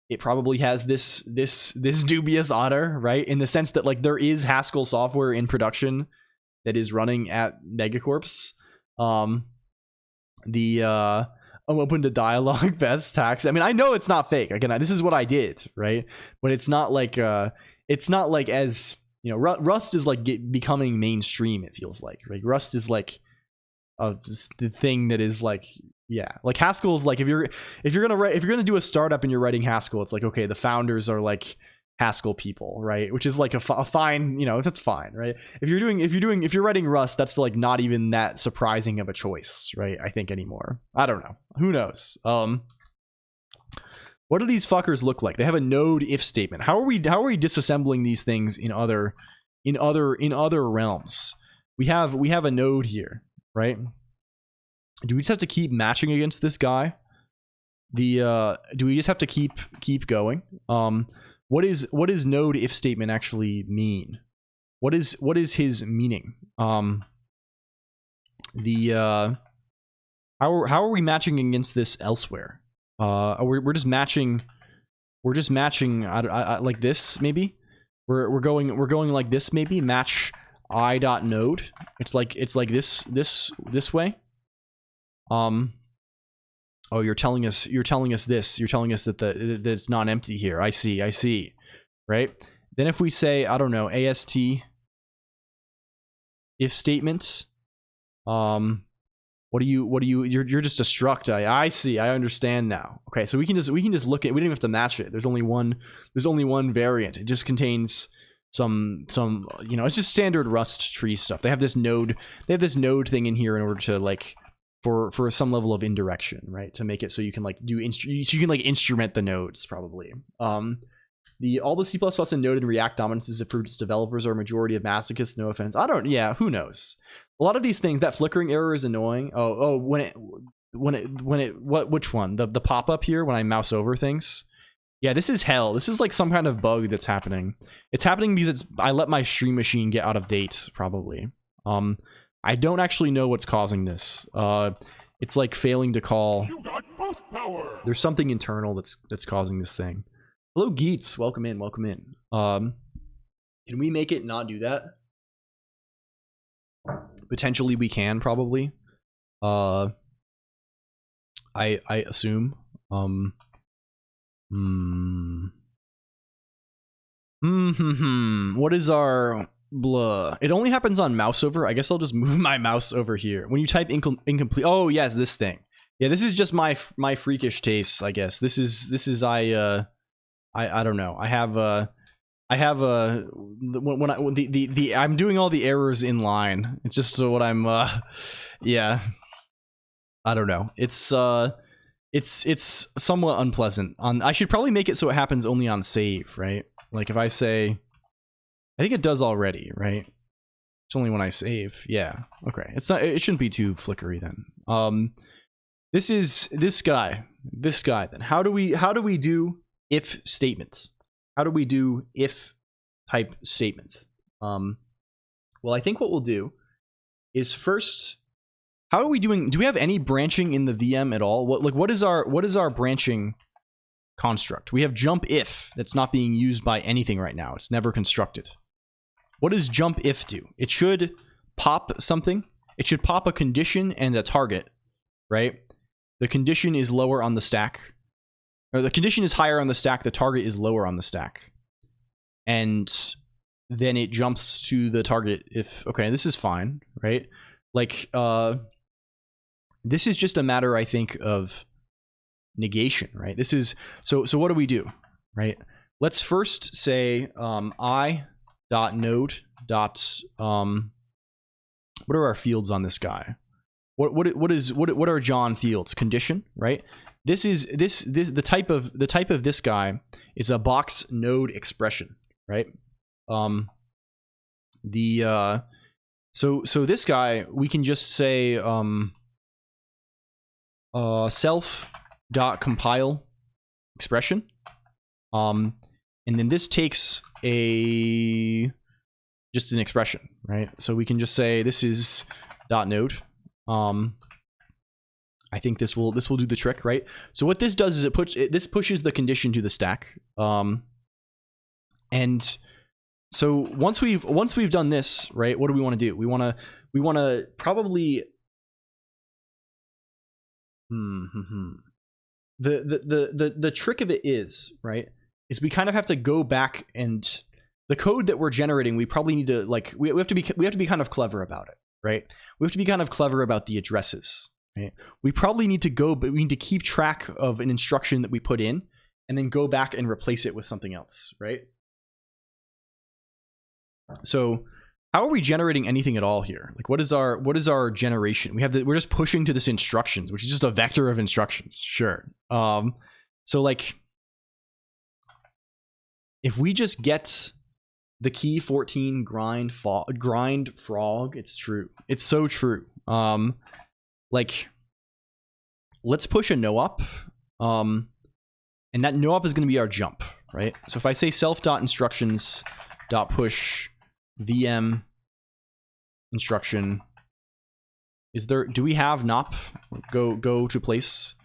It probably has this dubious honor, right? In the sense that like there is Haskell software in production that is running at Megacorps. I'm open to dialogue, best tax. I mean, I know it's not fake. Again, this is what I did, right? But it's not like as Rust is like becoming mainstream. It feels like, right? Rust is like just the thing that is like. Yeah, like Haskell is like if you're gonna do a startup and you're writing Haskell, it's like, okay, the founders are like Haskell people, right? Which is like a fine, that's fine, right? If you're writing Rust, that's like not even that surprising of a choice, right? I think anymore. I don't know. Who knows? What do these fuckers look like? They have a node if statement. How are we disassembling these things in other realms? We have a node here, right? Do we just have to keep matching against this guy? Do we just have to keep going? What is node if statement actually mean? What is his meaning? How are we matching against this elsewhere? We're just matching like this maybe. We're going like this maybe. Match I.node. It's like this way. Oh, you're telling us this. You're telling us that it's not empty here. I see. Right? Then if we say, I don't know, AST if statements, you're just a struct. I see. I understand now. Okay, so we can just look at, we don't even have to match it. There's only one variant. It just contains some it's just standard Rust tree stuff. They have this node thing in here in order to like for some level of indirection, right? To make it so you can like instrument the nodes probably. All the C++ and Node and React dominances of fruits developers are a majority of masochists. No offense. Who knows? A lot of these things, that flickering error is annoying. Which one? The pop-up here when I mouse over things? Yeah, this is hell. This is like some kind of bug that's happening. It's happening because I let my stream machine get out of date, probably. I don't actually know what's causing this. It's like failing to call. There's something internal that's causing this thing. Hello, Geets. Welcome in. Can we make it not do that? Potentially we can, probably. I assume. What is our blah? It only happens on mouse over. I guess I'll just move my mouse over here. When you type incomplete. Oh yes, this thing. Yeah, this is just my freakish tastes, I guess. This is I don't know. I'm doing all the errors in line. It's just so what I'm yeah. I don't know. It's somewhat unpleasant. I should probably make it so it happens only on save, right? Like if I say, I think it does already, right? It's only when I save. Yeah. Okay. It shouldn't be too flickery then. This is this guy then. How do we do if statements? How do we do if type statements? Well, I think what we'll do is first, how are we doing? Do we have any branching in the VM at all? What is our branching construct? We have jump if that's not being used by anything right now. It's never constructed. What does jump if do? It should pop something. It should pop a condition and a target, right? The condition is lower on the stack. Or the condition is higher on the stack, the target is lower on the stack. And then it jumps to the target if, okay, this is fine, right? Like, this is just a matter, I think, of negation, right? This is, so what do we do, right? Let's first say I.node dot, what are our fields on this guy? What are John fields? Condition, right? This is the type of this guy is a box node expression, right? So this guy, we can just say self dot compile expression, and then this takes just an expression, right? So we can just say this is dot node. I think this will do the trick, right? So what this does is this pushes the condition to the stack, and so once we've done this, right, what do we want to do? We want to probably the trick of it is, right, is we kind of have to go back, and the code that we're generating, we probably need to, like, we have to be kind of clever about it, right? We have to be kind of clever about the addresses, right? We probably need to but we need to keep track of an instruction that we put in and then go back and replace it with something else, right? So how are we generating anything at all here? Like, what is our generation? We're just pushing to this instructions, which is just a vector of instructions. Sure. So like, if we just get the key 14 grind frog, it's true. It's so true. Like, let's push a no op, and that no op is going to be our jump, right? So if I say self.instructions dot push VM instruction, do we have nop? Go to place,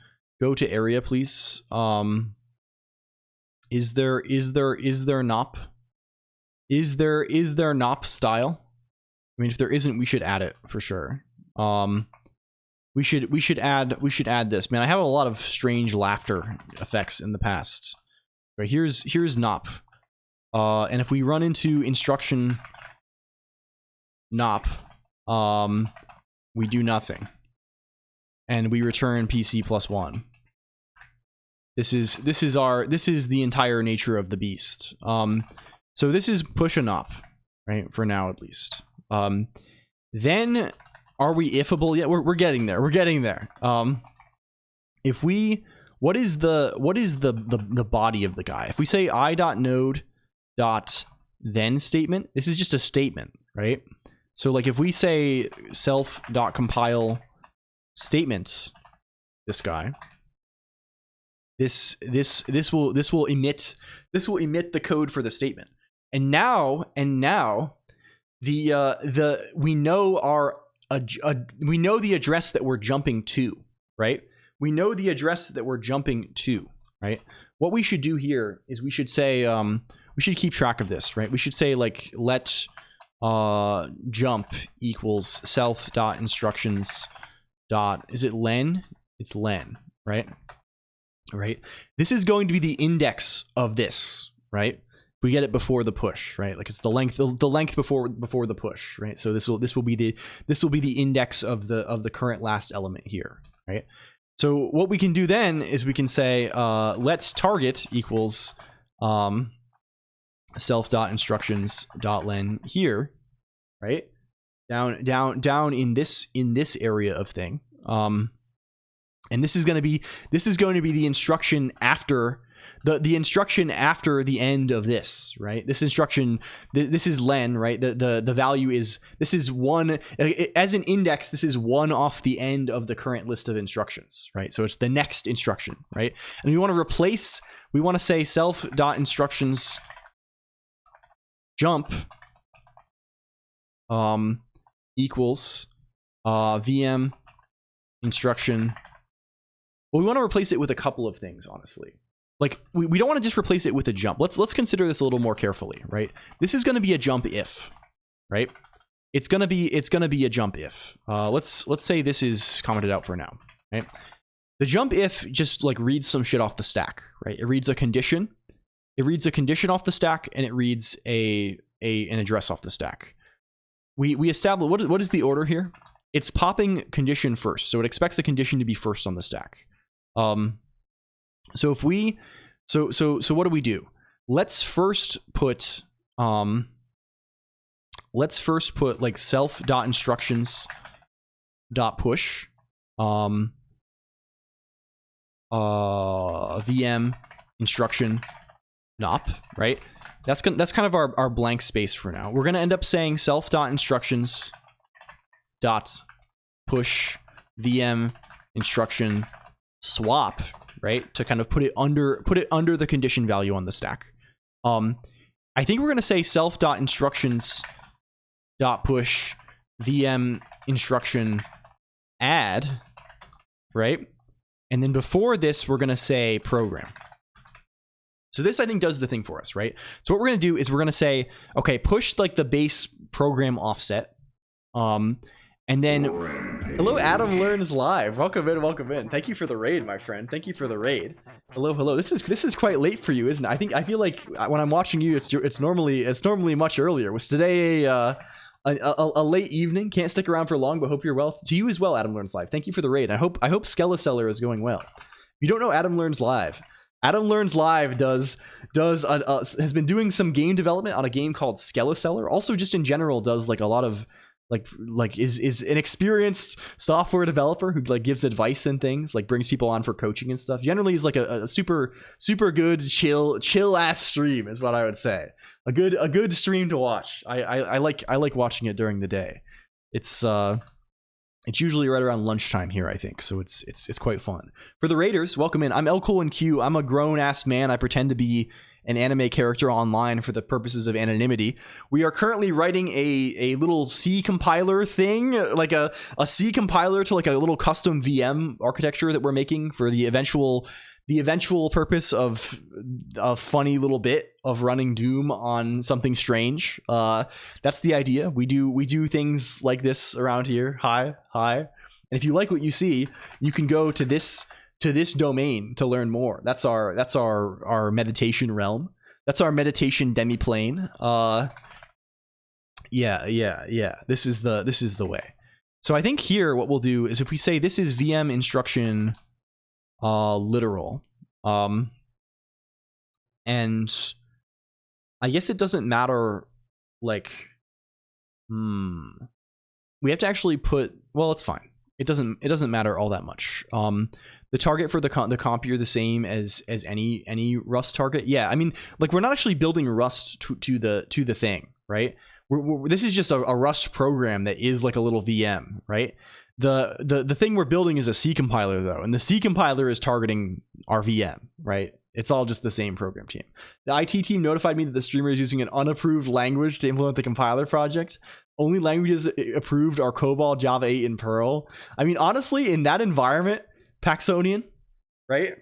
go to area, please. Is there nop? Is there nop style? I mean, if there isn't, we should add it for sure. We should add this. Man, I have a lot of strange laughter effects in the past. Right, here's nop. And if we run into instruction nop, we do nothing, and we return PC +1. This is the entire nature of the beast. So this is push a nop, right? For now, at least. Then are we ifable yet? We're getting there. We're getting there. If we, what is the body of the guy? If we say I.node dot then statement, this is just a statement, right? So like, if we say self dot compile statements, this guy, this will emit the code for the statement. And now the we know we know the address that we're jumping to, right? We know the address that we're jumping to, right? What we should do here is we should say we should keep track of this, right? We should say, like, let jump equals self dot instructions dot, is it len? It's len, right? Right. This is going to be the index of this, right? We get it before the push, right? Like, it's the length before the push, right? So this will be the index of the current last element here, right? So what we can do then is we can say let's target equals self.instructions.len here, right? Down in this area of thing. And this is going to be the instruction after the instruction after the end of this, right? This instruction, this is len, right? The value is, this is one, as an index, this is one off the end of the current list of instructions, right? So it's the next instruction, right? And we want to replace, we want to say self.instructions jump equals VM instruction. Well, we want to replace it with a couple of things, honestly. Like, we don't want to just replace it with a jump. Let's consider this a little more carefully, right? This is going to be a jump if, right? It's gonna be a jump if. Let's say this is commented out for now, right? The jump if just, like, reads some shit off the stack, right? It reads a condition. It reads a condition off the stack, and it reads a an address off the stack. We establish what is the order here? It's popping condition first, so it expects a condition to be first on the stack. So if we so what do? Let's first put like self.instructions.push VM instruction nop, right? That's kind of our blank space for now. We're gonna end up saying self.instructions.push VM instruction swap, right? To kind of put it under the condition value on the stack. I think we're gonna say self.instructions.push VM instruction add, right? And then before this, we're gonna say program. So this, I think, does the thing for us, right? So what we're gonna do is we're gonna say, okay, push like the base program offset. And then, hello, Adam Learns Live. Welcome in. Thank you for the raid, my friend. Thank you for the raid. Hello. This is quite late for you, isn't it? I feel like when I'm watching you, it's normally much earlier. Was today a late evening? Can't stick around for long, but hope you're well. To you as well, Adam Learns Live. Thank you for the raid. I hope Skeleseller is going well. If you don't know Adam Learns Live, Adam Learns Live has been doing some game development on a game called Skeleseller. Also, just in general, does like a lot of like is an experienced software developer who like gives advice and things, like brings people on for coaching and stuff. Generally, is like a super good chill ass stream is what I would say. A good stream to watch. I like watching it during the day. It's usually right around lunchtime here, I think, so it's quite fun. For the raiders, welcome in. I'm LCOLONQ. I'm a grown-ass man. I pretend to be an anime character online for the purposes of anonymity. We are currently writing a little C compiler thing, like a C compiler to like a little custom VM architecture that we're making for the eventual purpose of a funny little bit of running Doom on something strange. That's the idea. We do things like this around here. Hi. And if you like what you see, you can go to this domain to learn more. That's our meditation realm. That's our meditation demiplane. Yeah. This is the way. So I think here what we'll do is if we say this is VM instruction literal, and I guess it doesn't matter, like we have to actually put, well, it's fine. It doesn't matter all that much. The target for the compier the same as any Rust target. Yeah, I mean, like we're not actually building Rust to the thing, right? This is just a Rust program that is like a little VM, right? The thing we're building is a C compiler though, and the C compiler is targeting our VM, right? It's all just the same program team. The IT team notified me that the streamer is using an unapproved language to implement the compiler project. Only languages approved are COBOL, Java 8, and Perl. I mean, honestly, in that environment, Paxonian, right?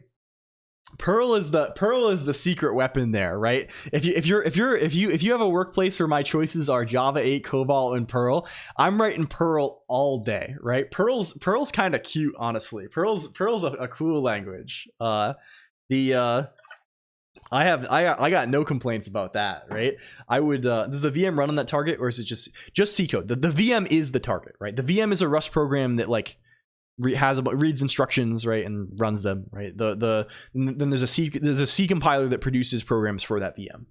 Perl is the secret weapon there, right? If you have a workplace where my choices are Java 8, COBOL, and Perl, I'm writing Perl all day, right? Perl's kind of cute, honestly. Perl's a cool language. I got no complaints about that, right? I would does the VM run on that target, or is it just C code? The VM is the target, right? The VM is a Rust program that like reads instructions, right, and runs them, right? Then there's a C compiler that produces programs for that VM.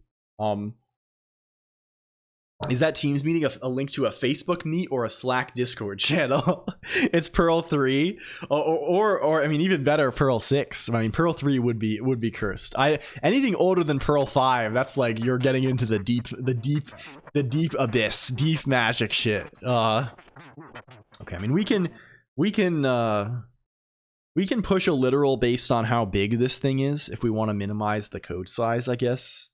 Is that Teams meeting a link to a Facebook meet or a Slack Discord channel? It's Perl 3 or I mean, even better, Perl 6. I mean, Perl 3 would be cursed. Anything older than Perl 5, that's like you're getting into the deep abyss, deep magic shit. Okay, I mean, we can push a literal based on how big this thing is if we want to minimize the code size, I guess.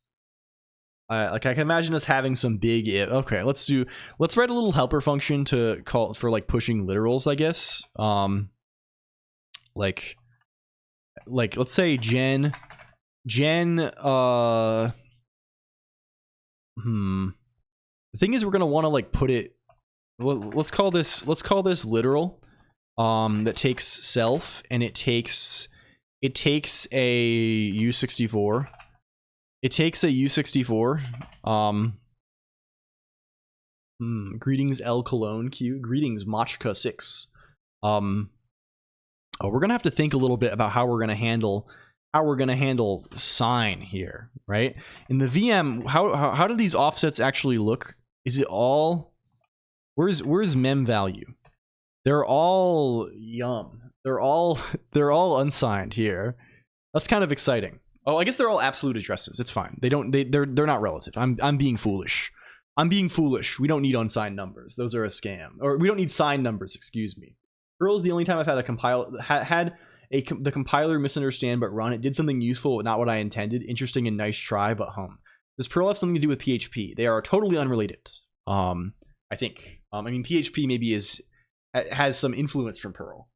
Like I can imagine us having some big okay, let's write a little helper function to call for like pushing literals, I guess. Like let's say gen the thing is we're going to want to like put it, let's call this literal that takes self, and it takes a U64. It takes a U64 Greetings LCOLONQ. Greetings Machka6. We're gonna have to think a little bit about how we're gonna handle sign here, right? In the VM, how do these offsets actually look? Is it all? Where's mem value? They're all yum. They're all unsigned here. That's kind of exciting. Oh, I guess they're all absolute addresses. It's fine. They're not relative. I'm being foolish. I'm being foolish. We don't need unsigned numbers. Those are a scam. Or we don't need signed numbers, excuse me. Perl is the only time I've had the compiler misunderstand but run. It did something useful, but not what I intended. Interesting and nice try, but Does Perl have something to do with PHP? They are totally unrelated. I think. I mean, PHP maybe has some influence from Perl,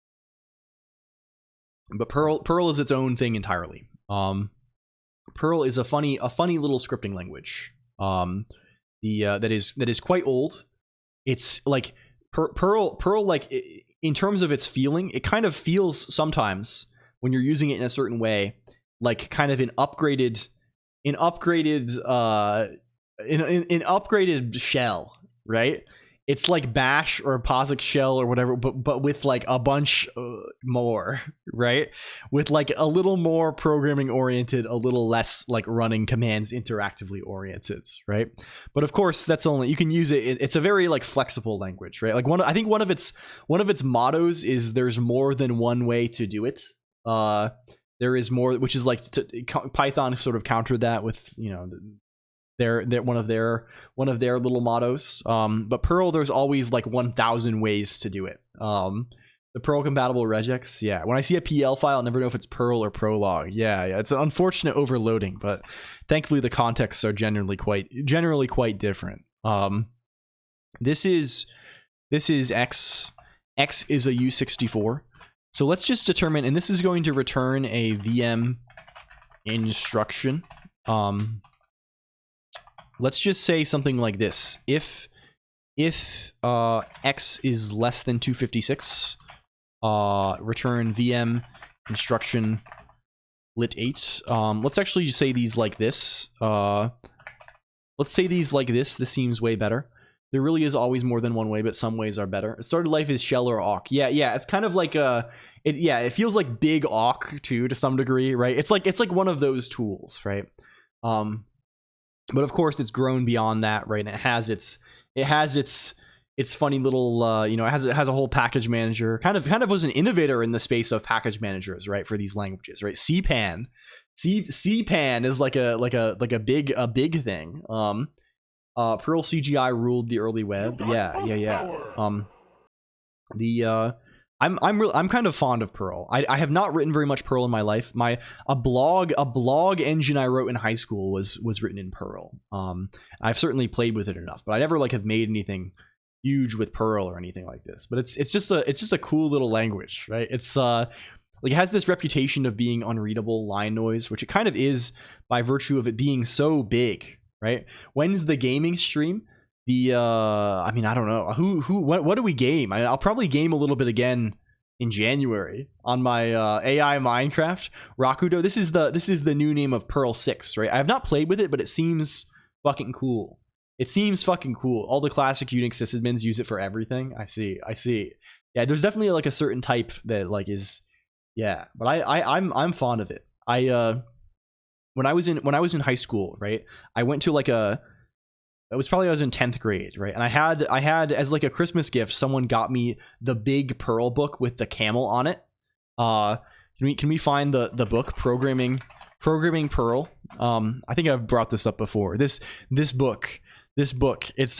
but Perl is its own thing entirely. Perl is a funny little scripting language. That is quite old. It's like Perl like in terms of its feeling, it kind of feels sometimes when you're using it in a certain way, like kind of an upgraded shell, right? It's like Bash or POSIX shell or whatever, but with like a bunch more, right? With like a little more programming oriented, a little less like running commands interactively oriented, right? But of course, that's only, you can use it. It's a very like flexible language, right? Like I think one of its mottos is there's more than one way to do it. There is more, which is like Python sort of countered that with, you know, they're one of their little mottos. But Perl, there's always like 1,000 ways to do it. The Perl compatible regex, yeah. When I see a PL file, I never know if it's Perl or Prolog. Yeah. It's an unfortunate overloading, but thankfully the contexts are generally quite different. This is X. X is a U64. So let's just determine, and this is going to return a VM instruction. Let's just say something like this: if X is less than 256, return VM instruction lit 8. Let's actually just say these like this. Let's say these like this. This seems way better. There really is always more than one way, but some ways are better. Started life is shell or awk. Yeah. It's kind of like it feels like big awk too, to some degree, right? It's like one of those tools, right? But of course, it's grown beyond that, right? And it has its funny little, it has a whole package manager. Kind of was an innovator in the space of package managers, right? For these languages, right? CPAN is like a big thing. Perl CGI ruled the early web. Yeah. I'm kind of fond of Perl. I have not written very much Perl in my life. A blog engine I wrote in high school was written in Perl. I've certainly played with it enough, but I never like have made anything huge with Perl or anything like this. But it's just a cool little language, right? It's like it has this reputation of being unreadable line noise, which it kind of is by virtue of it being so big, right? When's the gaming stream? I mean, I don't know what do we game? I'll probably game a little bit again in January on my AI Minecraft Rakudo. This is the new name of Perl 6, right? I have not played with it, but it seems fucking cool. All the classic Unix sysadmins use it for everything. I see. Yeah, there's definitely like a certain type that like is, yeah. But I'm fond of it. When I was in high school, right? I went to like I was in 10th grade, right? And I had as like a Christmas gift, someone got me the big Perl book with the camel on it. Can we find the book Programming Perl? I think I've brought this up before. This book. It's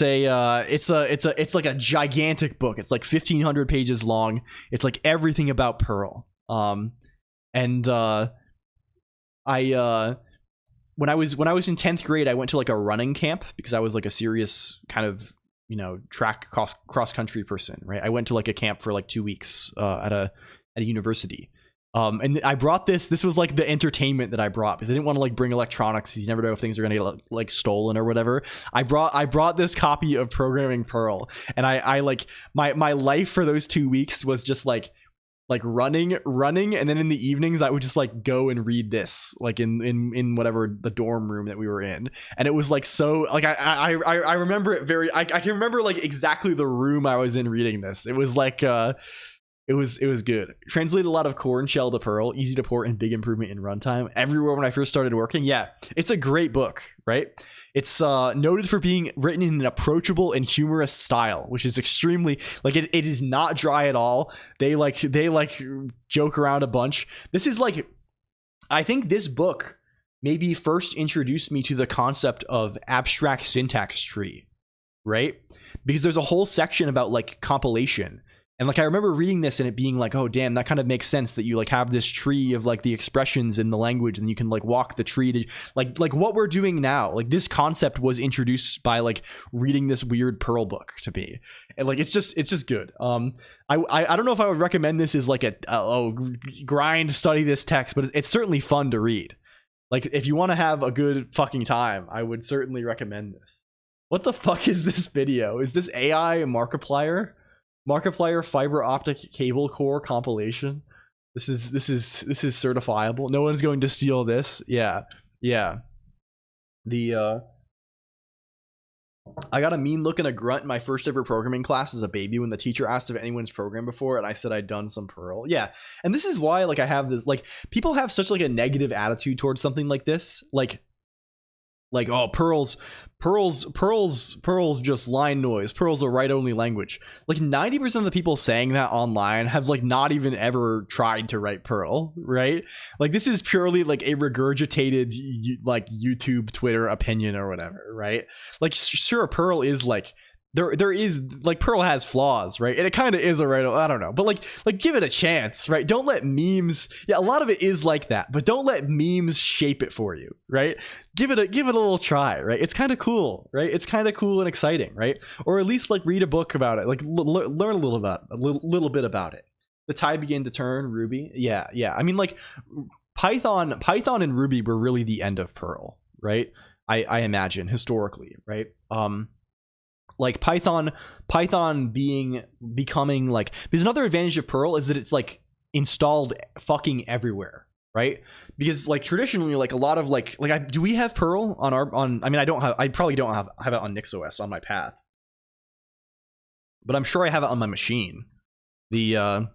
like a gigantic book. It's like 1,500 pages long. It's like everything about Perl. When I was in 10th grade, I went to like a running camp because I was like a serious kind of, track cross country person, right? I went to like a camp for like 2 weeks at a university. And I brought this was like the entertainment that I brought because I didn't want to like bring electronics because you never know if things are going to get like stolen or whatever. I brought this copy of Programming Perl, and I like my life for those 2 weeks was just like like running, and then in the evenings I would just like go and read this like in whatever the dorm room that we were in, and it was like so like I remember it very. I can remember like exactly the room I was in reading this. It was like it was good. Translated a lot of Core and Shell to Perl, easy to port and big improvement in runtime. Everywhere when I first started working. Yeah, it's a great book, right? It's noted for being written in an approachable and humorous style, which is extremely like it is not dry at all. They joke around a bunch. This is like, I think this book maybe first introduced me to the concept of abstract syntax tree, right? Because there's a whole section about like compilation. And like I remember reading this and it being like, oh damn, that kind of makes sense that you like have this tree of like the expressions in the language, and you can like walk the tree to like what we're doing now. Like this concept was introduced by like reading this weird Perl book to me, and like it's just good. I don't know if I would recommend this as like a grind study this text, but it's certainly fun to read. Like if you want to have a good fucking time, I would certainly recommend this. What the fuck is this video? Is this AI Markiplier? Markiplier fiber optic cable core compilation. This is certifiable. No one's going to steal this. Yeah. The I got a mean look and a grunt in my first ever programming class as a baby when the teacher asked if anyone's programmed before, and I said I'd done some Perl. Yeah, and this is why like I have this like people have such like a negative attitude towards something like this. Like oh, Perl's just line noise. Perl's a write-only language. Like 90% of the people saying that online have like not even ever tried to write Perl, right? Like this is purely like a regurgitated like YouTube, Twitter opinion or whatever, right? Like sure, Perl is like there is like Perl has flaws, right? And it kind of is a right, I don't know, but like give it a chance, right? Don't let memes, yeah, a lot of it is like that, but don't let memes shape it for you, right? Give it a little try, right? It's kind of cool, right? It's kind of cool and exciting, right? Or at least like read a book about it, like learn a little bit about it. The tide began to turn. Ruby, yeah. I mean, like Python and Ruby were really the end of Perl, right? I imagine historically, right? Like Python becoming like, because another advantage of Perl is that it's like installed fucking everywhere, right? Because like traditionally, like a lot of do we have Perl on I mean, I probably don't have it on NixOS on my path, but I'm sure I have it on my machine. The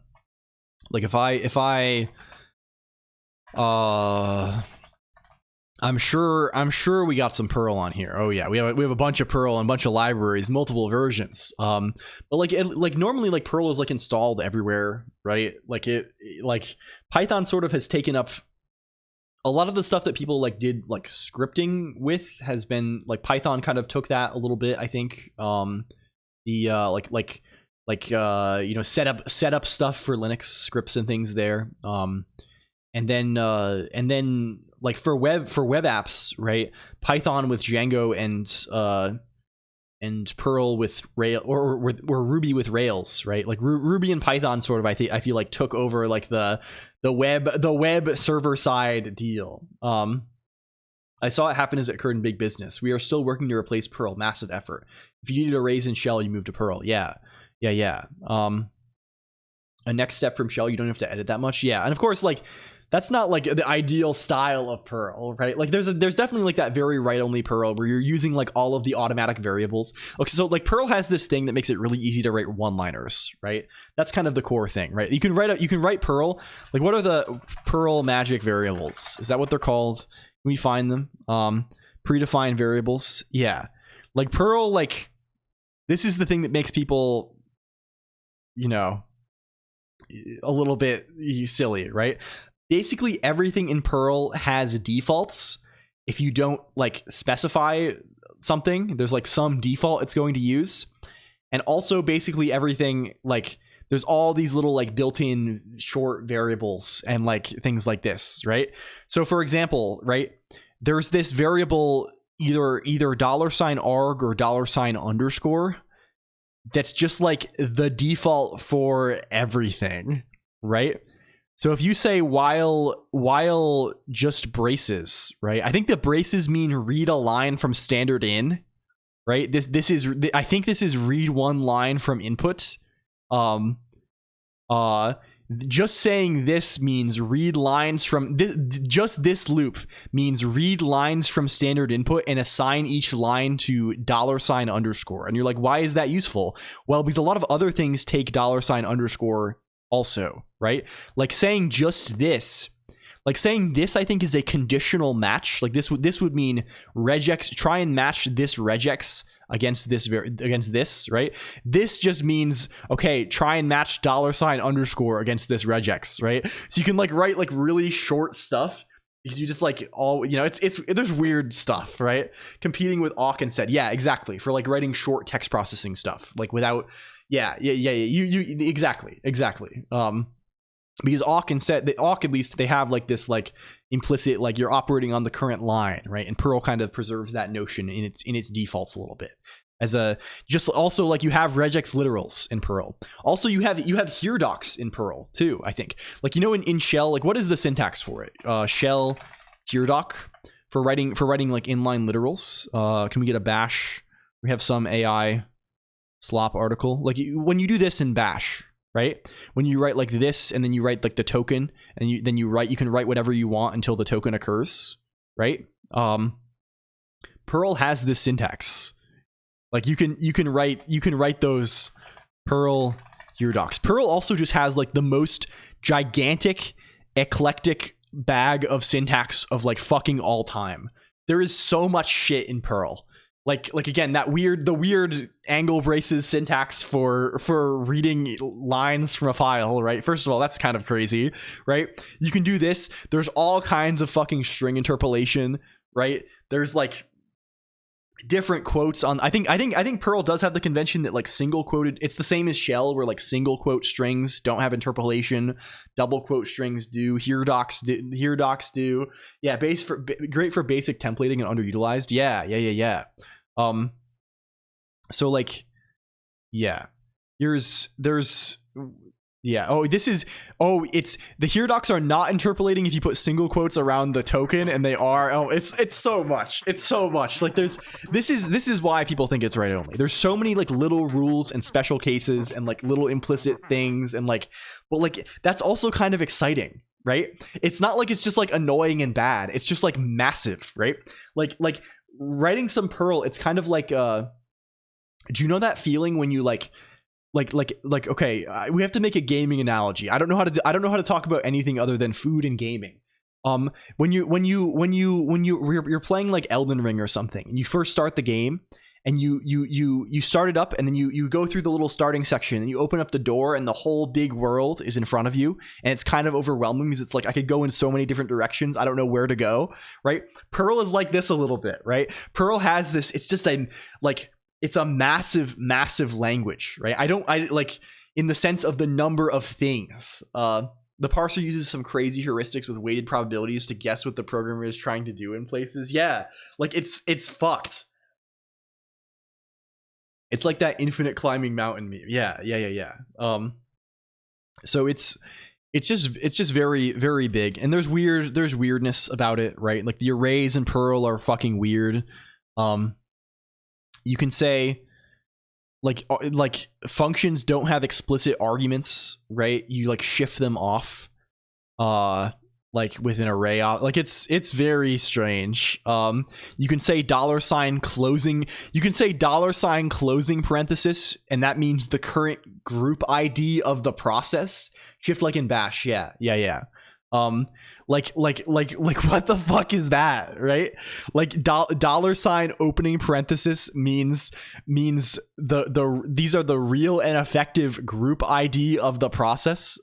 like if I I'm sure we got some Perl on here. Oh yeah, we have a bunch of Perl and a bunch of libraries, multiple versions. But like normally like Perl is like installed everywhere, right? Like Python sort of has taken up a lot of the stuff that people like did like scripting with has been like Python kind of took that a little bit, I think. Set up stuff for Linux scripts and things there. And then like for web apps, right? Python with Django and Perl with Rail or Ruby with Rails, right? Like Ruby and Python sort of I feel like took over like the web server side deal. I saw it happen as it occurred in big business. We are still working to replace Perl. Massive effort. If you needed a raise in Shell, you move to Perl. Yeah. A next step from Shell, you don't have to edit that much. Yeah, and of course, like that's not like the ideal style of Perl, right? Like there's definitely like that very write-only Perl where you're using like all of the automatic variables. Okay, so like Perl has this thing that makes it really easy to write one-liners, right? That's kind of the core thing, right? You can write Perl. Like what are the Perl magic variables? Is that what they're called? Can we find them? Predefined variables. Yeah, like Perl, like this is the thing that makes people, you know, a little bit silly, right? Basically everything in Perl has defaults. If you don't like specify something, there's like some default it's going to use. And also basically everything, like there's all these little like built-in short variables and like things like this, right? So for example, right, there's this variable either $arg or $_, that's just like the default for everything, right? So if you say while just braces, right? I think the braces mean read a line from standard in, right? I think this is read one line from input. just saying this means read lines from this. Just this loop means read lines from standard input and assign each line to $_ and you're like, why is that useful? Well, because a lot of other things take $_ also, right? Like saying just this, like saying this, I think is a conditional match. Like this would mean regex, try and match this regex against this, right? This just means, okay, try and match $_ against this regex, right? So you can like write like really short stuff because you just like all, you know, it's there's weird stuff, right? Competing with awk and set. Yeah, exactly. For like writing short text processing stuff, like without, yeah. You exactly. Because awk and set, the awk, at least they have like this like implicit, like you're operating on the current line, right? And Perl kind of preserves that notion in its defaults a little bit. As a just also like you have regex literals in Perl. Also you have here docs in Perl too, I think. Like, you know, in shell, like what is the syntax for it? Shell here doc for writing like inline literals. Can we get a bash? We have some AI slop article. Like when you do this in bash, right? When you write like this and then you write like the token and you can write whatever you want until the token occurs, right? Perl has this syntax. Like you can write those Perl here docs. Perl also just has like the most gigantic eclectic bag of syntax of like fucking all time. There is so much shit in Perl. Like again, the weird angle braces syntax for reading lines from a file, right? First of all, that's kind of crazy, right? You can do this. There's all kinds of fucking string interpolation, right? There's like different quotes on. I think Perl does have the convention that like single quoted. It's the same as shell, where like single quote strings don't have interpolation, double quote strings do. Here docs do. Yeah, great for basic templating and underutilized. Yeah. So like, yeah, there's yeah. It's the here docs are not interpolating if you put single quotes around the token, and they are. Oh, it's so much. It's so much. Like this is why people think it's write only. There's so many like little rules and special cases and like little implicit things and like, but like that's also kind of exciting, right? It's not like it's just like annoying and bad. It's just like massive, right? Like writing some Perl, it's kind of like do you know that feeling when you like okay, we have to make a gaming analogy. I don't know how to talk about anything other than food and gaming. When you're playing like Elden Ring or something, and you first start the game, and you start it up, and then you go through the little starting section, and you open up the door, and the whole big world is in front of you, and it's kind of overwhelming because it's like I could go in so many different directions. I don't know where to go, right? Perl is like this a little bit, right? Perl has this. It's just it's a massive language, right? I like in the sense of the number of things. The parser uses some crazy heuristics with weighted probabilities to guess what the programmer is trying to do in places. Yeah, like it's fucked. It's like that infinite climbing mountain meme. Yeah. So it's just very, very big, and there's weirdness about it, right? Like the arrays in Perl are fucking weird. You can say like functions don't have explicit arguments, right? You like shift them off like with an array. Like it's very strange. You can say $closing. You can say $closing parenthesis, and that means the current group ID of the process. Shift like in bash. Yeah. Like what the fuck is that, right? Like $ opening parenthesis means these are the real and effective group ID of the process.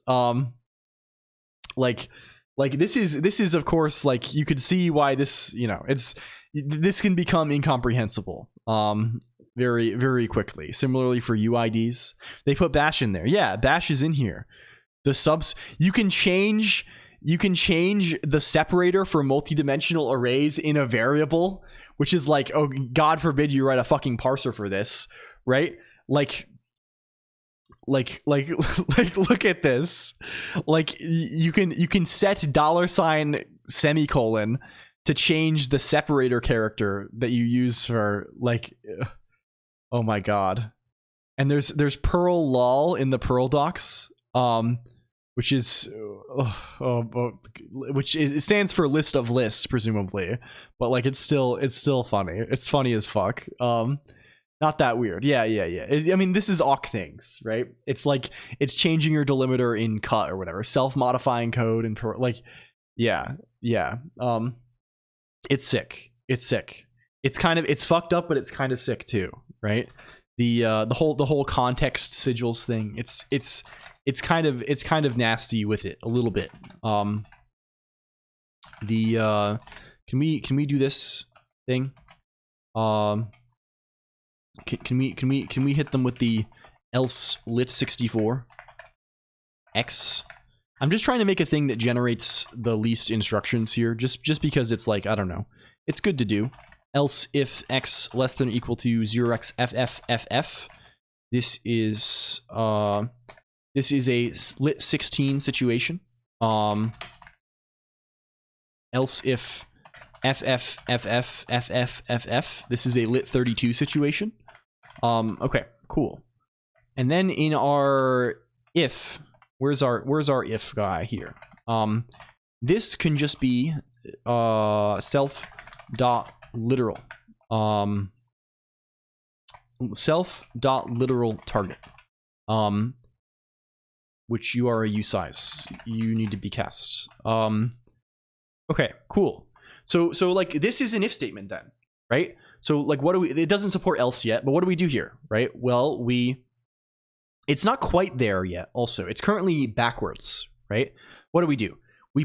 Like this is of course, like you could see why this, you know, this can become incomprehensible very, very quickly. Similarly for UIDs, they put bash in there. Yeah, bash is in here. The subs, you can change the separator for multidimensional arrays in a variable, which is like, oh, God forbid you write a fucking parser for this, right? Like look at this. Like you can set $ semicolon to change the separator character that you use for like, oh my God. And there's Perl lol in the Perl docs, which is which is, it stands for list of lists presumably, but like it's still funny. It's funny as fuck. Not that weird. Yeah. I mean, this is awk things, right? It's like it's changing your delimiter in cut or whatever, self-modifying code and yeah. It's sick. It's fucked up, but it's kind of sick too, right? The whole context sigils thing. It's kind of nasty with it a little bit. Can we do this thing? Can we hit them with the else lit 64 x? I'm just trying to make a thing that generates the least instructions here, just because it's like, I don't know, it's good to do. Else if x less than or equal to 0x ff. This is a lit 16 situation. Else if ff. This is a lit 32 situation. Okay, cool. And then in our if, where's our if guy here? This can just be self dot literal self dot literal target, which you are a U size. You need to be cast. Okay, cool. So like this is an if statement then, right? So like what do we? It doesn't support else yet, but what do we do here, right? Well, it's not quite there yet. Also, it's currently backwards, right? What do? We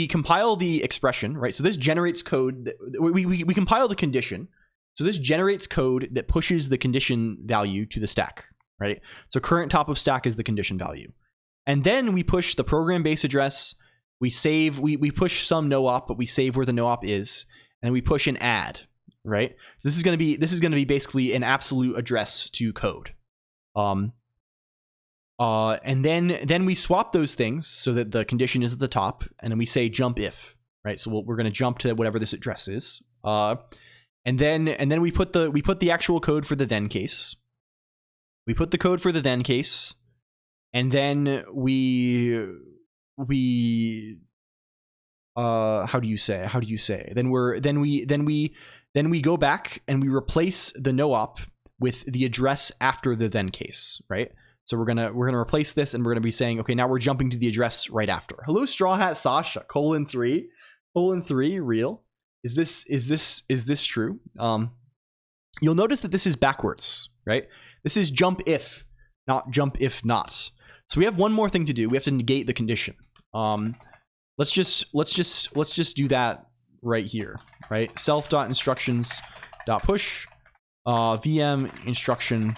compile the expression, right? So this generates code. We compile the condition. So this generates code that pushes the condition value to the stack, right? So current top of stack is the condition value. And then we push the program base address. We save, we push some no-op, but we save where the no-op is, and we push an add, right? So this is going to be basically an absolute address to code. And then we swap those things so that the condition is at the top, and then we say jump if, right? So we're going to jump to whatever this address is. And then we put the actual code for the then case. We put the code for the then case, and then we how do you say? Then we go back and we replace the no-op with the address after the then case, right? So we're gonna replace this, and we're gonna be saying, okay, now we're jumping to the address right after. Hello, Straw Hat Sasha, :3 real. Is this true? You'll notice that this is backwards, right? This is jump if, not jump if not. So we have one more thing to do. We have to negate the condition. Let's just do that right here, right? Self.instructions.push VM instruction.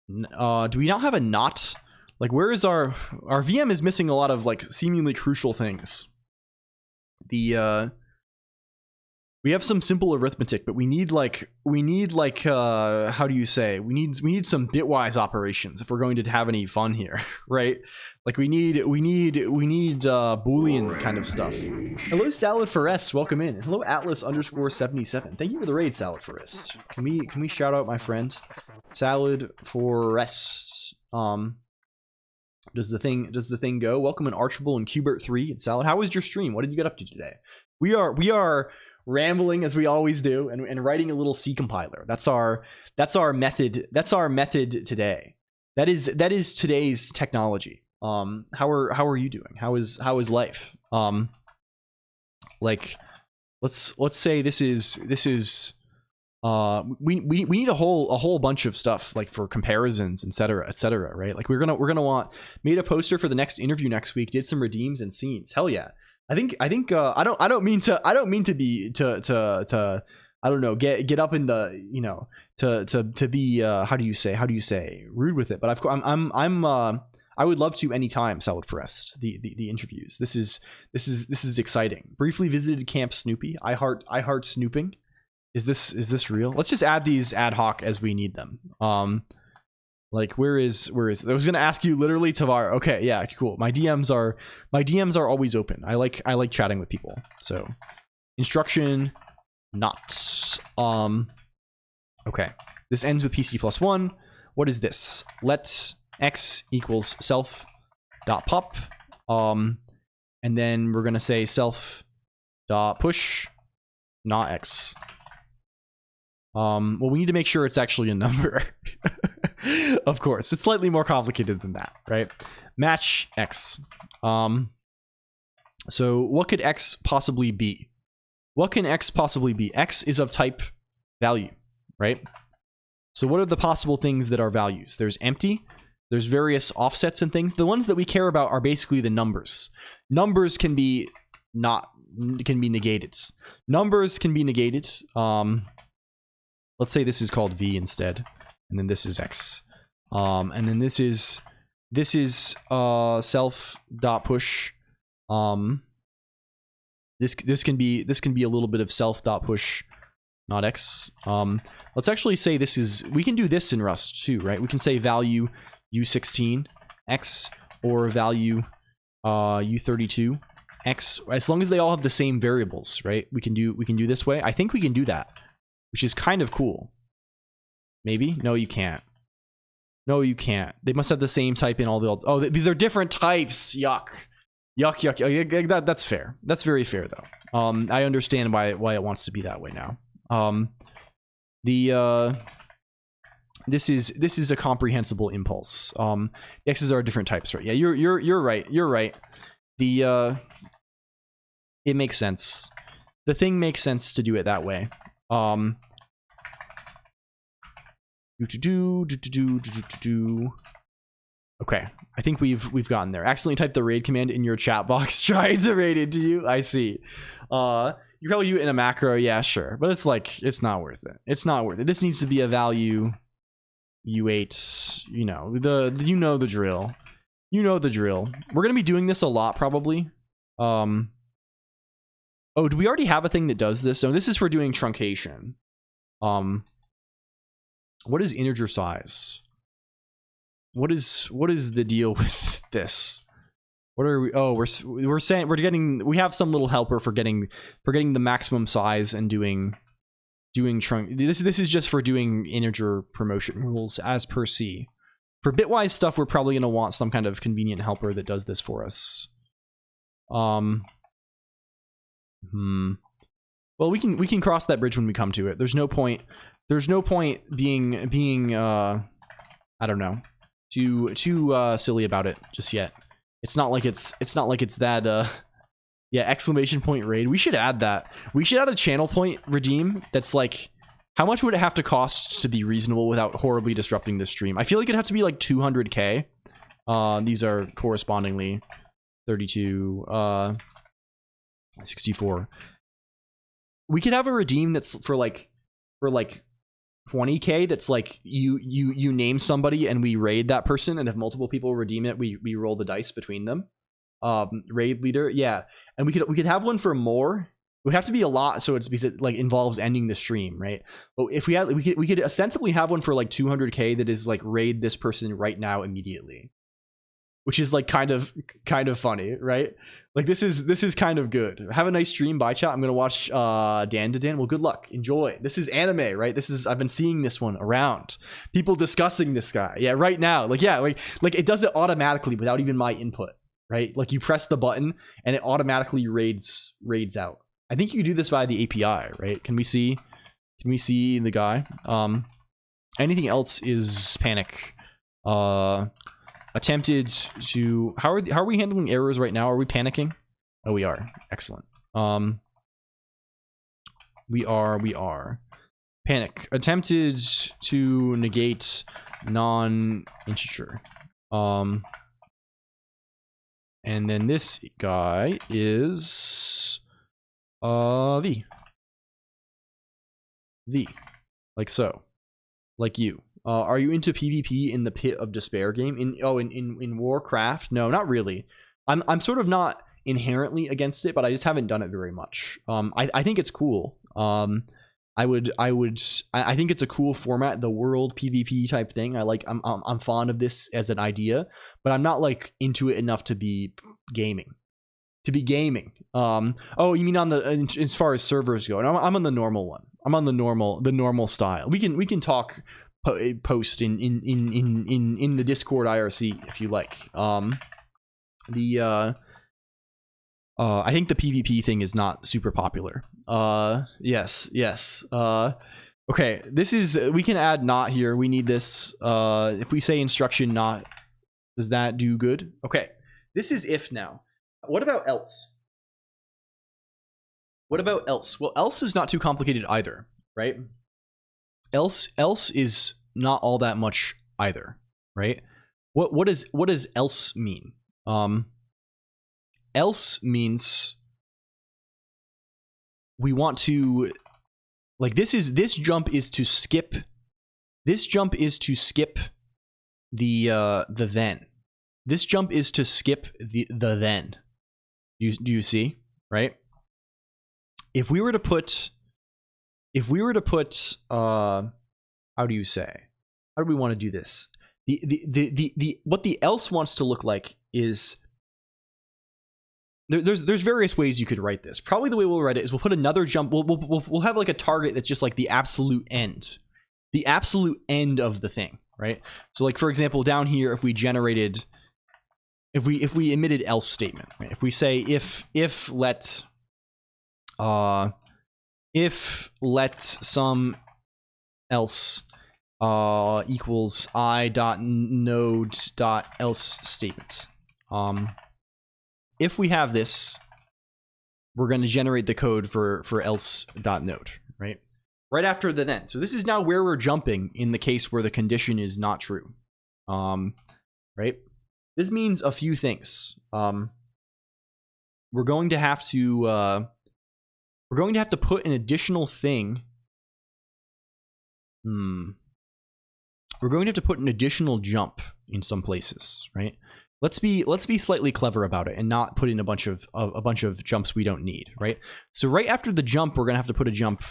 Do we not have a not? Like, where is our VM is missing a lot of like seemingly crucial things. We have some simple arithmetic, but we need like how do you say? We need some bitwise operations if we're going to have any fun here, right? Like we need Boolean kind of stuff. Hello, Salad Forest, welcome in. Hello, Atlas_77. Thank you for the raid, Salad Forest. Can we shout out my friend, Salad Forest? Does the thing go? Welcome in Archibald and Qbert3 and Salad. How was your stream? What did you get up to today? We are rambling as we always do, and writing a little C compiler. That's our method. That's our method today. That is today's technology. How are you doing? How is life? Like let's say this is we need a whole bunch of stuff like for comparisons, etc., right? Like we're gonna want made a poster for the next interview next week, did some redeems and scenes. Hell yeah. I think I don't mean to I don't know, get up in the, you know, to be how do you say rude with it, but I would love to anytime, Salad Forest, the interviews. This is exciting. Briefly visited Camp Snoopy. I heart snooping. Is this real? Let's just add these ad hoc as we need them. Like where is I was gonna ask you literally tomorrow. Okay, yeah, cool. My DMs are always open. I like chatting with people. So instruction not. Okay. This ends with PC+1. What is this? Let x equals self dot pop, and then we're gonna say self dot push not x. Well, we need to make sure it's actually a number. Of course, it's slightly more complicated than that, right? Match x. So what could x possibly be? What can x possibly be? X is of type value, right? So what are the possible things that are values? There's empty, there's various offsets and things. The ones that we care about are basically the numbers. Numbers can be negated. Numbers can be negated. Let's say this is called v instead, and then this is x. And then this is self dot push. This can be a little bit of self dot push not x. Let's actually say this is, we can do this in Rust too, right? We can say value u16 x or value u32 x, as long as they all have the same variables, right? We can do this way. I think we can do that, which is kind of cool. Maybe? No, you can't. No, you can't. They must have the same type in all the old. Oh, these are different types. Yuck. Yuck, yuck, yuck. That's fair. That's very fair, though. I understand why it wants to be that way now. This is a comprehensible impulse. X's are different types, right? Yeah, you're right. You're right. It makes sense. The thing makes sense to do it that way. Okay, I think we've gotten there. Accidentally typed the raid command in your chat box. Trying to raid into you. I see. You probably do it in a macro. Yeah, sure, but it's like it's not worth it. It's not worth it. This needs to be a value u8. You know the drill. You know the drill. We're gonna be doing this a lot probably. Oh, do we already have a thing that does this? So this is for doing truncation. What is integer size? What is the deal with this? What are we? Oh, we're saying we have some little helper for getting the maximum size and doing trunk. This is just for doing integer promotion rules as per C. For bitwise stuff, we're probably gonna want some kind of convenient helper that does this for us. Well, we can cross that bridge when we come to it. There's no point being I don't know, too silly about it just yet. It's not like it's that yeah, exclamation point raid. We should add that. We should add a channel point redeem that's like, how much would it have to cost to be reasonable without horribly disrupting the stream? I feel like it'd have to be like 200k. These are correspondingly 32 64. We could have a redeem that's for like 20k, that's like you name somebody and we raid that person, and if multiple people redeem it, we roll the dice between them. Raid leader, yeah. And we could have one for more. It would have to be a lot, so it's because it like involves ending the stream, right? But if we could ostensibly have one for like 200k that is like raid this person right now immediately, which is like kind of funny, right? Like this is kind of good. Have a nice stream. Bye, chat. I'm gonna watch Dan to Dan. Well, good luck. Enjoy. This is anime, right? I've been seeing this one around. People discussing this guy. Yeah, right now. Like, yeah, like it does it automatically without even my input, right? Like you press the button and it automatically raids out. I think you can do this via the API, right? Can we see the guy? Anything else is panic. Attempted to, how are we handling errors right now? Are we panicking? Oh, we are. Excellent. We are. Panic. Attempted to negate non-integer. And then this guy is V. Like so. Like you. Are you into PvP in the Pit of Despair game? In Warcraft? No, not really. I'm sort of not inherently against it, but I just haven't done it very much. I think it's cool. I think it's a cool format, the world PvP type thing. I'm fond of this as an idea, but I'm not like into it enough to be gaming. Oh, you mean on the as far as servers go? And I'm on the normal one. I'm on the normal style. We can talk post in the Discord IRC if you like. The I think the PvP thing is not super popular. Yes. Okay, this is, we can add not here. We need this. If we say instruction not, does that do good? Okay, this is if now. What about else? What about else? Well, else is not too complicated either, right? Else is not all that much either, right? What does else mean? Else means we want to, like, this jump is to skip. This jump is to skip the then. This jump is to skip the then. Do you see? Right? If we were to put how do you say? How do we want to do this? The what the else wants to look like is there's various ways you could write this. Probably the way we'll write it is we'll put another jump. We'll have like a target that's just like the absolute end of the thing, right? So like, for example, down here, if we generated, if we emitted else statement, right? If we say if let some else equals i.node.else statement. If we have this, we're going to generate the code for else.node, right? Right after the then. So this is now where we're jumping in the case where the condition is not true. Right? This means a few things. We're going to have to put an additional thing. We're going to have to put an additional jump in some places, right? Let's be slightly clever about it and not put in a bunch of jumps we don't need, right? So right after the jump, we're gonna have to put a jump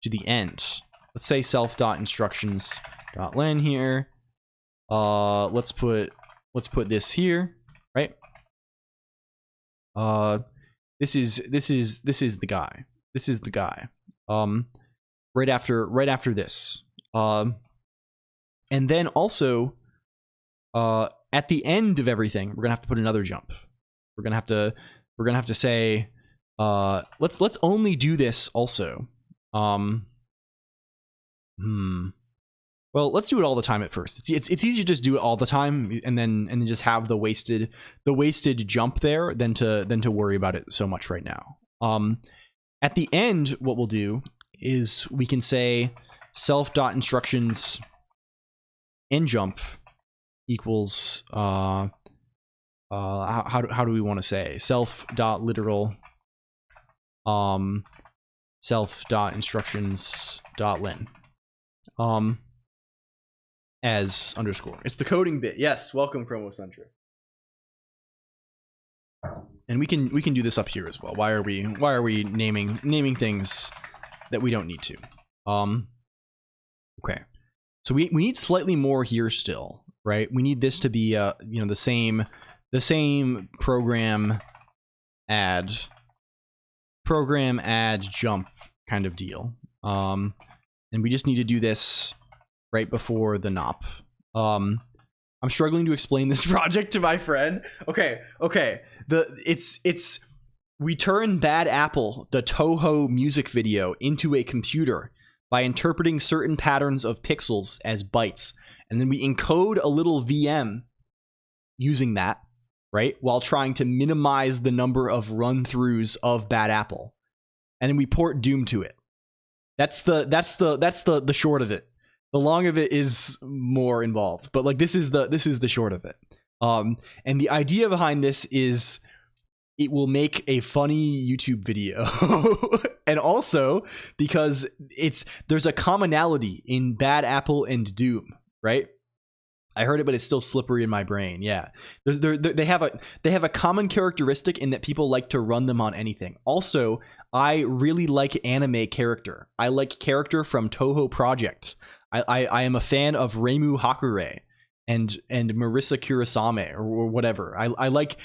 to the end. Let's say self.instructions.len here. Let's put this here, right? This is the guy. This is the guy. Right after this. And then also at the end of everything, we're gonna have to put another jump. We're gonna have to say, let's only do this also. Well, let's do it all the time at first. It's easier to just do it all the time and then just have the wasted jump there than to worry about it so much right now. At the end, what we'll do is we can say self.instructions end jump equals how do we want to say self.literal self.instructions.len as underscore. It's the coding bit. Yes, welcome Chromocentric. And we can do this up here as well. Why are we naming things that we don't need to? Okay. So we need slightly more here still, right? We need this to be the same program add jump kind of deal. And we just need to do this right before the nop. I'm struggling to explain this project to my friend. Okay. We turn Bad Apple, the Toho music video, into a computer by interpreting certain patterns of pixels as bytes, and then we encode a little VM using that, right, while trying to minimize the number of run-throughs of Bad Apple, and then we port Doom to it. That's the short of it. The long of it is more involved, but like this is the short of it. And the idea behind this is it will make a funny YouTube video. And also because there's a commonality in Bad Apple and Doom, right? I heard it, but it's still slippery in my brain. Yeah, they have a common characteristic in that people like to run them on anything. Also, I really like anime character. I like character from Toho Project. I am a fan of Reimu Hakure and Marissa Kurosame or whatever. I like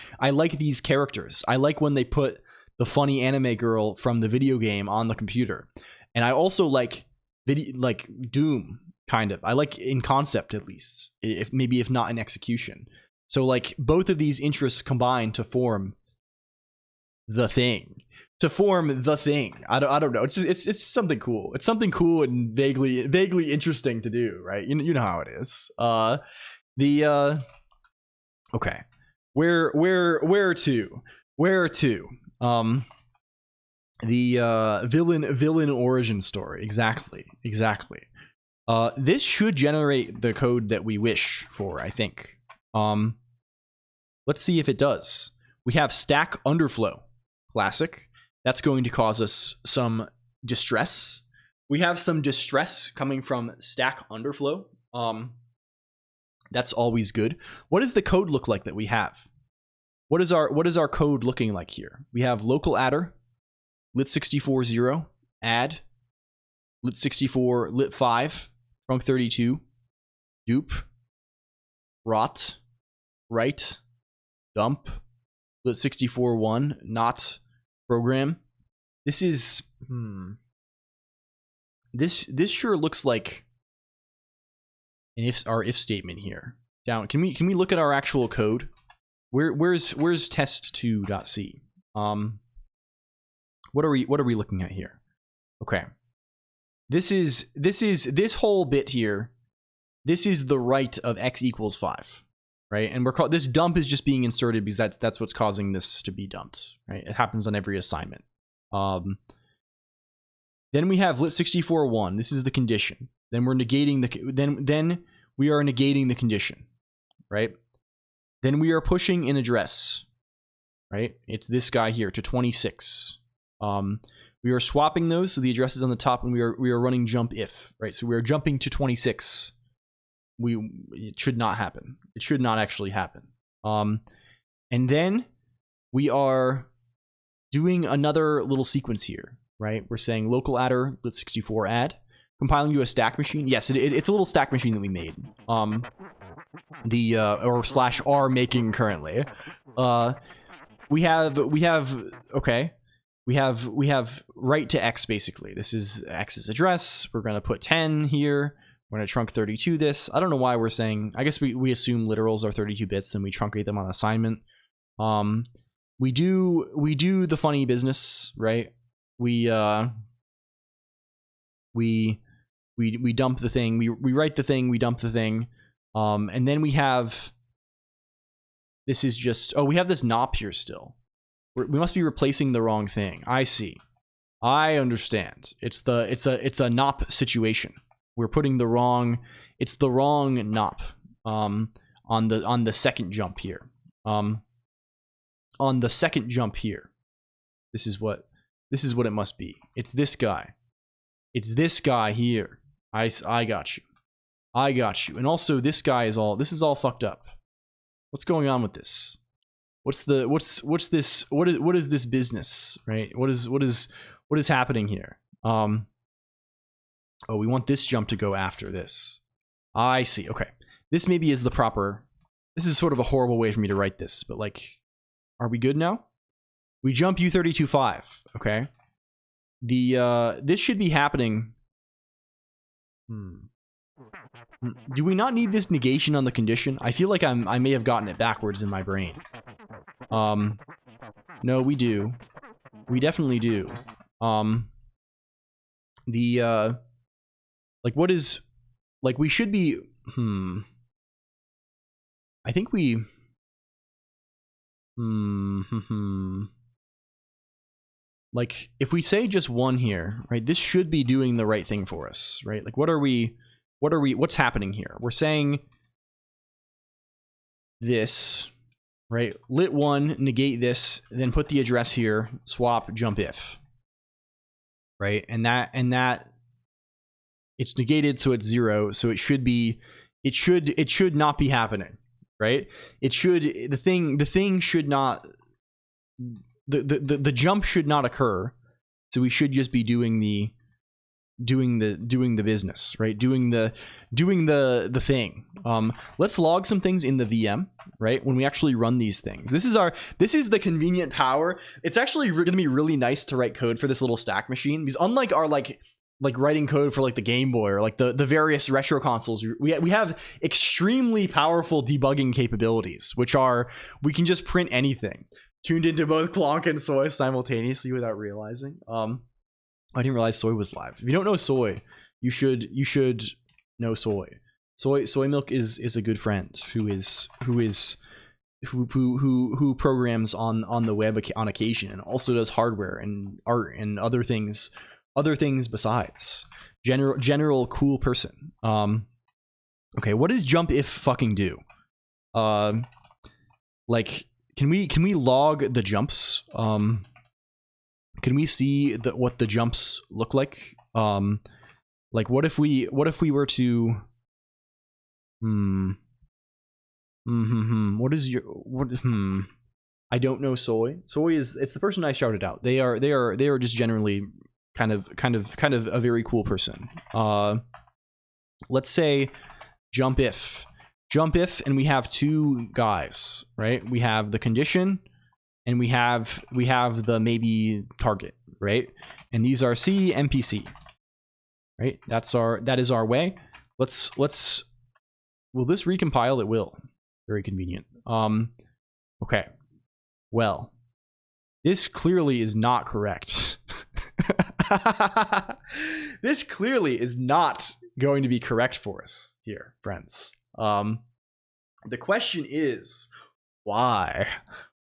these characters. I like when they put the funny anime girl from the video game on the computer. And I also like Doom, kind of. I like in concept, at least, if not in execution. So like both of these interests combine to form the thing. I don't know. It's just something cool. It's something cool and vaguely interesting to do, right? You know how it is. Okay. Where to? The villain origin story. Exactly. This should generate the code that we wish for, I think. Let's see if it does. We have stack underflow. Classic. That's going to cause us some distress. We have some distress coming from stack underflow. That's always good. What does the code look like that we have? What is our code looking like here? We have local adder, lit64 0, add, lit64 lit5, trunc32, dupe, rot, write, dump, lit64 1, not program. This is this sure looks like our if statement here. Down. Can we look at our actual code? Where's test2.c? What are we looking at here? Okay. This whole bit here. This is the right of x equals 5, right? And this dump is just being inserted because that's what's causing this to be dumped, right? It happens on every assignment. Then we have lit64 1. This is the condition. Then we're negating then we are negating the condition, right? Then we are pushing an address, right? It's this guy here to 26. We are swapping those, so the address is on the top, and we are running jump if, right? So we are jumping to 26. It should not happen. It should not actually happen. And then we are doing another little sequence here, right? We're saying local adder lit64 add, compiling to a stack machine. Yes, it's a little stack machine that we made. Or /r making currently. We have write to x basically. This is x's address. We're gonna put 10 here. We're gonna trunc32 this. I don't know why we're saying. I guess we assume literals are 32 bits and we truncate them on assignment. We do the funny business, right? We dump the thing. We write the thing. We dump the thing. And then we have. This is just. Oh, we have this nop here still. We must be replacing the wrong thing. I see. I understand. It's a nop situation. We're putting the wrong. It's the wrong nop. On the second jump here. On the second jump here. This is what it must be. It's this guy. It's this guy here. I got you. I got you. And also this guy is all. This is all fucked up. What's going on with this? What is this business, right? What is happening here? Oh, we want this jump to go after this. I see. Okay. This maybe is the proper. This is sort of a horrible way for me to write this, but like, are we good now? We jump U32.5. Okay. This should be happening. Do we not need this negation on the condition? I feel like I may have gotten it backwards in my brain. No, we do. We definitely do. Like what is, like we should be, I think we, like if we say just one here, right, this should be doing the right thing for us, right? Like what's happening here? We're saying this, right? Lit 1, negate this, then put the address here, swap, jump if, right? And that it's negated, so it's 0, so it should not be happening, right? The thing should not, the jump should not occur, so we should just be doing the business, right? Doing the thing. Let's log some things in the VM, right? When we actually run these things. This is the convenient power. It's actually going to be really nice to write code for this little stack machine, because unlike our like like writing code for like the Game Boy or like the various retro consoles. We have extremely powerful debugging capabilities, which are we can just print anything tuned into both Colonq and Soy simultaneously without realizing. I didn't realize Soy was live. If you don't know Soy, you should know Soy. Soy Milk is a good friend who programs on the web on occasion and also does hardware and art and other things besides. General cool person. Okay, what does jump if fucking do? Like can we log the jumps? Can we see what the jumps look like? Like what if we were to what is your I don't know Soy. Soy it's the person I shouted out. They are just generally kind of a very cool person. Let's say jump if and we have two guys, right? We have the condition and we have the maybe target, right? And these are C NPC, right? That is our way. Let's will this recompile? It will. Very convenient. Okay. Well, this clearly is not correct. This clearly is not going to be correct for us here, friends. The question is, why?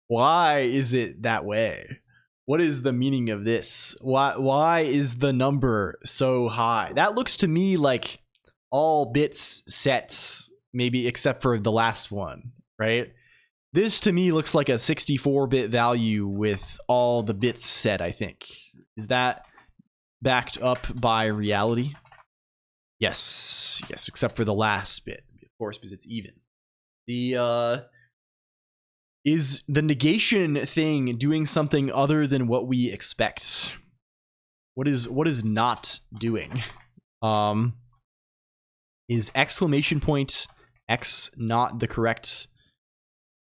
Why is it that way? What is the meaning of this? Why is the number so high? That looks to me like all bits set, maybe except for the last one, right? This to me looks like a 64-bit value with all the bits set, I think. Is that backed up by reality? Yes, except for the last bit, of course, because it's even. Is the negation thing doing something other than what we expect? What is not doing? Is exclamation point X not the correct?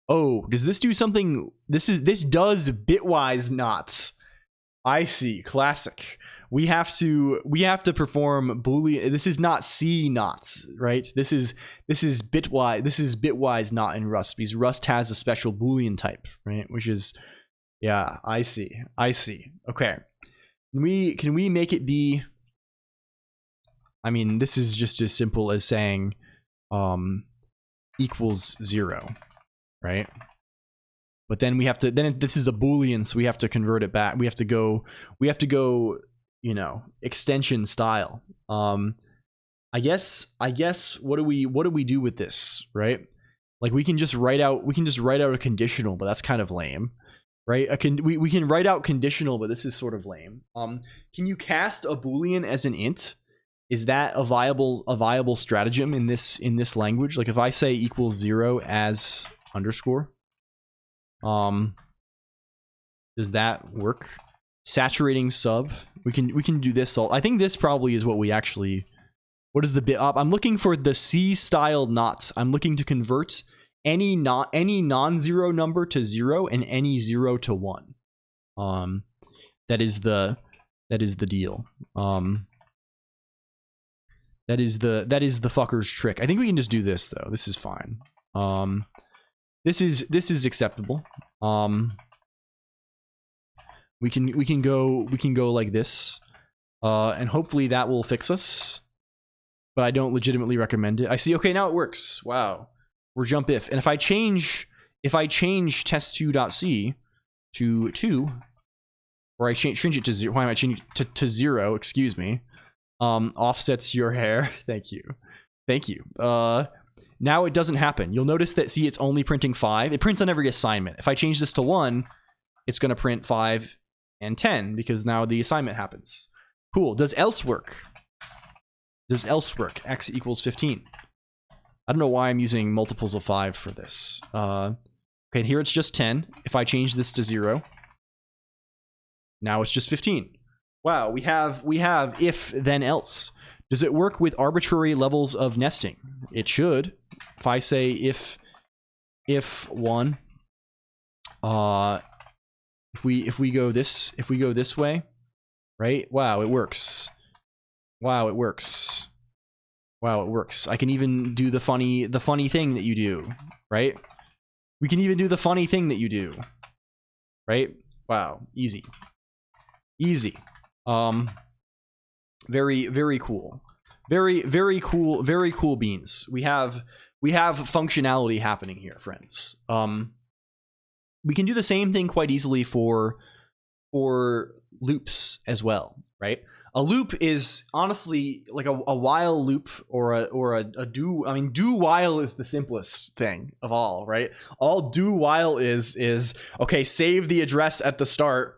Oh, does this do something? This does bitwise not. I see. Classic. We have to perform Boolean. This is not C not, right? This is bitwise. This is bitwise not in Rust, because Rust has a special Boolean type, right? Which is, yeah, I see. Okay. Can we make it be? I mean, this is just as simple as saying equals 0, right? But then we have to, this is a Boolean, so we have to convert it back. We have to go, you know, extension style. I guess what do we do with this, right? Like we can just write out a conditional, but that's kind of lame, right? We can write out conditional, but this is sort of lame. Can you cast a Boolean as an int? Is that a viable stratagem in this language? Like if I say equals 0 as underscore, does that work? Saturating sub. We can do this. I think this probably is what we actually. What is the bit up? I'm looking for the C style not. I'm looking to convert any non-zero number to 0 and any 0 to 1. That is the deal. That is the fucker's trick. I think we can just do this though. This is fine. This is acceptable. We can go like this, and hopefully that will fix us. But I don't legitimately recommend it. I see. Okay, now it works. Wow. We're jump if, and if I change test2.c to 2, or I change it to 0. Why am I changing it to 0? Excuse me. Offsets your hair. Thank you. Now it doesn't happen. You'll notice that, see, it's only printing 5. It prints on every assignment. If I change this to 1, it's going to print 5 and 10 because now the assignment happens. Cool. Does else work? X equals 15. I don't know why I'm using multiples of 5 for this. Okay, here it's just 10. If I change this to 0, now it's just 15. Wow, we have if then else. Does it work with arbitrary levels of nesting? It should. If I say if 1, if we go this way, right? Wow, it works. Wow, it works. Wow, it works. I can even do the funny thing that you do, right? We can even do the funny thing that you do, right? Wow, easy. Easy. Very, very cool. Very cool beans. We have functionality happening here, friends. We can do the same thing quite easily for loops as well, right? A loop is honestly like a while loop or a do. I mean, do while is the simplest thing of all, right? All do while is okay. Save the address at the start,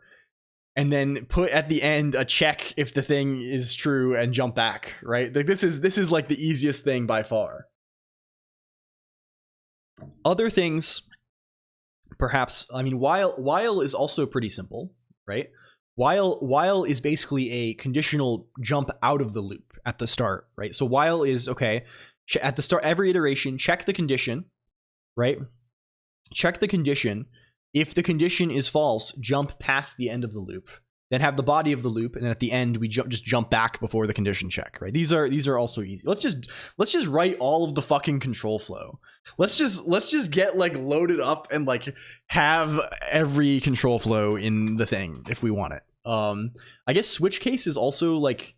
and then put at the end a check if the thing is true and jump back, right? Like this is like the easiest thing by far. Other things, perhaps. I mean, while is also pretty simple, right? While is basically a conditional jump out of the loop at the start, right? So while is okay at the start, every iteration, check the condition, right? Check the condition. If the condition is false, jump past the end of the loop, then have the body of the loop, and at the end we just jump back before the condition check, right? These are also easy. Let's just write all of the fucking control flow. Let's just get like loaded up and like have every control flow in the thing if we want it. I guess switch case is also like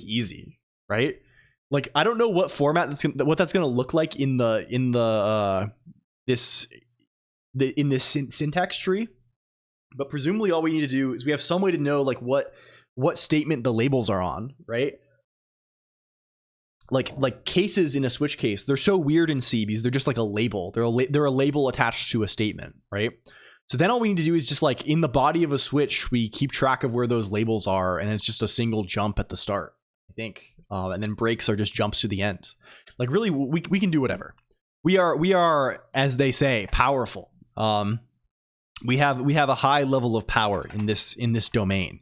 easy, right? Like I don't know what format that's gonna look like in this syntax tree, but presumably all we need to do is we have some way to know like what statement the labels are on, right? Like cases in a switch case, they're so weird in C because they're just like a label. They're a label attached to a statement, right? So then all we need to do is just like in the body of a switch, we keep track of where those labels are, and it's just a single jump at the start, I think, and then breaks are just jumps to the end. Like really, we can do whatever. We are, as they say, powerful. We have a high level of power in this domain.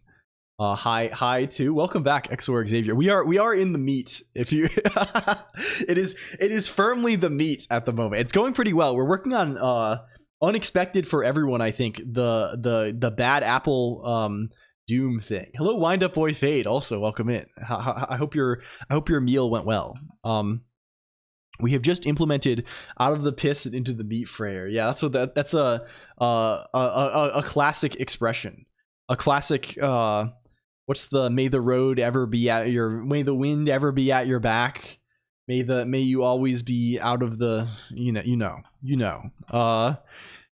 Hi to welcome back, XOR Xavier. We are in the meat. If you, it is firmly the meat at the moment. It's going pretty well. We're working on unexpected for everyone. I think the bad apple Doom thing. Hello, Wind Up Boy Fade. Also welcome in. I hope your meal went well. We have just implemented out of the piss and into the meat fryer. Yeah, that's a classic expression. A classic what's the may the wind ever be at your back. May you always be out of the you know.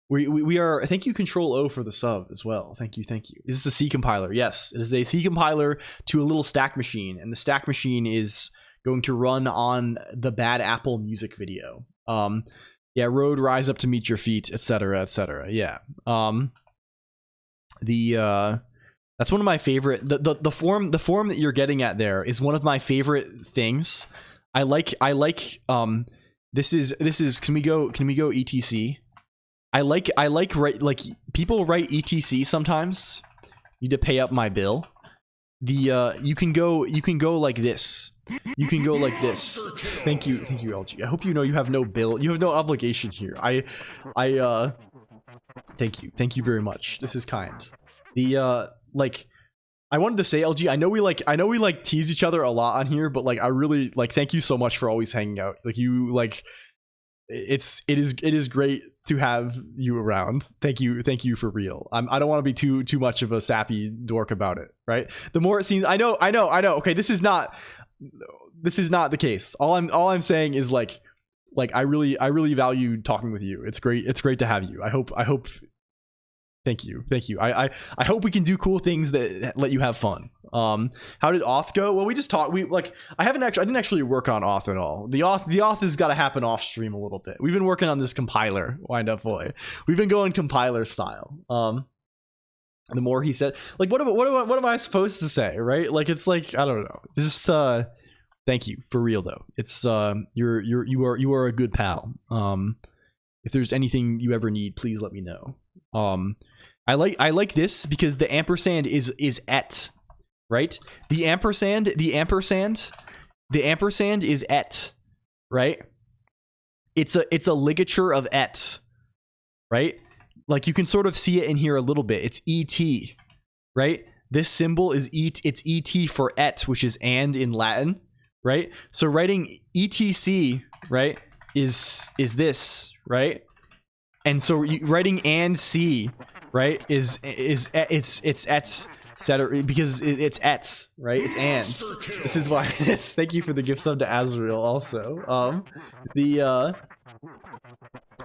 We are, thank you Control O for the sub as well. Thank you. Is this a C compiler? Yes, it is a C compiler to a little stack machine, and the stack machine is going to run on the Bad Apple music video. Yeah, road rise up to meet your feet, etc. Yeah. That's one of my favorite, the form that you're getting at there is one of my favorite things. I like this is can we go etc. I like people write etc sometimes. Need to pay up my bill. You can go like this. You can go like this. Thank you, LG. I hope you know you have no bill. You have no obligation here. Thank you very much. This is kind. I wanted to say, LG, I know we tease each other a lot on here, but like I really thank you so much for always hanging out. Like you it is great to have you around. Thank you for real. I don't want to be too much of a sappy dork about it, right? The more it seems, I know. Okay, this is not the case. All I'm saying is like I really value talking with you. It's great to have you. I hope thank you. I hope we can do cool things that let you have fun. How did auth go? Well, we just talked. I didn't actually work on auth at all. The auth has got to happen off stream a little bit. We've been working on this compiler, Wind Up Boy. We've been going compiler style. The more he said, like, what am I supposed to say, right? Like, it's like, I don't know. Just thank you for real though. It's you are a good pal. If there's anything you ever need, please let me know. I like this because the ampersand is et, right? The ampersand is et, right? It's a ligature of et, right? Like you can sort of see it in here a little bit. It's et, right? this symbol is it's et for et, which is and in Latin, right? So writing etc, right, is this, right? And so writing and c, right, is it's et cetera, because it's et, right? It's and. This is why. Thank you for the gift sub to Azrael also.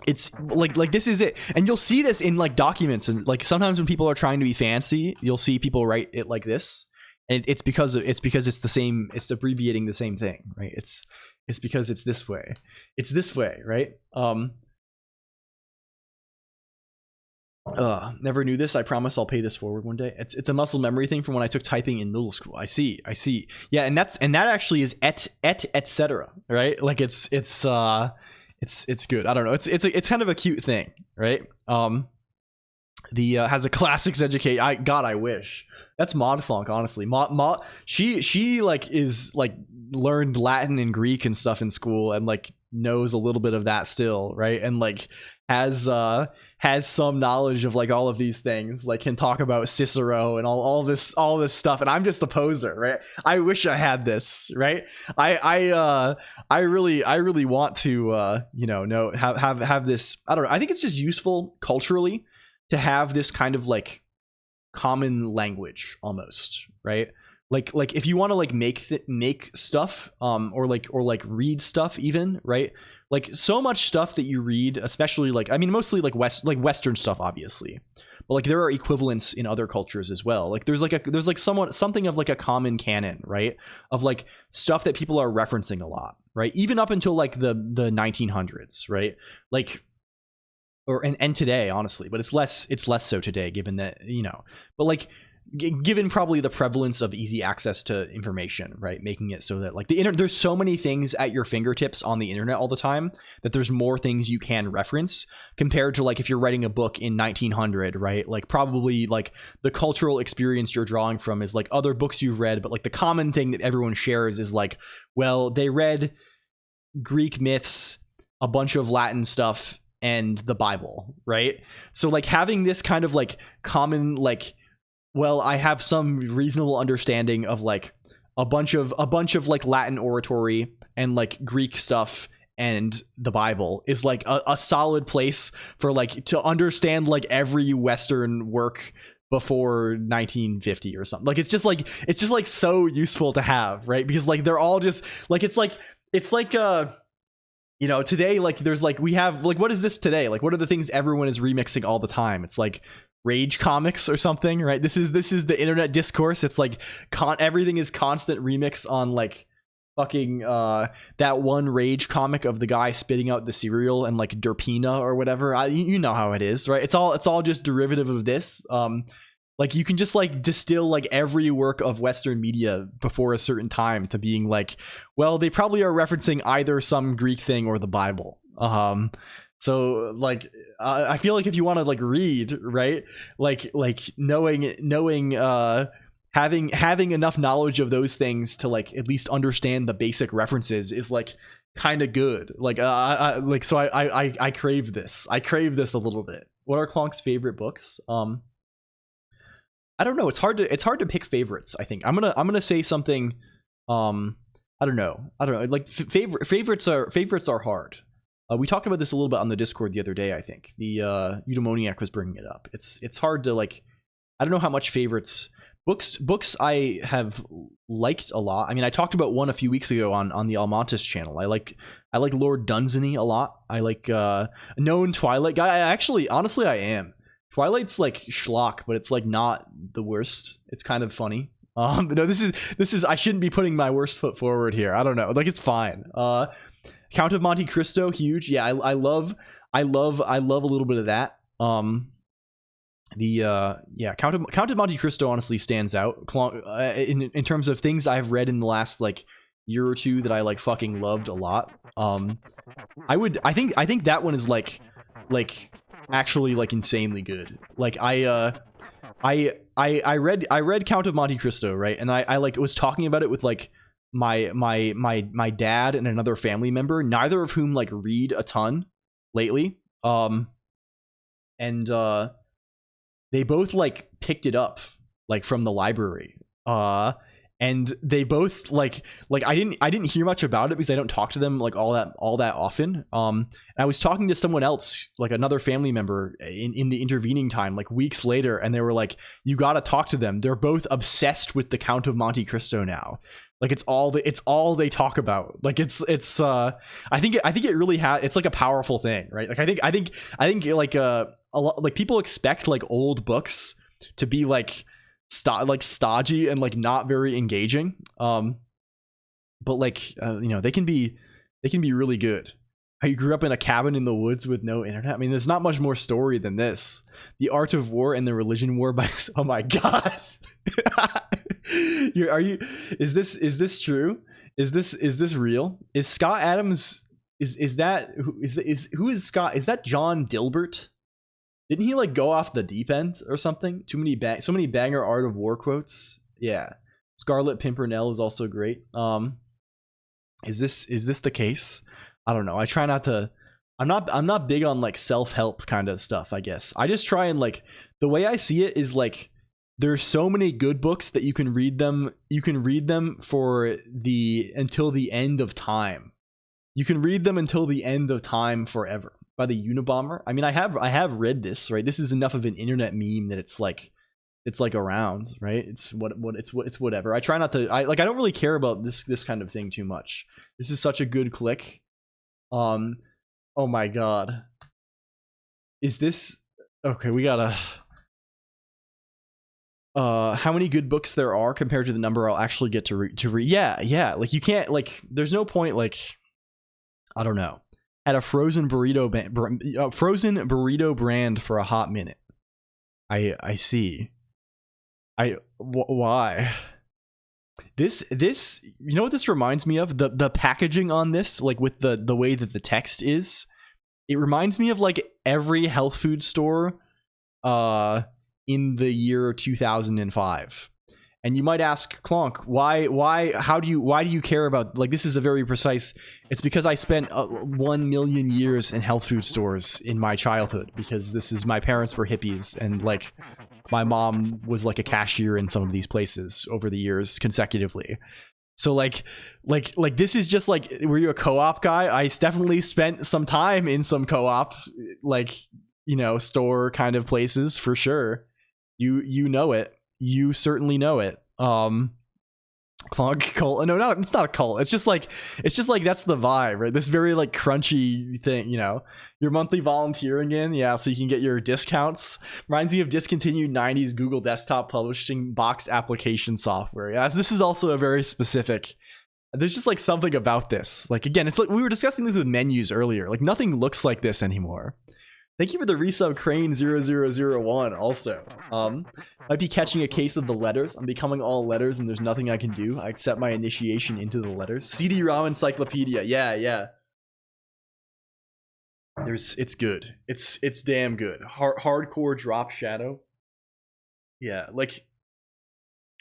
It's like this is it, and you'll see this in like documents, and like sometimes when people are trying to be fancy, you'll see people write it like this, and it's because it's the same, it's abbreviating the same thing, right? It's because it's this way, right? Never knew this. I promise I'll pay this forward one day. It's a muscle memory thing from when I took typing in middle school. I see. Yeah, and that actually is etc, right? Like it's good. I don't know. It's kind of a cute thing, right? Has a classics educate. I wish. That's ModFlunk, honestly. She like is like learned Latin and Greek and stuff in school, and like knows a little bit of that still, right? And like has some knowledge of like all of these things, like can talk about Cicero and all this stuff, and I'm just a poser, right? I wish I had this, right? I really want to know have this. I don't know. I think it's just useful culturally to have this kind of like common language almost, right? Like if you want to like make stuff or read stuff even, right? Like so much stuff that you read, especially like, I mean, mostly like Western stuff, obviously, but like there are equivalents in other cultures as well. Like there's something of like a common canon, right? Of like stuff that people are referencing a lot, right? Even up until like the 1900s, right? Like, and today, honestly, but it's less so today, given that, but like given probably the prevalence of easy access to information, right, making it so that like there's so many things at your fingertips on the internet all the time that there's more things you can reference compared to like if you're writing a book in 1900, right? Like probably like the cultural experience you're drawing from is like other books you've read, but like the common thing that everyone shares is like, well, they read Greek myths, a bunch of Latin stuff, and the Bible, right? So like having this kind of like common like, well, I have some reasonable understanding of like a bunch of like Latin oratory and like Greek stuff and the Bible is like a solid place for like to understand like every Western work before 1950 or something. Like it's just like so useful to have, right? Because like they're all just like it's like today, like there's like we have like, what is this today? Like what are the things everyone is remixing all the time? It's like rage comics or something, right? This is the internet discourse. It's like everything is constant remix on like fucking that one rage comic of the guy spitting out the cereal and like Derpina or whatever. You know how it is, right? It's all just derivative of this. Like you can just like distill like every work of Western media before a certain time to being like, well, they probably are referencing either some Greek thing or the Bible. So like I feel like if you want to like read, right, like knowing having enough knowledge of those things to like at least understand the basic references is like kind of good. Like so I crave this. I crave this a little bit. What are Clonk's favorite books? I don't know. It's hard to pick favorites. I think I'm gonna say something. I don't know. Like favorites are hard. We talked about this a little bit on the Discord the other day. I think the Eudaimoniac was bringing it up. It's hard to like. I don't know how much favorites books I have liked a lot. I mean, I talked about one a few weeks ago on the Almontis channel. I like Lord Dunsany a lot. I like known Twilight guy. Honestly, I am. Twilight's like schlock, but it's like not the worst. It's kind of funny. But no, this is I shouldn't be putting my worst foot forward here. I don't know. Like it's fine. Count of Monte Cristo, huge. Yeah, I love a little bit of that. Count of Monte Cristo honestly stands out in terms of things I've read in the last like year or two that I like fucking loved a lot. I think that one is like actually like insanely good. Like I read Count of Monte Cristo, right? And I like was talking about it with like my dad and another family member, neither of whom like read a ton lately. And they both like picked it up like from the library. And they both like I didn't hear much about it because I don't talk to them like all that often. I was talking to someone else, like another family member in the intervening time, like weeks later, and they were like, you got to talk to them. They're both obsessed with the Count of Monte Cristo now. Like it's all they talk about. Like it's I think it really it's like a powerful thing, right? Like I think like a lot, like people expect like old books to be like stodgy and like not very engaging, but like you know, they can be really good. How you grew up in a cabin in the woods with no internet. I mean, there's not much more story than this. The Art of War and the Religion War by oh my god. Is this true? Is this real? Is Scott Adams who is Scott? Is that John Dilbert? Didn't he like go off the deep end or something? So many banger Art of War quotes. Yeah. Scarlet Pimpernel is also great. Is this the case? I don't know. I try not to. I'm not big on like self-help kind of stuff, I guess. I just try and like, the way I see it is like, there's so many good books that you can read them for until the end of time. You can read them until the end of time forever. By the Unabomber. I mean, I have read this, right? This is enough of an internet meme that it's like around, right? It's whatever. I try not to. I don't really care about this kind of thing too much. This is such a good click. Oh my god. Is this okay? We gotta. How many good books there are compared to the number I'll actually get to read? Yeah. Like you can't like. There's no point. Like, I don't know. At a frozen burrito brand for a hot minute. I see. Why? This you know what this reminds me of? The packaging on this, like with the way that the text is, it reminds me of like every health food store in the year 2005. And you might ask, Colonq, why do you care about, like, this is a very precise, it's because I spent 1 million years in health food stores in my childhood, because my parents were hippies, and like my mom was like a cashier in some of these places over the years consecutively. So like this is just like, were you a co-op guy? I definitely spent some time in some co-op, like, you know, store kind of places for sure. You know it. You certainly know it. Colonq cult. No, it's not a cult. It's just like that's the vibe, right? This very like crunchy thing, you know. Your monthly volunteering in, yeah, so you can get your discounts. Reminds me of discontinued 90s Google desktop publishing box application software. Yeah, this is also a very specific. There's just like something about this. Like, again, it's like we were discussing this with menus earlier. Like, nothing looks like this anymore. Thank you for the resub Crane0001 also. Might be catching a case of the letters. I'm becoming all letters and there's nothing I can do. I accept my initiation into the letters. CD-ROM encyclopedia. Yeah. It's good. It's damn good. Hardcore drop shadow. Yeah, like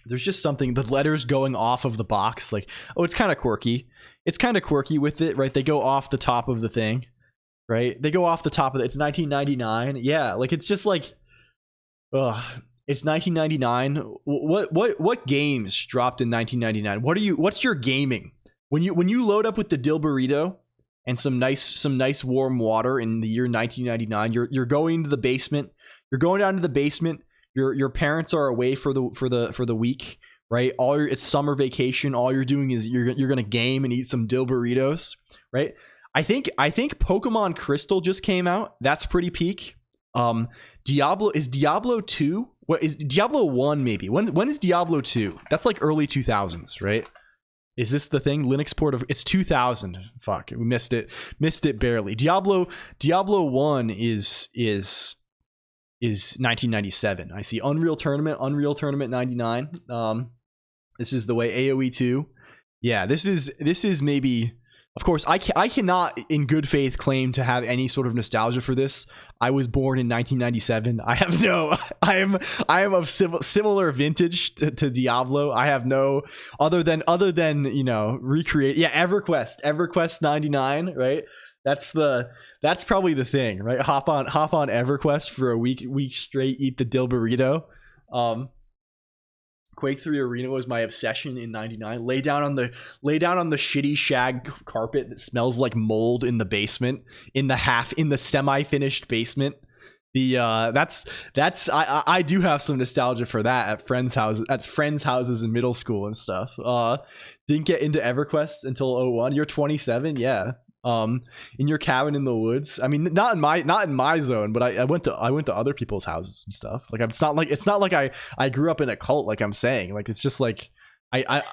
there's just something, the letters going off of the box, like, oh, it's kind of quirky. It's kind of quirky with it, right? They go off the top of the thing. Right? They go off the top of it. It's 1999. Yeah, like it's just like, it's 1999. What games dropped in 1999? What's your gaming? When you load up with the Dill Burrito and some nice warm water in the year 1999, you're going to the basement. You're going down to the basement. Your parents are away for the week, right? It's summer vacation. All you're doing is you're gonna game and eat some Dill Burritos, right? I think Pokemon Crystal just came out. That's pretty peak. Diablo 2? What is Diablo 1 maybe? When is Diablo 2? That's like early 2000s, right? Is this the thing? Linux port of it's 2000. Fuck, we missed it. Missed it barely. Diablo 1 is 1997. I see Unreal Tournament 99. This is the way AoE 2. Yeah, this is maybe. Of course, I cannot, in good faith, claim to have any sort of nostalgia for this. I was born in 1997. I am of similar vintage to Diablo. I have no other than you know, recreate. Yeah, EverQuest 99, right? That's probably the thing, right? Hop on EverQuest for a week straight, eat the Dill Burrito. Quake 3 Arena was my obsession in '99. Lay down on the shitty shag carpet that smells like mold in the basement, in the semi-finished basement. I do have some nostalgia for that at friends' houses in middle school and stuff. Didn't get into EverQuest until '01. You're 27, yeah. In your cabin in the woods. I mean, not in my zone, but I went to other people's houses and stuff. Like it's not like I grew up in a cult, like I'm saying. Like it's just like I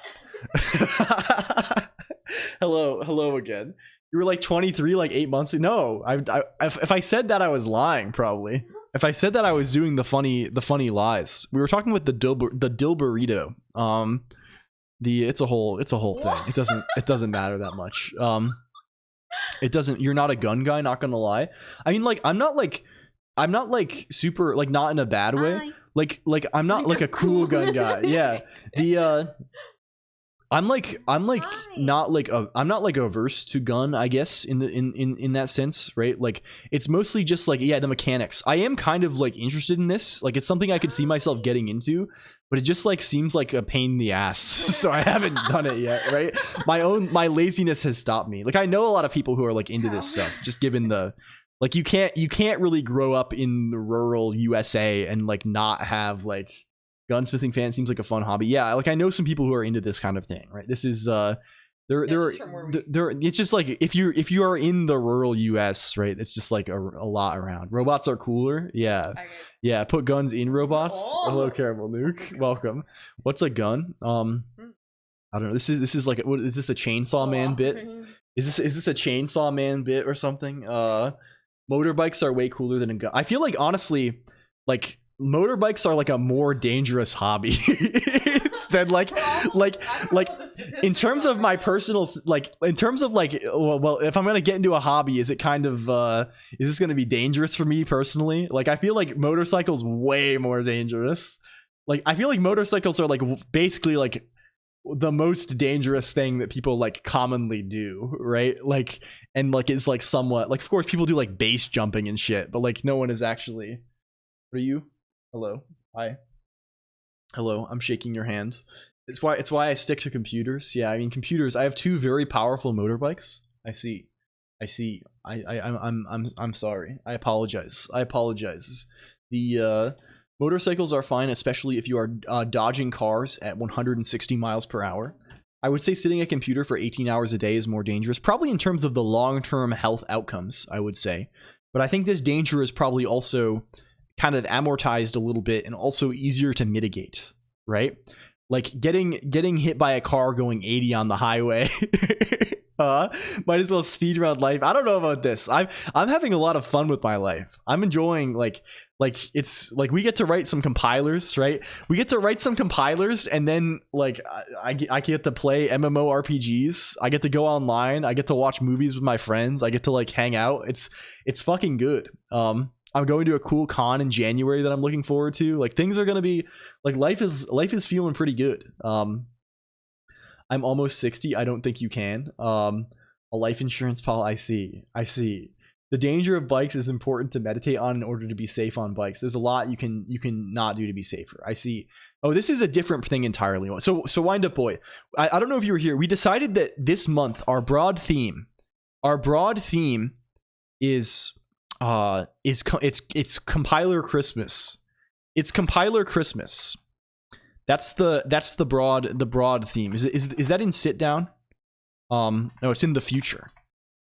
hello again. You were like 23 like 8 months ago. No, if I said that, I was lying probably. If I said that, I was doing the funny lies. We were talking with the dill burrito. It's a whole thing. It doesn't matter that much. It doesn't. You're not a gun guy, not gonna lie. I mean, like I'm not like super, like, not in a bad way. Like I'm not like a cool gun guy. Yeah. I'm not like averse to gun, I guess, in that sense, right? Like it's mostly just like, yeah, the mechanics. I am kind of like interested in this. Like it's something I could see myself getting into, but it just like seems like a pain in the ass. So I haven't done it yet, right? My laziness has stopped me. Like I know a lot of people who are like into this stuff, just given the, like, you can't really grow up in the rural USA and like not have like gunsmithing fan. Seems like a fun hobby. Yeah, like I know some people who are into this kind of thing, right? This is it's just like if you are in the rural US, right? It's just like a lot around. Robots are cooler. Yeah. Yeah, put guns in robots. Oh. Hello, Caramel Nuke. Welcome. What's a gun? I don't know. This is like, what is this, a Chainsaw Man bit? Is this a Chainsaw Man bit or something? Motorbikes are way cooler than a gun. I feel like, honestly, like motorbikes are like a more dangerous hobby than like in terms of my personal, like in terms of like, well, if I'm gonna get into a hobby, is it kind of is this gonna be dangerous for me personally? Like I feel like motorcycles way more dangerous. Like I feel like motorcycles are like basically like the most dangerous thing that people like commonly do, right? Like, and like it's like somewhat like, of course people do like base jumping and shit, but like no one is actually. What are you? Hello. Hi. Hello. I'm shaking your hand. It's why I stick to computers. Yeah, I mean computers. I have two very powerful motorbikes. I see. I'm sorry. I apologize. The motorcycles are fine, especially if you are dodging cars at 160 miles per hour. I would say sitting at a computer for 18 hours a day is more dangerous, probably in terms of the long-term health outcomes, I would say. But I think this danger is probably also kind of amortized a little bit and also easier to mitigate, right? Like getting hit by a car going 80 on the highway. Might as well speed around life. I don't know about this. I'm having a lot of fun with my life. I'm enjoying like it's like we get to write some compilers, right? We get to write some compilers, and then like I get to play MMORPGs. I get to go online. I get to watch movies with my friends. I get to like hang out. It's fucking good. I'm going to a cool con in January that I'm looking forward to. Like things are gonna be like, life is feeling pretty good. I'm almost 60. I don't think you can. A life insurance policy. I see. The danger of bikes is important to meditate on in order to be safe on bikes. There's a lot you can not do to be safer. I see. Oh, this is a different thing entirely. So Wind Up Boy, I don't know if you were here. We decided that this month our broad theme is it's compiler Christmas. It's compiler Christmas. That's the broad theme. Is that in Sit Down? No, it's in the future.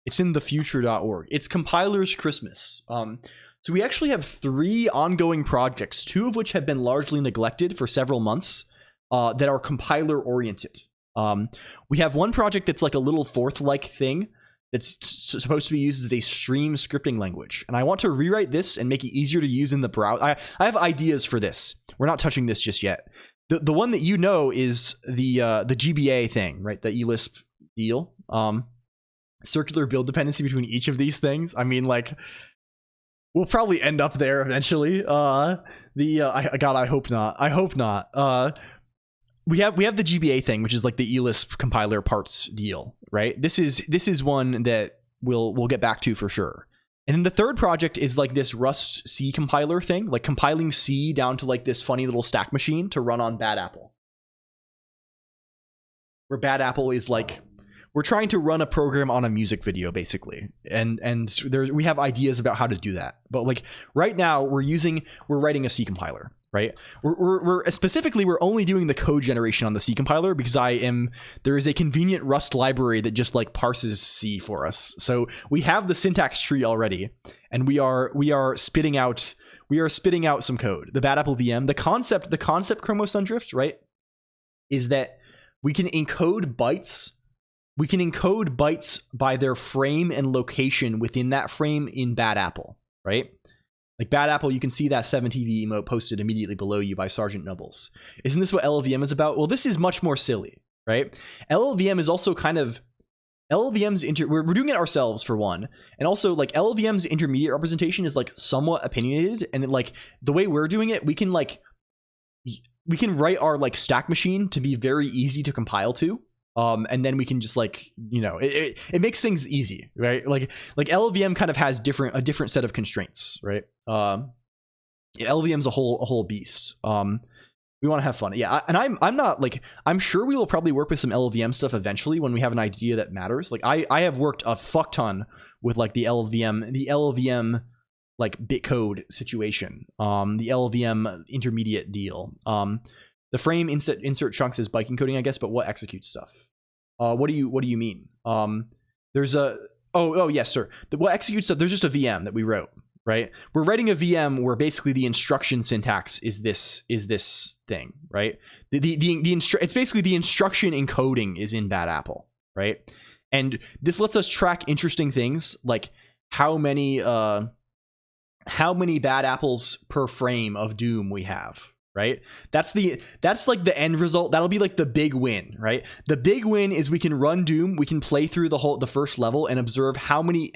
It's in thefuture.org. It's compilers Christmas. So we actually have 3 ongoing projects, 2 of which have been largely neglected for several months, that are compiler oriented. We have one project that's like a little Forth-like thing that's supposed to be used as a stream scripting language. And I want to rewrite this and make it easier to use in the browser. I have ideas for this. We're not touching this just yet. The one that you know is the GBA thing, right? The ELISP deal. Circular build dependency between each of these things. I mean, like, we'll probably end up there eventually. God, I hope not. I hope not. We have the GBA thing, which is like the ELISP compiler parts deal, right? This is one that we'll get back to for sure. And then the third project is like this Rust C compiler thing, like compiling C down to like this funny little stack machine to run on Bad Apple. where Bad Apple is like, we're trying to run a program on a music video basically, and we have ideas about how to do that. But like right now we're writing a C compiler, right? We're specifically, we're only doing the code generation on the C compiler because there is a convenient Rust library that just like parses C for us. So we have the syntax tree already, and we are spitting out some code. The Bad Apple VM, the concept Chromos Sundrift, right, is that we can encode bytes. We can encode bytes by their frame and location within that frame in Bad Apple, right? Like Bad Apple, you can see that 7TV emote posted immediately below you by Sergeant Nubbles. Isn't this what LLVM is about? Well, this is much more silly, right? LLVM is also kind of we're doing it ourselves for one, and also like LLVM's intermediate representation is like somewhat opinionated, and like the way we're doing it, we can write our like stack machine to be very easy to compile to. And then we can just like, you know, it makes things easy, right? Like LLVM kind of has a different set of constraints, right? LLVM's a whole beast. We want to have fun. Yeah. And I'm not like, I'm sure we will probably work with some LLVM stuff eventually when we have an idea that matters. Like I have worked a fuck ton with like the LLVM like bitcode situation, the LLVM intermediate deal. The frame insert chunks is bike encoding, I guess, but what executes stuff? What do you mean? There's a yes, sir. What executes stuff? There's just a VM that we wrote, right? We're writing a VM where basically the instruction syntax is this thing, right? It's basically the instruction encoding is in Bad Apple, right? And this lets us track interesting things like how many Bad Apples per frame of Doom we have. Right? That's like the end result. That'll be like the big win, right? The big win is we can run Doom, we can play through the first level and observe how many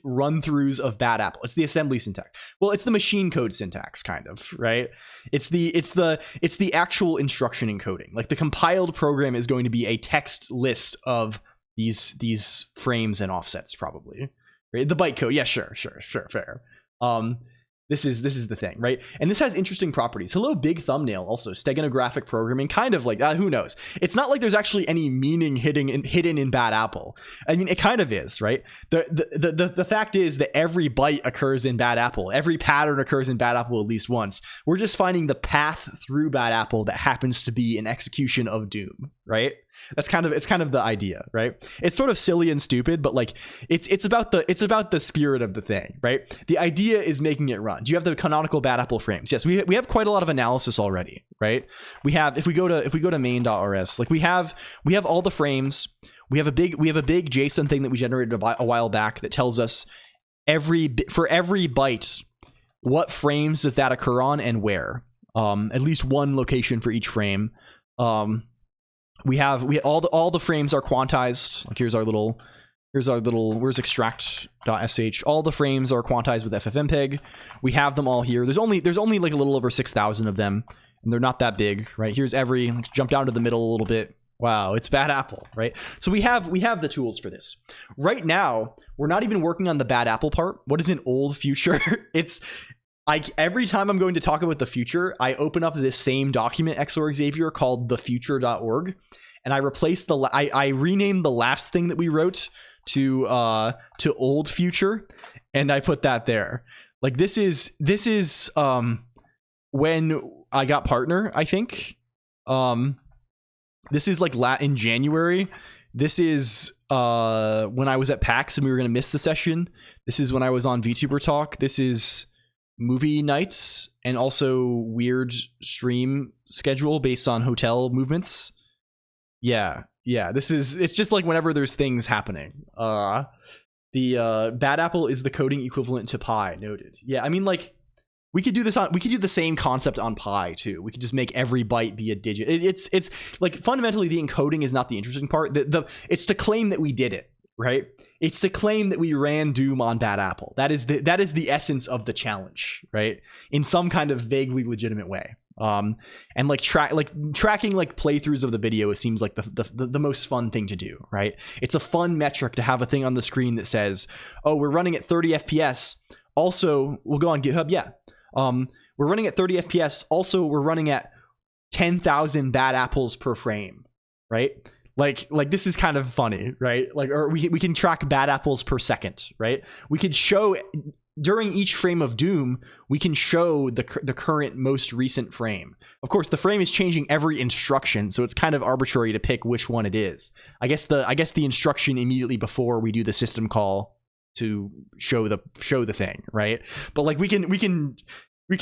run throughs of Bad Apple. It's the assembly syntax. Well, it's the machine code syntax, kind of, right? It's the actual instruction encoding. Like the compiled program is going to be a text list of these frames and offsets, probably. Right? The bytecode, yeah, sure, fair. This is the thing, right? And this has interesting properties. Hello, big thumbnail. Also, steganographic programming, kind of like who knows? It's not like there's actually any meaning hidden in Bad Apple. I mean, it kind of is, right? The fact is that every byte occurs in Bad Apple. Every pattern occurs in Bad Apple at least once. We're just finding the path through Bad Apple that happens to be an execution of Doom, right? It's kind of the idea, right? It's sort of silly and stupid, but like it's about the spirit of the thing, right? The idea is making it run. Do you have the canonical Bad Apple frames? Yes, we have quite a lot of analysis already, right? We have if we go to main.rs, like we have all the frames. We have a big JSON thing that we generated a while back that tells us for every byte what frames does that occur on and where. At least one location for each frame. We all the frames are quantized. Like here's where's extract.sh. All the frames are quantized with ffmpeg. We have them all here. There's only like a little over 6,000 of them, and they're not that big, right? Here's let's jump down to the middle a little bit. Wow, it's Bad Apple, right? So we have the tools for this. Right now, we're not even working on the Bad Apple part. What is an old future? Every time I'm going to talk about the future, I open up this same document XOR Xavier called thefuture.org, and I renamed the last thing that we wrote to old future, and I put that there. Like this is when I got partner, I think. This is like in January. This is when I was at PAX and we were gonna miss the session. This is when I was on VTuber Talk. This is movie nights and also weird stream schedule based on hotel movements. Yeah. It's just like whenever there's things happening. The Bad Apple is the coding equivalent to Pi. Noted. Yeah, I mean, like we could do the same concept on Pi too. We could just make every byte be a digit. It's like fundamentally the encoding is not the interesting part. It's to claim that we did it. Right? It's to claim that we ran Doom on Bad Apple. That is the essence of the challenge, right? In some kind of vaguely legitimate way. And like tracking like playthroughs of the video seems like the most fun thing to do, right? It's a fun metric to have a thing on the screen that says, "Oh, we're running at 30 FPS." Also, we'll go on GitHub. Yeah, we're running at 30 FPS. Also, we're running at 10,000 Bad Apples per frame, right? Like this is kind of funny, right? Like, or we can track bad apples per second, right? We could show during each frame of Doom, we can show the current most recent frame. Of course, the frame is changing every instruction, so it's kind of arbitrary to pick which one it is. I guess the instruction immediately before we do the system call to show the thing, right? But like we can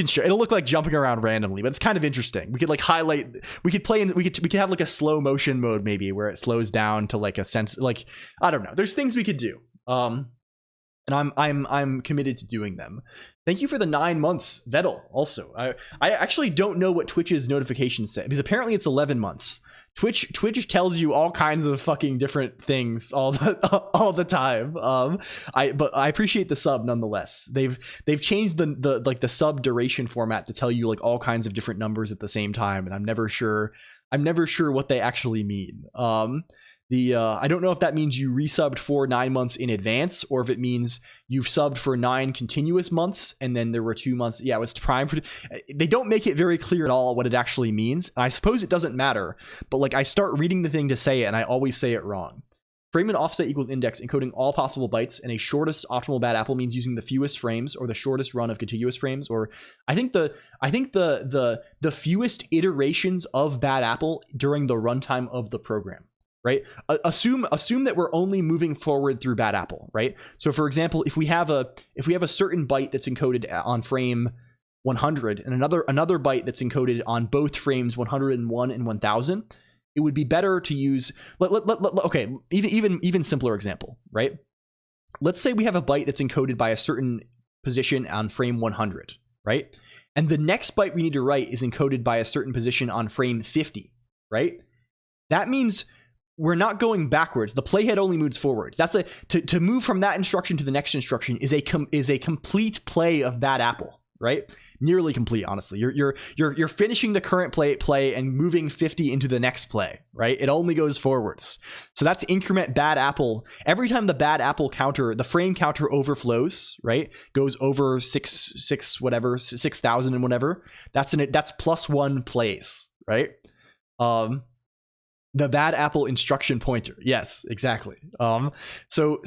show, it'll look like jumping around randomly, but it's kind of interesting. We could like highlight, we could have like a slow motion mode maybe where it slows down to like a sense, like, I don't know. There's things we could do. And I'm committed to doing them. Thank you for the 9 months, Vettel. Also, I actually don't know what Twitch's notifications say, because apparently it's 11 months. Twitch tells you all kinds of fucking different things all the time. But I appreciate the sub nonetheless. They've changed the sub duration format to tell you like all kinds of different numbers at the same time, and I'm never sure what they actually mean. I don't know if that means you resubbed for 9 months in advance, or if it means you've subbed for 9 continuous months and then there were 2 months. Yeah, it was prime for. They don't make it very clear at all what it actually means. And I suppose it doesn't matter, but like I start reading the thing to say it and I always say it wrong. Frame and offset equals index, encoding all possible bytes, and a shortest optimal bad apple means using the fewest frames or the shortest run of contiguous frames, or I think the fewest iterations of bad apple during the runtime of the program. Right? Assume that we're only moving forward through bad apple, right? So for example, if we have a certain byte that's encoded on frame 100 and another byte that's encoded on both frames 101 and 1000, it would be better to use okay, even simpler example, right? Let's say we have a byte that's encoded by a certain position on frame 100, right? And the next byte we need to write is encoded by a certain position on frame 50, right? That means we're not going backwards. The playhead only moves forwards. That's to move from that instruction to the next instruction is a complete play of bad apple, right? Nearly complete, honestly. You're finishing the current play and moving 50 into the next play, right? It only goes forwards. So that's increment bad apple. Every time the bad apple counter, the frame counter overflows, right? Goes over 6,000 and whatever. That's +1 plays, right? The bad apple instruction pointer. Yes, exactly. So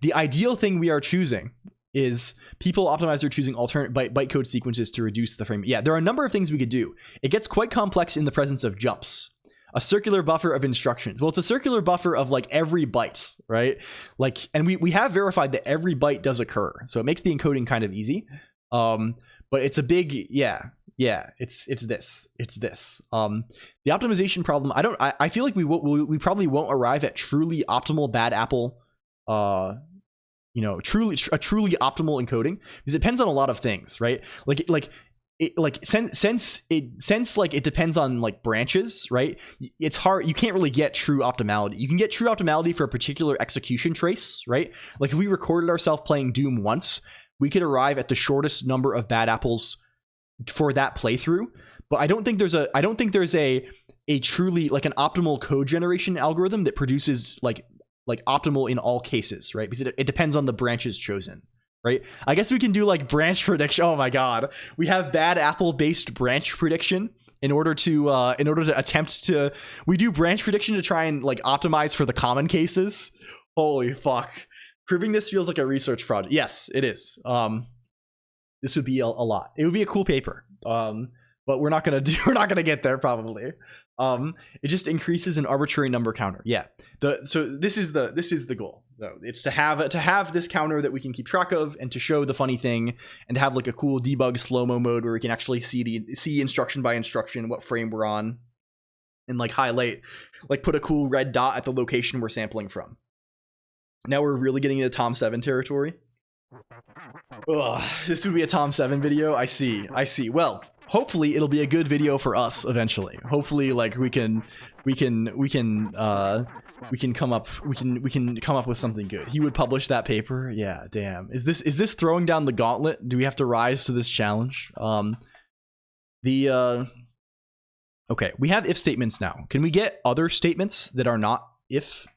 the ideal thing we are choosing is people optimize are choosing alternate byte code sequences to reduce the frame. Yeah, there are a number of things we could do. It gets quite complex in the presence of jumps. A circular buffer of instructions. Well, it's a circular buffer of like every byte, right? Like, and we have verified that every byte does occur, so it makes the encoding kind of easy. But it's a big it's this. The optimization problem, I feel like we probably won't arrive at truly optimal bad apple, truly optimal encoding, because it depends on a lot of things, right? Since it depends on like branches, right? It's hard. You can't really get true optimality. You can get true optimality for a particular execution trace, right? Like if we recorded ourselves playing Doom once, we could arrive at the shortest number of bad apples for that playthrough. But I don't think there's a truly like an optimal code generation algorithm that produces like optimal in all cases, right? Because it depends on the branches chosen, right? I guess we can do like branch prediction. Oh my god, we have bad apple based branch prediction in order to attempt to, we do branch prediction to try and like optimize for the common cases. Holy fuck, proving this feels like a research project. Yes, it is. This would be a lot. It would be a cool paper. But we're not gonna get there probably. It just increases an arbitrary number counter. Yeah. So this is the goal though. It's to have this counter that we can keep track of, and to show the funny thing, and to have like a cool debug slow-mo mode where we can actually see instruction by instruction what frame we're on, and like highlight, like put a cool red dot at the location we're sampling from. Now we're really getting into Tom 7 territory. Ugh, this would be a Tom 7 video. I see. Well, hopefully it'll be a good video for us eventually. Hopefully, like we can come up with something good. He would publish that paper. Yeah, damn. Is this throwing down the gauntlet? Do we have to rise to this challenge? Okay, we have if statements now. Can we get other statements that are not if?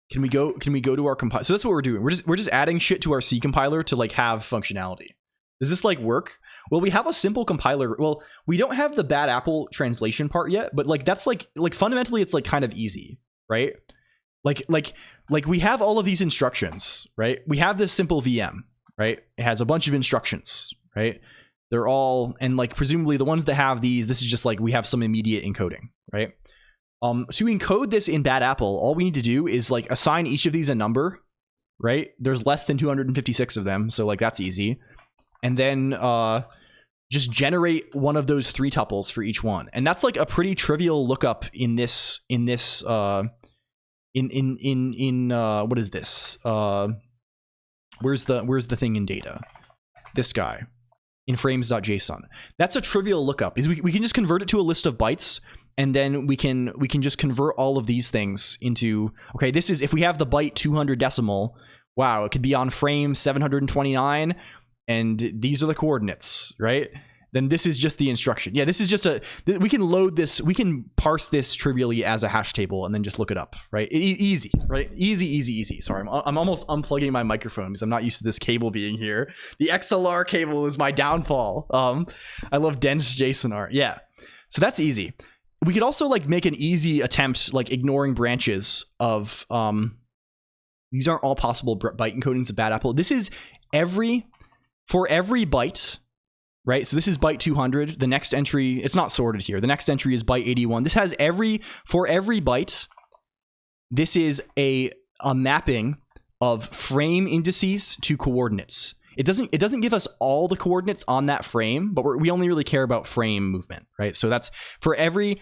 Can we go to our compiler? So that's what we're doing. We're just adding shit to our C compiler to like have functionality. Does this like work? Well, we have a simple compiler. Well, we don't have the bad apple translation part yet, but like that's like fundamentally it's like kind of easy. right? Like we have all of these instructions, right? We have this simple VM, right? It has a bunch of instructions, right? They're all, and like presumably the ones that have these, this is just like we have some immediate encoding, right? To encode this in Bad Apple, all we need to do is like assign each of these a number, right? There's less than 256 of them, so like that's easy. And then just generate one of those 3 tuples for each one. And that's like a pretty trivial lookup in this what is this? Where's the thing in data? This guy in frames.json. That's a trivial lookup. Is we can just convert it to a list of bytes, and then we can just convert all of these things into, okay, this is, if we have the byte 200 decimal, wow, it could be on frame 729, and these are the coordinates, right? Then this is just the instruction. Yeah, this is just we can load this, we can parse this trivially as a hash table and then just look it up, right? Easy, right? Easy. Sorry, I'm almost unplugging my microphone because I'm not used to this cable being here. The XLR cable is my downfall. I love dense JSON art. Yeah, so that's easy. We could also like make an easy attempt, like ignoring branches of, these aren't all possible byte encodings of Bad Apple. This is for every byte, right? So this is byte 200. The next entry, it's not sorted here. The next entry is byte 81. This has for every byte, this is a mapping of frame indices to coordinates. It doesn't give us all the coordinates on that frame, but we only really care about frame movement, right? So that's for every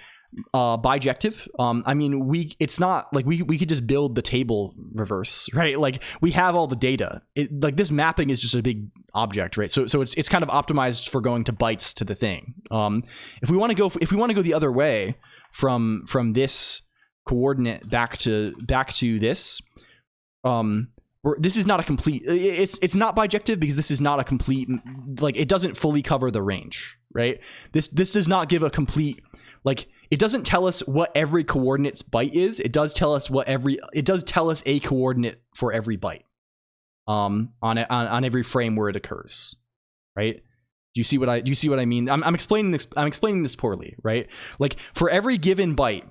bijective. I mean, it's not like we could just build the table reverse, right? Like we have all the data. Like this mapping is just a big object, right? So it's kind of optimized for going to bytes to the thing. If we want to go the other way from this coordinate back to this, this is not a complete, it's not bijective because this is not a complete, like it doesn't fully cover the range, right? This does not give a complete, like it doesn't tell us what every coordinate's byte is. It does tell us a coordinate for every byte on every frame where it occurs, right? Do you see what I mean? I'm explaining this poorly, right? Like for every given byte,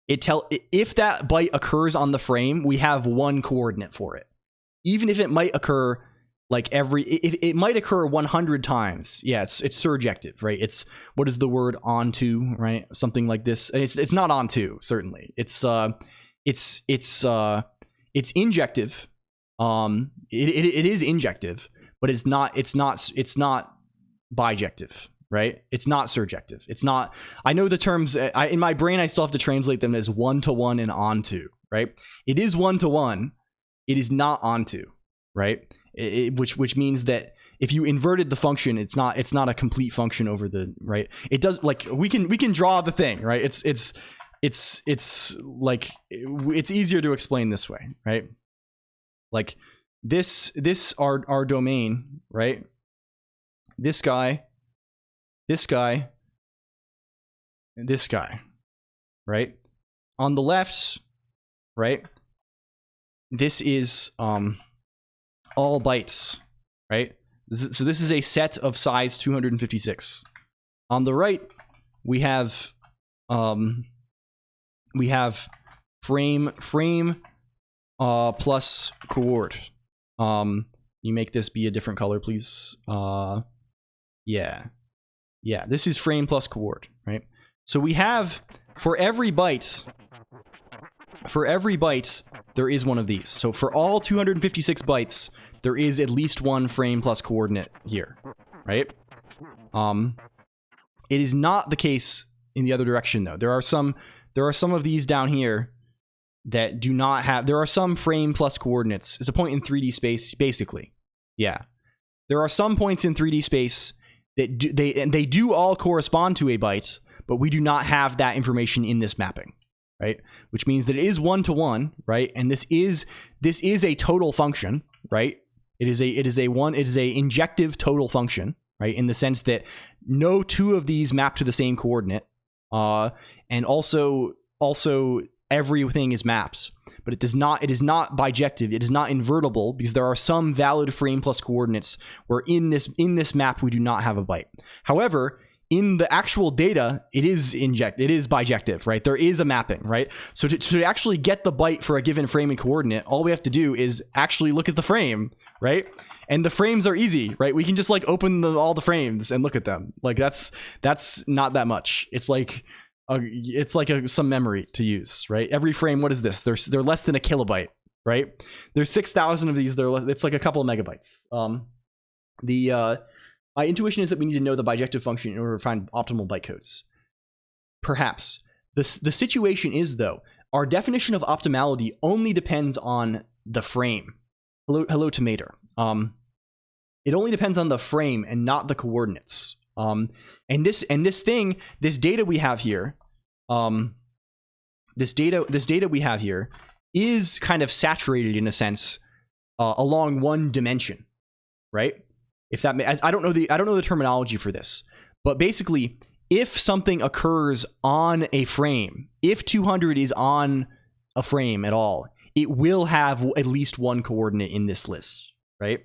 if that byte occurs on the frame, we have one coordinate for it. Even if it might occur like it might occur 100 times. Yeah, it's surjective, right? It's, what is the word, onto, right? Something like this. It's not onto, certainly. It's injective. It is injective, but it's not bijective. Right? It's not surjective. It's not, I know the terms, in my brain, I still have to translate them as one-to-one and onto, right? It is one-to-one. It is not onto, right? Which means that if you inverted the function, it's not a complete function over the, right? It does, like, we can draw the thing, right? It's like, it's easier to explain this way, right? Like this our domain, right? This guy, right? On the left, right? This is all bytes, right? So this is a set of size 256. On the right, we have frame plus coord. You make this be a different color, please. Yeah, this is frame plus coord, right? So we have, for every byte, there is one of these. So for all 256 bytes, there is at least one frame plus coordinate here, right? It is not the case in the other direction, though. There are some of these down here that do not have, there are some frame plus coordinates. It's a point in 3D space, basically. Yeah. There are some points in 3D space that they do all correspond to a byte, but we do not have that information in this mapping, right? Which means that it is one-to-one, right? And this is a total function, right? It is a injective total function, right? In the sense that no two of these map to the same coordinate, and also everything is maps, but it is not bijective. It is not invertible because there are some valid frame plus coordinates where in this map we do not have a byte. However, in the actual data, it is bijective, right? There is a mapping, right? So to actually get the byte for a given frame and coordinate, all we have to do is actually look at the frame, right? And the frames are easy, right? We can just like open all the frames and look at them. Like that's not that much. It's like some memory to use, right? Every frame, what is this? They're less than a kilobyte, right? There's 6,000 of these. It's like a couple of megabytes. My intuition is that we need to know the bijective function in order to find optimal bytecodes. Perhaps. The situation is, though, our definition of optimality only depends on the frame. Hello, Tomato. It only depends on the frame and not the coordinates. This data we have here, is kind of saturated in a sense along one dimension, right? If that, I don't know the terminology for this, but basically, if something occurs on a frame, if 200 is on a frame at all, it will have at least one coordinate in this list, right?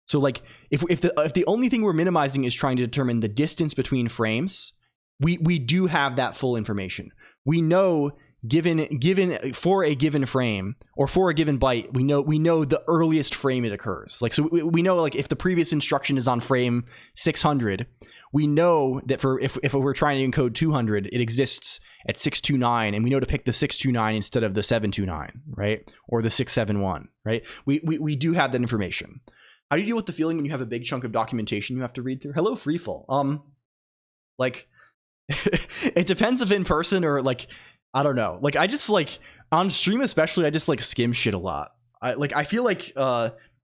So like, if the only thing we're minimizing is trying to determine the distance between frames, we do have that full information. We know given for a given frame or for a given byte, we know the earliest frame it occurs. Like, so we know, like, if the previous instruction is on frame 600, we know that if we're trying to encode 200, it exists at 629, and we know to pick the 629 instead of the 729, right? Or the 671, right? We do have that information. How do you deal with the feeling when you have a big chunk of documentation you have to read through? Hello, Freefall. Like, it depends if in person or like, I don't know. Like, I just like on stream especially, I just like skim shit a lot. I feel like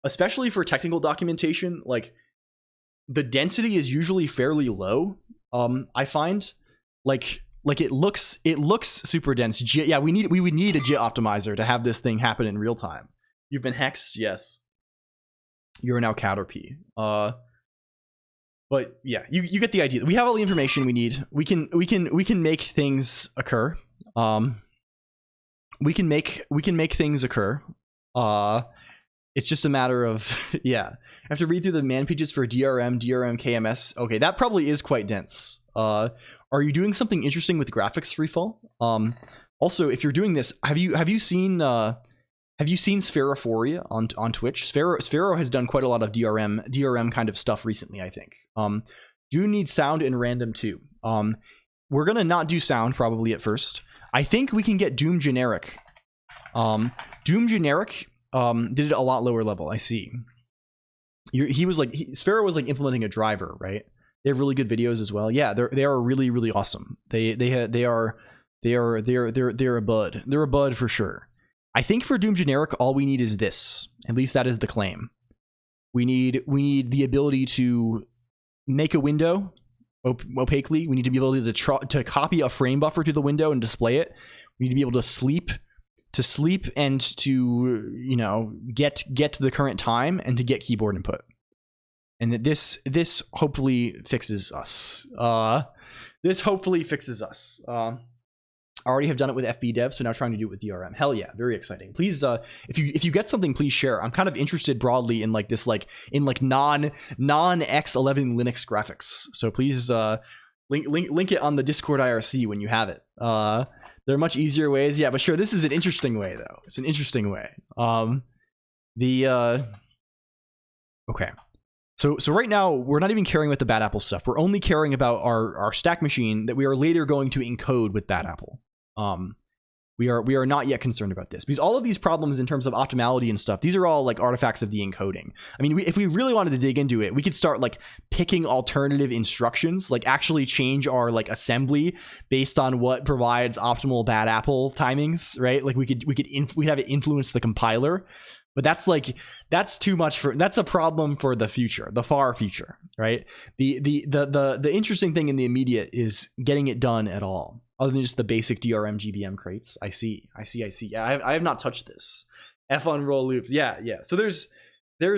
especially for technical documentation, like the density is usually fairly low. I find like it looks super dense. Yeah, we would need a JIT optimizer to have this thing happen in real time. You've been hexed, yes. You're now Caterpie. But yeah, you get the idea. We have all the information we need. We can make things occur. We can make things occur. It's just a matter of yeah. I have to read through the man pages for DRM, KMS. Okay, that probably is quite dense. Are you doing something interesting with graphics, Freefall? Also, if you're doing this, have you seen Spherophoria on Twitch? Sphero has done quite a lot of DRM kind of stuff recently, I think. Do need sound and random too. We're gonna not do sound probably at first. I think we can get Doom Generic. Doom Generic did it a lot lower level. I see. Sphero was like implementing a driver, right? They have really good videos as well. Yeah, they are really, really awesome. They're a bud. They're a bud for sure. I think for Doom Generic, all we need is this. At least that is the claim. We need the ability to make a window opaquely. We need to be able to copy a frame buffer to the window and display it. We need to be able to sleep and to, you know, get to the current time and to get keyboard input. And that this hopefully fixes us. This hopefully fixes us. I already have done it with FB Dev, so now trying to do it with DRM. Hell yeah, very exciting. Please, if you get something, please share. I'm kind of interested broadly in like this, like in like non X11 Linux graphics. So please link it on the Discord IRC when you have it. There are much easier ways, yeah, but sure, this is an interesting way though. It's an interesting way. Okay. So right now we're not even caring about the Bad Apple stuff. We're only caring about our stack machine that we are later going to encode with Bad Apple. We are not yet concerned about this because all of these problems in terms of optimality and stuff, these are all like artifacts of the encoding. I mean, if we really wanted to dig into it, we could start like picking alternative instructions, like actually change our like assembly based on what provides optimal Bad Apple timings, right? Like we'd have it influence the compiler. But that's too much that's a problem for the future, the far future, right? The interesting thing in the immediate is getting it done at all, other than just the basic DRM GBM crates. I see. Yeah, I have not touched this. F on roll loops. Yeah. So there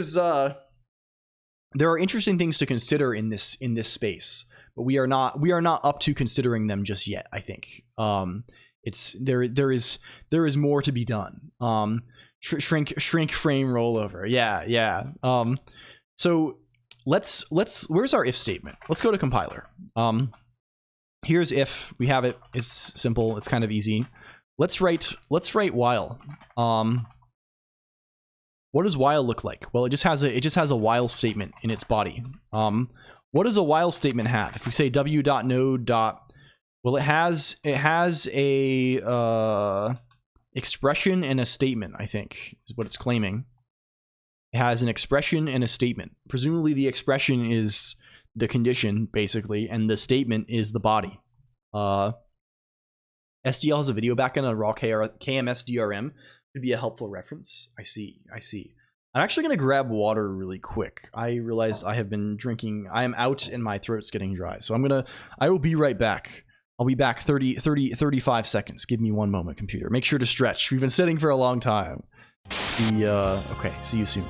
are interesting things to consider in this space, but we are not up to considering them just yet. I think there is more to be shrink frame rollover. Yeah. So let's where's our if statement? Let's go to compiler. Here's if. We have it. It's simple. It's kind of easy. Let's write while. What does while look like? Well, it just has a while statement in its body. What does a while statement have? If we say w.node. Well, it has a expression and a statement, I think, is what it's claiming. It has an expression and a statement. Presumably the expression is the condition, basically, and the statement is the body. SDL has a video backend on raw KMS DRM. Could be a helpful reference. I see. I'm actually going to grab water really quick. I realized I have been drinking. I am out and my throat's getting dry. So I will be right back. I'll be back 35 seconds. Give me one moment, computer. Make sure to stretch. We've been sitting for a long time. Okay, see you soon.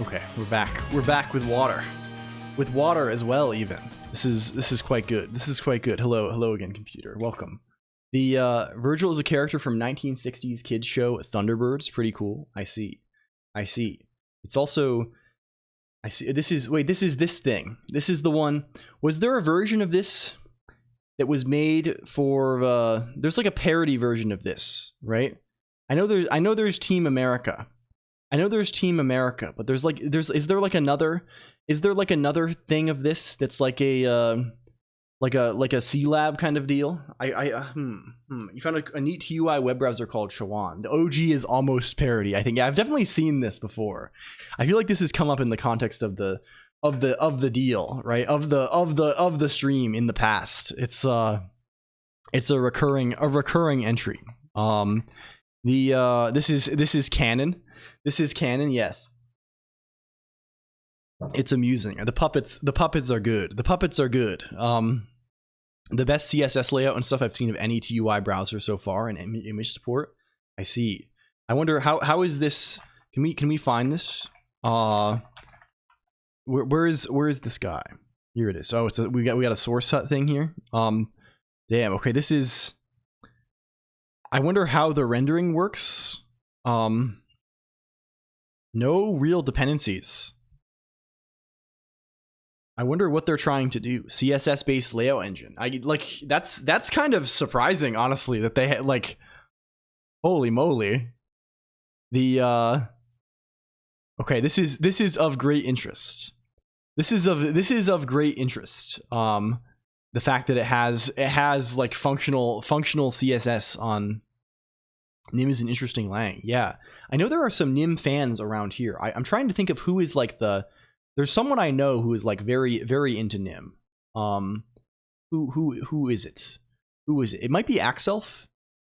Okay, we're back. We're back with water. With water as well, even. This is quite good. This is quite good. Hello again, computer. Welcome. The Virgil is a character from 1960s kids show Thunderbirds. Pretty cool. I see. It's also I see. This is this thing. This is the one. Was there a version of this that was made for? There's like a parody version of this, right? I know there's Team America. But is there like another thing of this that's like a C Lab kind of deal? You found a neat TUI web browser called Shawan. The OG is almost parody. I think I've definitely seen this before. I feel like this has come up in the context of the deal, right? Of the stream in the past. It's a recurring entry. This is canon. This is canon. Yes. It's amusing. The puppets are good. The best CSS layout and stuff I've seen of any TUI browser so far, and image support. I see. I wonder how is this? Can we find this? Where is this guy? Here it is. Oh, we got a source hut thing here. Damn. Okay, this is. I wonder how the rendering works. No real dependencies. I wonder what they're trying to do. CSS based layout engine. That's kind of surprising, honestly, that they had like, holy moly. The okay, this is of great interest. This is of great interest. The fact that it has like functional CSS on Nim is an interesting lang. Yeah, I know there are some Nim fans around here. I'm trying to think of who is like there's someone I know who is like very, very into Nim. Who is it? Who is it? It might be Axelf.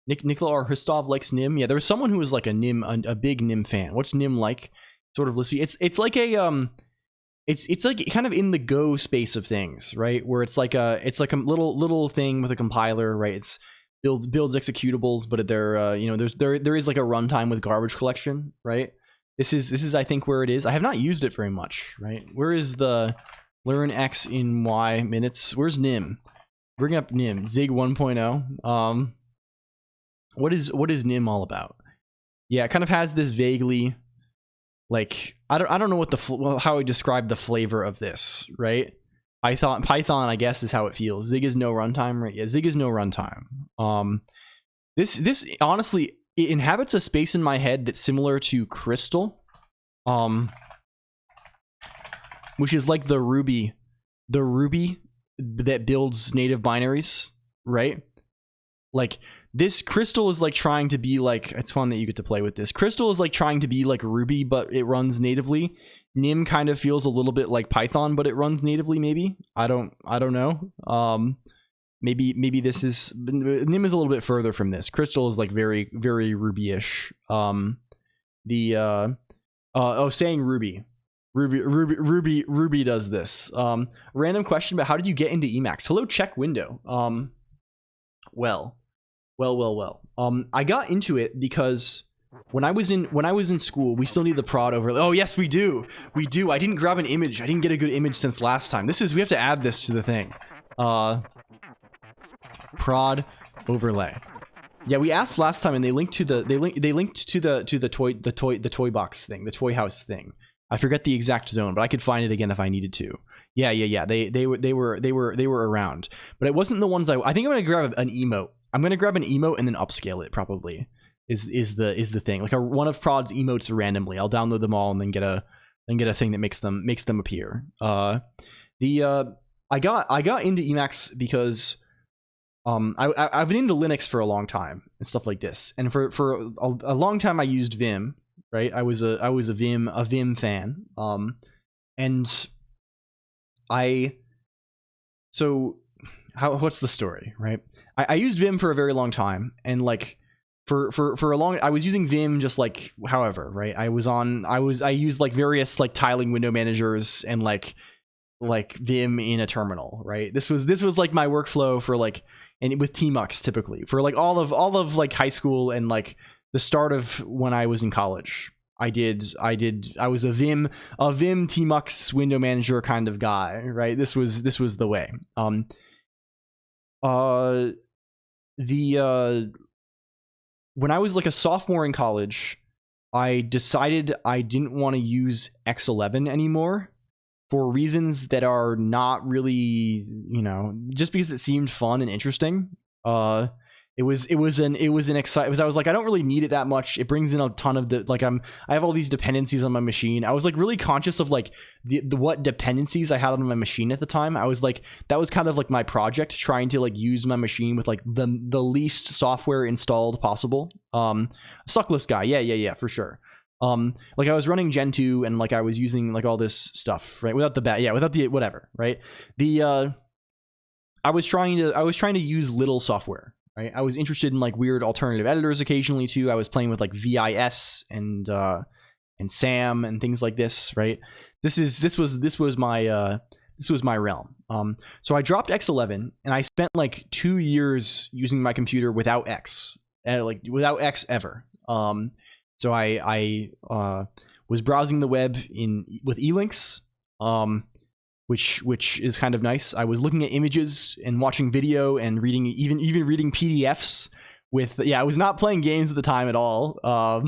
Nicola R. Hristov likes Nim. Yeah, there's someone who is like a big Nim fan. What's Nim like? Sort of lispy. It's like a it's like kind of in the Go space of things, right? Where it's like a little thing with a compiler, right? It's builds executables, but there is like a runtime with garbage collection, right? This is I think where it is. I have not used it very much, right? Where is the learn X in Y minutes? Where's Nim? Bring up Nim. Zig 1.0. What is Nim all about? Yeah, it kind of has this vaguely like I don't know what how I describe the flavor of this, right? Python I guess is how it feels. Zig is no runtime, right? Yeah, Zig is no runtime. This honestly, it inhabits a space in my head that's similar to Crystal, which is like the Ruby that builds native binaries, right? Like this Crystal is like trying to be like, it's fun that you get to play with this. Crystal is like trying to be like Ruby, but it runs natively. Nim kind of feels a little bit like Python, but it runs natively. Maybe I don't know. Maybe this is Nim is a little bit further from this. Crystal is like very, very Ruby-ish. Saying Ruby does this. Random question about how did you get into Emacs? Hello, check window. Well. I got into it because when I was in school, we still need the prod overlay. Oh yes, we do. I didn't grab an image. I didn't get a good image since last time. We have to add this to the thing. Prod overlay. Yeah, we asked last time, and they linked to the toy box thing, the toy house thing. I forget the exact zone, but I could find it again if I needed to. Yeah. They were around, but it wasn't the ones I think I'm gonna grab an emote. I'm gonna grab an emote and then upscale it. Probably is the thing. Like one of Prod's emotes randomly. I'll download them all and then get a thing that makes them appear. I got into Emacs because I've been into Linux for a long time and stuff like this, and for a long time I used Vim, right? I was a Vim fan, and what's the story, right? I used Vim for a very long time, and like for a long, I was using Vim just like however, right? I used like various like tiling window managers and like Vim in a terminal, right? This was like my workflow for like, and with Tmux typically for like all of like high school and like the start of when I was in college. I was a Vim Tmux window manager kind of guy, right? This was the way. When I was like a sophomore in college, I decided I didn't want to use X11 anymore. for reasons that are not really, you know, just because it seemed fun and interesting. It was an exciting. I was like, I don't really need it that much. It brings in a ton of I have all these dependencies on my machine. I was like really conscious of like the what dependencies I had on my machine at the time. I was like, that was kind of like my project, trying to like use my machine with like the least software installed possible. Suckless guy, yeah, for sure. Like I was running Gen 2 and like I was using like all this stuff, right? Without the whatever, right? I was trying to use little software. Right, I was interested in like weird alternative editors occasionally too. I was playing with like VIS and SAM and things like this. Right, this was my realm. So I dropped X11 and I spent like 2 years using my computer without X, without X ever. So I was browsing the web with elinks. Which is kind of nice. I was looking at images and watching video and reading even reading PDFs I was not playing games at the time at all. I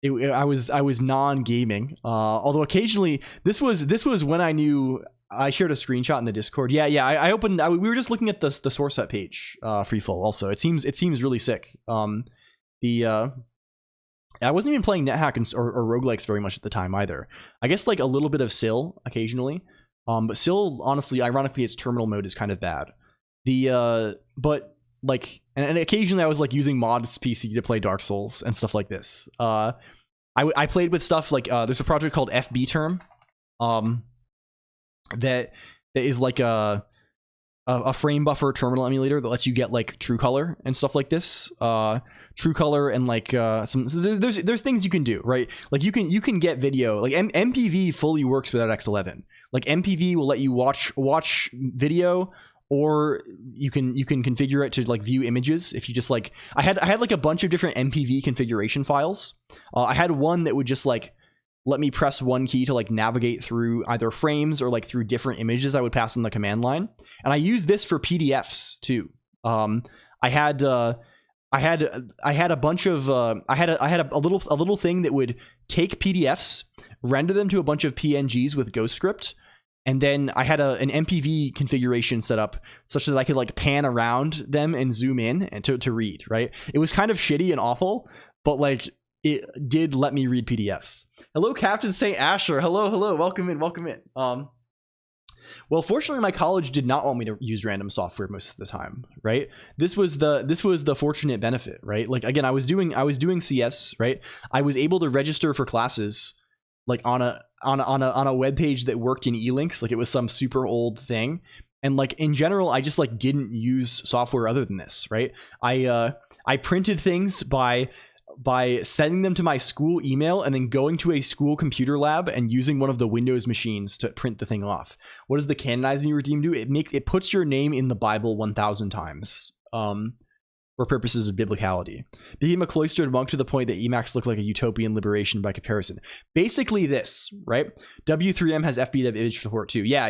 was non-gaming. Although occasionally this was when I knew. I shared a screenshot in the Discord. I opened. We were just looking at the source set page. Freefall also. It seems really sick. I wasn't even playing NetHack or roguelikes very much at the time either. I guess like a little bit of Syl occasionally. But Syl, honestly, ironically, its terminal mode is kind of bad. But like, and occasionally I was like using mods PC to play Dark Souls and stuff like this. I played with stuff like there's a project called FB Term, that is like a frame buffer terminal emulator that lets you get like true color and stuff like this. True color and like there's things you can do, right? Like you can get video, like MPV fully works without X11. Like MPV will let you watch video, or you can configure it to like view images. If you just like, I had like a bunch of different MPV configuration files. I had one that would just like let me press one key to like navigate through either frames or like through different images I would pass on the command line. And I used this for PDFs too. I had a bunch of I had a little thing that would take PDFs, render them to a bunch of PNGs with GhostScript, and then I had an MPV configuration set up such that I could like pan around them and zoom in and to read. Right, it was kind of shitty and awful, but like it did let me read PDFs. Hello, Captain St. Asher. Hello, welcome in. Well, fortunately, my college did not want me to use random software most of the time, right? This was the fortunate benefit, right? Like again, I was doing CS, right? I was able to register for classes like on a web page that worked in elinks, like it was some super old thing. And like in general, I just like didn't use software other than this, right? I printed things by sending them to my school email and then going to a school computer lab and using one of the Windows machines to print the thing off. What does the canonize me redeem do? It puts your name in the Bible 1,000 times for purposes of biblicality. Became a cloistered monk to the point that Emacs looked like a utopian liberation by comparison. Basically this, right? W3M has FBW image support too. Yeah.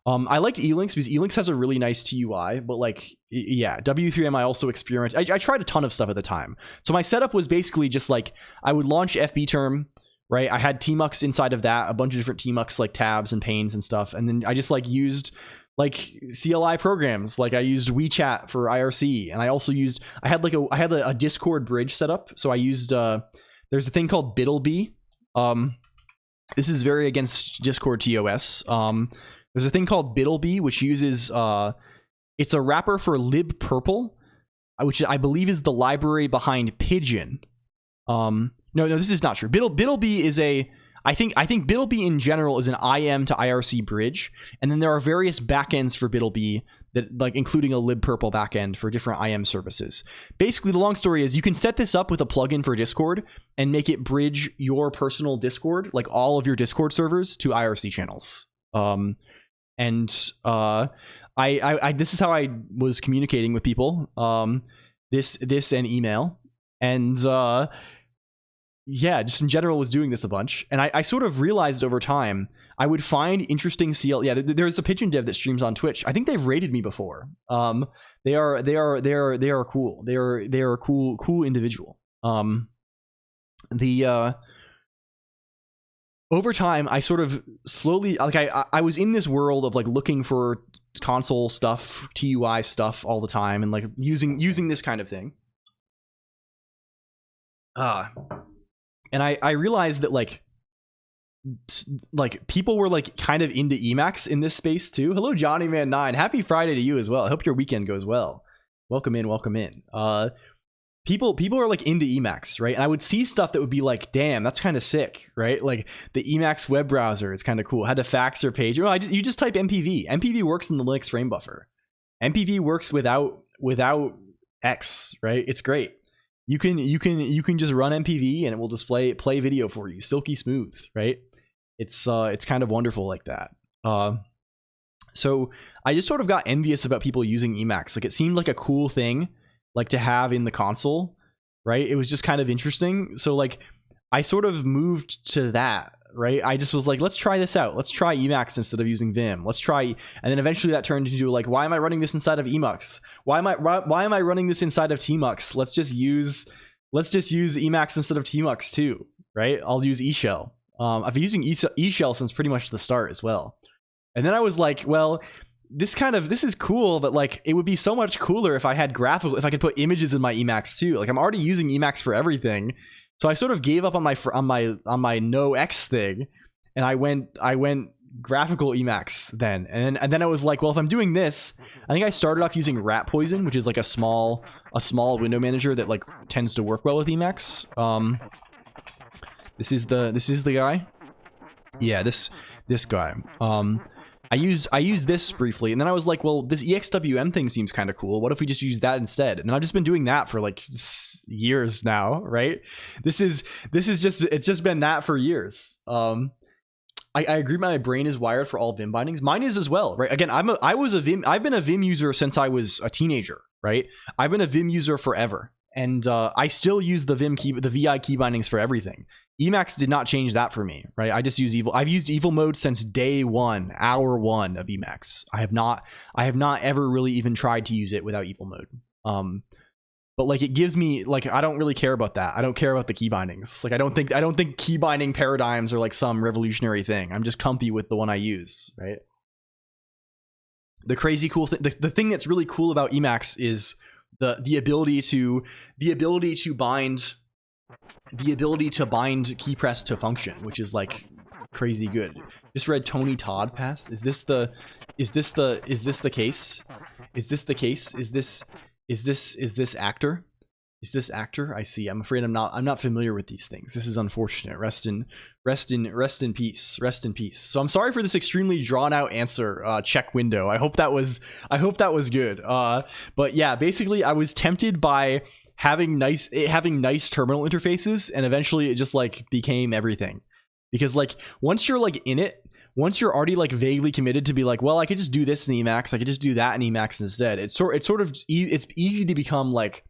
I liked elinks because elinks has a really nice TUI, but like, yeah, W3M I also experienced. I tried a ton of stuff at the time. So my setup was basically just like, I would launch FB Term, right? I had tmux inside of that, a bunch of different tmux like tabs and panes and stuff. And then I just like used like CLI programs. Like I used WeChat for IRC, and I also used, I had a Discord bridge set up. So I used, there's a thing called Biddleby. This is very against Discord TOS. There's a thing called Biddleby, which uses, it's a wrapper for libpurple, which I believe is the library behind Pigeon. No, this is not true. Biddleby is I think Biddleby in general is an IM to IRC bridge, and then there are various backends for Biddleby that like including a libpurple backend for different IM services. Basically, the long story is you can set this up with a plugin for Discord and make it bridge your personal Discord, like all of your Discord servers, to IRC channels. This is how I was communicating with people. This and email, and yeah, just in general was doing this a bunch. And I sort of realized over time I would find interesting CL. Yeah, there's a Pigeon dev that streams on Twitch. I think they've rated me before. They are cool. They are a cool individual. over time, I sort of slowly, like, I was in this world of like looking for console stuff, TUI stuff all the time, and like using this kind of thing. And I realized that like people were like kind of into Emacs in this space too. Hello, Johnny Man 9. Happy Friday to you as well. I hope your weekend goes well. Welcome in. People are like into Emacs, right? And I would see stuff that would be like, damn, that's kind of sick, right? Like the Emacs web browser is kind of cool. I had to fax or page. You just type MPV. MPV works in the Linux frame buffer. MPV works without X, right? It's great. You can just run MPV and it will play video for you, silky smooth, right? It's kind of wonderful like that. So I just sort of got envious about people using Emacs. Like it seemed like a cool thing like to have in the console, right? It was just kind of interesting. So like I sort of moved to that, right? I just was like, let's try this out. Let's try Emacs instead of using Vim. Let's try, and then eventually that turned into like, why am I running this inside of Emacs? Why am I running this inside of Tmux? Let's just use Emacs instead of Tmux too, right? I'll use eShell. I've been using eShell since pretty much the start as well. And then I was like, well, this is cool, but like it would be so much cooler if I could put images in my Emacs too. Like I'm already using Emacs for everything. So I sort of gave up on my no X thing, and I went graphical Emacs then. And then I was like, well, if I'm doing this, I think I started off using Rat Poison, which is like a small window manager that like tends to work well with Emacs. This is the guy. Yeah, this guy. I used this briefly, and then I was like, well, this EXWM thing seems kind of cool. What if we just use that instead? And I've just been doing that for like years now, right? It's just been that for years. I agree. My brain is wired for all Vim bindings. Mine is as well, right? Again, I've been a Vim user since I was a teenager, right? I've been a Vim user forever, and I still use the VI key bindings for everything. Emacs did not change that for me, right? I just use evil. I've used evil mode since day one, hour one of Emacs. I have not ever really even tried to use it without evil mode. But like it gives me like, I don't really care about that. I don't care about the key bindings. Like I don't think key binding paradigms are like some revolutionary thing. I'm just comfy with the one I use, right? The crazy cool thing, the thing that's really cool about Emacs is the ability to bind key press to function, which is like crazy good. Just read Tony Todd past. Is this the case? Is this actor? Is this actor? I see. I'm afraid I'm not familiar with these things. This is unfortunate. Rest in peace. Rest in peace. So I'm sorry for this extremely drawn out answer. Check window. I hope that was good. But yeah, basically I was tempted by having nice terminal interfaces, and eventually it just like became everything. Because like once you're like in it, once you're already like vaguely committed to be like, well, I could just do this in Emacs, I could just do that in Emacs instead. It's easy to become like,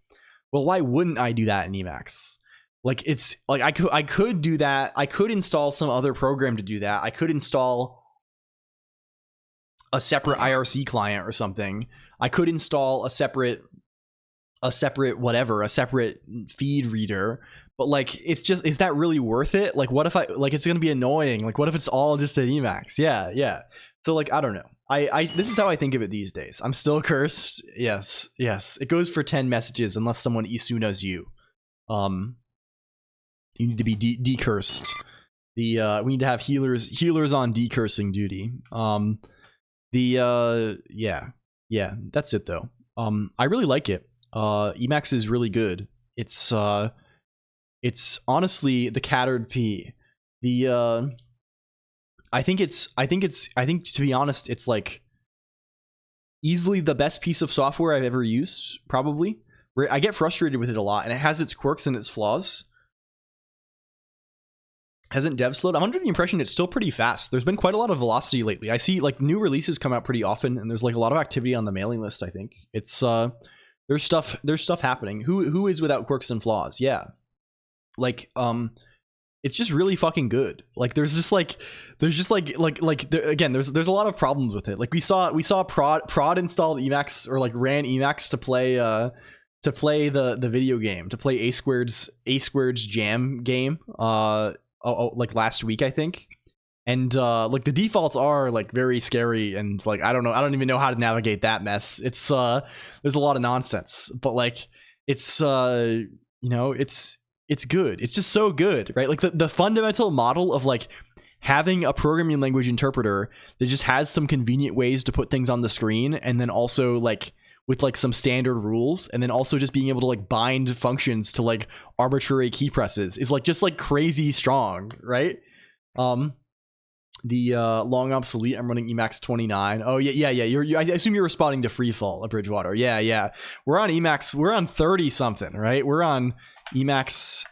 well, why wouldn't I do that in Emacs? Like it's like I could do that. I could install some other program to do that. I could install a separate IRC client or something. I could install a separate feed reader. But like, it's just, is that really worth it? Like, what if it's going to be annoying? Like, what if it's all just at Emacs? Yeah. So like, I don't know. This is how I think of it these days. I'm still cursed. Yes. It goes for 10 messages unless someone isunas you. You need to be decursed. We need to have healers on decursing duty. Yeah, that's it though. I really like it. Emacs is really good. It's honestly the cattered P. I think to be honest, it's like easily the best piece of software I've ever used, probably. I get frustrated with it a lot, and it has its quirks and its flaws. Hasn't dev slowed? I'm under the impression it's still pretty fast. There's been quite a lot of velocity lately. I see like new releases come out pretty often, and there's like a lot of activity on the mailing list, I think. It's there's stuff happening. Who is without quirks and flaws? Yeah. Like it's just really fucking good. Like there's again there's a lot of problems with it. Like we saw prod installed Emacs, or like ran Emacs to play the video game, to play A Squared's Jam game like last week, I think. And like the defaults are like very scary, and like I don't even know how to navigate that mess. It's there's a lot of nonsense, but like it's you know, it's good. It's just so good, right? Like the fundamental model of like having a programming language interpreter that just has some convenient ways to put things on the screen, and then also like with like some standard rules, and then also just being able to like bind functions to like arbitrary key presses is like just like crazy strong, right? The long obsolete, I'm running Emacs 29. Oh yeah. I assume you're responding to Freefall, Bridgewater. Yeah. We're on Emacs. We're on 30 something, right? We're on Emacs.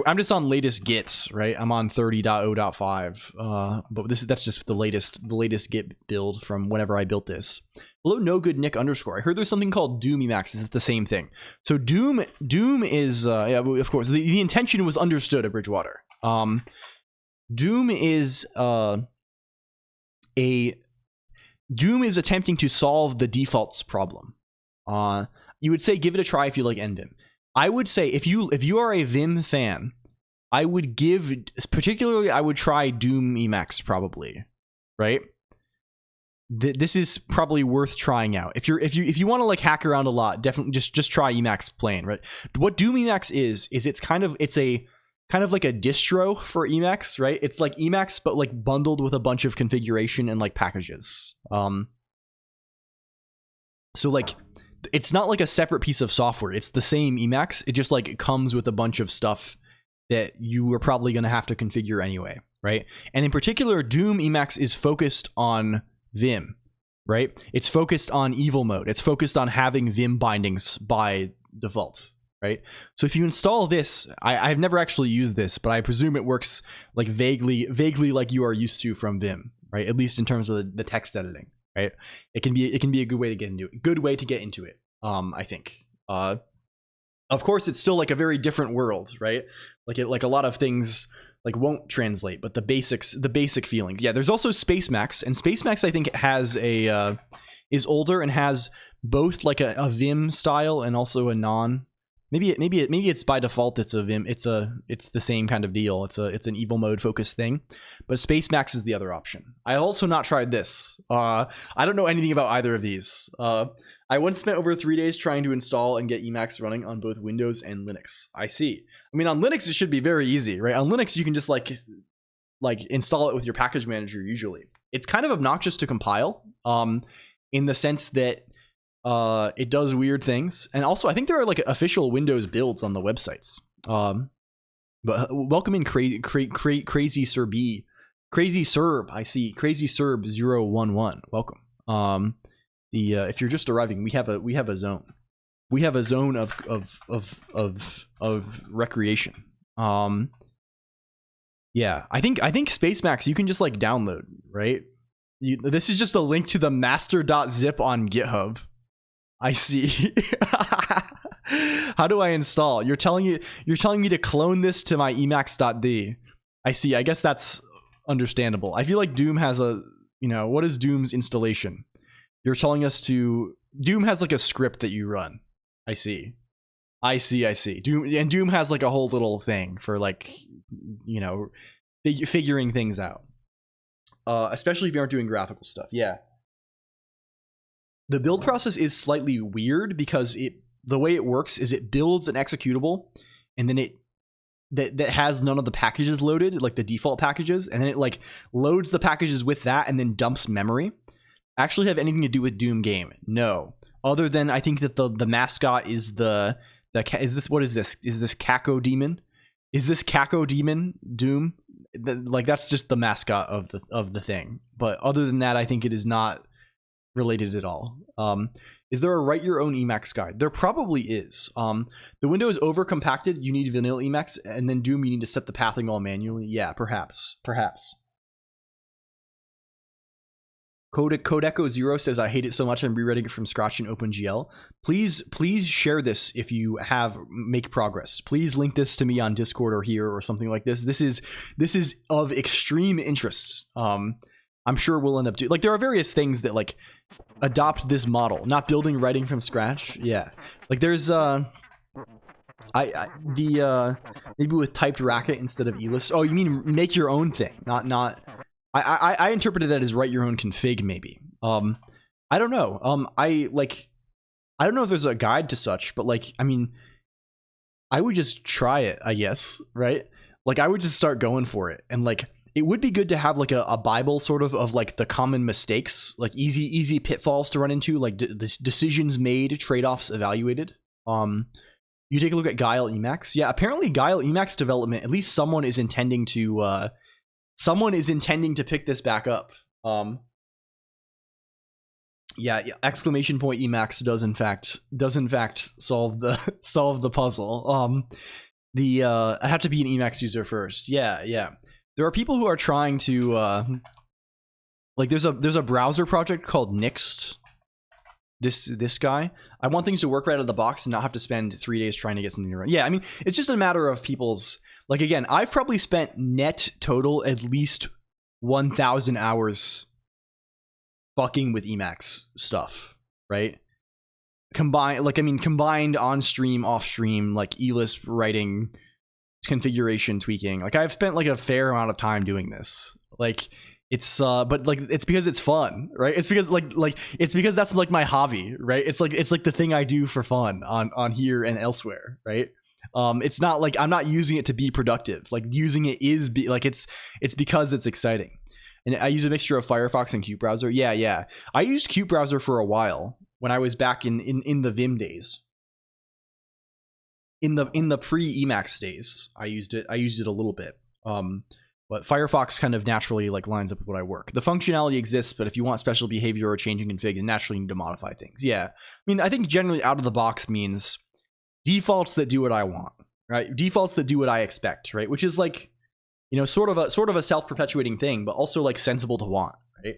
I'm just on latest Git, right? I'm on 30.0.5. But that's just the latest Git build from whenever I built this. Hello, no good Nick _ I heard there's something called Doom Emacs. Is it the same thing? So Doom is yeah, of course. The intention was understood at Bridgewater. Doom is Doom is attempting to solve the defaults problem. You would say give it a try if you like NVim. I would say if you are a Vim fan, I would I would try Doom Emacs probably, right? This is probably worth trying out. If you want to like hack around a lot, definitely just try Emacs plain, right? What Doom Emacs is it's a kind of like a distro for Emacs, right? It's like Emacs, but like bundled with a bunch of configuration and like packages. So like, it's not like a separate piece of software. It's the same Emacs. It just like it comes with a bunch of stuff that you are probably going to have to configure anyway, right? And in particular, Doom Emacs is focused on Vim, right? It's focused on evil mode. It's focused on having Vim bindings by default. Right. So if you install this, I've never actually used this, but I presume it works like vaguely like you are used to from Vim, right? At least in terms of the text editing, right? It can be a good way to get into it. I think. Of course, it's still like a very different world, right? Like a lot of things like won't translate, but the basic feelings. Yeah. There's also Spacemacs, and Spacemacs I think is older and has both like a Vim style and also a non. Maybe it's by default it's a Vim. It's the same kind of deal. It's an evil mode focused thing, but Spacemacs is the other option. I also not tried this. I don't know anything about either of these. I once spent over 3 days trying to install and get Emacs running on both Windows and Linux. I see. I mean, on Linux it should be very easy, right? On Linux you can just like install it with your package manager. Usually, it's kind of obnoxious to compile, in the sense that it does weird things, and also I think there are like official Windows builds on the websites. But welcome in crazy Serb. Crazy Serb, I see. Crazy Serb 011. Welcome. If you're just arriving, we have a zone. We have a zone of recreation. Yeah, I think Spacemacs you can just like download, right? This is just a link to the master.zip on GitHub. I see. How do I install? You're telling me to clone this to my emacs.d. I see. I guess that's understandable. I feel like Doom has what is Doom's installation? You're telling us Doom has like a script that you run. I see. Doom has like a whole little thing for like, figuring things out. Especially if you aren't doing graphical stuff. Yeah. The build process is slightly weird because the way it works is it builds an executable, and then that has none of the packages loaded, like the default packages, and then it like loads the packages with that and then dumps memory. Actually have anything to do with Doom game? No. Other than I think that the mascot is is this Caco Demon? Is this Caco Demon Doom? Like that's just the mascot of the thing. But other than that, I think it is not related at all. Is there a write your own Emacs guide? There probably is. The window is over compacted. You need vanilla Emacs, and then Doom you need to set the pathing all manually. Yeah, perhaps. Codeco 0 says I hate it so much I'm rewriting it from scratch in OpenGL. Please share this if you make progress. Please link this to me on Discord or here or something like this. This is of extreme interest. I'm sure we'll end up doing, like, there are various things that like adopt this model, not building writing from scratch. Yeah, like there's Maybe with typed racket instead of elist. Oh, you mean make your own thing, not. I interpreted that as write your own config, maybe. I don't know. I don't know if there's a guide to such, but like, I mean, I would just try it, I guess, right? Like, I would just start going for it, and like, it would be good to have like a Bible sort of like the common mistakes, like easy pitfalls to run into, like decisions made, trade-offs evaluated. You take a look at Guile Emacs. Yeah, apparently Guile Emacs development, at least someone is intending to pick this back up. Yeah, exclamation point Emacs does in fact solve the puzzle. I have to be an Emacs user first. Yeah. There are people who are trying to like there's a browser project called Nixt. This guy. I want things to work right out of the box and not have to spend 3 days trying to get something to run. Yeah, I mean, it's just a matter of people's, like, again, I've probably spent net total at least 1,000 hours fucking with Emacs stuff, right? Combined on stream, off stream, like eList writing, configuration tweaking. Like, I've spent like a fair amount of time doing this. Like, it's but like, it's because it's fun, right? It's because it's because that's like my hobby, right? It's like the thing I do for fun on here and elsewhere, right? It's not like I'm not using it to be productive. Like, using it is it's because it's exciting. And I use a mixture of Firefox and Qt browser. Yeah. I used Qt browser for a while when I was back in the Vim days. In the pre Emacs days, I used it a little bit. But Firefox kind of naturally like lines up with what I work. The functionality exists, but if you want special behavior or changing config, you naturally need to modify things. Yeah. I mean, I think generally out of the box means defaults that do what I want, right? Defaults that do what I expect, right? Which is like, you know, sort of a self-perpetuating thing, but also like sensible to want, right?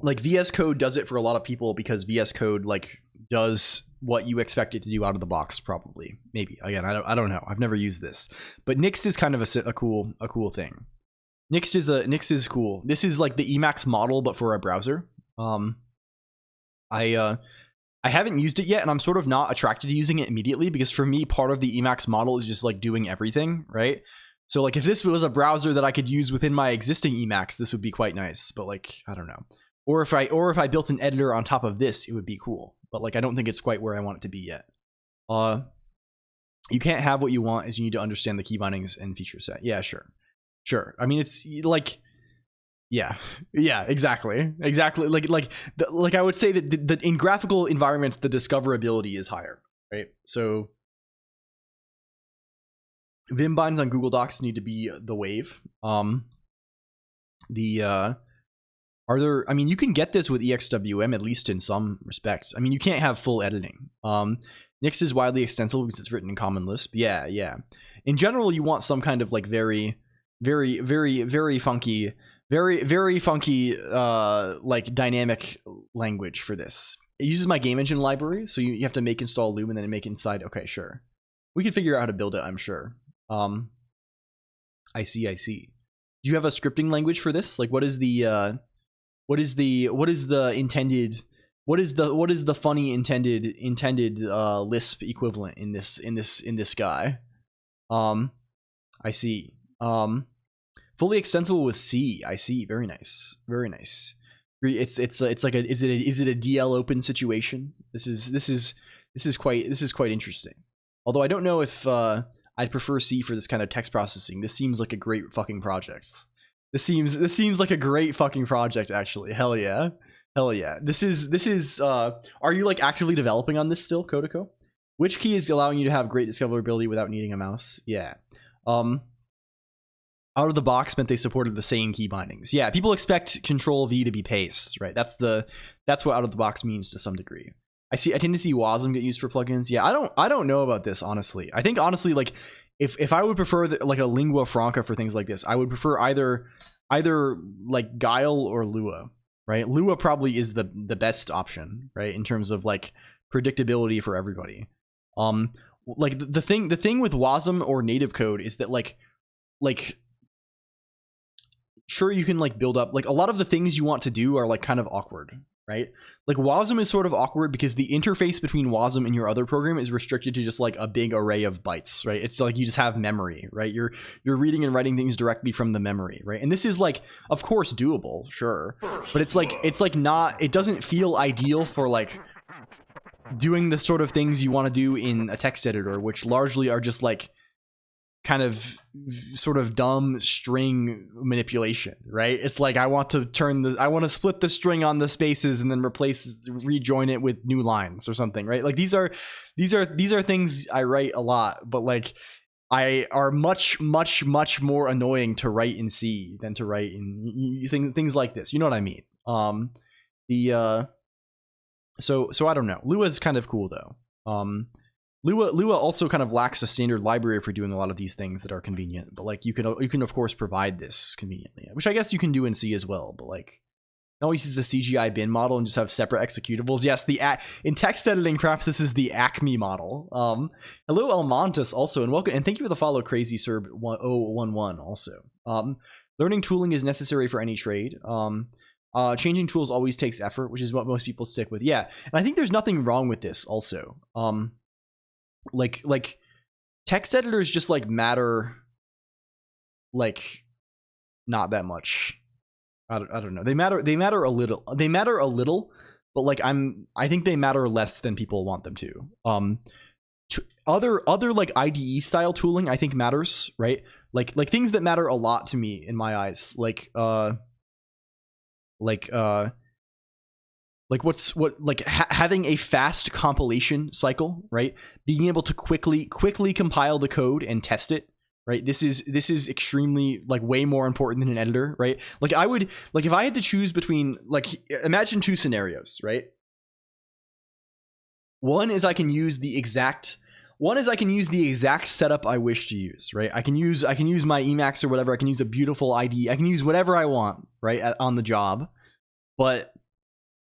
Like VS Code does it for a lot of people because VS Code like does what you expect it to do out of the box, probably. Maybe. Again, I don't know. I've never used this. But Nixt is kind of a cool thing. Nixt is cool. This is like the Emacs model, but for a browser. I haven't used it yet, and I'm sort of not attracted to using it immediately because for me, part of the Emacs model is just like doing everything, right? So like if this was a browser that I could use within my existing Emacs, this would be quite nice. But like, I don't know. Or if I built an editor on top of this, it would be cool. But like, I don't think it's quite where I want it to be yet. You can't have what you want, is you need to understand the key bindings and feature set. Yeah, sure. I mean, it's like, yeah, exactly. Like I would say that in graphical environments, the discoverability is higher, right? So Vim binds on Google Docs need to be the wave. Are there, I mean, you can get this with EXWM, at least in some respects. I mean, you can't have full editing. Nixt is widely extensible because it's written in Common Lisp. Yeah. In general, you want some kind of like very funky, like dynamic language for this. It uses my game engine library, so you have to make install loom and then make inside. Okay, sure. We can figure out how to build it, I'm sure. I see. Do you have a scripting language for this? Like, what is the funny intended Lisp equivalent in this guy? I see. Fully extensible with C. I see. Very nice. It's like is it a DL open situation? This is quite interesting. Although I don't know if I'd prefer C for this kind of text processing. This seems like a great fucking project. This seems like a great fucking project, actually. Hell yeah. This is are you like actively developing on this still, Kodako? Which key is allowing you to have great discoverability without needing a mouse? Yeah. Out of the box meant they supported the same key bindings. Yeah, people expect Control V to be paste, right? That's what out of the box means to some degree. I tend to see WASM get used for plugins. Yeah, I don't know about this, honestly. I think honestly, like if I would prefer like a lingua franca for things like this, I would prefer either like Guile or Lua, right? Lua probably is the best option, right, in terms of like predictability for everybody. Like the thing with WASM or native code is that like sure, you can like build up like a lot of the things you want to do are like kind of awkward, right? Like WASM is sort of awkward because the interface between WASM and your other program is restricted to just like a big array of bytes, right? It's like you just have memory, right? You're reading and writing things directly from the memory, right? And this is like, of course, doable, sure, but it's like not, it doesn't feel ideal for like doing the sort of things you want to do in a text editor, which largely are just like kind of sort of dumb string manipulation, right? It's like I want to split the string on the spaces and then rejoin it with new lines or something, right? Like these are things I write a lot, but like are much more annoying to write in C than to write in things like this. You know what I mean? So I don't know. Lua is kind of cool though. Lua also kind of lacks a standard library for doing a lot of these things that are convenient, but like you can of course provide this conveniently, which I guess you can do in C as well, but like it always uses the CGI bin model and just have separate executables. Yes, in text editing, perhaps this is the Acme model. Hello Elmontis also, and welcome, and thank you for the follow, Crazy Serb 1011 also. Learning tooling is necessary for any trade. Changing tools always takes effort, which is what most people stick with. Yeah, and I think there's nothing wrong with this also. Like text editors just like matter like not that much. I don't know. They matter a little, but like I think they matter less than people want them to. Other like IDE style tooling I think matters, right? Like things that matter a lot to me in my eyes, like having a fast compilation cycle, right? Being able to quickly compile the code and test it, right? This is extremely like way more important than an editor, right? Like I would, like if I had to choose between, like imagine two scenarios, right? One is I can use the exact setup I wish to use, right? I can use my Emacs or whatever. I can use a beautiful IDE. I can use whatever I want, right, on the job. But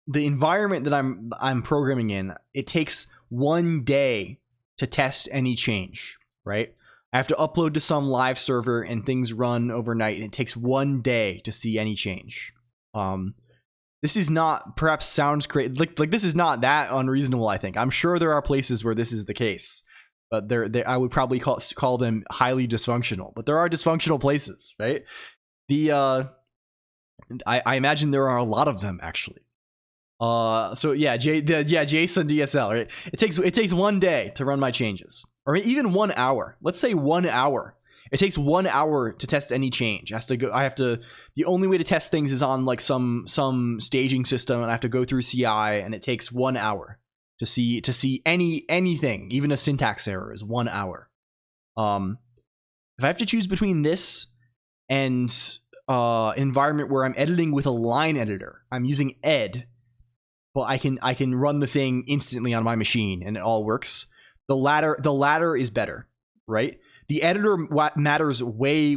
the environment that I'm programming in, it takes 1 day to test any change, right? I have to upload to some live server and things run overnight, and it takes 1 day to see any change. This is not, perhaps sounds crazy, like this is not that unreasonable. I think I'm sure there are places where this is the case, but I would probably call them highly dysfunctional. But there are dysfunctional places, right? I imagine there are a lot of them actually. So yeah, Jason DSL, right? It takes 1 day to run my changes, or even 1 hour. Let's say 1 hour. It takes 1 hour to test any change. The only way to test things is on like some staging system, and I have to go through CI, and it takes 1 hour to see anything, even a syntax error is 1 hour. If I have to choose between this and environment where I'm editing with a line editor, I'm using ed, but I can run the thing instantly on my machine and it all works. The latter is better, right? The editor matters way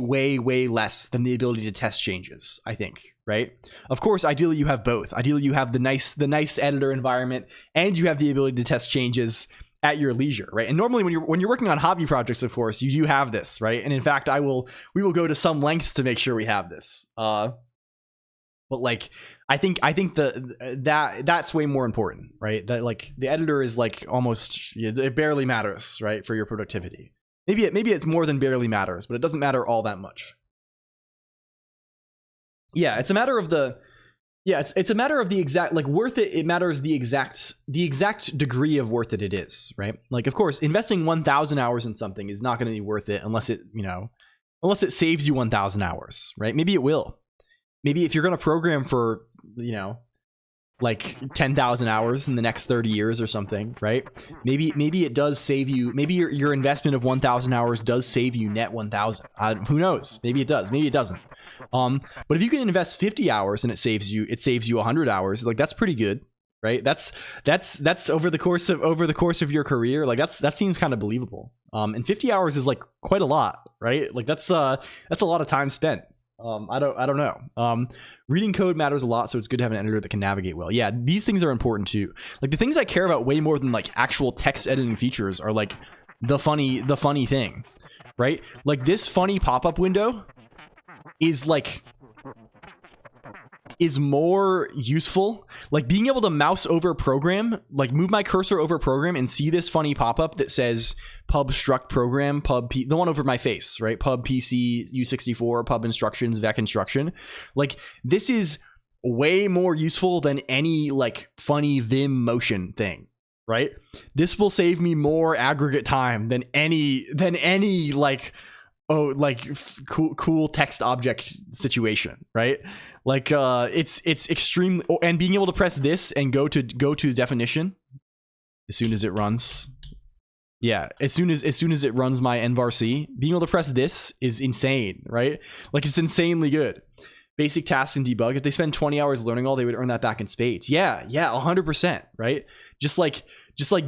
less than the ability to test changes, I think, right? Of course, ideally you have both. Ideally you have the nice editor environment, and you have the ability to test changes at your leisure, right? And normally when you're working on hobby projects, of course, you do have this, right? And in fact, we will go to some lengths to make sure we have this. But like I think that's way more important, right? That like the editor is like almost, it barely matters, right, for your productivity. Maybe it's more than barely matters, but it doesn't matter all that much. Yeah, it's a matter of the exact, like worth it. It matters the exact degree of worth it is, right? Like, of course, investing 1,000 hours in something is not going to be worth it unless it saves you 1,000 hours, right? Maybe it will. Maybe if you're going to program for, like 10,000 hours in the next 30 years or something, right? Maybe it does save you. Maybe your investment of 1,000 hours does save you net 1,000. Who knows? Maybe it does. Maybe it doesn't. But if you can invest 50 hours and it saves you 100 hours, like that's pretty good, right? That's over the course of your career. Like that seems kind of believable. And 50 hours is like quite a lot, right? Like that's a lot of time spent. I don't know. Reading code matters a lot, so it's good to have an editor that can navigate well. Yeah, these things are important too. Like the things I care about way more than like actual text editing features are like the funny thing, right? Like this funny pop-up window is is more useful. Like being able to mouse over a program, like move my cursor over a program and see this funny pop-up that says pub struct program, the one over my face, right? Pub PC U64, pub instructions, vec instruction. Like this is way more useful than any like funny Vim motion thing, right? This will save me more aggregate time than any like cool text object situation, right? Like it's extremely, and being able to press this and go to definition as soon as it runs. Yeah, as soon as it runs my nvarc, being able to press this is insane, right? Like it's insanely good. Basic tasks and debug. If they spend 20 hours learning all, they would earn that back in spades. Yeah, 100%, right? Just like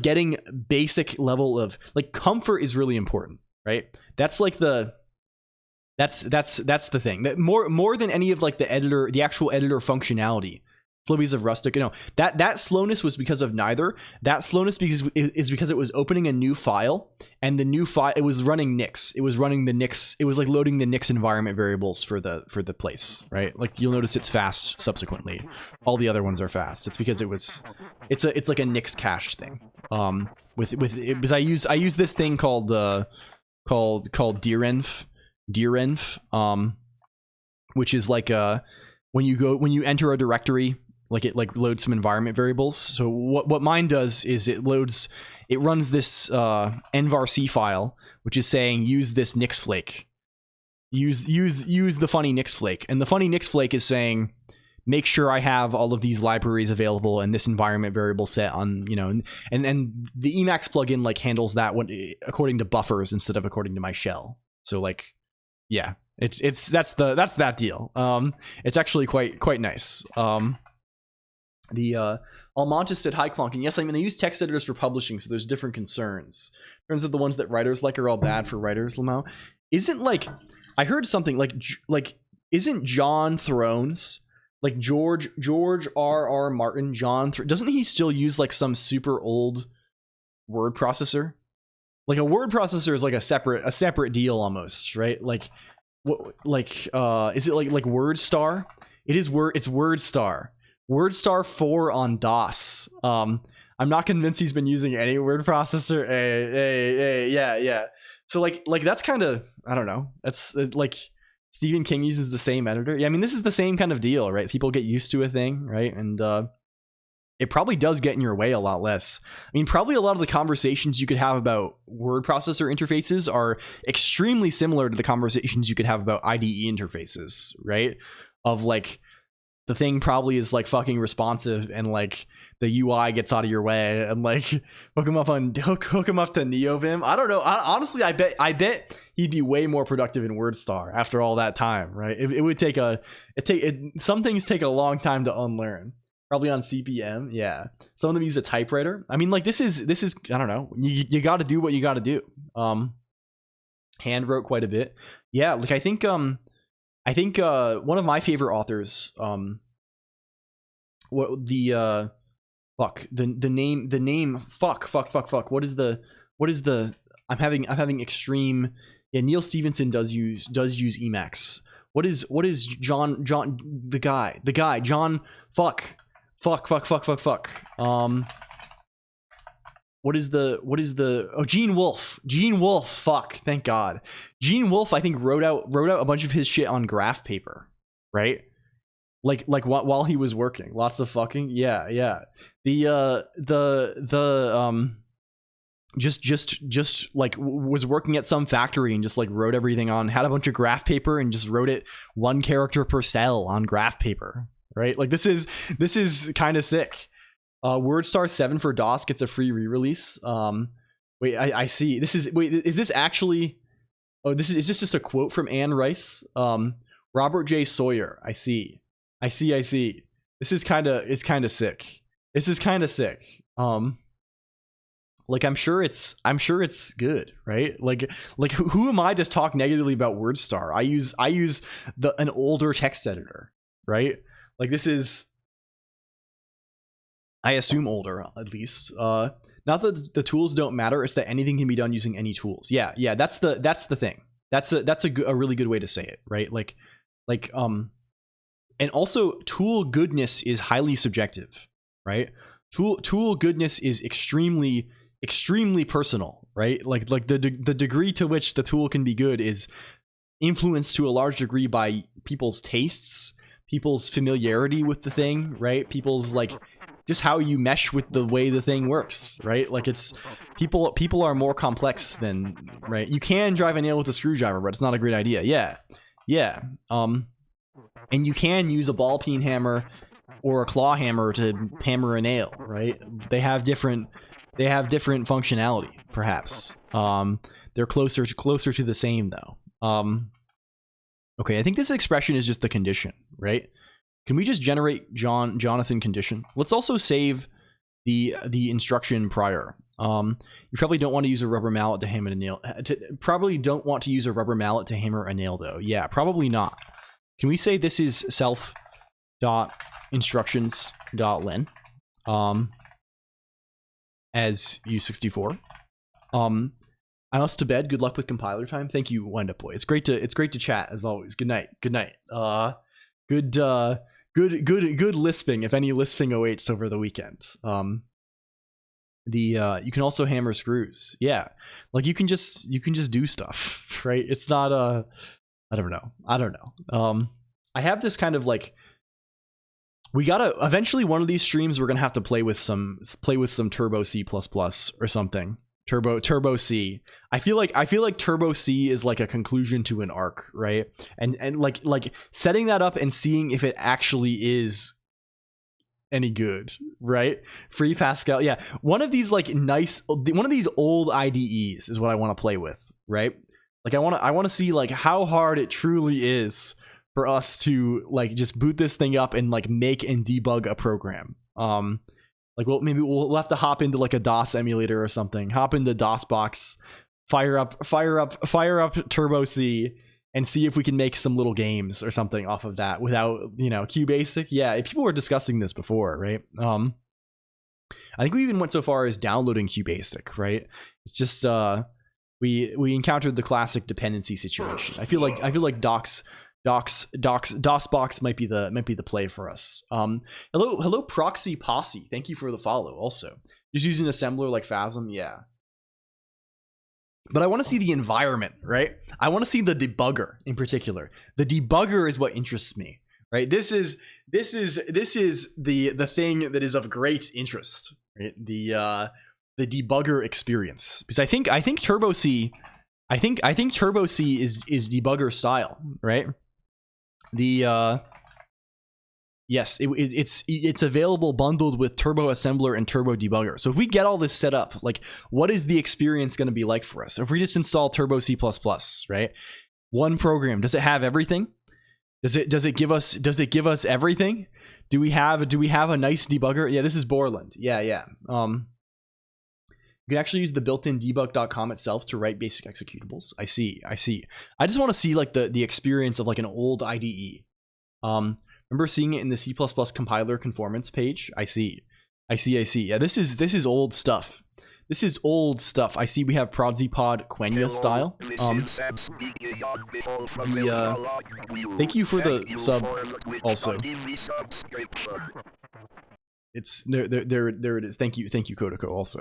getting basic level of like comfort is really important, right? That's like that's the thing that more than any of like the actual editor functionality. Slowies of Rustic, that slowness was because of neither. That slowness is because it was opening a new file, and the new file, it was running Nix. It was running the Nix. It was like loading the Nix environment variables for the place, right? Like you'll notice it's fast subsequently. All the other ones are fast. It's because it's like a Nix cache thing. Because I use this thing called derenv, which is like when you enter a directory, like it like loads some environment variables. So what mine does is it runs this nvarc file, which is saying use this Nix flake, use the funny Nix flake, and the funny Nix flake is saying make sure I have all of these libraries available and this environment variable set on, and the Emacs plugin like handles that according to buffers instead of according to my shell. So like, yeah, that's that deal. It's actually quite nice. Almontis said, hi Colonq, and yes, I'm going to use text editors for publishing, so there's different concerns. Turns out the ones that writers like are all bad for writers, Lamau. Isn't like, I heard something like isn't John Thrones, like George R.R. Martin, doesn't he still use like some super old word processor? Like a word processor is like a separate deal almost, right? Like what, is it like WordStar? It's WordStar. WordStar 4 on DOS. I'm not convinced he's been using any word processor. Yeah. So like that's kind of, I don't know. That's like Stephen King uses the same editor. Yeah, I mean this is the same kind of deal, right? People get used to a thing, right? And it probably does get in your way a lot less. I mean, probably a lot of the conversations you could have about word processor interfaces are extremely similar to the conversations you could have about IDE interfaces, right? Of like, the thing probably is like fucking responsive, and like the UI gets out of your way, and like hook him up to NeoVim. I don't know. Honestly, I bet he'd be way more productive in WordStar after all that time, right? It would take some things take a long time to unlearn. Probably on CPM, yeah. Some of them use a typewriter. I mean, like this is I don't know. You got to do what you got to do. Hand wrote quite a bit. Yeah, like I think one of my favorite authors, the name what is the I'm having extreme. Yeah, Neil Stevenson does use Emacs. What is John the guy John fuck what is the Gene Wolfe, fuck, thank God. Gene Wolfe, I think, wrote out a bunch of his shit on graph paper, right? Like while he was working. Lots of fucking, yeah. Just like was working at some factory and just like wrote everything on, had a bunch of graph paper and just wrote it one character per cell on graph paper, right? Like this is kind of sick. WordStar 7 for DOS gets a free re-release. Wait, I see. Is this actually? Oh, is this just a quote from Anne Rice? Robert J. Sawyer. I see. This is kind of sick. This is kind of sick. Like I'm sure it's good, right? Like who am I to talk negatively about WordStar? I use an older text editor, right? Like this is, I assume, older at least. Not that the tools don't matter, it's that anything can be done using any tools. Yeah, that's the thing. That's a really good way to say it, right? Like And also tool goodness is highly subjective, right? Tool goodness is extremely personal, right? Like the degree to which the tool can be good is influenced to a large degree by people's tastes, people's familiarity with the thing, right? People's like just how you mesh with the way the thing works, right? Like it's people are more complex than, right? You can drive a nail with a screwdriver, but it's not a great idea. Yeah. And you can use a ball peen hammer or a claw hammer to hammer a nail, right? They have different functionality, perhaps. They're closer to the same though. Okay, I think this expression is just the condition, right? Can we just generate Jonathan condition? Let's also save the instruction prior. You probably don't want to use a rubber mallet to hammer a nail. Probably don't want to use a rubber mallet to hammer a nail though. Yeah, probably not. Can we say this is self.instructions.len as u64? I must to bed. Good luck with compiler time. Thank you, Wind Up Boy. It's great to chat as always. Good night. Good lisping, if any lisping awaits over the weekend. You can also hammer screws. Yeah, like you can just do stuff, right? It's not I don't know. I have this kind of like, we gotta eventually one of these streams we're gonna have to play with some Turbo C++ or something. Turbo C. I feel like Turbo C is like a conclusion to an arc, right? And like setting that up and seeing if it actually is any good, right? Free Pascal. Yeah. One of these old IDEs is what I want to play with, right? Like I want to see like how hard it truly is for us to like just boot this thing up and like make and debug a program. Like maybe we'll have to hop into like a DOS emulator or something. Hop into DOSBox, fire up Turbo C, and see if we can make some little games or something off of that without, QBasic. Yeah, people were discussing this before, right? I think we even went so far as downloading QBasic, right? It's just we encountered the classic dependency situation. I feel like DOSBox might be the play for us. Hello Proxy Posse. Thank you for the follow. Also, just using assembler like Phasm. Yeah. But I want to see the environment, right? I want to see the debugger in particular. The debugger is what interests me, right? This is the thing that is of great interest, right? The debugger experience, because I think Turbo C, I think Turbo C is debugger style, right? Yes, it's available bundled with Turbo Assembler and Turbo Debugger. So if we get all this set up, like what is the experience going to be like for us? If we just install Turbo C++, right? One program, does it have everything? Does it give us everything? Do we have a nice debugger? Yeah, this is Borland. Yeah. You can actually use the built-in debug.com itself to write basic executables. I see. I just want to see like the experience of like an old IDE. Remember seeing it in the C++ compiler conformance page? I see. Yeah, this is old stuff. I see we have ProdZpod Quenya style. Thank you for the sub also. It's there it is. Thank you Kodako also.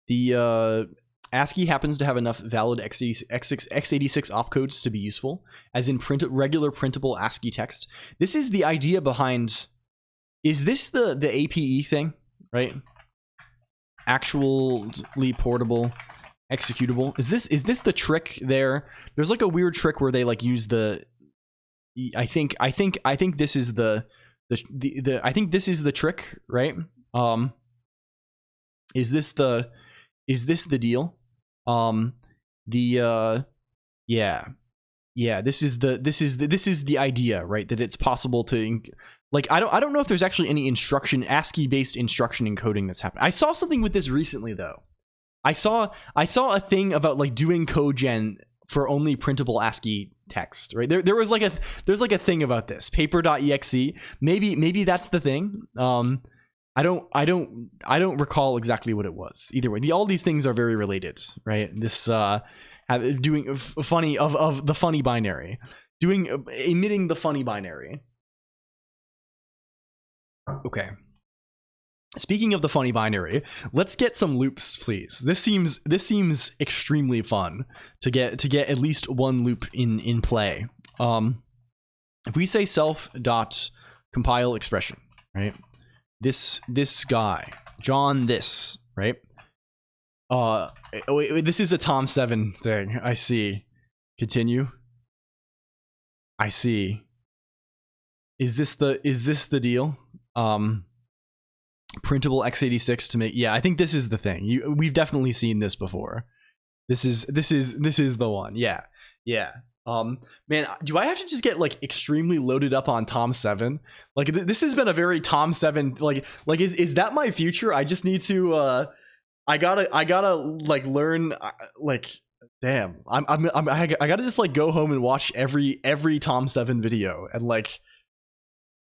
The ASCII happens to have enough valid x86 opcodes to be useful, as in regular printable ASCII text. This is the idea behind. Is this the APE thing, right? Actually portable executable. Is this the trick there? There's like a weird trick where they like use the. I think this is the I think this is the trick, right? Is this the deal? This is the idea, right? That it's possible to like I don't know if there's actually any ASCII based instruction encoding that's happening. I saw something with this recently though. I saw a thing about like doing code gen for only printable ASCII text, right? There's like a thing about this paper.exe. Maybe that's the thing. I don't recall exactly what it was. Either way, all these things are very related, right? This doing funny of the funny binary, emitting the funny binary. Okay. Speaking of the funny binary, let's get some loops, please. This seems extremely fun to get at least one loop in play. If we say self dot compile expression, right? This guy, John, this, right? This is a Tom 7 thing. I see. Continue. I see. Is this the deal? Printable x86 to make, yeah, I think this is the thing. We've definitely seen this before. This is the one. Yeah. Man, do I have to just get like extremely loaded up on Tom 7? Like this has been a very Tom 7 like is that my future? I just need to I gotta like learn like damn. I gotta just like go home and watch every Tom 7 video and like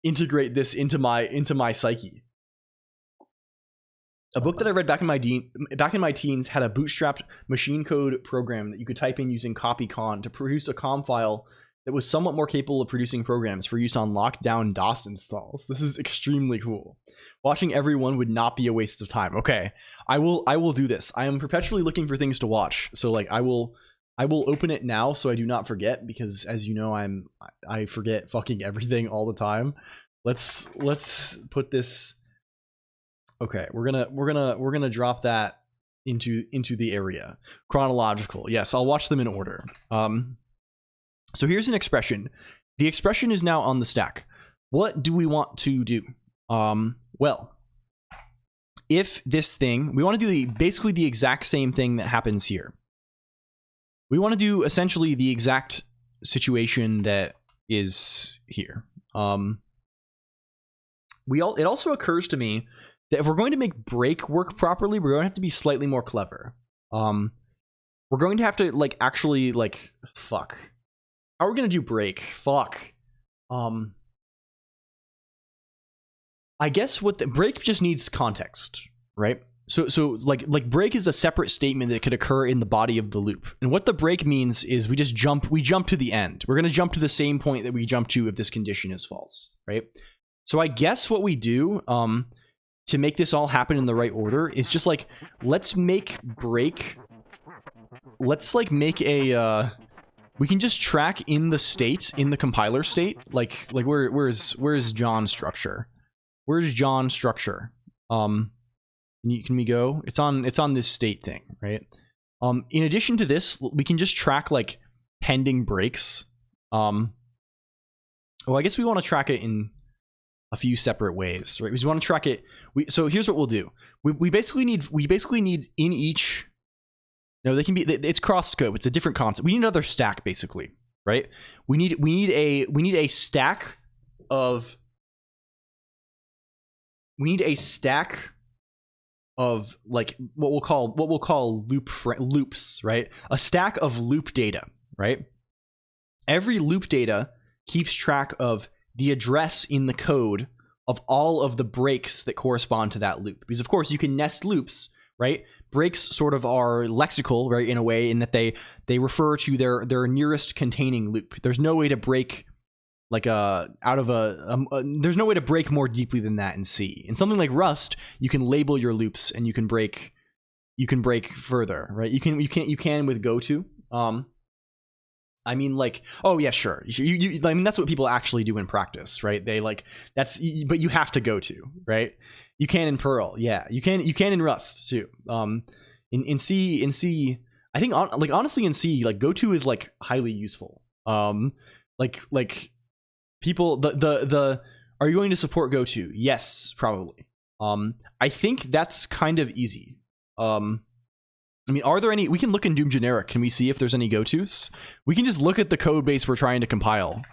integrate this into my psyche. A book that I read back in my teens had a bootstrapped machine code program that you could type in using CopyCon to produce a COM file that was somewhat more capable of producing programs for use on lockdown DOS installs. This is extremely cool. Watching everyone would not be a waste of time. Okay, I will do this. I am perpetually looking for things to watch, so like I will open it now so I do not forget, because as you know I forget fucking everything all the time. Let's put this. Okay, we're gonna drop that into the area. Chronological. Yes, I'll watch them in order. So here's an expression. The expression is now on the stack. What do we want to do? Well, if this thing, we want to do basically the exact same thing that happens here. We want to do essentially the exact situation that is here. It also occurs to me that if we're going to make break work properly, we're going to have to be slightly more clever. We're going to have to like actually like fuck. How are we gonna do break? Fuck. I guess what the break just needs context, right? So like break is a separate statement that could occur in the body of the loop. And what the break means is we jump to the end. We're gonna jump to the same point that we jump to if this condition is false, right? So I guess what we do to make this all happen in the right order is just like, let's make break. Let's like make a we can just track in the state, in the compiler state, like where's John's structure? Where's John's structure? Can we go? It's on this state thing, right? In addition to this, we can just track like pending breaks. Well, I guess we want to track it in a few separate ways, right? We want to track it. So here's what we'll do. We basically need in each. No, they can be. It's cross scope. It's a different concept. We need another stack, basically, right? We need a stack of. We need a stack of like what we'll call loops, right? A stack of loop data, right? Every loop data keeps track of the address in the code of all of the breaks that correspond to that loop, because of course you can nest loops, right? Breaks sort of are lexical, right, in a way, in that they refer to their nearest containing loop. There's no way to break like there's no way to break more deeply than that in C. In something like Rust, you can label your loops and you can break further, right? You can with goto. I mean, like, oh yeah, sure. I mean, that's what people actually do in practice, right? They like but you have to go to, right? You can in Perl, yeah. You can in Rust too. In C, I think honestly in C, like goto is like highly useful. Like people the are you going to support goto? Yes, probably. I think that's kind of easy. I mean, are there any? We can look in Doom generic. Can we see if there's any gotos? We can just look at the code base we're trying to compile.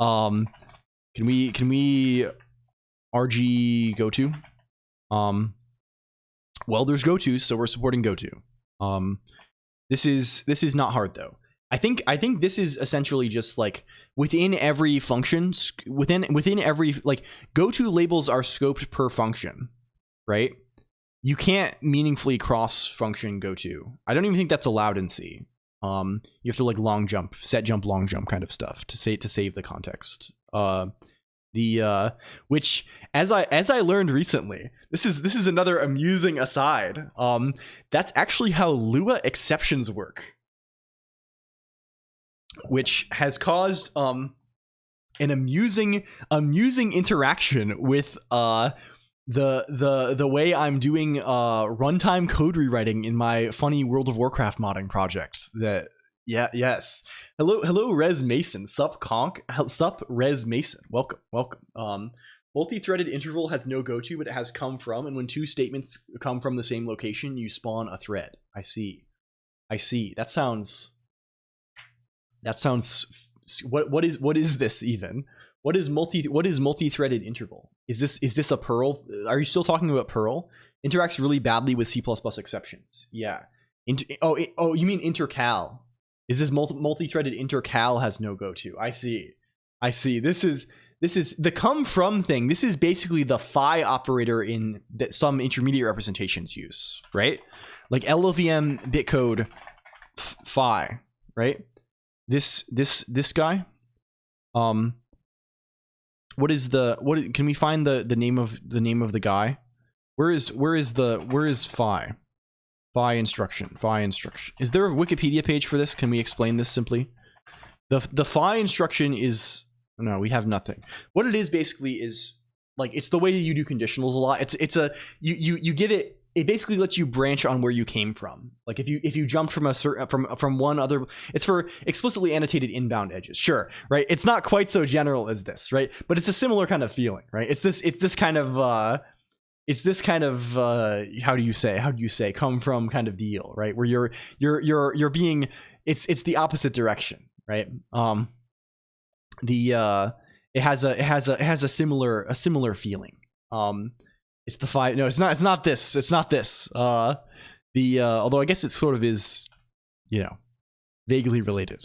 Can we RG goto? Well, there's gotos, so we're supporting goto. This is not hard though. I think this is essentially just like within every function, within every like goto labels are scoped per function, right? You can't meaningfully cross function goto. I don't even think that's allowed in C. You have to like long jump, set jump, long jump kind of stuff to save the context. The Which as I learned recently, this is another amusing aside. That's actually how Lua exceptions work, which has caused an amusing interaction with the way I'm doing runtime code rewriting in my funny World of Warcraft modding project. Yes. Hello, Res Mason. Sup, Conq. Sup, Res Mason. Welcome. Multi-threaded interval has no goto, but it has come from, and when two statements come from the same location, you spawn a thread. I see. That sounds. What is this even? What is multi-threaded interval? Is this a Perl? Are you still talking about Perl? Interacts really badly with C++ exceptions. Yeah. You mean intercal? Is this multi-threaded intercal has no goto? I see. This is the come from thing. This is basically the phi operator in that some intermediate representations use, right? Like LLVM bitcode phi, right? This guy. Can we find the name of the guy? Where is phi? Phi instruction. Is there a Wikipedia page for this? Can we explain this simply? The phi instruction is, no, we have nothing. What it is basically is like, it's the way you do conditionals a lot. You give it basically lets you branch on where you came from. Like if you jumped from a certain from one other, it's for explicitly annotated inbound edges. Sure, right? It's not quite so general as this, right? But it's a similar kind of feeling, right? It's this kind of how do you say come from kind of deal, right? Where you're being, it's the opposite direction, right? It has a similar feeling. It's the phi. No, it's not this. Although I guess it sort of is, vaguely related.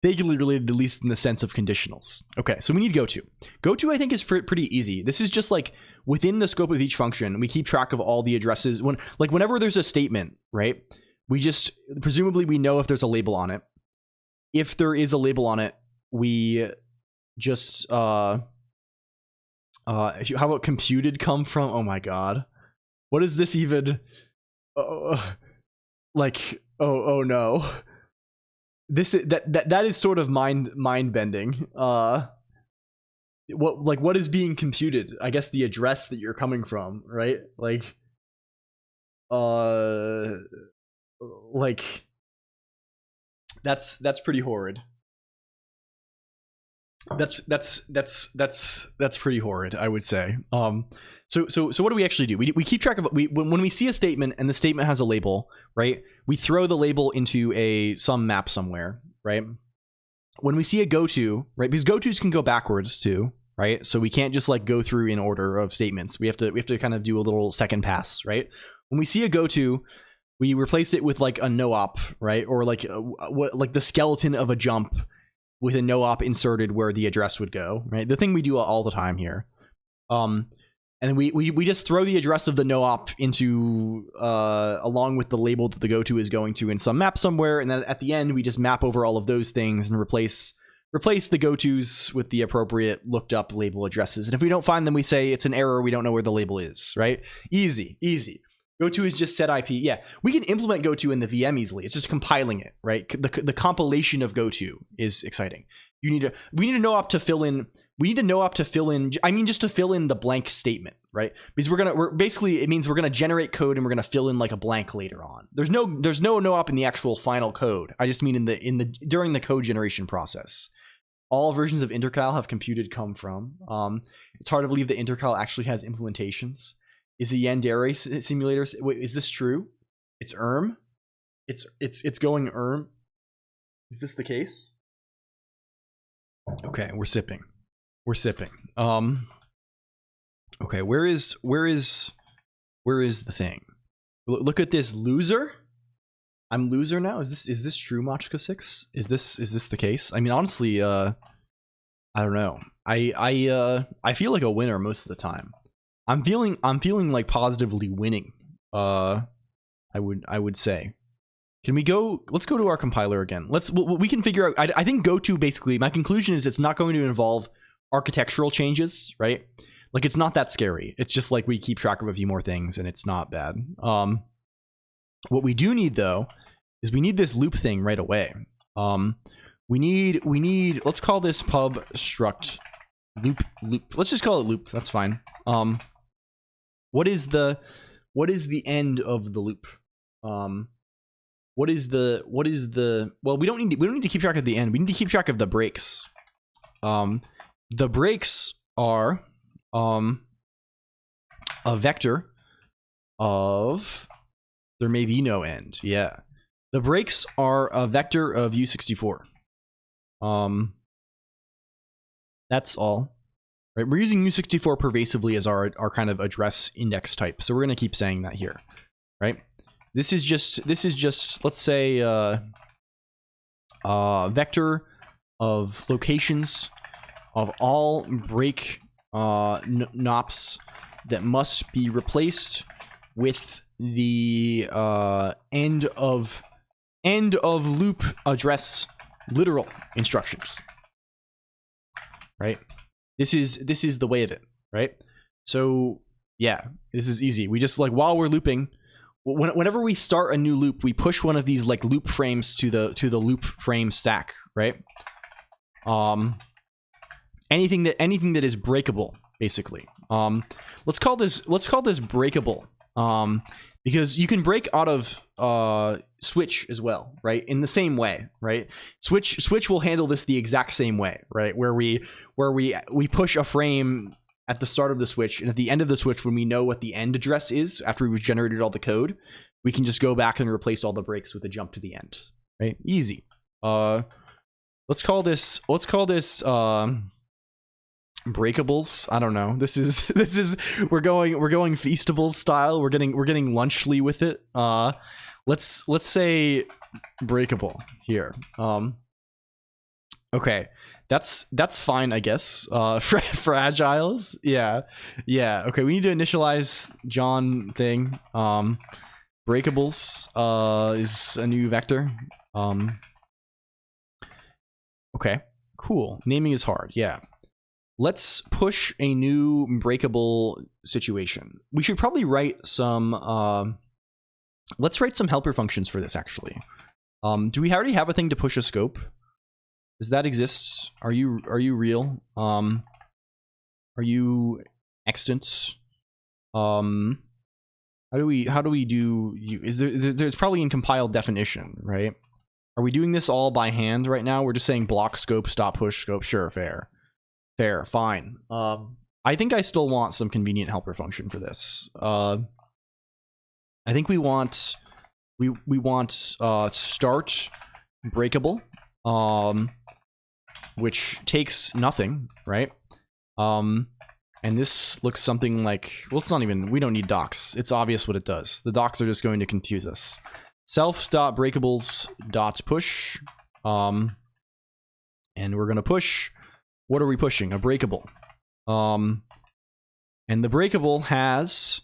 Vaguely related, at least in the sense of conditionals. Okay, so we need goto. Goto, I think, is pretty easy. This is just like within the scope of each function, we keep track of all the addresses. Whenever there's a statement, right? We just presumably we know if there's a label on it. If there is a label on it, we just how about computed come from? Oh my god, what is this even? Oh no. This is that is sort of mind bending. What is being computed? I guess the address that you're coming from, right? That's pretty horrid. That's pretty horrid, I would say. So what do we actually do? We keep track of when we see a statement and the statement has a label, right? We throw the label into some map somewhere, right? When we see a goto, right? Because gotos can go backwards too, right? So we can't just go through in order of statements. We have to kind of do a little second pass, right? When we see a goto, we replace it with a no-op, right? Or the skeleton of a jump with a no-op inserted where the address would go, right? The thing we do all the time here. And we just throw the address of the no-op into along with the label that the goto is going to in some map somewhere, and then at the end we just map over all of those things and replace the gotos with the appropriate looked up label addresses. And if we don't find them, we say it's an error, we don't know where the label is, right? Easy. Goto is just set IP. Yeah, we can implement goto in the VM easily. It's just compiling it, right? The compilation of goto is exciting. We need a no-op to fill in. We need a no-op to fill in. I mean, just to fill in the blank statement, right? Because it means we're gonna generate code and we're gonna fill in a blank later on. There's no no-op in the actual final code. I just mean during the code generation process. All versions of intercal have computed come from. It's hard to believe that intercal actually has implementations. Is a Yandere simulator? Wait, is this true? It's ERM. It's going ERM. Is this the case? Okay, we're sipping. Okay, where is the thing? Look at this loser. I'm loser now. Is this true, Machka 6? Is this the case? I mean, honestly, I don't know. I feel like a winner most of the time. I'm feeling positively winning. I would say. Can we go? Let's go to our compiler again. We can figure out. I think goto basically. My conclusion is it's not going to involve architectural changes, right? Like it's not that scary. It's just like we keep track of a few more things and it's not bad. What we do need though is we need this loop thing right away. We need let's call this pub struct loop. Let's just call it loop. That's fine. What is the end of the loop? What is the well, we don't need to keep track of the end. We need to keep track of the breaks. The breaks are a vector of there may be no end. Yeah. The breaks are a vector of U64. That's all. Right? We're using U64 pervasively as our kind of address index type. So we're going to keep saying that here. Right? This is just let's say vector of locations of all break nops that must be replaced with the end of loop address literal instructions. Right? This is the way of it, right? So yeah, this is easy. We just like while we're looping, whenever we start a new loop, we push one of these like loop frames to the loop frame stack, right? Anything that is breakable, basically. Let's call this breakable. Because you can break out of switch as well, right? In the same way, right? Switch will handle this the exact same way, right? Where we push a frame at the start of the switch, and at the end of the switch, when we know what the end address is after we've generated all the code, we can just go back and replace all the breaks with a jump to the end, right? Easy. Let's call this breakables. I don't know. This is we're going Feastables style. We're getting lunchly with it. Let's say breakable here. Okay. That's fine, I guess. Fragiles. Yeah. Okay, we need to initialize John thing. Breakables is a new vector. Okay. Cool. Naming is hard. Yeah. Let's push a new breakable situation. We should probably write some let's write some helper functions for this actually. Do we already have a thing to push a scope? Does that exist? Are you real? Are you extant? How do we do you there's probably in compiled definition, right? Are we doing this all by hand right now? We're just saying block scope, stop push scope. Sure, fair, fine. I think I still want some convenient helper function for this. I think we want start breakable, which takes nothing, right? And this looks something like, well, it's not even, we don't need docs. It's obvious what it does. The docs are just going to confuse us. Self.breakables.push, and we're gonna push. What are we pushing? A breakable. And the breakable has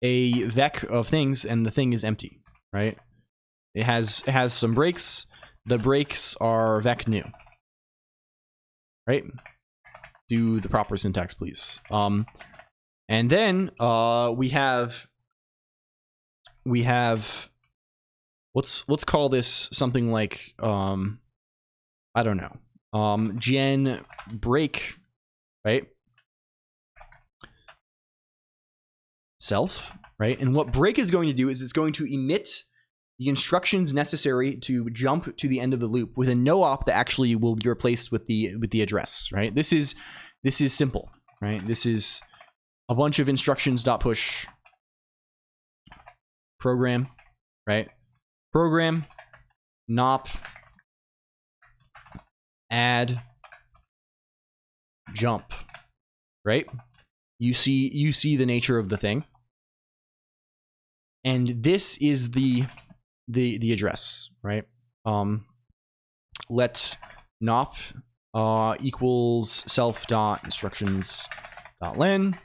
a vec of things, and the thing is empty, right? It has some breaks. The breaks are vec new, right? Do the proper syntax, please. And then we have let's call this something like I don't know. Gen break, right? Self, right? And what break is going to do is it's going to emit the instructions necessary to jump to the end of the loop with a no op that actually will be replaced with the address, right? This is simple, right? This is a bunch of instructions dot push program, right? Program nop add jump, right? You see the nature of the thing, and this is the address, right? Let nop equals self dot instructions dot len,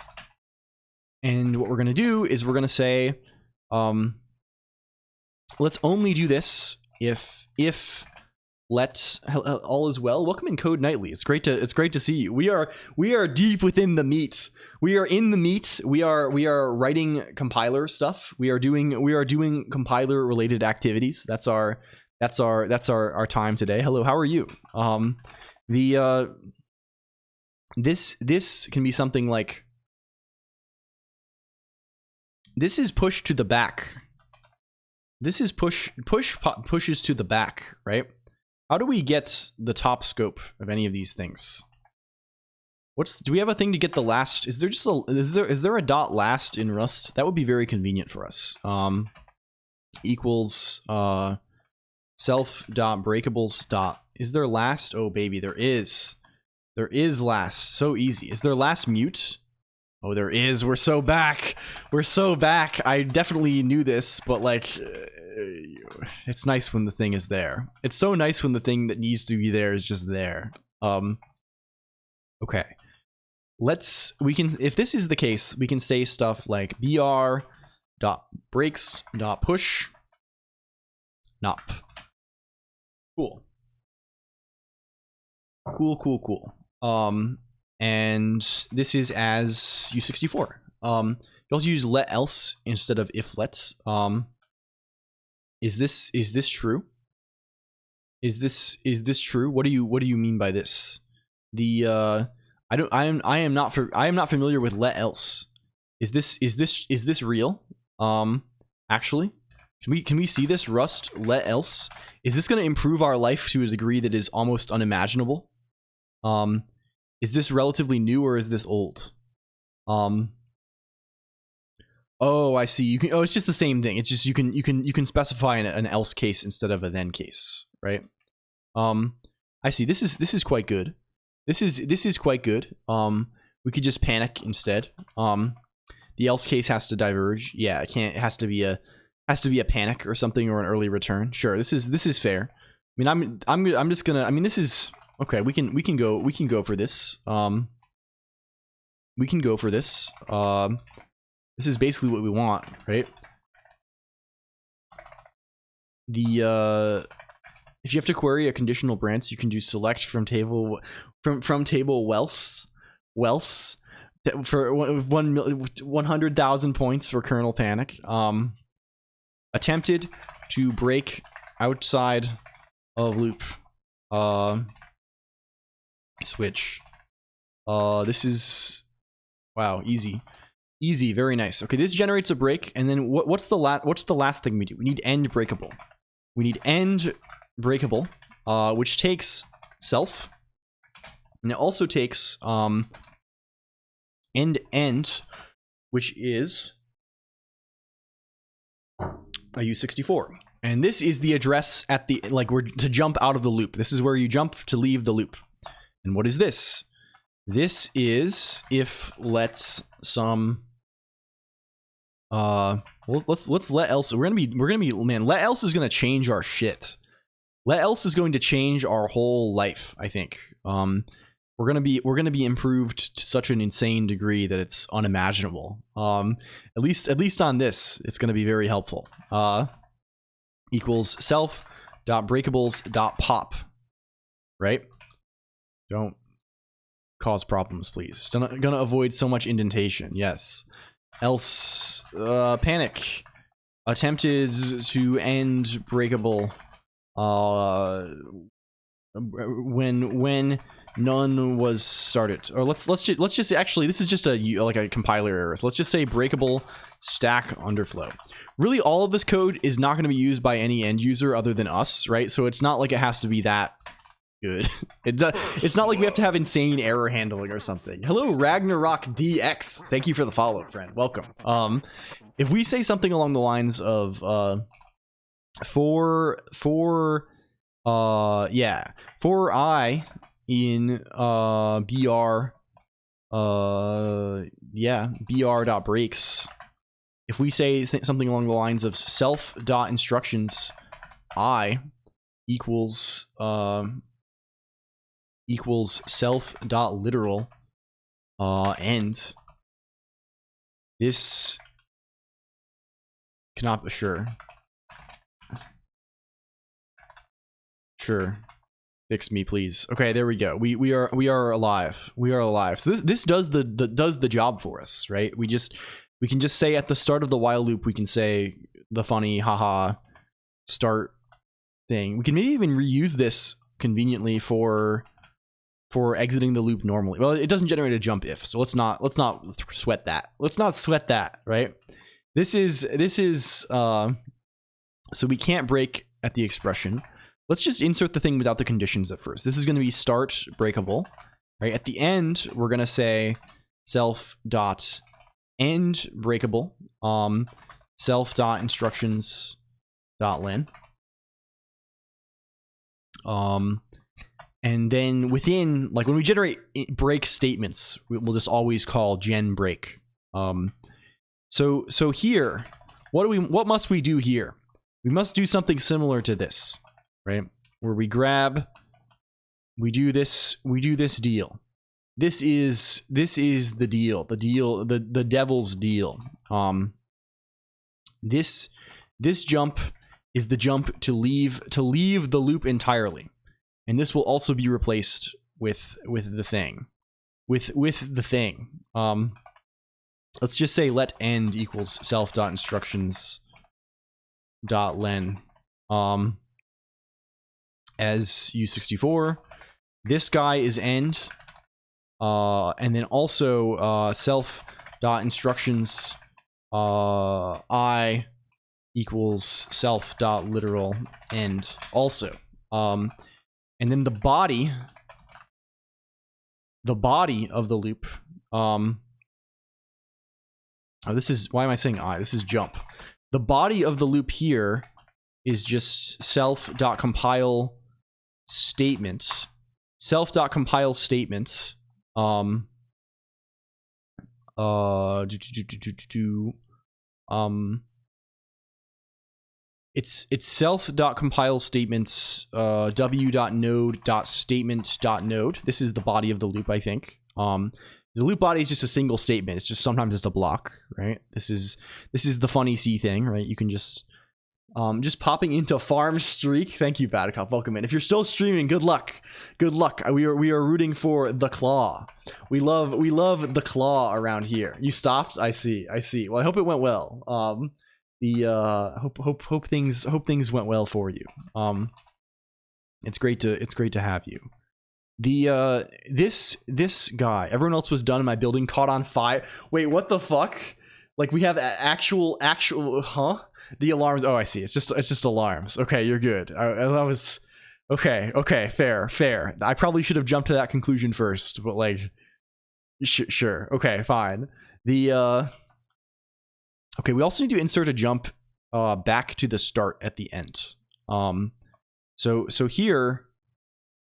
and what we're gonna do is we're gonna say let's only do this if all is well. Welcome in Code Nightly. It's great to see you. We are deep within the meat. We are in the meat. We are writing compiler stuff. We are doing compiler related activities. That's our time today. Hello, how are you? This can be something like, this is push to the back. This is pushes to the back, right? How do we get the top scope of any of these things? Do we have a thing to get the last? Is there a dot last in Rust? That would be very convenient for us. Equals self dot breakables dot. Is there last? Oh baby, there is. There is last. So easy. Is there last mute? Oh, there is. We're so back. We're so back. I definitely knew this, but like, it's nice when the thing is there. It's so nice when the thing that needs to be there is just there. Okay. If this is the case, we can say stuff like br dot breaks dot push nop. Cool. Cool. And this is as U64. You also use let else instead of if let. Is this true? Is this true? What do you mean by this? I am not familiar with let else. Is this real? Actually, can we see this Rust let else? Is this going to improve our life to a degree that is almost unimaginable? Is this relatively new or is this old? Oh, I see. It's just the same thing. It's just you can specify an else case instead of a then case, right? I see. This is quite good. This is quite good. We could just panic instead. The else case has to diverge. Yeah, it has to be a panic or something, or an early return. Sure, this is fair. I mean, I'm just gonna. I mean, this is okay. We can go for this. We can go for this. This is basically what we want, right? If you have to query a conditional branch, you can do select from table welse for 100,000 points for kernel panic. Attempted to break outside of loop. Switch. This is wow, easy, very nice. Okay, this generates a break, and then what's the last thing we do? We need end breakable. We need end breakable, which takes self, and it also takes end, which is a U64. And this is the address at the, like, we're to jump out of the loop. This is where you jump to leave the loop. And what is this? This is if let's some well, let's let else. We're gonna be man, let else is gonna change our shit. Let else is going to change our whole life, I think. We're gonna be improved to such an insane degree that it's unimaginable. At least on this, it's gonna be very helpful. Equals self dot breakables dot pop. Right? Don't cause problems, please. Gonna avoid so much indentation. Yes. Else panic. Attempted to end breakable when none was started. Or let's just actually, this is just like a compiler error. So let's just say breakable stack underflow. Really, all of this code is not going to be used by any end user other than us, right? So it's not like it has to be that good. It's not like we have to have insane error handling or something. Hello, Ragnarok DX. Thank you for the follow, friend. Welcome. If we say something along the lines of for I in br.breaks, if we say something along the lines of self.instructions I equals self.literal end, this cannot be sure. Fix me, please. Okay, there we go. We are alive. We are alive. So this does the job for us, right? We can just say at the start of the while loop, we can say the funny haha start thing. We can maybe even reuse this conveniently for exiting the loop normally. Well, it doesn't generate a jump if, so let's not sweat that. Let's not sweat that, right? This is so we can't break at the expression. Let's just insert the thing without the conditions at first. This is going to be start breakable, right? At the end, we're going to say self dot end breakable, self dot instructions dot len. And then within, like when we generate break statements, we'll just always call gen break. So here, what must we do here? We must do something similar to this, right? Where we do this deal. This is the deal, the devil's deal. This jump is the jump to leave the loop entirely. And this will also be replaced with the thing. With the thing. Let's just say let end equals self.instructions.len as U64. This guy is end. And then also self.instructions I equals self.literal end also. And then the body of the loop, this is, why am I saying I? This is jump. The body of the loop here is just self.compile statement. Self.compile statement. It's self.compile statements w.node.statement.node. This is the body of the loop, I think. The loop body is just a single statement. It's just sometimes it's a block, right? This is the funny C thing, right? You can just popping into farm streak. Thank you, Badicop. Welcome in. If you're still streaming, good luck. Good luck. We are rooting for the claw. We love the claw around here. You stopped? I see. Well, I hope it went well. Hope things went well for you. It's great to have you. This guy, everyone else was done in my building, caught on fire. Wait, what the fuck? Like we have actual huh? The alarms. Oh, I see. It's just alarms. Okay, you're good. That was okay. Fair. I probably should have jumped to that conclusion first, but like sure. Okay, fine. Okay, we also need to insert a jump back to the start at the end. So here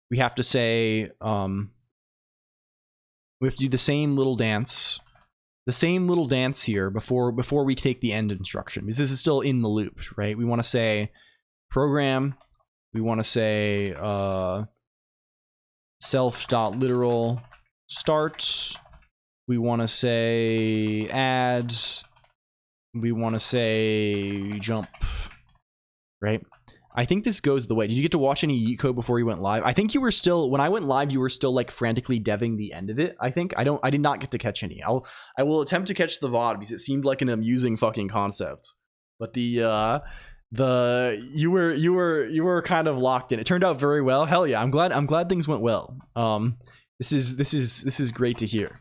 we have to say we have to do the same little dance here before we take the end instruction, because this is still in the loop, right? We want to say program, we want to say self.literal start, we want to say add, we want to say jump, right? I think this goes the way. Did you get to watch any Yeet code before you went live? I think you were still, when I went live, you were still like frantically deving the end of it. I think I did not get to catch any. I will attempt to catch the VOD because it seemed like an amusing fucking concept. But you were kind of locked in. It turned out very well. Hell yeah. I'm glad things went well. This is great to hear.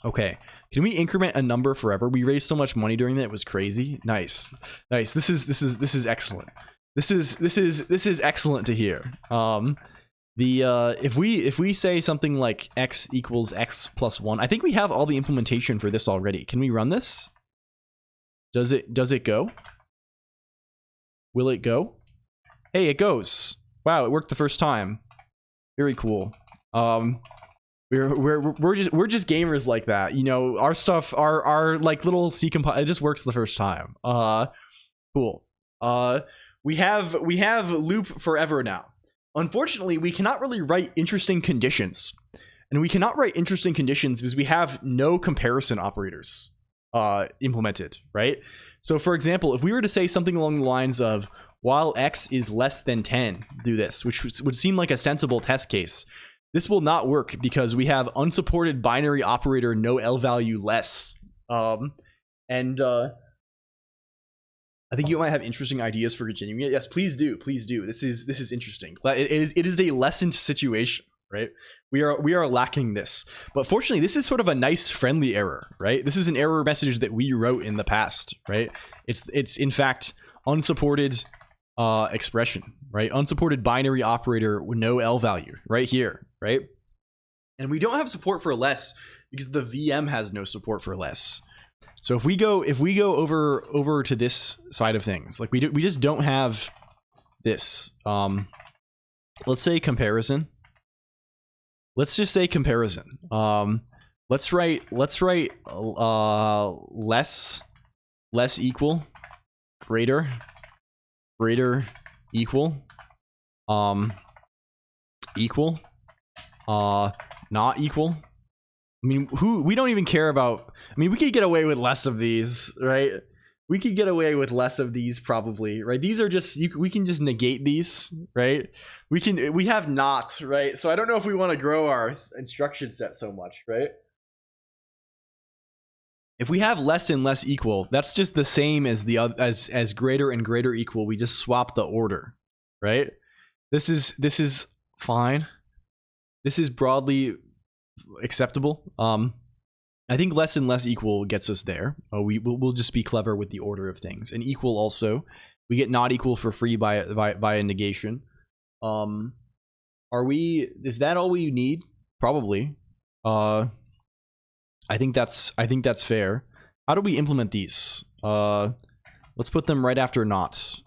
Okay. Can we increment a number forever? We raised so much money during that, it was crazy. Nice. This is excellent. This is excellent to hear. If we say something like x equals x plus 1, I think we have all the implementation for this already. Can we run this? Does it go? Will it go? Hey, it goes. Wow, it worked the first time. Very cool. We're just gamers like that, you know. Our stuff, our like little C compile, it just works the first time. Cool. We have loop forever now. Unfortunately, we cannot really write interesting conditions, and we cannot write interesting conditions because we have no comparison operators implemented, right? So, for example, if we were to say something along the lines of while x is less than 10, do this, which would seem like a sensible test case. This will not work because we have unsupported binary operator no L value less. I think you might have interesting ideas for continuing it. Yes, please do. Please do. This is interesting. It is a lessened situation, right? We are lacking this. But fortunately, this is sort of a nice friendly error, right? This is an error message that we wrote in the past, right? It's in fact unsupported expression, right? Unsupported binary operator with no L value right here, right? And we don't have support for less because the VM has no support for less. So if we go over to this side of things, like we just don't have this. Let's say comparison. Let's just say comparison. Let's write less equal, greater equal, equal, not equal. I mean, we don't even care about. I mean, we could get away with less of these, right? We could get away with less of these probably, right? These are just we can just negate these, right? We have not, right? So I don't know if we want to grow our instruction set so much, right? If we have less and less equal, that's just the same as the as greater and greater equal. We just swap the order, right? This is fine. This is broadly acceptable. I think less and less equal gets us there. We'll just be clever with the order of things. And equal also, we get not equal for free by a negation. Is that all we need? Probably. I think that's fair. How do we implement these? Let's put them right after not.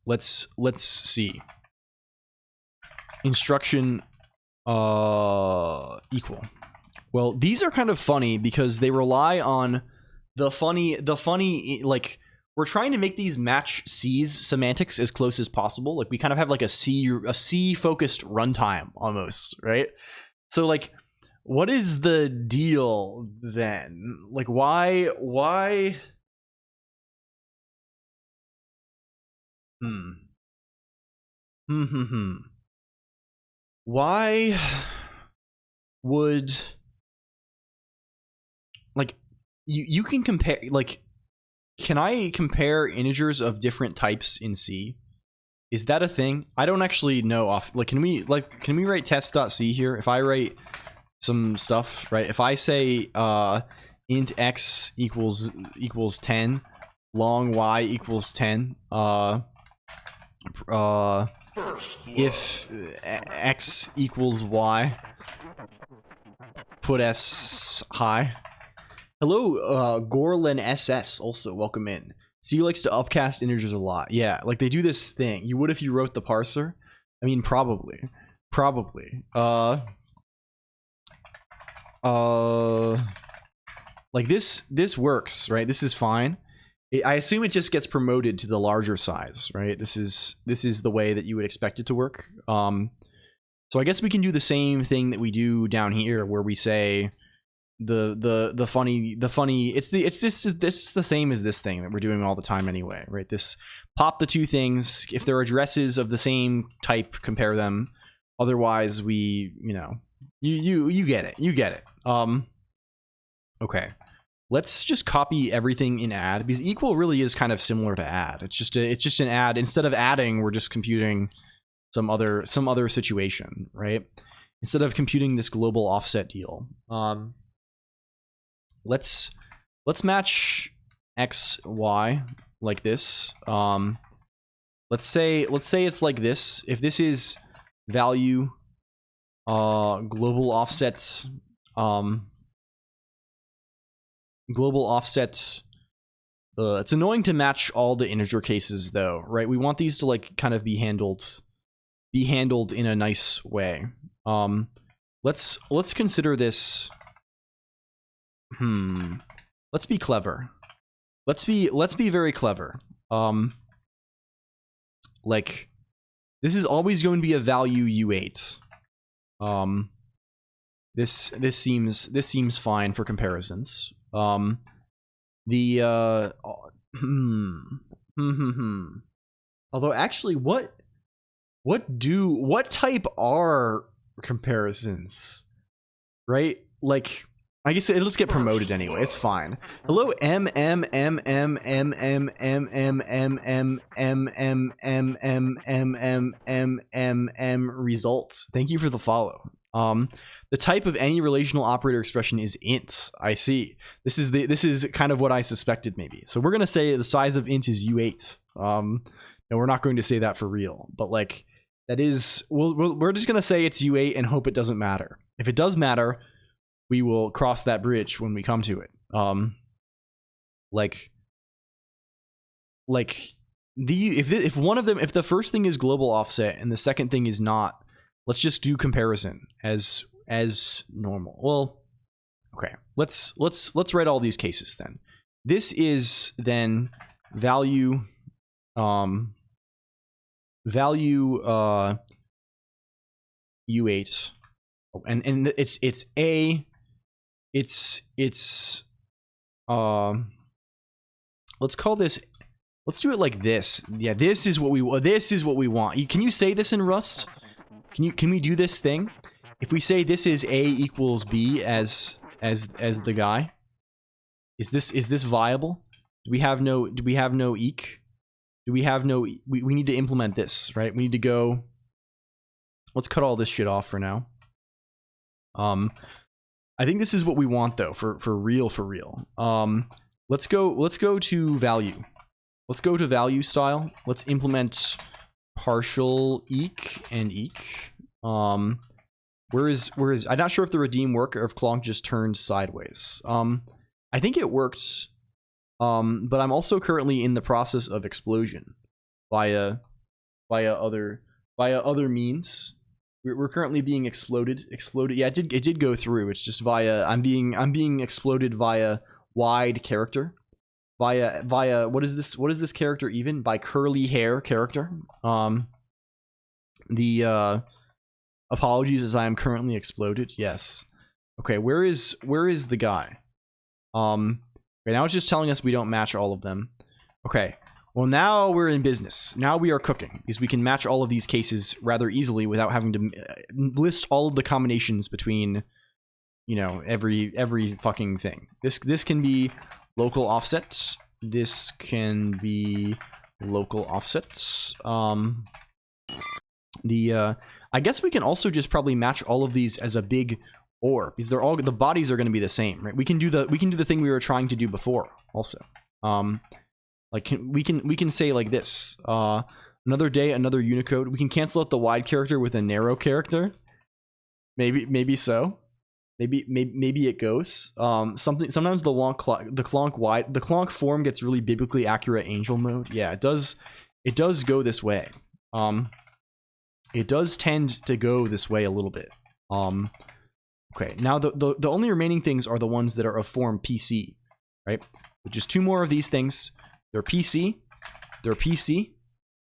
Let's see. Instruction equal. Well, these are kind of funny because they rely on the funny like we're trying to make these match C's semantics as close as possible. Like we kind of have like a C focused runtime almost, right? So like what is the deal then? Like why why would like you can compare, like can I compare integers of different types in C? Is that a thing? I don't actually know off. Like can we write test.c here? If I write some stuff, right? If I say int x equals 10, long y equals 10, if x equals y, put s high. Hello, Gorlin SS, also welcome in. C likes to upcast integers a lot. Yeah, like they do this thing. You would if you wrote the parser. I mean, probably. Like this works, right? This is fine. I assume it just gets promoted to the larger size, right? This is the way that you would expect it to work. So I guess we can do the same thing that we do down here, where we say the funny. It's the same as this thing that we're doing all the time anyway, right? This pop the two things. If they're addresses of the same type, compare them. Otherwise, we you get it. Okay. Let's just copy everything in add, because equal really is kind of similar to add. It's just an add. Instead of adding, we're just computing some other situation, right? Instead of computing this global offset deal. Let's match x, y like this. Let's say it's like this. If this is value global offset it's annoying to match all the integer cases though, right? We want these to like kind of be handled in a nice way. Let's consider this. Let's be clever. Let's be very clever. Like this is always going to be a value U8. This seems fine for comparisons. Although actually, what type are comparisons? Right? Like, I guess it'll just get promoted anyway. It's fine. Hello, result. Thank you for the follow. The type of any relational operator expression is int. I see. This is kind of what I suspected maybe. So we're gonna say the size of int is u8. No, we're not going to say that for real. But like that is, we're just gonna say it's u8 and hope it doesn't matter. If it does matter, we will cross that bridge when we come to it. If one of them, if the first thing is global offset and the second thing is not, let's just do comparison as normal. Well, okay, let's write all these cases then. This is then value u8, and it's a. Let's call this, let's do it like this. Yeah, this is what we want. Can you say this in Rust? Can we do this thing? If we say this is A equals B as the guy, is this viable? Do we have no eq? Do we have no, we need to implement this, right? We need to go, let's cut all this shit off for now. I think this is what we want though, for real. Let's go to value. Let's go to value style. Let's implement partial eq and eq. Where is I'm not sure if the redeem work or if Colonq just turned sideways. I think it worked. But I'm also currently in the process of explosion via other means. We're currently being exploded. Yeah, it did go through. It's just via I'm being exploded via wide character. Via what is this character even? By curly hair character. Apologies as I am currently exploded. Yes. Okay, where is the guy? Okay, now it's just telling us we don't match all of them. Okay. Well, now we're in business. Now we are cooking, because we can match all of these cases rather easily without having to list all of the combinations between, you know, every fucking thing. This can be local offset. This can be local offset. I guess we can also just probably match all of these as a big OR, because they're all, the bodies are going to be the same, right? We can do the thing we were trying to do before also. Like we can say like this, another day, another Unicode. We can cancel out the wide character with a narrow character. Maybe so. Maybe it goes. Sometimes the Colonq form gets really biblically accurate angel mode. Yeah, it does go this way. It does tend to go this way a little bit. Okay, now the only remaining things are the ones that are of form PC, right? Which is two more of these things. They're PC.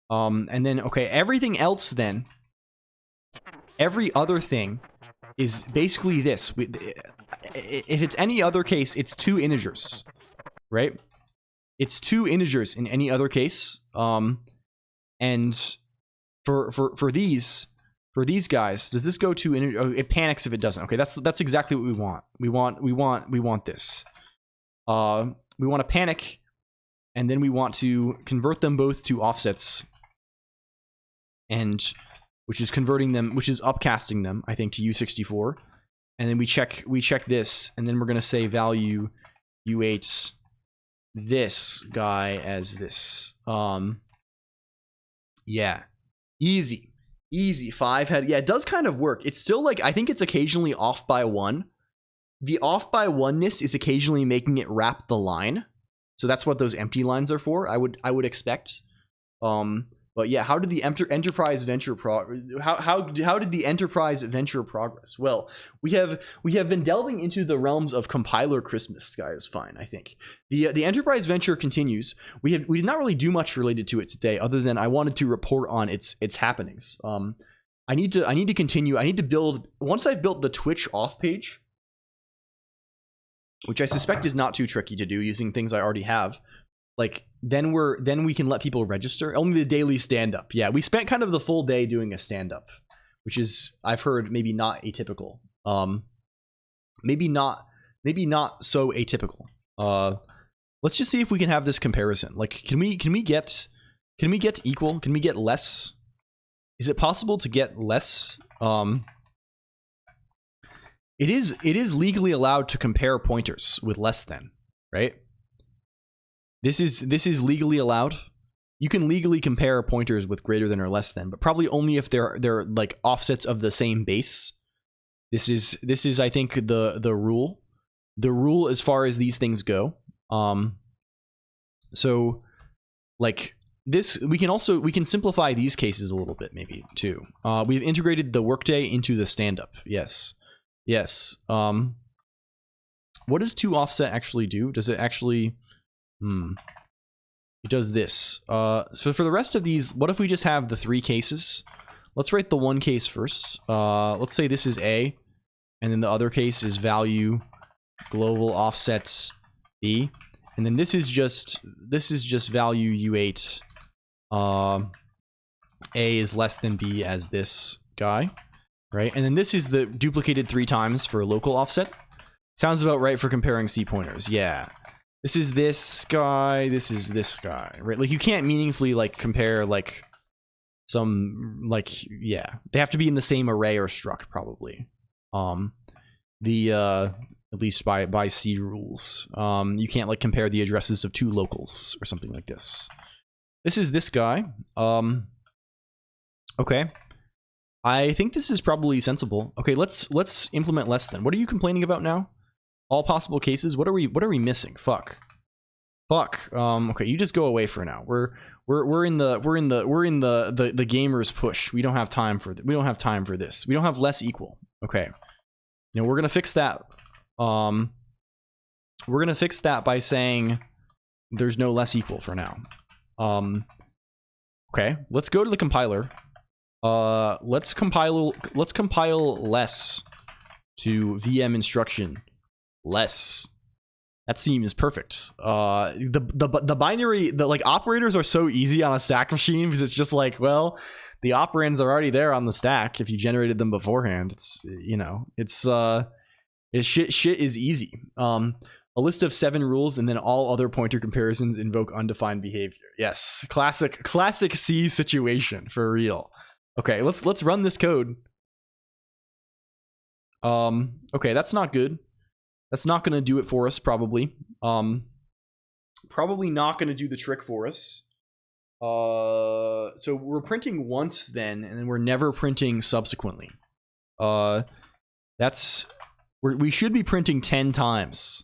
And then, okay, everything else then, every other thing is basically this. If it's any other case, it's two integers, right? It's two integers in any other case. And for these guys, does this go to integer? Oh, it panics if it doesn't. Okay, that's exactly what we want. We want this. We want to panic. And then we want to convert them both to offsets, and which is converting them, which is upcasting them, I think, to U64. And then we check this, and then we're gonna say value U8 this guy as this. Yeah, easy 5 head. Yeah, it does kind of work. It's still like, I think it's occasionally off by 1. The off by 1-ness is occasionally making it wrap the line. So that's what those empty lines are for, I would expect. But yeah, how did the enterprise venture how did the enterprise venture progress? Well, we have been delving into the realms of compiler Christmas. Sky is fine, I think. The enterprise venture continues. We did not really do much related to it today, other than I wanted to report on its happenings. I need to continue. I need to build, once I've built the Twitch off page, which I suspect is not too tricky to do using things I already have. like then we can let people register. Only the daily stand up. Yeah, we spent kind of the full day doing a stand up, which is, I've heard, maybe not atypical. Maybe not so atypical. Let's just see if we can have this comparison. Like, can we get equal? Can we get less? Is it possible to get less? It is legally allowed to compare pointers with less than, right? This is legally allowed. You can legally compare pointers with greater than or less than, but probably only if they're like offsets of the same base. This is I think the rule. The rule as far as these things go. So like this, we can simplify these cases a little bit maybe too. We've integrated the workday into the stand-up. Yes. What does 2 offset actually do? Does it actually it does this. So for the rest of these, what if we just have the 3 cases? Let's write the 1 case first. Let's say this is A, and then the other case is value global offsets B, and then this is just value U8. A is less than B as this guy, right? And then this is the duplicated 3 times for local offset. Sounds about right for comparing C pointers. Yeah. This is this guy, this is this guy, right? Like you can't meaningfully like compare like some like, yeah. They have to be in the same array or struct probably. At least by C rules. You can't like compare the addresses of 2 locals or something like this. This is this guy. Okay. I think this is probably sensible. Okay, let's implement less than. What are you complaining about now? All possible cases. What are we missing? Fuck. Okay, you just go away for now. We're in the gamers push. We don't have time for this. We don't have less equal. Okay. Now we're gonna fix that. We're gonna fix that by saying there's no less equal for now. Okay, let's go to the compiler. Let's compile less to VM instruction less. That seems perfect. The binary, the like operators are so easy on a stack machine because it's just like, well, the operands are already there on the stack if you generated them beforehand. It's, you know, shit is easy. A list of 7 rules and then all other pointer comparisons invoke undefined behavior. Yes, classic C situation for real. Okay, let's run this code. Okay, that's not good. That's not going to do it for us, probably. Probably not going to do the trick for us. So we're printing once then, and then we're never printing subsequently. We should be printing 10 times.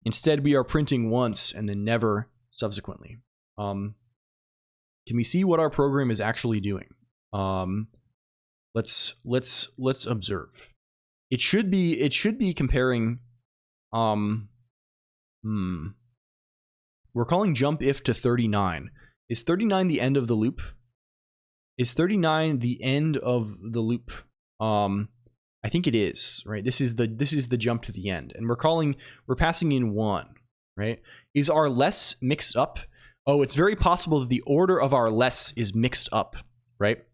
Instead, we are printing once and then never subsequently. Can we see what our program is actually doing? Let's observe. It should be comparing. We're calling jump if to 39. Is 39 the end of the loop? Is 39 the end of the loop? I think it is, right? This is the jump to the end, and we're passing in 1, right? Is our less mixed up? Oh, it's very possible that the order of our less is mixed up, right?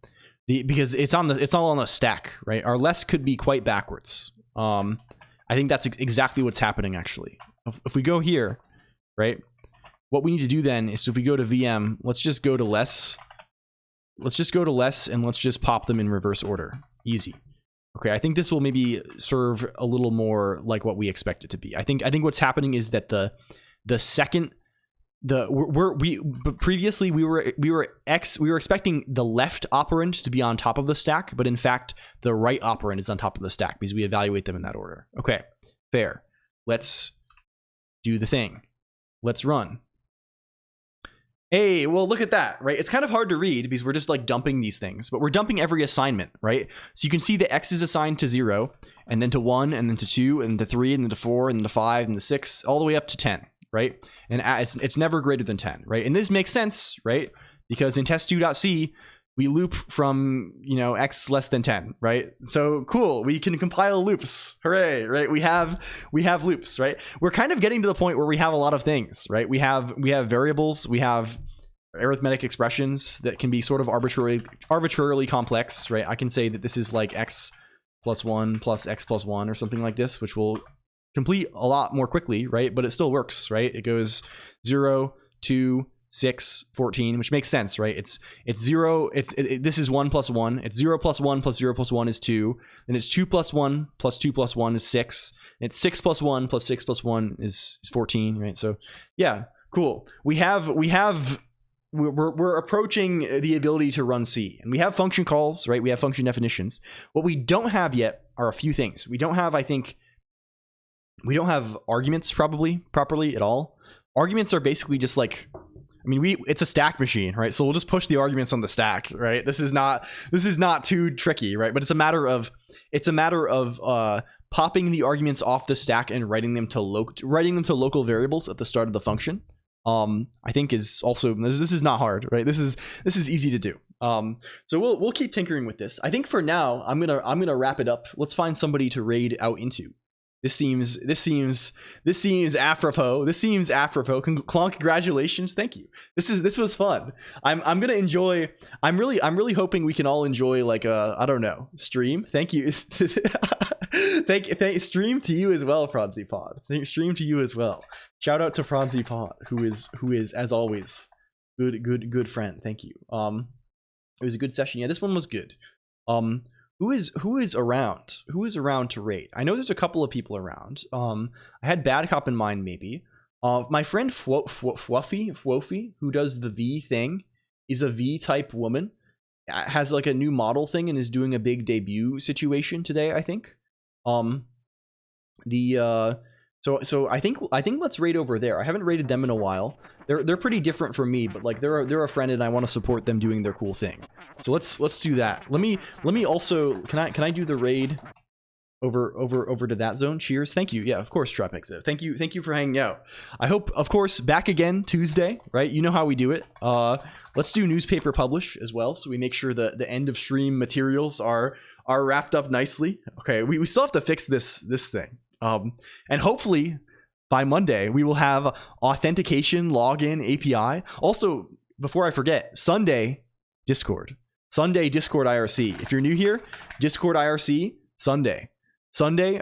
Because it's all on a stack, right? Our less could be quite backwards. I think that's exactly what's happening actually. If we go here, right? What we need to do then is if we go to VM, let's just go to less. Let's just go to less and let's just pop them in reverse order. Easy. Okay, I think this will maybe serve a little more like what we expect it to be. I think what's happening is that the second previously we were expecting the left operand to be on top of the stack, but in fact the right operand is on top of the stack because we evaluate them in that order. Okay, fair. Let's do the thing. Let's run. Hey, well, look at that, right? It's kind of hard to read because we're just like dumping these things, but we're dumping every assignment, right? So you can see the X is assigned to 0, and then to 1, and then to 2, and to 3, and then to 4, and then to 5, and to 6, all the way up to 10, right? And it's never greater than 10, right? And this makes sense, right? Because in test2.c, we loop from, you know, x less than 10, right? So cool, we can compile loops. Hooray, right? We have loops, right? We're kind of getting to the point where we have a lot of things, right? We have variables, we have arithmetic expressions that can be sort of arbitrarily complex, right? I can say that this is like x plus 1 plus x plus 1 or something like this, which will complete a lot more quickly, right? But it still works, right? It goes 0, 2, 6, 14, which makes sense, right? It's 0, this is 1 plus 1, it's 0 plus 1 plus 0 plus 1 is 2, then it's 2 plus 1 plus 2 plus 1 is 6, and it's 6 plus 1 plus 6 plus 1 is 14, right? So yeah, cool. We're approaching the ability to run C, and we have function calls, right? We have function definitions. What we don't have yet are a few things. We don't have, I think, we don't have arguments properly at all. Arguments are basically just like, I mean, it's a stack machine, right? So we'll just push the arguments on the stack, right? This is not too tricky, right? But it's a matter of popping the arguments off the stack and writing them to local variables at the start of the function. I think is also, this is not hard, right? This is easy to do. So we'll keep tinkering with this. I think for now I'm gonna wrap it up. Let's find somebody to raid out into. This seems apropos. Colonq, congratulations. Thank you. This was fun. I'm gonna enjoy. I'm really hoping we can all enjoy like a, I don't know, stream. Thank you. thank stream to you as well, Pronzy Pod. Stream to you as well. Shout out to Pronzy Pod, who is as always good friend. Thank you. It was a good session. Yeah, this one was good. Who is around? Who is around to rate? I know there's a couple of people around. I had Bad Cop in mind, maybe. My friend Fwofi, who does the V thing, is a V type woman. Has like a new model thing and is doing a big debut situation today, I think. So I think let's raid over there. I haven't raided them in a while. They're pretty different from me, but like they're a friend and I want to support them doing their cool thing. So let's do that. Let me also, can I do the raid over to that zone? Cheers. Thank you. Yeah, of course, Tropics. Thank you for hanging out. I hope, of course, back again Tuesday, right? You know how we do it. Let's do newspaper publish as well, so we make sure the end of stream materials are wrapped up nicely. Okay, we still have to fix this thing. And hopefully by Monday we will have authentication login API. Also, before I forget, Sunday Discord IRC. If you're new here, Discord IRC Sunday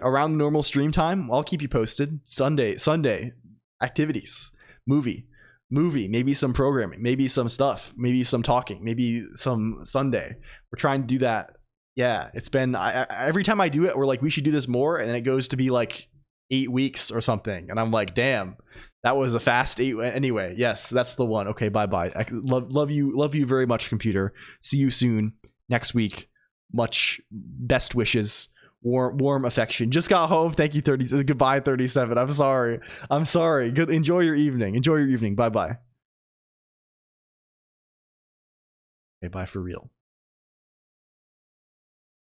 around the normal stream time. I'll keep you posted. Sunday activities, movie, maybe some programming, maybe some stuff, maybe some talking, maybe some Sunday. We're trying to do that. Yeah, it's been, every time I do it, we're like, we should do this more, and then it goes to be like 8 weeks or something, and I'm like, damn, that was a fast 8. Anyway, yes, that's the one. Okay, bye. I love you very much, computer. See you soon next week. Much best wishes, warm affection. Just got home. Thank you, 30. Goodbye, 37. I'm sorry. Good. Enjoy your evening. Bye. Okay, bye for real.